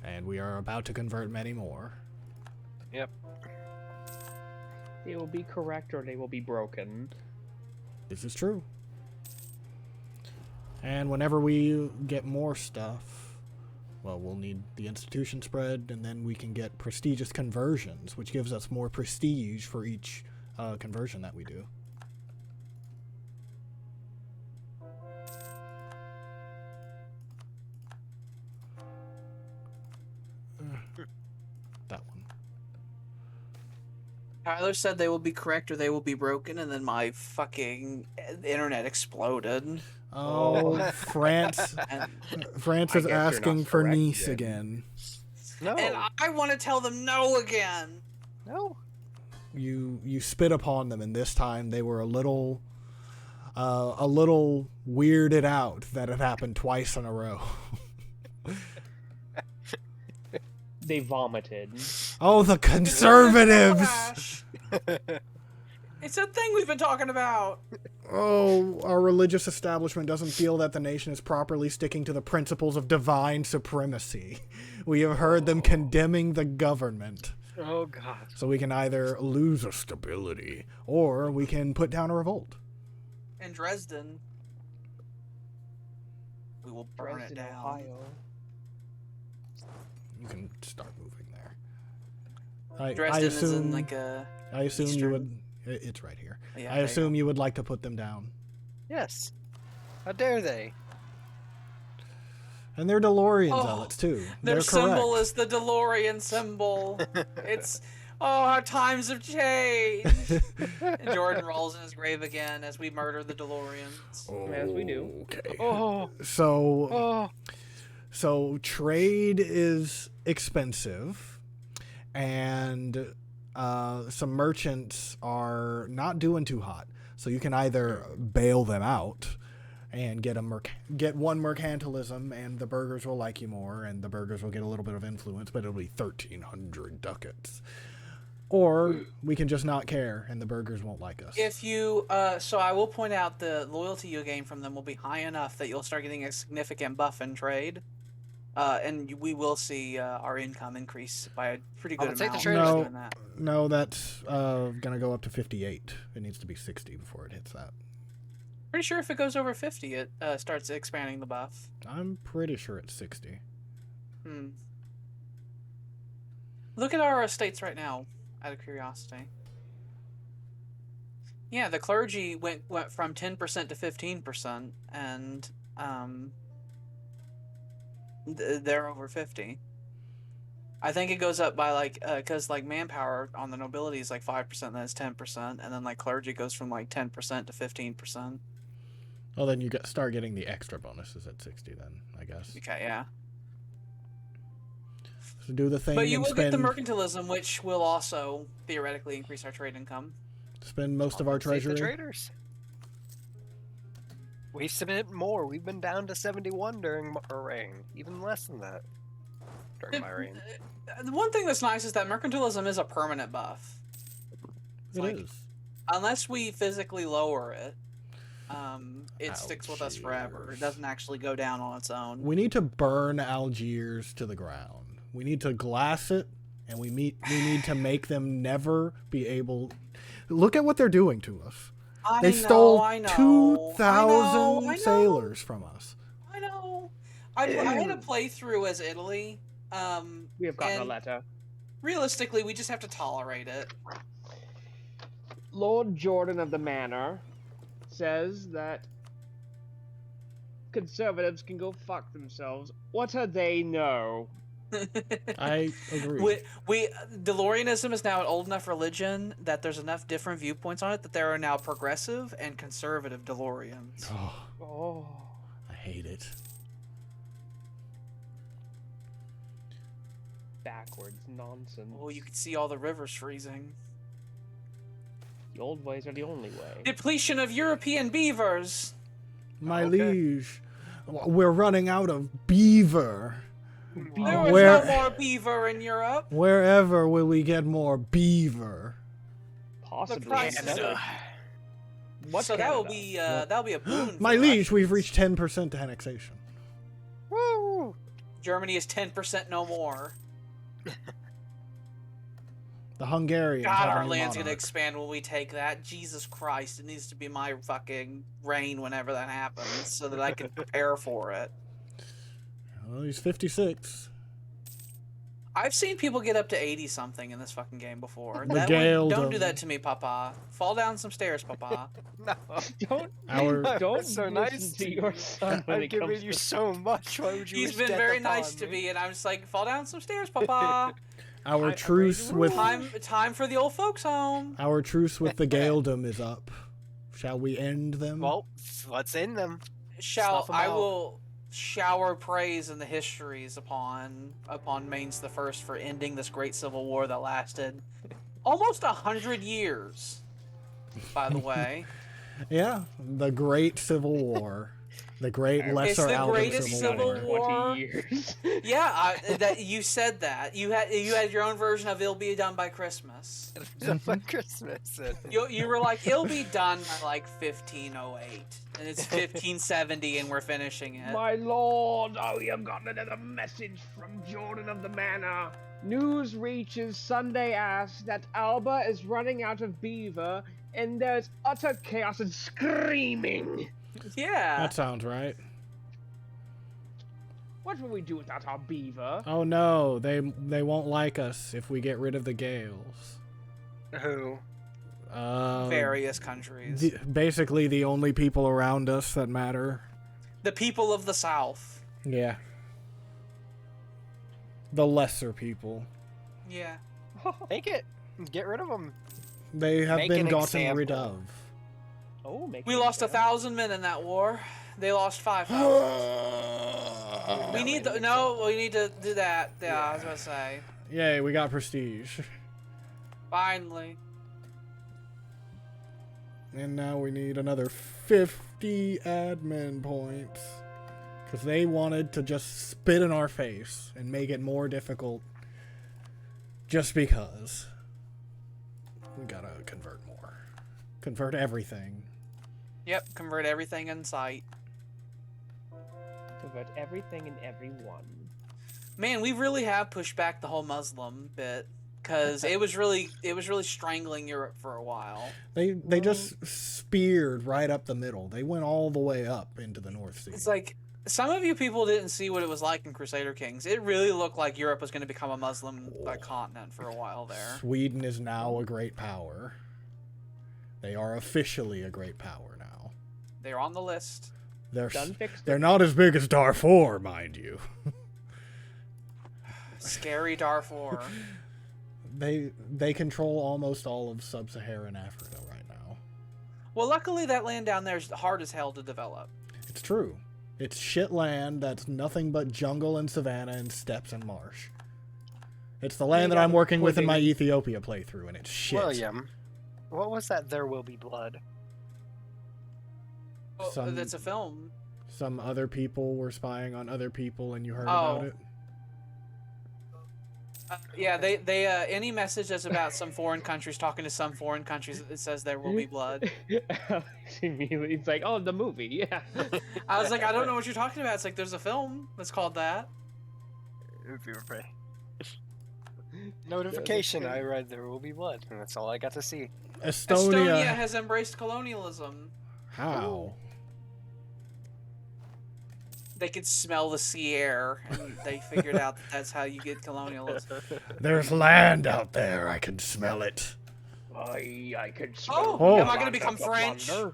And we are about to convert many more. Yep. They will be correct or they will be broken. This is true. And whenever we get more stuff, well, we'll need the institution spread, and then we can get prestigious conversions, which gives us more prestige for each conversion that we do. That one. Tyler said they will be correct or they will be broken, and then my fucking internet exploded. Oh, France. And, France I is guess you're not asking for correct Nice then. again. No. and I want to tell them no again. No. You spit upon them, and this time they were a little weirded out that it happened twice in a row. They vomited. Oh, the conservatives! Flash. It's a thing we've been talking about. Oh, our religious establishment doesn't feel that the nation is properly sticking to the principles of divine supremacy. We have heard them condemning the government. Oh God. So we can either lose our stability, or we can put down a revolt. In Dresden, we will burn Dresden, it down. Ohio. You can start moving there. I Dresden is in assume, like a. I assume you Eastern- would... It's right here. Yeah, I there you assume go. you would like to put them down. Yes. How dare they? And they're DeLorean Oh, zealots, too. Their They're symbol correct. is the DeLorean symbol. It's how times have changed. And Jordan rolls in his grave again as we murder the DeLoreans. As we do. Okay. Oh. So, Oh. so trade is expensive, and some merchants are not doing too hot. So you can either bail them out and get one mercantilism, and the burghers will like you more, and the burghers will get a little bit of influence, but it'll be 1,300 ducats. Or we can just not care, and the burghers won't like us. If you, so I will point out the loyalty you gain from them will be high enough that you'll start getting a significant buff in trade. And we will see our income increase by a pretty good I'll take the amount. traders. by No. doing that. No, that's gonna go up to 58. It needs to be 60 before it hits that. Pretty sure if it goes over 50, it starts expanding the buff. I'm pretty sure it's 60. Hmm. Look at our estates right now, out of curiosity. Yeah, the clergy went from 10% to 15%, and they're over 50. I think it goes up by like because like manpower on the nobility is like 5%, then it's 10%, and then like clergy goes from like 10% to 15%. Well, then you start getting the extra bonuses at 60 then, I guess. Okay, yeah. So do the thing But you and will get the spend, mercantilism, which will also theoretically increase our trade income. spend most of our Take the treasury. traders. We submit more. We've been down to 71 during our reign. Even less than that during my reign. The one thing that's nice is that mercantilism is a permanent buff. It Like, is. Unless we physically lower it, it Ouch, sticks with us forever. It Algiers. doesn't actually go down on its own. We need to burn Algiers to the ground. We need to glass it, and we need to make them never be able... Look at what they're doing to us. They stole I know, 2,000 sailors from us. I know. I had a playthrough as Italy. We have gotten a And- letter. Realistically, we just have to tolerate it. Lord Jordan of the Manor says that conservatives can go fuck themselves. What do they know? I agree. DeLoreanism is now an old enough religion that there's enough different viewpoints on it that there are now progressive and conservative DeLoreans. Oh, Oh. I hate it. Backwards nonsense. Oh, you can see all the rivers freezing. The old ways are the only way. Depletion of European beavers. My Okay. liege, we're running out of beaver. There was Where- no more beaver in Europe. Wherever will we get more beaver? Possibly. price is Canada. What so Canada? that'll be a boon. My for liege, Russians. we've reached 10% annexation. Woo! Germany is 10% no more. The Hungarians God, have a our new land's gonna monarch. expand when we take that. Jesus Christ, it needs to be my fucking reign whenever that happens, so that I can prepare for it. Well, he's 56. I've seen people get up to 80 something in this fucking game before. The That Gale don't do dome. that to me, Papa. Fall down some stairs, Papa. No. Don't Our don't so listen nice to to your you. son when I've it given comes you to so much. Why would you He's wish been death very upon nice to me, and I'm just like, fall down some stairs, Papa. our I truce raise with Time for the old folks home. our truce with the Gaeldom is up. Shall we end them? Well, let's end them. Shall Snuff 'em I out. will shower praise in the histories upon Mainz the First for ending this great civil war that lasted almost 100 years. By the way, Yeah, the Great Civil War, the Great Lesser the Alba greatest Civil civil War. war. 20 years. yeah, that you said that you had your own version of "It'll be done by Christmas." For Christmas. You were like, "It'll be done by like 1508," and it's 1570, and we're finishing it. My lord, oh, you've got another message from Jordan of the Manor. News reaches Sunday Ass that Alba is running out of beaver, and there's utter chaos and screaming. Yeah. That sounds right. What will we do without our beaver? Oh no, they won't like us if we get rid of the Gales. Who? Various countries. Basically the only people around us that matter. The people of the South. Yeah. The lesser people. Yeah. Make it. Get rid of them. They have Make been an gotten rid example. of. Oh, make We it lost fair. 1,000 men in that war. They lost 5,000. We need to we need to do that. Yeah, I was gonna say. Yay, we got prestige. Finally. And now we need another 50 admin points. Because they wanted to just spit in our face and make it more difficult. Just because. We gotta convert more. Convert everything. Yep, convert everything in sight. Convert everything and everyone. Man, we really have pushed back the whole Muslim bit because it was really strangling Europe for a while. They just speared right up the middle. They went all the way up into the North Sea. It's like some of you people didn't see what it was like in Crusader Kings. It really looked like Europe was going to become a Muslim continent for a while there. Sweden is now a great power. They are officially a great power now. They're on the list. Done fixed They're not as big as Darfur, mind you. Scary Darfur. They control almost all of sub-Saharan Africa right now. Well, luckily that land down there is hard as hell to develop. It's true. It's shit land that's nothing but jungle and savanna and steppes and marsh. It's the land that I'm working with in my Ethiopia playthrough, and it's shit. William, what was that? There Will Be Blood. Oh, Some- that's a film. Some other people were spying on other people, and you heard Oh. about it. Yeah, they any message that's about some foreign countries talking to some foreign countries, it says there will be blood. Alex immediately, it's like, oh, the movie, yeah. I was like, I don't know what you're talking about. It's like there's a film that's called that. If you were pray. Notification. I read There Will Be Blood, and that's all I got to see. Estonia has embraced colonialism. How? They could smell the sea air, and they figured out that that's how you get colonialism. There's land out there. I can smell it. I could Oh, smell am I lots gonna become of the French? plunder.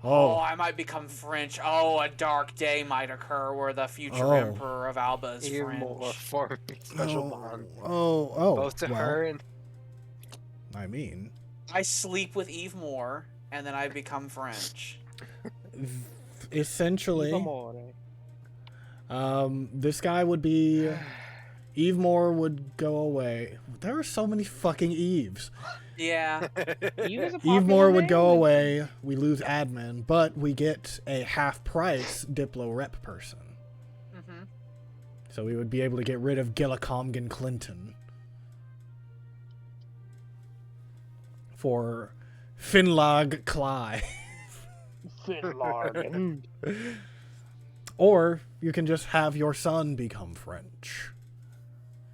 Oh, I might become French. Oh, a dark day might occur where the future emperor of Alba is Even more French. form a special bond. Oh. Both to well, her and I mean, I sleep with Eve Moore, and then I become French. essentially, Amore. this guy would be. Eve Moore would go away. There are so many fucking Eves. Yeah. Eve is a Eve popular Moore would name. go away. We lose admin, but we get a half-price Diplo rep person. Mm-hmm. So we would be able to get rid of Gillicomgan Clinton for Finlag Cly. Finlargan. Or you can just have your son become French.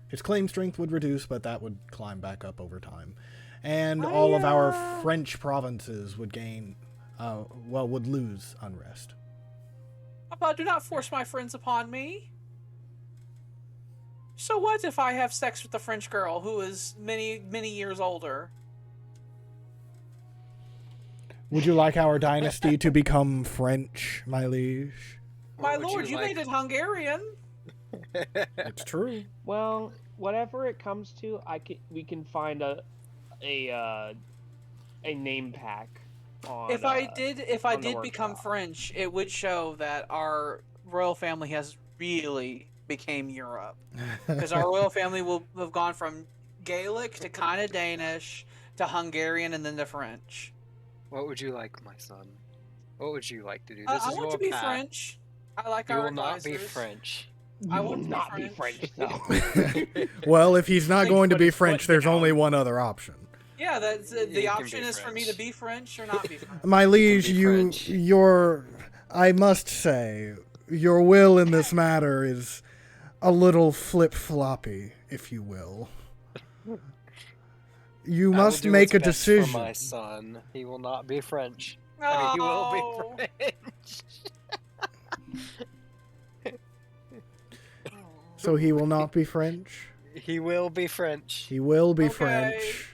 His claim strength would reduce, but that would climb back up over time. And all of our French provinces would gain, would lose unrest. Papa, do not force my friends upon me. So what if I have sex with a French girl who is many, many years older? Would you like our dynasty to become French, my liege? My would lord, you like? made it Hungarian. It's true. Well, whatever it comes to, we can find a name pack. On, If I on the did become workshop. French, it would show that our royal family has really became Europe. Because our royal family will have gone from Gaelic to kind of Danish to Hungarian and then to French. what would you like, my son? What would you like to do? I This is want your to be path. French. I like You our will not be advisors. French. I You want will to be not be French. French, though. Well, if he's not Like, going to put be his foot French, there's down. only one other option. Yeah, that's You the can option be is for me to French. be French or not be French. My liege, be French. I must say, your will in this matter is a little flip-floppy, if you will. You I will must do make a what's best decision. For my son, he will not be French. No. I mean, he will be French. So he will not be French? He will be French. He will be Okay. French.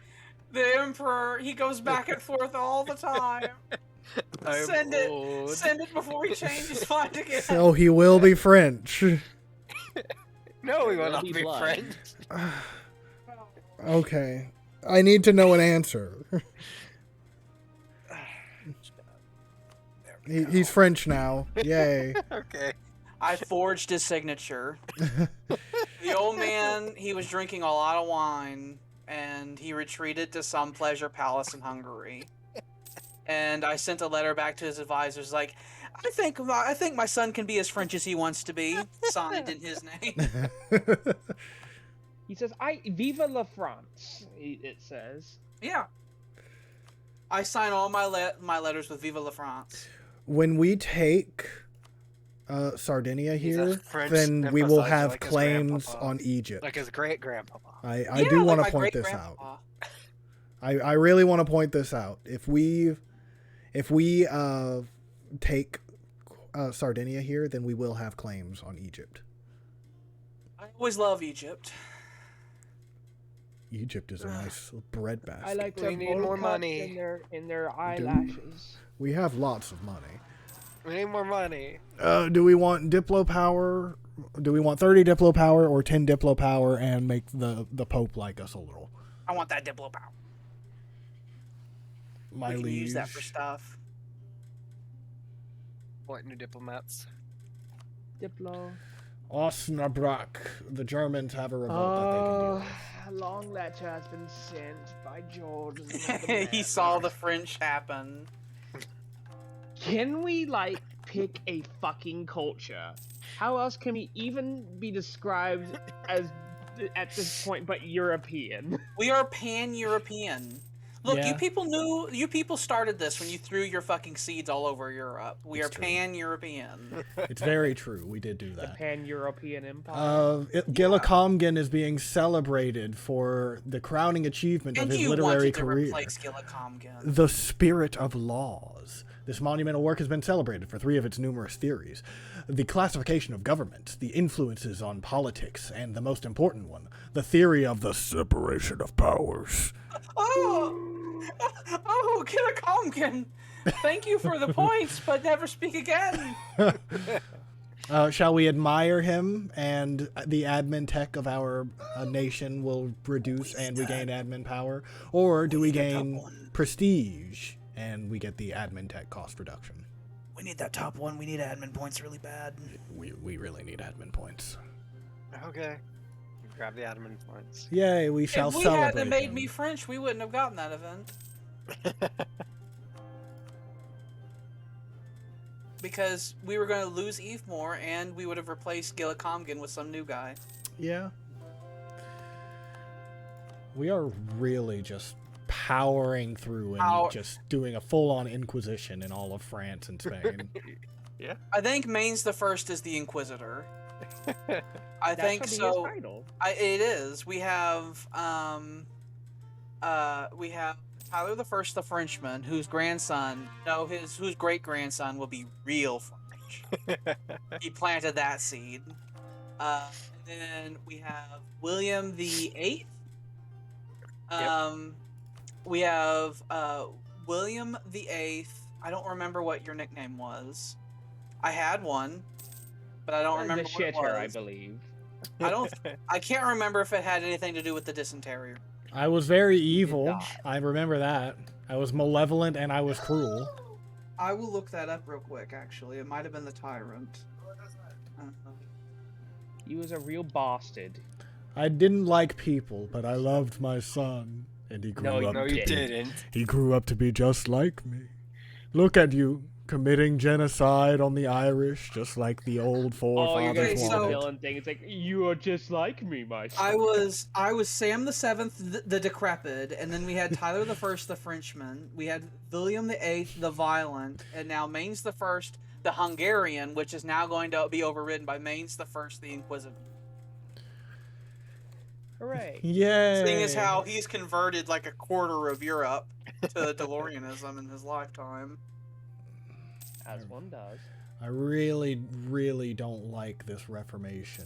The emperor, he goes back and forth all the time. I'm Send it. old. Send it before he changes his mind again. So he will be French. No, he will There'll not be be blood. French. Okay. I need to know an answer. He's French now. Yay. Okay. I forged his signature. The old man, he was drinking a lot of wine, and he retreated to some pleasure palace in Hungary. And I sent a letter back to his advisors, like, I think my son can be as French as he wants to be, signed in his name. He says, Viva la France, it says. Yeah. I sign all my letters with Viva la France. When we take Sardinia He's a here, French then we will sympathizer have like his claims grandpapa. on Egypt. Like his great grandpapa. I Yeah, do like want my to point this out. great-grandpa. I really want to point this out. If we take Sardinia here, then we will have claims on Egypt. I always love Egypt. Egypt is a nice bread basket. I like We the need bowl more cuts money. in their eyelashes. We have lots of money. We need more money. Do we want Diplo power? Do we want 30 Diplo power or 10 Diplo power and make the Pope like us a little? I want that Diplo power. My We can liege. use that for stuff. What new diplomats? Diplo. Osnabrück. The Germans have a revolt that they can deal with. A long letter has been sent by Jordan. He saw the French happen. Can we, pick a fucking culture? How else can we even be described as, at this point, but European? We are pan-European. Look, Yeah. you people started this when you threw your fucking seeds all over Europe. We It's are true. pan-European. It's very true. We did do The that. pan-European empire. Gillicomgan is being celebrated for the crowning achievement And of his you literary wanted to career. replace Gillicomgan. The Spirit of Laws. This monumental work has been celebrated for 3 of its numerous theories. The classification of government, the influences on politics, and the most important one, the theory of the separation of powers. Oh! Oh, Gillicomgan! Thank you for the points, but never speak again. Shall we admire him, and the admin tech of our nation will reduce and we gain admin power? Or do we gain prestige and we get the admin tech cost reduction? We need that top one. We need admin points really bad. We really need admin points. Okay. Grab the admin points. Yay, we shall If we celebrate hadn't made him. me French, we wouldn't have gotten that event. Because we were going to lose Eve Moore, and we would have replaced Gillicomgan with some new guy. Yeah. We are really just powering through and just doing a full-on Inquisition in all of France and Spain. Yeah. I think Mainz the First is the Inquisitor. I That think should be so. his title. It is. We have Tyler the First, the Frenchman, whose great grandson will be real French. He planted that seed. And then we have William the Eighth. We have William the Eighth. I don't remember what your nickname was. I had one, but I don't remember The what it shitter, I was. believe. I can't remember if it had anything to do with the dysentery. I was very evil. not. I remember that. I was malevolent and I was cruel. I will look that up real quick, actually. It might have been the Tyrant. He was a real bastard. I didn't like people, but I loved my son, and he grew No, up. No, to you be- didn't. He grew up to be just like me. Look at you, committing genocide on the Irish, just like the old Oh, you're gonna forefathers do so- the wanted. villain thing. It's like, you are just like me, my son. I was Sam the Seventh, the Decrepit, and then we had Tyler the First, the Frenchman. We had William the Eighth, the Violent, and now Mainz the First, the Hungarian, which is now going to be overridden by Mainz the First, the Inquisitor. Hooray. Yay! Seeing as how he's converted like a quarter of Europe to DeLoreanism in his lifetime. As one does. I really, really don't like this Reformation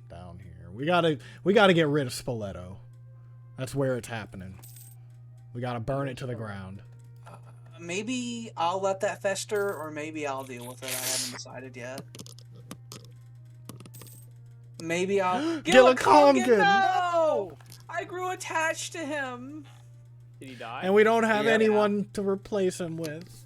down here. We gotta get rid of Spoleto. That's where it's happening. We gotta burn it to the ground. Maybe I'll let that fester, or maybe I'll deal with it. I haven't decided yet. Maybe I'll... Gillicomgan! No! I grew attached to him. Did he die? And we don't have Yeah. anyone to replace him with.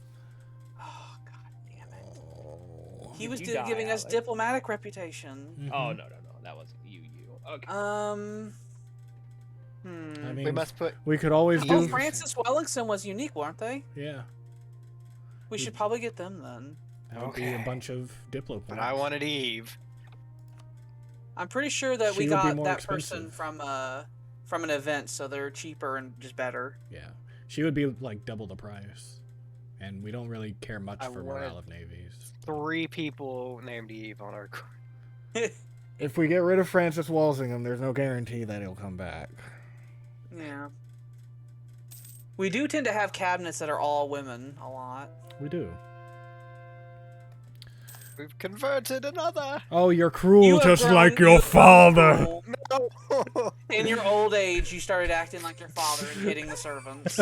Oh, god damn it. Oh. He was You die, giving us Alex. diplomatic reputation. Mhm. Oh, no. That wasn't you. Okay. I Hmm. mean, We must put. we could always Oh, do. Francis Wellington was unique, weren't they? Yeah, We should probably get them then. that would be a Okay. bunch of Diplo But points. I wanted Eve. I'm pretty sure that She we would be got more that person expensive. from an event, so they're cheaper and just better. Yeah, she would be like double the price, and we don't really care much I for wanted- morale of navies. 3 people named Eve on our. If we get rid of Francis Walsingham, there's no guarantee that he'll come back. Yeah. We do tend to have cabinets that are all women a lot. We do. We've converted another. Oh, you're cruel, You have just grown- like you your have grown father. cruel. No. In your old age, you started acting like your father and hitting the servants.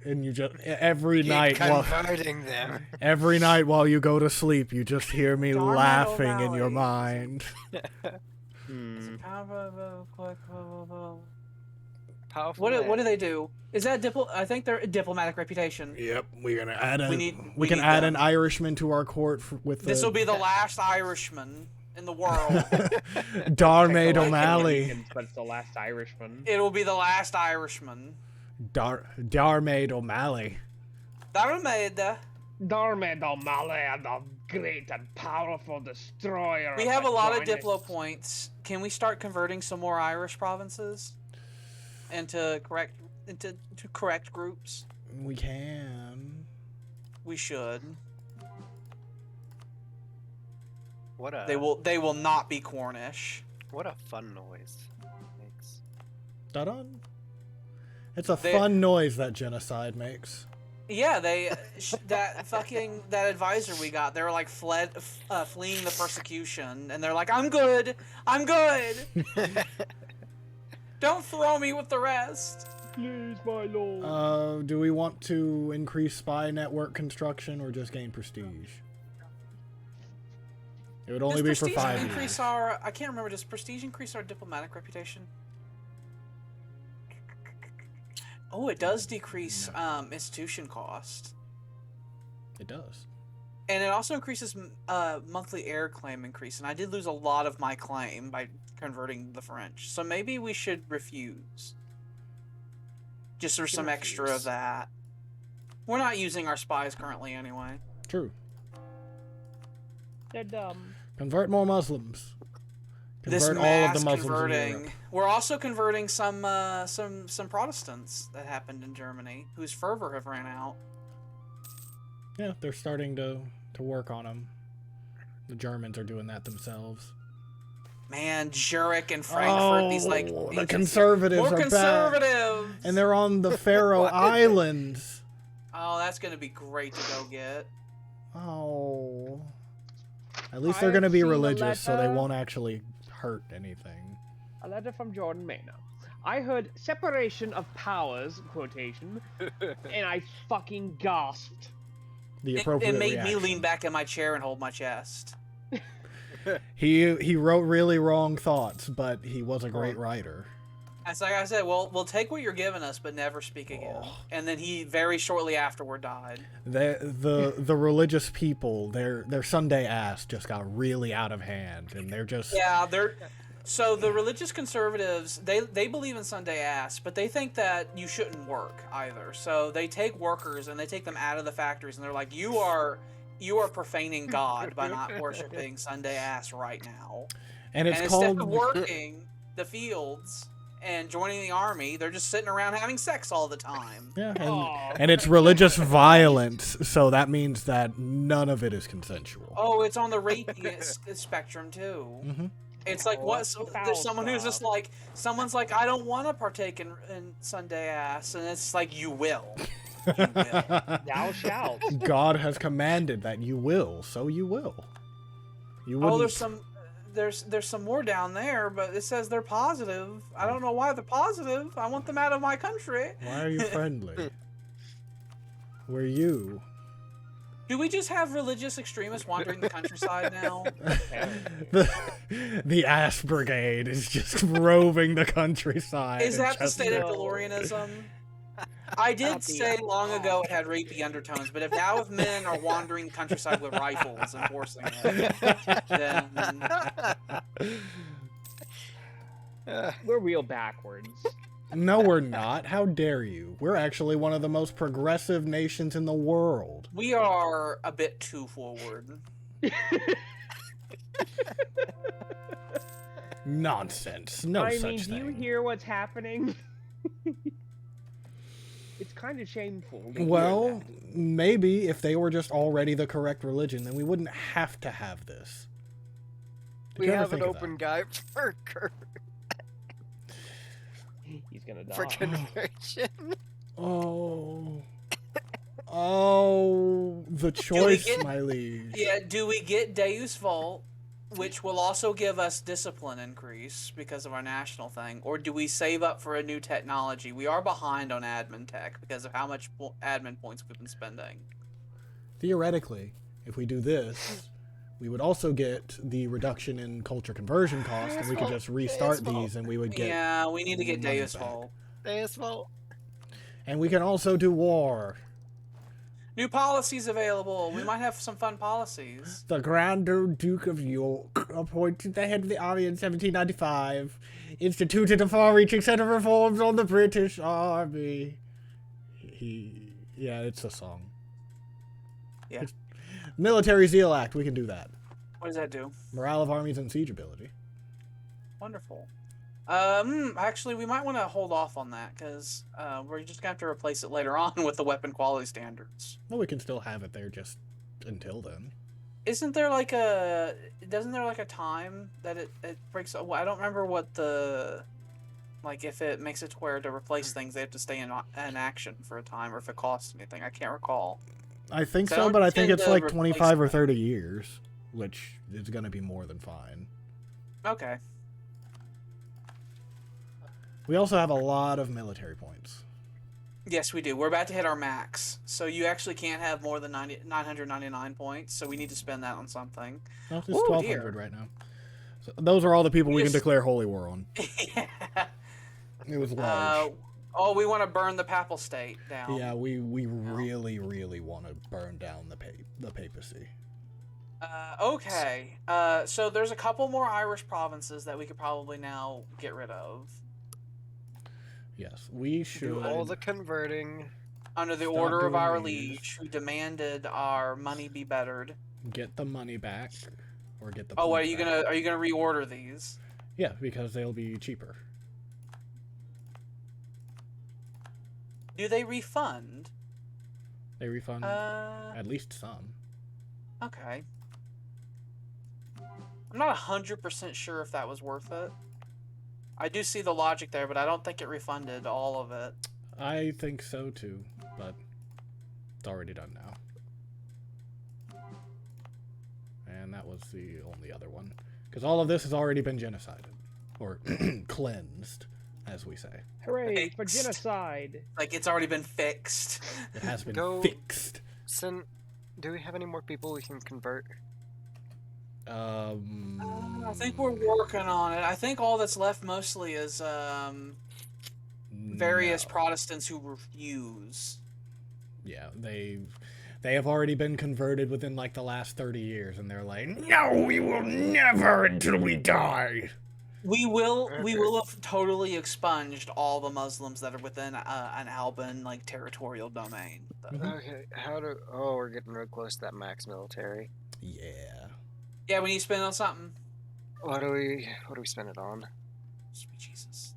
And you just every Keep night converting them. every night while you go to sleep, you just hear me Darn it, laughing in your O'Malley. mind. Hmm. Powerful. What man. do they do? Is that I think they're diplomatic reputation. Yep, we're gonna add a. We We can need add them. an Irishman to our court with This the will be the last Irishman in the world. Darmaid Like the O'Malley. Lincolns, but it's the last Irishman. It will be the last Irishman. Darmaid O'Malley. Darmaid. Darmaid O'Malley, the great and powerful destroyer. We of have the a lot of Joynists. Diplo points. Can we start converting some more Irish provinces into correct groups? We can. We should. What a. They will not be Cornish. What a fun noise. Makes. Da-dun. It's a They- fun noise that genocide makes. Yeah, that advisor we got, they were like fleeing the persecution, and they're like, I'm good. Don't throw me with the rest. Please, my lord. Do we want to increase spy network construction or just gain prestige? It would only be for 5 years. Increase our? I can't remember. Does prestige increase our diplomatic reputation? Oh, it does decrease institution cost. It does. And it also increases monthly air claim increase. And I did lose a lot of my claim by converting the French. So maybe we should refuse. Just for some extra of that. We're not using our spies currently anyway. True. They're dumb. Convert more Muslims. This Convert mass all of the Muslims in converting. Europe. We're also converting some Protestants that happened in Germany, whose fervor have ran out. Yeah, they're starting to work on them. The Germans are doing that themselves. Man, Zurich and Frankfurt, these like the conservatives more are conservative, and they're on the Faroe Islands. Oh, that's gonna be great to go get. Oh, at least I they're gonna have be seen a religious, so they letter. won't actually hurt anything. A letter from Jordan Mena. I heard separation of powers, quotation, and I fucking gasped. The It appropriate made reaction. me lean back in my chair and hold my chest. He wrote really wrong thoughts, but he was a great writer. It's like I said, well, we'll take what you're giving us, but never speak again. And then he very shortly afterward died. The religious people, their Sunday ass just got really out of hand, and they're just So the religious conservatives, they believe in Sunday ass, but they think that you shouldn't work either. So they take workers and they take them out of the factories, and they're like, you are profaning God by not worshiping Sunday ass right now. and it's Instead called of working the fields and joining the army, they're just sitting around having sex all the time. yeah, Aw. and it's religious violence, so that means that none of it is consensual. Oh, it's on the rape spectrum too. Mm-hmm. It's like what? So foul there's someone who's stuff. just like, someone's like, I don't want to partake in Sunday ass, and it's like, you will. You will. Thou shalt. God has commanded that you will, so you will. You wouldn't. Oh, there's some more down there, but it says they're positive. I don't know why they're positive. I want them out of my country. Why are you friendly? We're you. Do we just have religious extremists wandering the countryside now? the ass brigade is just roving the countryside. Is and that the just- state of DeLoreanism? I did say long ago it had rapey undertones, but if men are wandering the countryside with rifles and forcing it, then We're real backwards. No, we're not. How dare you? We're actually one of the most progressive nations in the world. we are a bit too forward. Nonsense. No I such mean, do you thing. hear what's happening? It's kind of shameful. to hear Well, that. maybe if they were just already the correct religion, then we wouldn't have to have this. Did We you ever have an think of open guide He's gonna die. for conversion. that? Oh, the choice, get- my liege. Yeah, do we get Deus Vult, which will also give us discipline increase because of our national thing, or do we save up for a new technology? We are behind on admin tech because of how much admin points we've been spending. Theoretically, if we do this, we would also get the reduction in culture conversion cost, and we could just restart these, and we would get. Yeah, we need to get money Deus back. Vult. Deus Vult. And we can also do war. New policies available. We might have some fun policies. The Grand Duke of York appointed the head of the army in 1795, instituted a far-reaching set of reforms on the British army. Yeah, it's a song. Yeah. Military Zeal Act, we can do that. What does that do? Morale of armies and siege ability. Wonderful. Actually, we might want to hold off on that because we're just gonna have to replace it later on with the weapon quality standards. Well, we can still have it there just until then. Doesn't there like a time that it breaks? Well, I don't remember what the if it makes it to where to replace things they have to stay in action for a time, or if it costs anything. I can't recall. I think So I so, don't but I think tend it's to like replace 25 or them. 30 years, which is going to be more than fine. Okay. We also have a lot of military points. Yes, we do. We're about to hit our max, so you actually can't have more than 999 points. So we need to spend that on something. No, it's Ooh, 1,200 dear. right now. So those are all the people we can Yes. declare holy war on. Yeah. It was large. Oh, we want to burn the papal state down. Yeah, we really, really want to burn down the papacy. Okay. So there's a couple more Irish provinces that we could probably now get rid of. Yes, we should. Do all the converting. Under the Stop order of doing our these. liege, who demanded our money be bettered. Get the money back, or get the. Oh, points are you back. gonna reorder these? Yeah, because they'll be cheaper. Do they refund? They refund at least some. Okay. I'm not 100% sure if that was worth it. I do see the logic there, but I don't think it refunded all of it. I think so too, but it's already done now. And that was the only other one. Because all of this has already been genocided. Or cleansed, as we say. Hooray for Fixed. genocide! Like, it's already been fixed. It has been Go- fixed. Do we have any more people we can convert? I think we're working on it. I think all that's left mostly is various no. Protestants who refuse. Yeah, they have already been converted within like the last 30 years, and they're like, no, we will never until we die. We will have totally expunged all the Muslims that are within an Alban like territorial domain. Okay, we're getting real close to that max military. Yeah. Yeah, we need to spend on something. What do we spend it on? Sweet Jesus.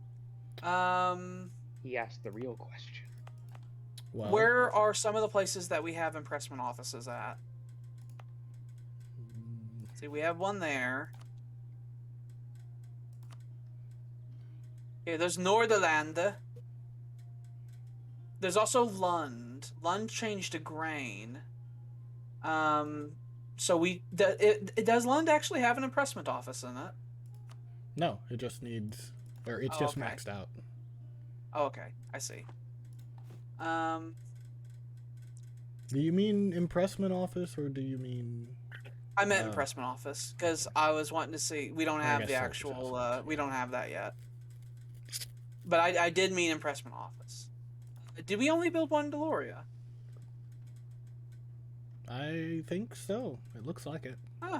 He asked the real question. Well, Where are some of the places that we have impressment offices at? See, we have one there. Okay, there's Noorderland. There's also Lund. Lund changed to grain. So does Lund actually have an impressment office in it? no, it just needs, or it's Oh, just okay. maxed out. Oh, okay, I see. Do you mean impressment office, or do you mean? I meant impressment office because I was wanting to see. We don't I have guess the service actual. office, We don't have that yet. But I did mean impressment office. Did we only build one Deloria? I think so. It looks like it. Huh.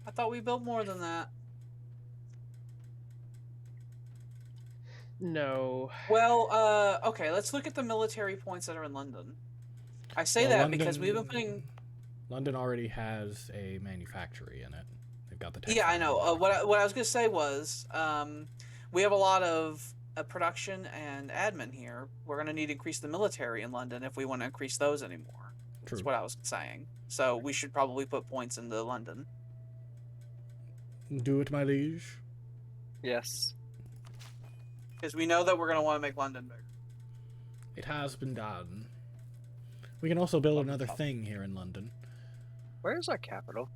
I thought we built more than that. No. Well, okay, let's look at the military points that are in London. I say Well, that because we've been putting. London already has a manufactory in it. They've got the. Yeah, I textile know. manufacturing. What I was gonna say was, we have a lot of production and admin here. We're gonna need to increase the military in London if we want to increase those anymore. True. That's what I was saying. So we should probably put points into London. Do it, my liege. Yes. Because we know that we're going to want to make London bigger. It has been done. We can also build another thing here in London. Where's our capital?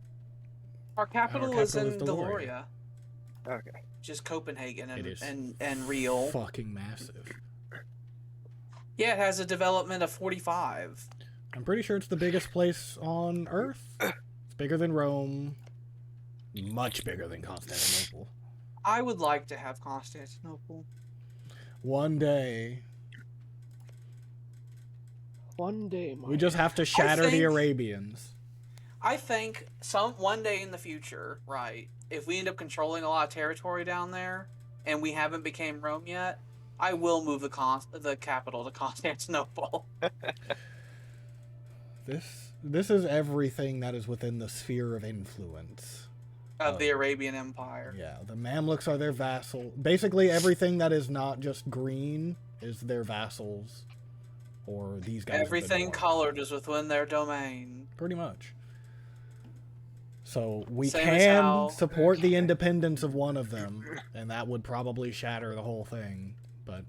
Our capital is in Deloria, Okay. which is Copenhagen It is and Real. Fucking massive. Yeah, it has a development of 45. I'm pretty sure it's the biggest place on Earth. It's bigger than Rome. Much bigger than Constantinople. I would like to have Constantinople. One day, One day, we just have to shatter the think- Arabians. I think one day in the future, right, if we end up controlling a lot of territory down there and we haven't became Rome yet, I will move the capital to Constantinople. This is everything that is within the sphere of influence. Of the Arabian Empire. Yeah, the Mamluks are their vassal. Basically, everything that is not just green is their vassals, or these guys. Everything colored is within their domain. Pretty much. So we Same as can how- support the independence of one of them, and that would probably shatter the whole thing. But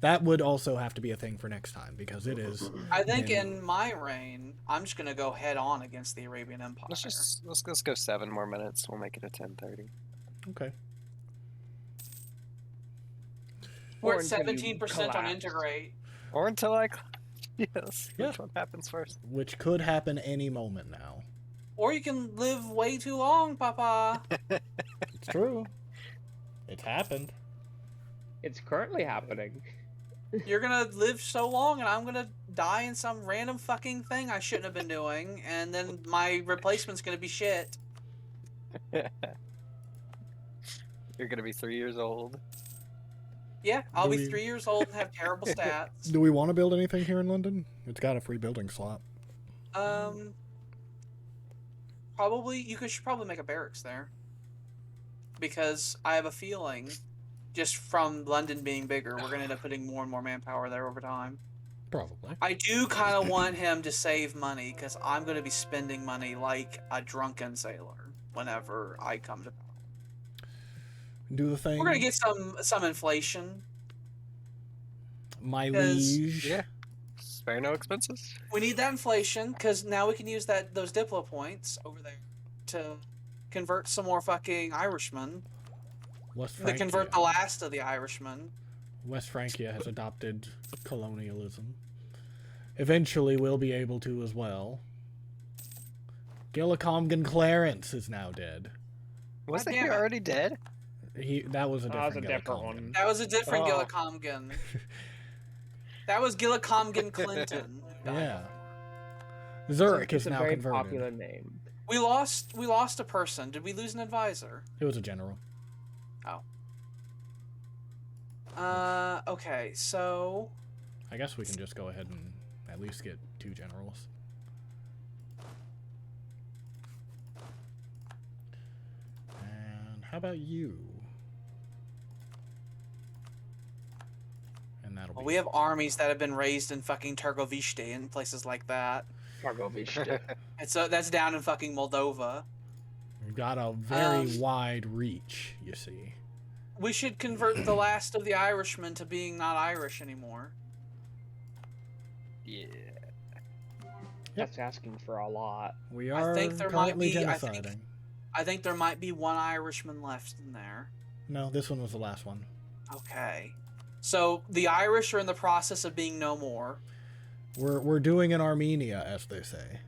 that would also have to be a thing for next time, because it is. I think been- in my reign, I'm just gonna go head on against the Arabian Empire. Let's go 7 more minutes. We'll make it a 10:30. Okay. We're Or at until you 17% on collapse. integrate. Or until I. Yes. Yeah. Which one happens first? Which could happen any moment now. Or you can live way too long, Papa. It's true. It's happened. It's currently happening. You're gonna live so long, and I'm gonna die in some random fucking thing I shouldn't have been doing, and then my replacement's gonna be shit. You're gonna be 3 years old. Yeah, I'll Do be we- 3 years old and have terrible stats. Do we want to build anything here in London? It's got a free building slot. Probably you should probably make a barracks there, because I have a feeling, just from London being bigger, we're gonna end up putting more and more manpower there over time. Probably. I do kind of want him to save money, because I'm gonna be spending money like a drunken sailor whenever I come to. Do the thing. We're gonna get some inflation. My 'cause- liege. Yeah. Spare no expenses. We need that inflation, because now we can use those Diplo points over there to convert some more fucking Irishmen. West To Francia. convert the last of the Irishmen. West Francia has adopted colonialism. Eventually, we'll be able to as well. Gillicomgan Clarence is now dead. Wasn't damn he it. already dead? That was a That was different a different Gillicomgan. one. That was a different Oh. Gillicomgan. That was Gillicomgan Clinton. who died Yeah. before. Zurich It's is a now very converted. popular name. We lost a person. Did we lose an advisor? It was a general. Okay, so I guess we can just go ahead and at least get 2 generals. And how about you? And that'll be we have armies that have been raised in fucking Turgovishte and places like that. Targovishte. And so that's down in fucking Moldova. We've got a very Um, wide reach, you see. We should convert the last of the Irishmen to being not Irish anymore. Yeah. That's asking for a lot. We I are think there might currently be- I genociding. think- I think there might be one Irishman left in there. No, this one was the last one. Okay. So the Irish are in the process of being no more. We're doing in Armenia, as they say.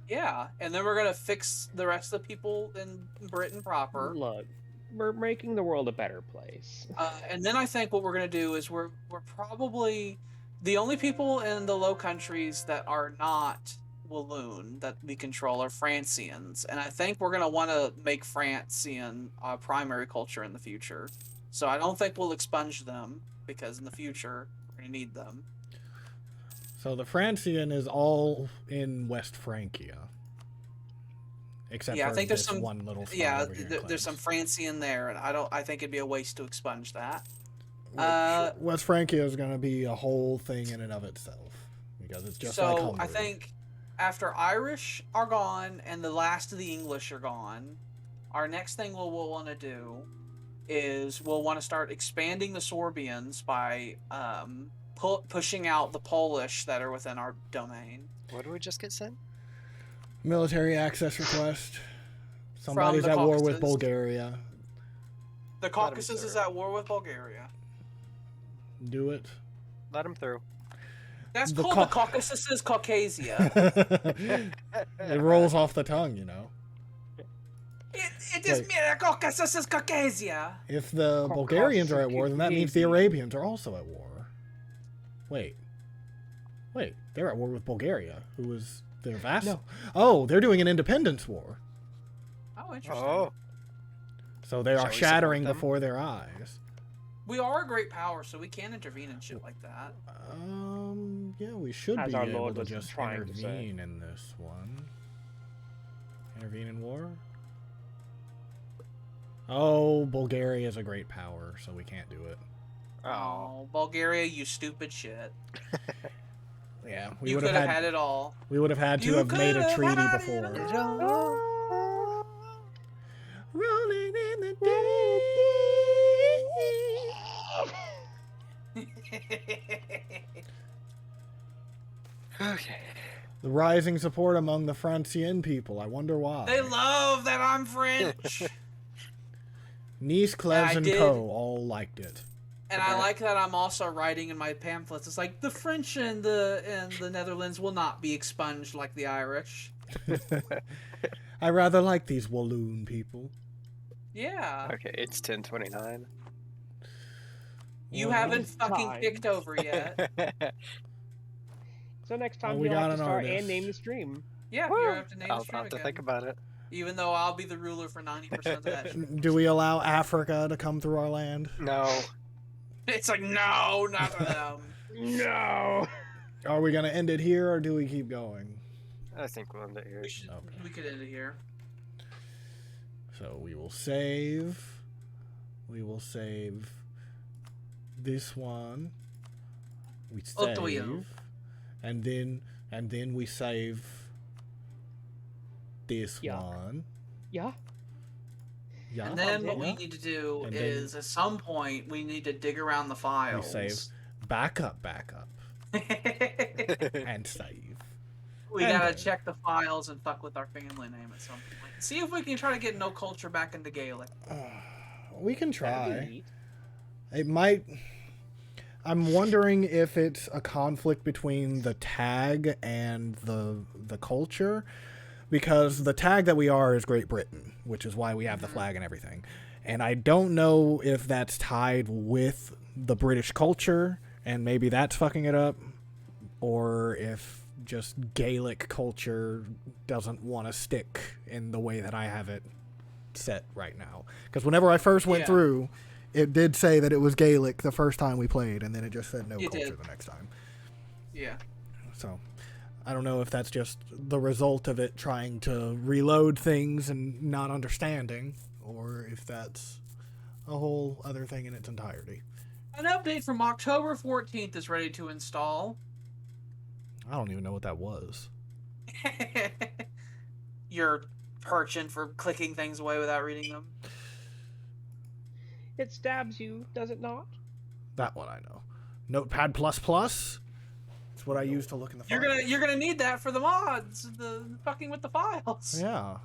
Yeah, and then we're gonna fix the rest of the people in Britain proper. Look, we're making the world a better place. And then I think what we're gonna do is we're probably the only people in the Low Countries that are not Walloon that we control are Francians, and I think we're gonna want to make Francian primary culture in the future. So I don't think we'll expunge them, because in the future we're gonna need them. So the Francian is all in West Francia. Except Yeah, I for think there's this some- one little spot Yeah, over here in there's some Clarence. Francian there, and I think it'd be a waste to expunge that. Which West Francia is going to be a whole thing in and of itself. Because it's just like So Hungary. I think after Irish are gone and the last of the English are gone, our next thing we'll want to do is we'll want to start expanding the Sorbians by pushing out the Polish that are within our domain. What did we just get sent? Military access request. Somebody's the at war with Caucasus. Bulgaria. The Caucasus through. is at war with Bulgaria. Do it. Let him through. That's The called Cau- the Caucasus is Caucasia. It rolls off the tongue, you know. it is Wait. me, the Caucasus is Caucasia. If the Bulgarians are at war, then that means the Arabians are also at war. Wait, they're at war with Bulgaria, who was their vassal. Oh, they're doing an independence war. Oh, interesting. Oh. So they Shall are we shattering support them? before their eyes. We are a great power, so we can intervene in shit like that. Yeah, we should As be our able Lord to was just trying to say. intervene in this one. Intervene in war? Oh, Bulgaria is a great power, so we can't do it. Oh. Bulgaria, you stupid shit. Yeah, we You would could have have had it all. We would have had to You have made a could've treaty had before. it all. Rolling in the Okay. The rising support among the Francian people. I wonder why. They love that I'm French. Nice, Cleves, I and did. Co. all liked it. And I like that I'm also writing in my pamphlets. It's like the French and the Netherlands will not be expunged like the Irish. I rather like these Walloon people. Yeah. Okay, it's 10:29. You Well, haven't It's fucking time. kicked over yet. So next Oh, time we you'll got have to an start artist. and name the stream. Yeah, Woo! you have to name the I'll stream have to again. think about it. Even though I'll be the ruler for 90% of that shit. Do we allow Africa to come through our land? No. It's like, no, not for them. No. Are we gonna end it here, or do we keep going? I think we'll end it here. We could end it here. So we will save. We will save this one. We save, Otoyo. and then we save this Yeah. one. Yeah. Yeah. And then what we yeah. need to do And is, at some point, we need to dig around the We files. save. Back up, and save. We And gotta then- check the files and fuck with our family name at some point. See if we can try to get no culture back into Gaelic. We can That'd try. be neat. It might. I'm wondering if it's a conflict between the tag and the culture, because the tag that we are is Great Britain, which is why we have the flag and everything. And I don't know if that's tied with the British culture, and maybe that's fucking it up, or if just Gaelic culture doesn't want to stick in the way that I have it set right now. Because whenever I first went Yeah. through, it did say that it was Gaelic the first time we played, and then it just said no It culture did. the next time. Yeah. So I don't know if that's just the result of it trying to reload things and not understanding, or if that's a whole other thing in its entirety. An update from October 14th is ready to install. I don't even know what that was. You're perching for clicking things away without reading them. It stabs you, does it not? That one I know. Notepad++. It's what I use to look in the files. You're gonna need that for the mods, the fucking with the files. Yeah.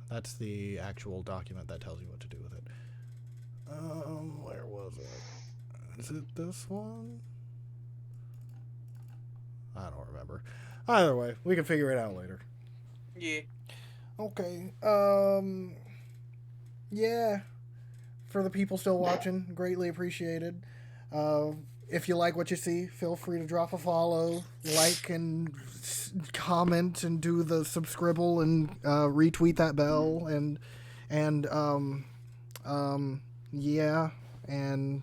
That's the actual document that tells you what to do with it. Where was it? Is it this one? I don't remember. Either way, we can figure it out later. Yeah. Okay. Yeah. For the people still watching, greatly appreciated. If you like what you see, feel free to drop a follow, like and comment, and do the subscribble and retweet that bell and yeah and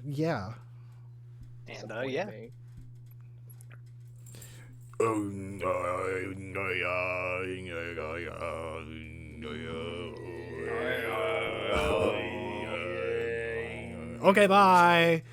yeah. And Disappoint yeah. me. Okay, bye.